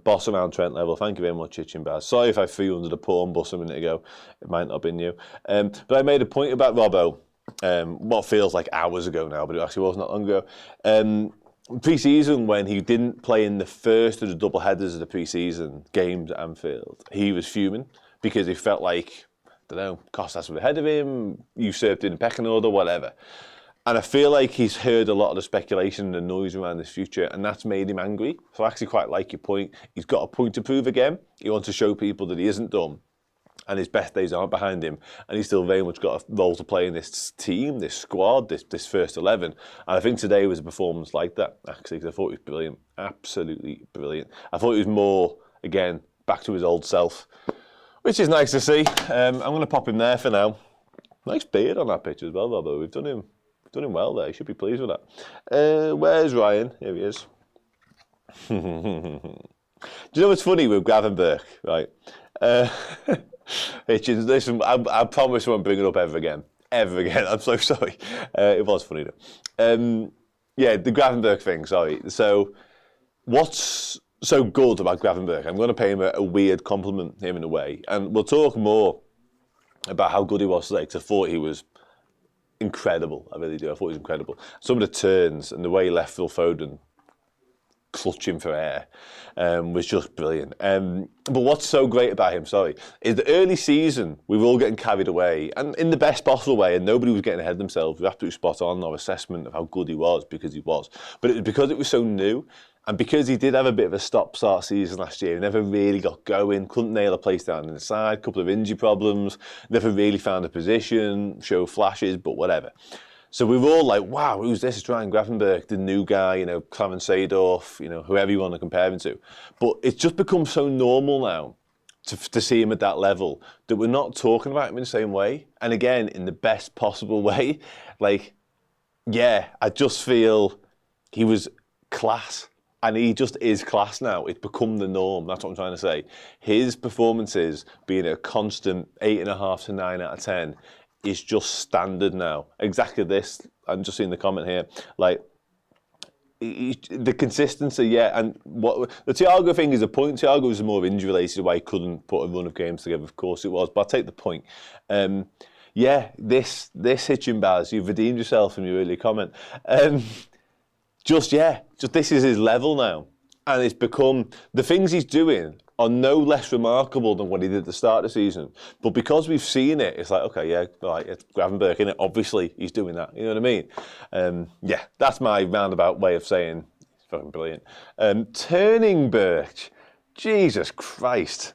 Boss around Trent level. Thank you very much, Hitch and Baz. Sorry if I threw you under the porn bus a minute ago. It might not have been you. But I made a point about Robbo, what feels like hours ago now, but it actually was not long ago. Pre-season, when he didn't play in the first of the double headers of the pre-season games at Anfield, he was fuming because he felt like, I don't know, Costas was ahead of him, usurped in the pecking order, whatever. And I feel like he's heard a lot of the speculation and the noise around his future, and that's made him angry. So I actually quite like your point. He's got a point to prove again. He wants to show people that he isn't done, and his best days aren't behind him, and he's still very much got a role to play in this team, this squad, this first 11. And I think today was a performance like that, actually, because I thought he was brilliant. Absolutely brilliant. I thought he was more, again, back to his old self, which is nice to see. I'm going to pop him there for now. Nice beard on that picture as well, Robbo. We've done him well there. You should be pleased with that. Where's Ryan? Here he is. Do you know what's funny with Gravenberch, right? Hitchens, listen, I promise I won't bring it up ever again. Ever again. I'm so sorry. It was funny though. Yeah, the Gravenberch thing, sorry. So, what's so good about Gravenberch? I'm going to pay him a weird compliment, him in a way. And we'll talk more about how good he was today, because I thought he was incredible. I really do. I thought he was incredible. Some of the turns and the way he left Phil Foden clutching for air was just brilliant. But what's so great about him, is the early season, we were all getting carried away, and in the best possible way, and nobody was getting ahead of themselves. We were absolutely spot on our assessment of how good he was, because he was. But it was because it was so new, and because he did have a bit of a stop-start season last year, he never really got going, couldn't nail a place down in the side, couple of injury problems, never really found a position, show flashes, but whatever. So we were all like, wow, who's this? It's Ryan Gravenberch, the new guy, you know, Clarence Seedorf, you know, whoever you want to compare him to. But it's just become so normal now to see him at that level that we're not talking about him in the same way. And again, in the best possible way. Like, yeah, I just feel he was class. And he just is class now. It's become the norm. That's what I'm trying to say. His performances being a constant 8.5 to 9 out of 10 is just standard now. Exactly this. I'm just seeing the comment here. Like, the consistency, yeah. And what the Thiago thing is a point. Thiago was more injury related, why he couldn't put a run of games together. Of course it was. But I'll take the point. Yeah, this Hitchin Baz, you've redeemed yourself from your earlier comment. Just this is his level now. And it's become, the things he's doing are no less remarkable than what he did at the start of the season. But because we've seen it, it's like, okay, yeah, right, it's Gravenberch, innit? Obviously, he's doing that. You know what I mean? Yeah, that's my roundabout way of saying he's fucking brilliant. Turning Birch, Jesus Christ.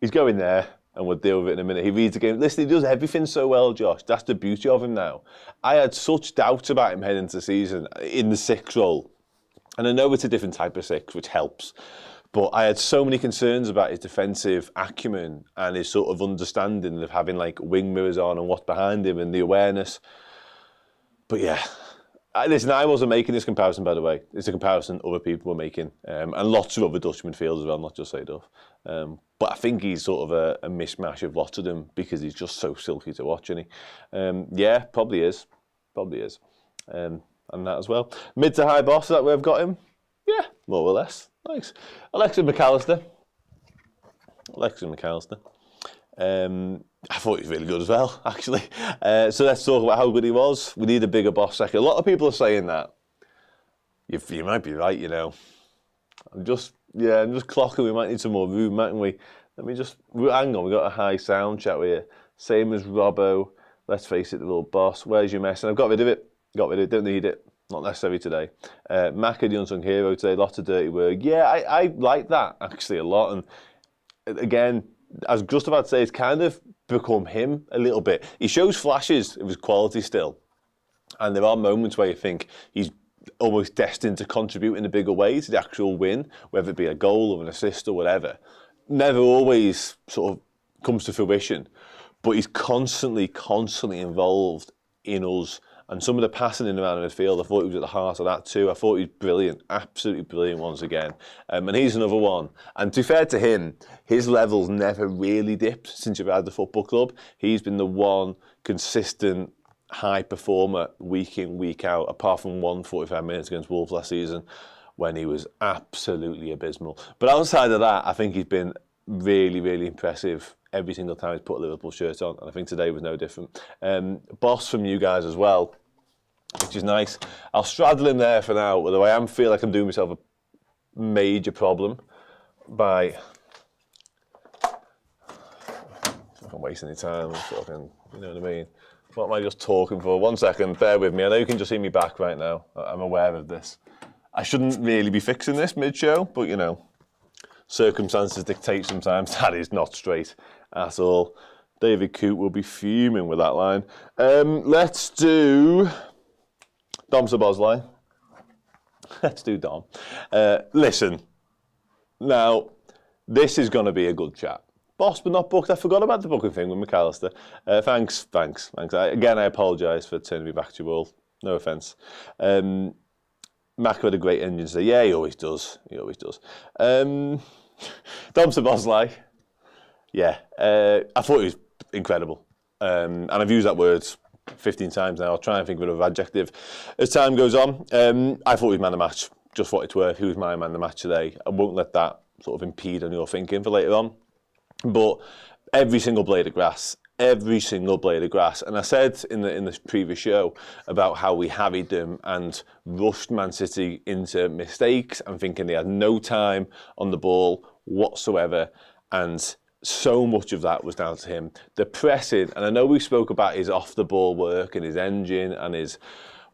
He's going there, and we'll deal with it in a minute. He reads the game. Listen, he does everything so well, Josh. That's the beauty of him now. I had such doubts about him heading into the season in the 6 role. And I know it's a different type of 6, which helps. But I had so many concerns about his defensive acumen and his sort of understanding of having like wing mirrors on and what's behind him and the awareness. But yeah, listen, I wasn't making this comparison, by the way. It's a comparison other people were making. And lots of other Dutch midfielders as well, not just Seedorf. But I think he's sort of a mishmash of lots of them because he's just so silky to watch, isn't he? Yeah, probably is. Probably is. And that as well. Mid to high boss, is that where I've got him? Yeah, more or less. Nice. Alexis McAllister. I thought he was really good as well, actually. So let's talk about how good he was. We need a bigger boss second. A lot of people are saying that. You might be right, you know. I'm just clocking. We might need some more room, mightn't we? Let me just, hang on, we got a high sound chat here. Same as Robbo. Let's face it, the little boss. Where's your mess? And I've got rid of it. Don't need it. Not necessary today. Maka, the unsung hero today, lots of dirty work. Yeah, I like that actually a lot. And again, I was just about to say, it's kind of become him a little bit. He shows flashes of his quality still. And there are moments where you think he's almost destined to contribute in a bigger way to the actual win, whether it be a goal or an assist or whatever. Never always sort of comes to fruition. But he's constantly involved in us. And some of the passing in around the midfield, I thought he was at the heart of that too. I thought he was brilliant, absolutely brilliant once again. And he's another one. And to be fair to him, his level's never really dipped since you've had the football club. He's been the one consistent high performer week in, week out, apart from 45 minutes against Wolves last season when he was absolutely abysmal. But outside of that, I think he's been really impressive every single time he's put a Liverpool shirt on, and I think today was no different. Boss from you guys as well, which is nice. I'll straddle him there for now, although I feel like I'm doing myself a major problem by... I'm wasting any time, fucking, you know what I mean? What am I just talking for? 1 second, bear with me. I know you can just see me back right now. I'm aware of this. I shouldn't really be fixing this mid-show, but you know, circumstances dictate sometimes. That is not straight at all. David Coote will be fuming with that line. Let's do Dom Szoboszlai. Let's do Dom. Listen, now, this is going to be a good chat. Boss, but not booked. I forgot about the booking thing with McAllister. Thanks. Again, I apologise for turning me back to you all. No offence. Maka had a great engine today. Yeah, he always does. Dom Szoboszlai. Yeah, I thought he was incredible. And I've used that word 15 times now. I'll try and think of another adjective as time goes on. I thought he was man of the match. Just for what it's worth, he was my man of the match today. I won't let that sort of impede on your thinking for later on. But every single blade of grass, and I said in the previous show about how we harried them and rushed Man City into mistakes and thinking they had no time on the ball whatsoever, and so much of that was down to him. The pressing, and I know we spoke about his off-the-ball work and his engine and his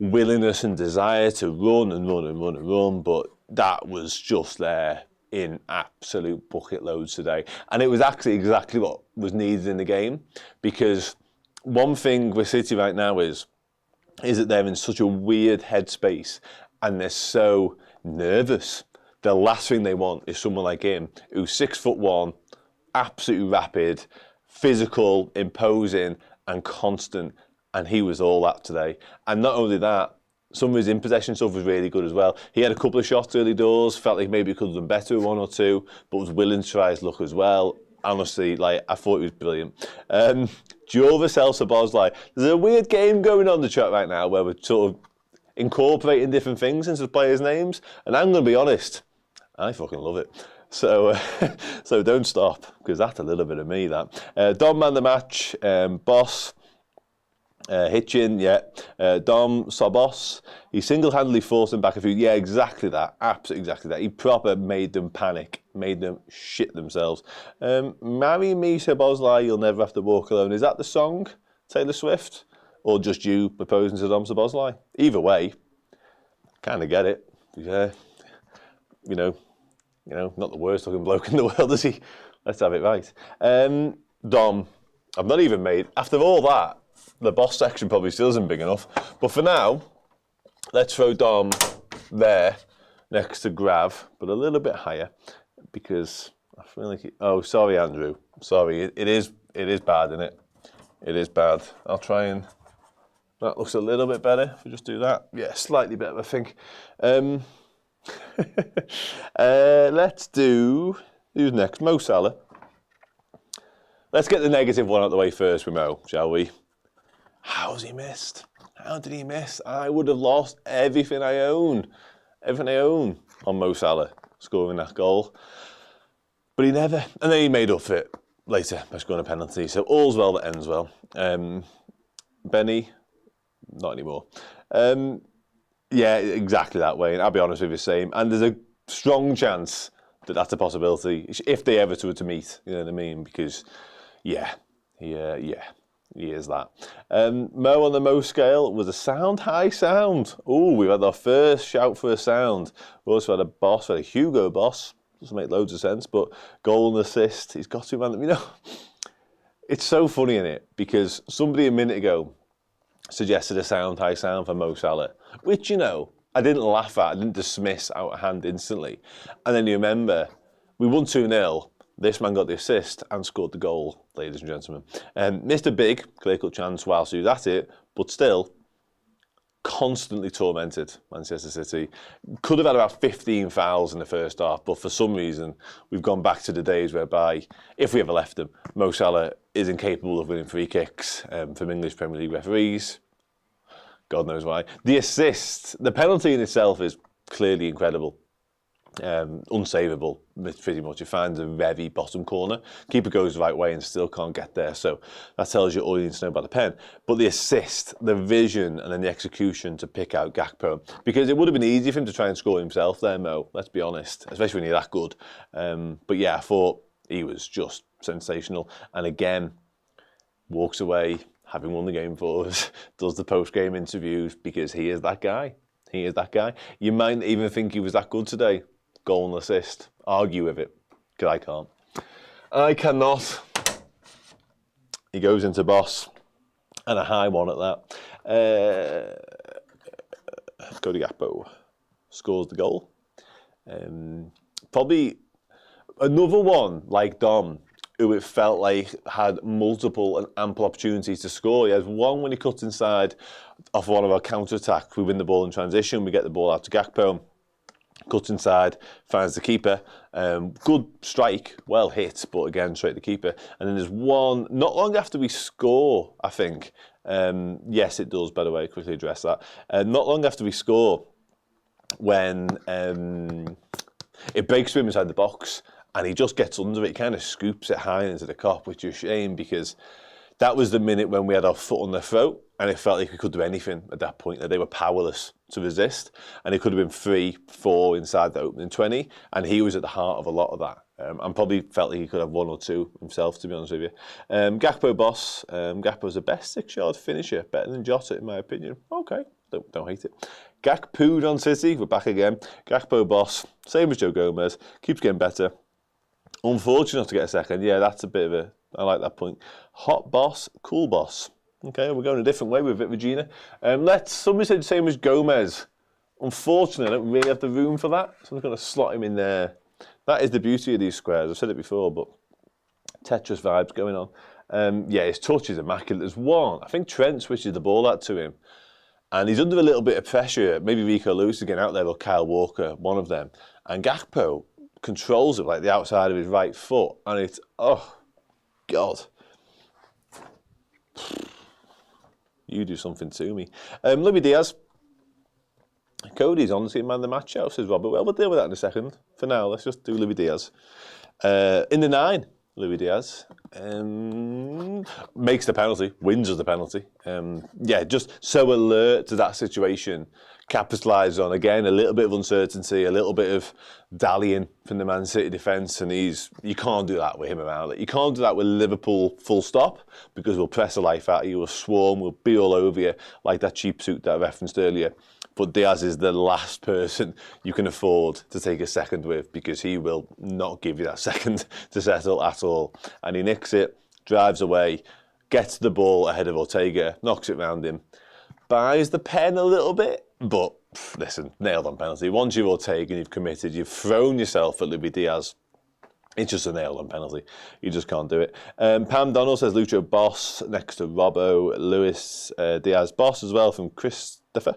willingness and desire to run, but that was just there in absolute bucket loads today. And it was actually exactly what was needed in the game, because one thing with City right now is that they're in such a weird headspace and they're so nervous. The last thing they want is someone like him, who's 6'1", absolutely rapid, physical, imposing and constant, and he was all that today. And not only that, some of his in-possession stuff was really good as well. He had a couple of shots early doors, felt like maybe he could have done better with one or two, but was willing to try his luck as well. Honestly, I thought he was brilliant. Szoboszlai, there's a weird game going on the chat right now where we're sort of incorporating different things into the players' names, and I'm going to be honest, I fucking love it. So don't stop, because that's a little bit of me, that. Dom man the match, Boss, Hitchin, yeah. Dom Sobos, he single-handedly forced them back a few. Yeah, exactly that. Absolutely exactly that. He proper made them panic, made them shit themselves. Marry Me Szoboszlai, You'll Never Have to Walk Alone. Is that the song, Taylor Swift? Or just you proposing to Dom Szoboszlai? Either way, kind of get it. Yeah. You know, not the worst looking bloke in the world, is he? Let's have it right. Dom, I've not even made, after all that, the Boss section probably still isn't big enough. But for now, let's throw Dom there next to Grav, but a little bit higher, because I feel like oh, sorry, Andrew. Sorry, it is bad, isn't it? It is bad. I'll try and, that looks a little bit better if we just do that. Yeah, slightly better, I think. Let's do, who's next? Mo Salah. Let's get the negative one out of the way first with Mo, shall we? How's he missed? How did he miss? I would have lost everything I own on Mo Salah scoring that goal. But he never, and then he made up for it later by scoring a penalty. So all's well that ends well. Benny, not anymore. Yeah, exactly that way. And I'll be honest with you, same. And there's a strong chance that that's a possibility if they ever were to meet. You know what I mean? Because, yeah, he is that. Mo on the Mo scale was a sound, high sound. Oh, we've had our first shout for a sound. We also had a Boss, had a Hugo Boss. Doesn't make loads of sense, but goal and assist. He's got to, man. It's so funny, isn't it? Because somebody a minute ago suggested a sound, high sound for Mo Salah, which, I didn't laugh at, I didn't dismiss out of hand instantly. And then you remember, we won 2-0, this man got the assist and scored the goal, ladies and gentlemen. Missed a big clear-cut chance whilst he was at it, but still constantly tormented Manchester City. Could have had about 15 fouls in the first half, but for some reason, we've gone back to the days whereby, if we ever left him, Mo Salah is incapable of winning free kicks from English Premier League referees. God knows why. The assist, the penalty in itself is clearly incredible. Unsavable, pretty much. It finds a very bottom corner. Keeper goes the right way and still can't get there. So that tells you all you need to know about the pen. But the assist, the vision, and then the execution to pick out Gakpo. Because it would have been easy for him to try and score himself there, Mo. Let's be honest. Especially when you're that good. But yeah, I thought he was just sensational. And again, walks away, having won the game for us, does the post-game interviews, because he is that guy. He is that guy. You might even think he was that good today. Goal and assist. Argue with it, because I can't. I cannot. He goes into Boss, and a high one at that. Cody Gakpo scores the goal. Probably another one like Dom, who it felt like had multiple and ample opportunities to score. He has one when he cuts inside off one of our counter-attacks. We win the ball in transition, we get the ball out to Gakpo, cuts inside, finds the keeper. Good strike, well hit, but again, straight to the keeper. And then there's one, not long after we score, I think. Yes, it does, by the way, quickly address that. Not long after we score, when it breaks to him inside the box, and he just gets under it, he kind of scoops it high into the cop, which is a shame because that was the minute when we had our foot on their throat and it felt like we could do anything at that point, that they were powerless to resist. And it could have been 3-4 inside the opening 20, and he was at the heart of a lot of that. And probably felt like he could have 1 or 2 himself, to be honest with you. Gakpo boss. Gakpo's the best 6-yard finisher, better than Jota in my opinion. Okay, don't hate it. Gakpo'd on City, we're back again. Gakpo boss, same as Joe Gomez, keeps getting better. Unfortunate not to get a second. Yeah, that's a bit of a, I like that point. Hot boss, cool boss. Okay, we're going a different way with it, Regina. Somebody said the same as Gomez. Unfortunately, I don't really have the room for that, so I'm going to slot him in there. That is the beauty of these squares. I've said it before, but Tetris vibes going on. Yeah, his touch is immaculate. There's one, I think Trent switches the ball out to him, and he's under a little bit of pressure. Maybe Rico Lewis is getting out there, or Kyle Walker, one of them. And Gakpo controls it like the outside of his right foot, and it's, oh, God. You do something to me. Luis Diaz. Cody's honestly man of the match out, says Robert. Well, we'll deal with that in a second. For now, let's just do Luis Diaz. In the 9, Luis Diaz makes the penalty, wins us the penalty. Yeah, just so alert to that situation. Capitalises on, again, a little bit of uncertainty, a little bit of dallying from the Man City defence, and you can't do that with him around it. You can't do that with Liverpool full stop, because we'll press the life out of you, we'll swarm, we'll be all over you, like that cheap suit that I referenced earlier. But Diaz is the last person you can afford to take a second with, because he will not give you that second to settle at all. And he nicks it, drives away, gets the ball ahead of Ortega, knocks it round him, buys the pen a little bit, but listen, nailed on penalty. Once you've Ortega and you've committed, you've thrown yourself at Luis Diaz. It's just a nailed on penalty. You just can't do it. Pam Donald says Lucho boss next to Robbo. Luis Diaz boss as well from Christopher.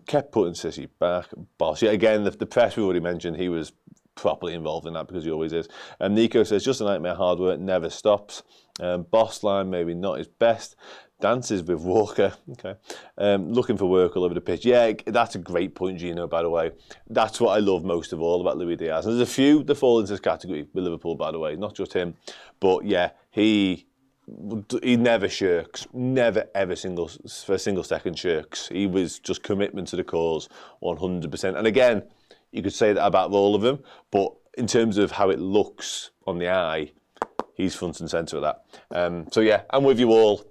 Kept putting City back. Boss. Yeah, again, the press we already mentioned, he was properly involved in that because he always is. Nico says just a nightmare, hard work never stops. Boss line maybe not his best. Dances with Walker. Okay. Looking for work all over the pitch. Yeah, that's a great point, Gino, by the way. That's what I love most of all about Luis Diaz. And there's a few that fall into this category with Liverpool, by the way, not just him. But yeah, he never shirks. Never ever for a single second shirks. He was just commitment to the cause 100%. And again, you could say that about all of them, but in terms of how it looks on the eye, he's front and centre of that. So yeah, I'm with you all.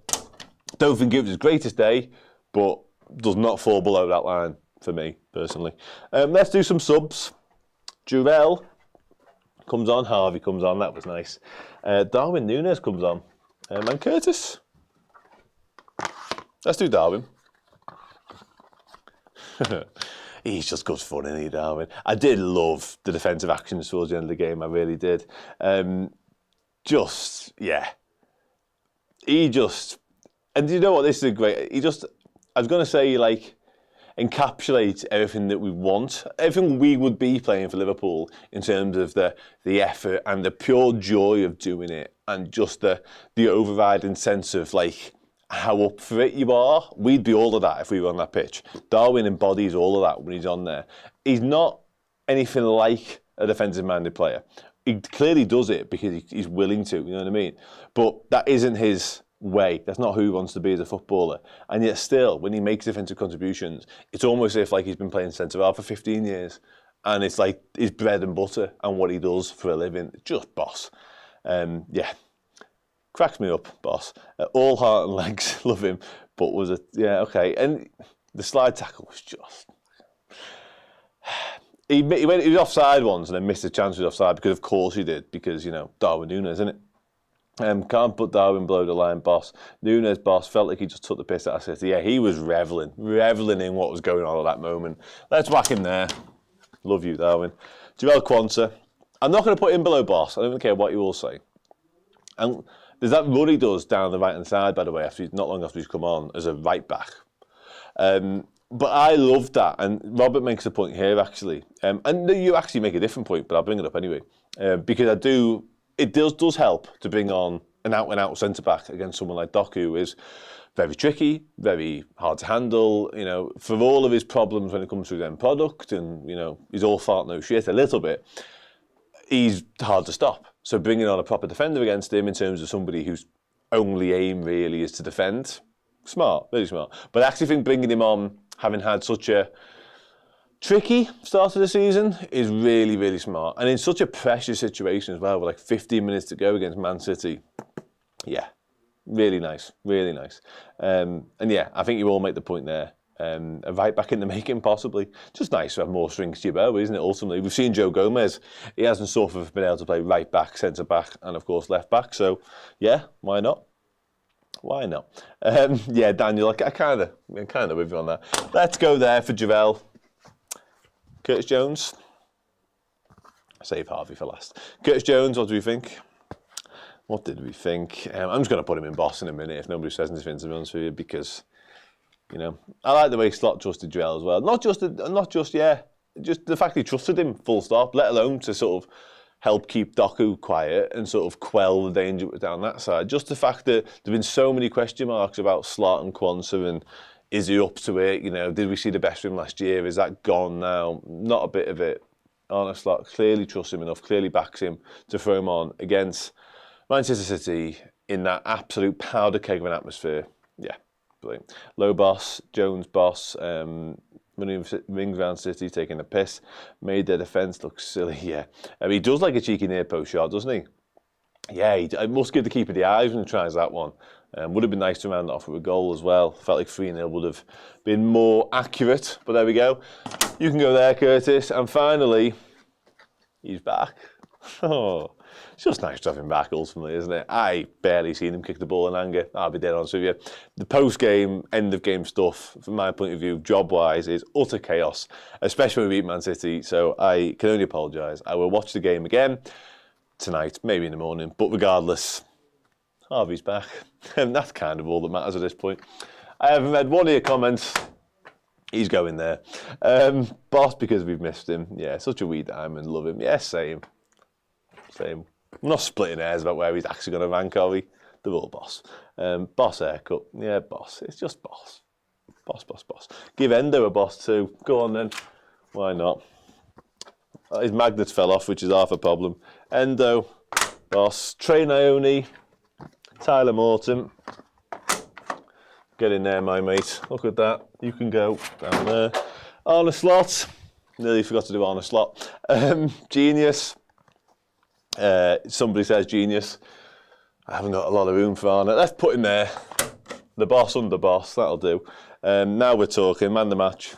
Don't think it was his greatest day, but does not fall below that line for me, personally. Let's do some subs. Jurel comes on. Harvey comes on. That was nice. Darwin Núñez comes on. And Curtis. Let's do Darwin. He's just good fun, isn't he, Darwin? I did love the defensive actions towards the end of the game. I really did. Yeah. And you know what? This is a great. I was going to say, like, encapsulates everything that we want, everything we would be playing for Liverpool in terms of the effort and the pure joy of doing it, and just the overriding sense of, like, how up for it you are. We'd be all of that if we were on that pitch. Darwin embodies all of that when he's on there. He's not anything like a defensive-minded player. He clearly does it because he's willing to, you know what I mean? But that isn't his way. That's not who he wants to be as a footballer. And yet still, when he makes defensive contributions, it's almost as if like he's been playing centre-half for 15 years. And it's like his bread and butter and what he does for a living. Just boss. Yeah. Cracks me up, boss. All heart and legs, love him. But yeah, okay. And the slide tackle was just... He was offside once and then missed a chance with offside because of course he did, because, you know, Darwin Núñez, isn't it? Can't put Darwin below the line, boss. Núñez, boss, felt like he just took the piss out of City. Yeah, he was revelling in what was going on at that moment. Let's whack him there. Love you, Darwin. Joel Quanta. I'm not going to put him below boss. I don't care what you all say. And there's that run he does down the right-hand side, by the way, not long after he's come on as a right-back. But I love that, and Robert makes a point here, actually. And you actually make a different point, but I'll bring it up anyway. Because it does help to bring on an out-and-out centre-back against someone like Doku, who is very tricky, very hard to handle, for all of his problems when it comes to his end product, and, he's all fart, no shit a little bit, he's hard to stop. So bringing on a proper defender against him in terms of somebody whose only aim really is to defend, smart, really smart. But I actually think bringing him on, having had such a tricky start of the season, is really, really smart. And in such a precious situation as well, with like 15 minutes to go against Man City, yeah, really nice, really nice. And yeah, I think you all make the point there. A right back in the making, possibly. Just nice to have more strings to your bow, isn't it, ultimately? We've seen Joe Gomez. He hasn't sort of been able to play right back, centre back, and of course left back. So, yeah, why not? Why not? Yeah, Daniel, I'm kind of with you on that. Let's go there for Javel. Curtis Jones. Save Harvey for last. Curtis Jones, what do we think? What did we think? I'm just going to put him in boss in a minute if nobody says anything, to be honest with you, because, I like the way Slot trusted Javel as well. Not just the fact he trusted him, full stop, let alone to sort of help keep Doku quiet and sort of quell the danger down that side. Just the fact that there have been so many question marks about Slot and Kwanzaa, and is he up to it? Did we see the best of him last year? Is that gone now? Not a bit of it. Arne Slot clearly trusts him enough, clearly backs him to throw him on against Manchester City in that absolute powder keg of an atmosphere. Yeah, brilliant. Low boss, Jones boss, running rings around City, taking a piss, made their defence look silly, yeah. He does like a cheeky near post shot, doesn't he? Yeah, I must give the keeper the eyes when he tries that one. Would have been nice to round it off with a goal as well. Felt like 3-0 would have been more accurate, but there we go. You can go there, Curtis. And finally, he's back. Oh, it's just nice to have him back, ultimately, isn't it? I barely seen him kick the ball in anger. I'll be dead honest with you. The post-game, end-of-game stuff, from my point of view, job-wise, is utter chaos, especially when we beat Man City. So I can only apologise. I will watch the game again tonight, maybe in the morning. But regardless, Harvey's back. And that's kind of all that matters at this point. I haven't read one of your comments. He's going there. Boss, because we've missed him. Yeah, such a wee diamond. Love him. Yeah, same. I'm not splitting hairs about where he's actually going to rank, are we? They're all boss. Boss haircut. Yeah, boss. It's just boss. Boss. Give Endo a boss too. Go on then. Why not? His magnets fell off, which is half a problem. Endo, boss. Trey Ione, Tyler Morton. Get in there, my mate. Look at that. You can go down there. Arne Slot. Nearly forgot to do Arne Slot. Genius. Somebody says genius. I haven't got a lot of room for Arne. Let's put him there. The boss under boss. That'll do. Now we're talking. Man the match.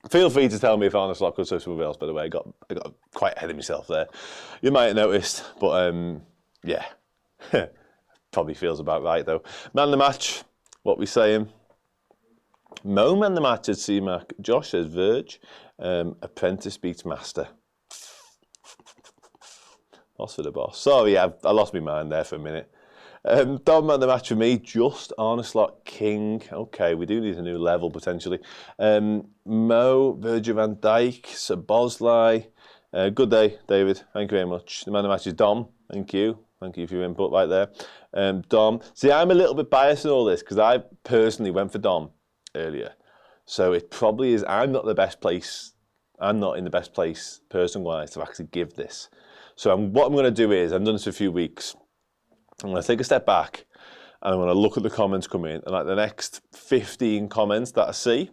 Feel free to tell me if Arne Slot could say somebody else, by the way. I got quite ahead of myself there. You might have noticed, but yeah. Probably feels about right, though. Man the match. What we saying? Mo man the match at CMAC. Josh says Verge. Apprentice beats master. Boss for the boss. Sorry, I lost my mind there for a minute. Dom man the match for me. Just Arne Slot King. Okay, we do need a new level potentially. Mo, Virgil van Dijk, Sir Bosley. Good day, David. Thank you very much. The man the match is Dom. Thank you. Thank you for your input right there. Dom. See, I'm a little bit biased in all this because I personally went for Dom earlier. So it probably is, I'm not in the best place person-wise to actually give this. So what I'm going to do is, I've done this for a few weeks, I'm going to take a step back and I'm going to look at the comments come in, and like the next 15 comments that I see,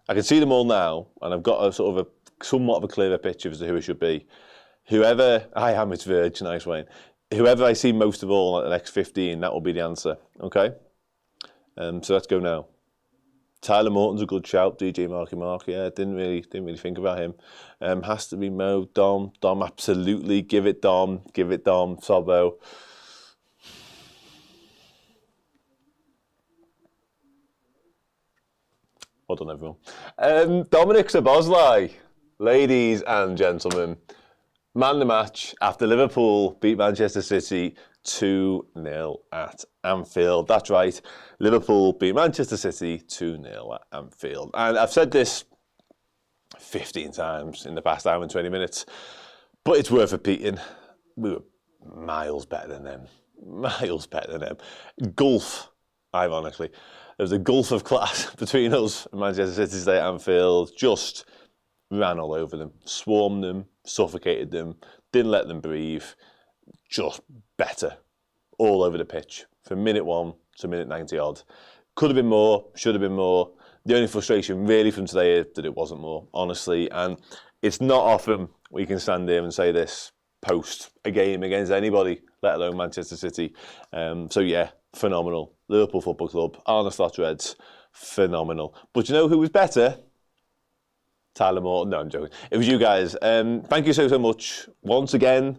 I can see them all now, and I've got a sort of somewhat of a clearer picture as to who it should be. Whoever, it's Virg, nice Wayne. Whoever I see most of all, like the next 15, that will be the answer, okay? So let's go now. Tyler Morton's a good shout. DJ Marky Mark, yeah, didn't really think about him. Has to be Mo, Dom, absolutely. Give it Dom, Sobbo. Well done, everyone. Dominic Szoboszlai, ladies and gentlemen, Man the match after Liverpool beat Manchester City 2-0 at Anfield. That's right, Liverpool beat Manchester City 2-0 at Anfield. And I've said this 15 times in the past hour and 20 minutes, but it's worth repeating. We were miles better than them. Miles better than them. Gulf, ironically. There was a gulf of class between us and Manchester City today at Anfield. Just ran all over them, swarmed them, suffocated them, didn't let them breathe. Just better all over the pitch from minute 1 to minute 90 odd. Could have been more, should have been more. The only frustration really from today is that it wasn't more, honestly. And it's not often we can stand here and say this post a game against anybody, let alone Manchester City. So yeah, phenomenal. Liverpool Football Club, Arne Slot Reds, phenomenal. But you know who was better? Tyler Morton. No, I'm joking. It was you guys. Thank you so much once again,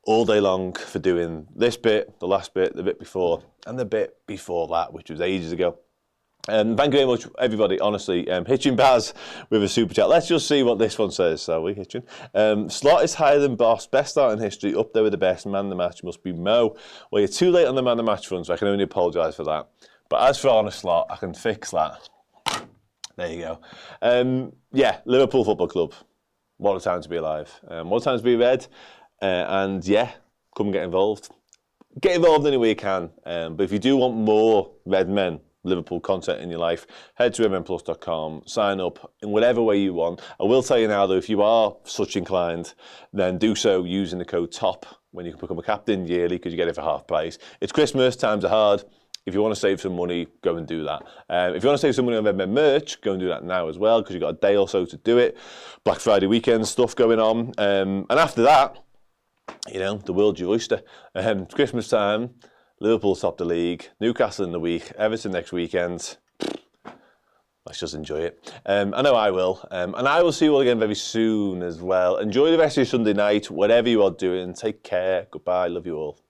all day long, for doing this bit, the last bit, the bit before, and the bit before that, which was ages ago. Thank you very much, everybody. Honestly, Hitchin Baz with a super chat. Let's just see what this one says, shall we, Hitchin? Slot is higher than Boss. Best start in history, up there with the best. Man the match must be Mo. Well, you're too late on the man the match front, so I can only apologise for that. But as for Arne Slot, I can fix that. There you go. Yeah, Liverpool Football Club. What a time to be alive. What a time to be red. And yeah, come and get involved. Get involved any way you can. But if you do want more Redmen Liverpool content in your life, head to redmenplus.com, sign up in whatever way you want. I will tell you now, though, if you are such inclined, then do so using the code TOP when you can become a captain yearly, because you get it for half price. It's Christmas, times are hard. If you want to save some money, go and do that. If you want to save some money on Redmen merch, go and do that now as well, because you've got a day or so to do it. Black Friday weekend stuff going on. And after that, you know, the world's your oyster. It's Christmas time. Liverpool top the league, Newcastle in the week, Everton next weekend. Let's just enjoy it. I know I will. And I will see you all again very soon as well. Enjoy the rest of your Sunday night, whatever you are doing. Take care. Goodbye. Love you all.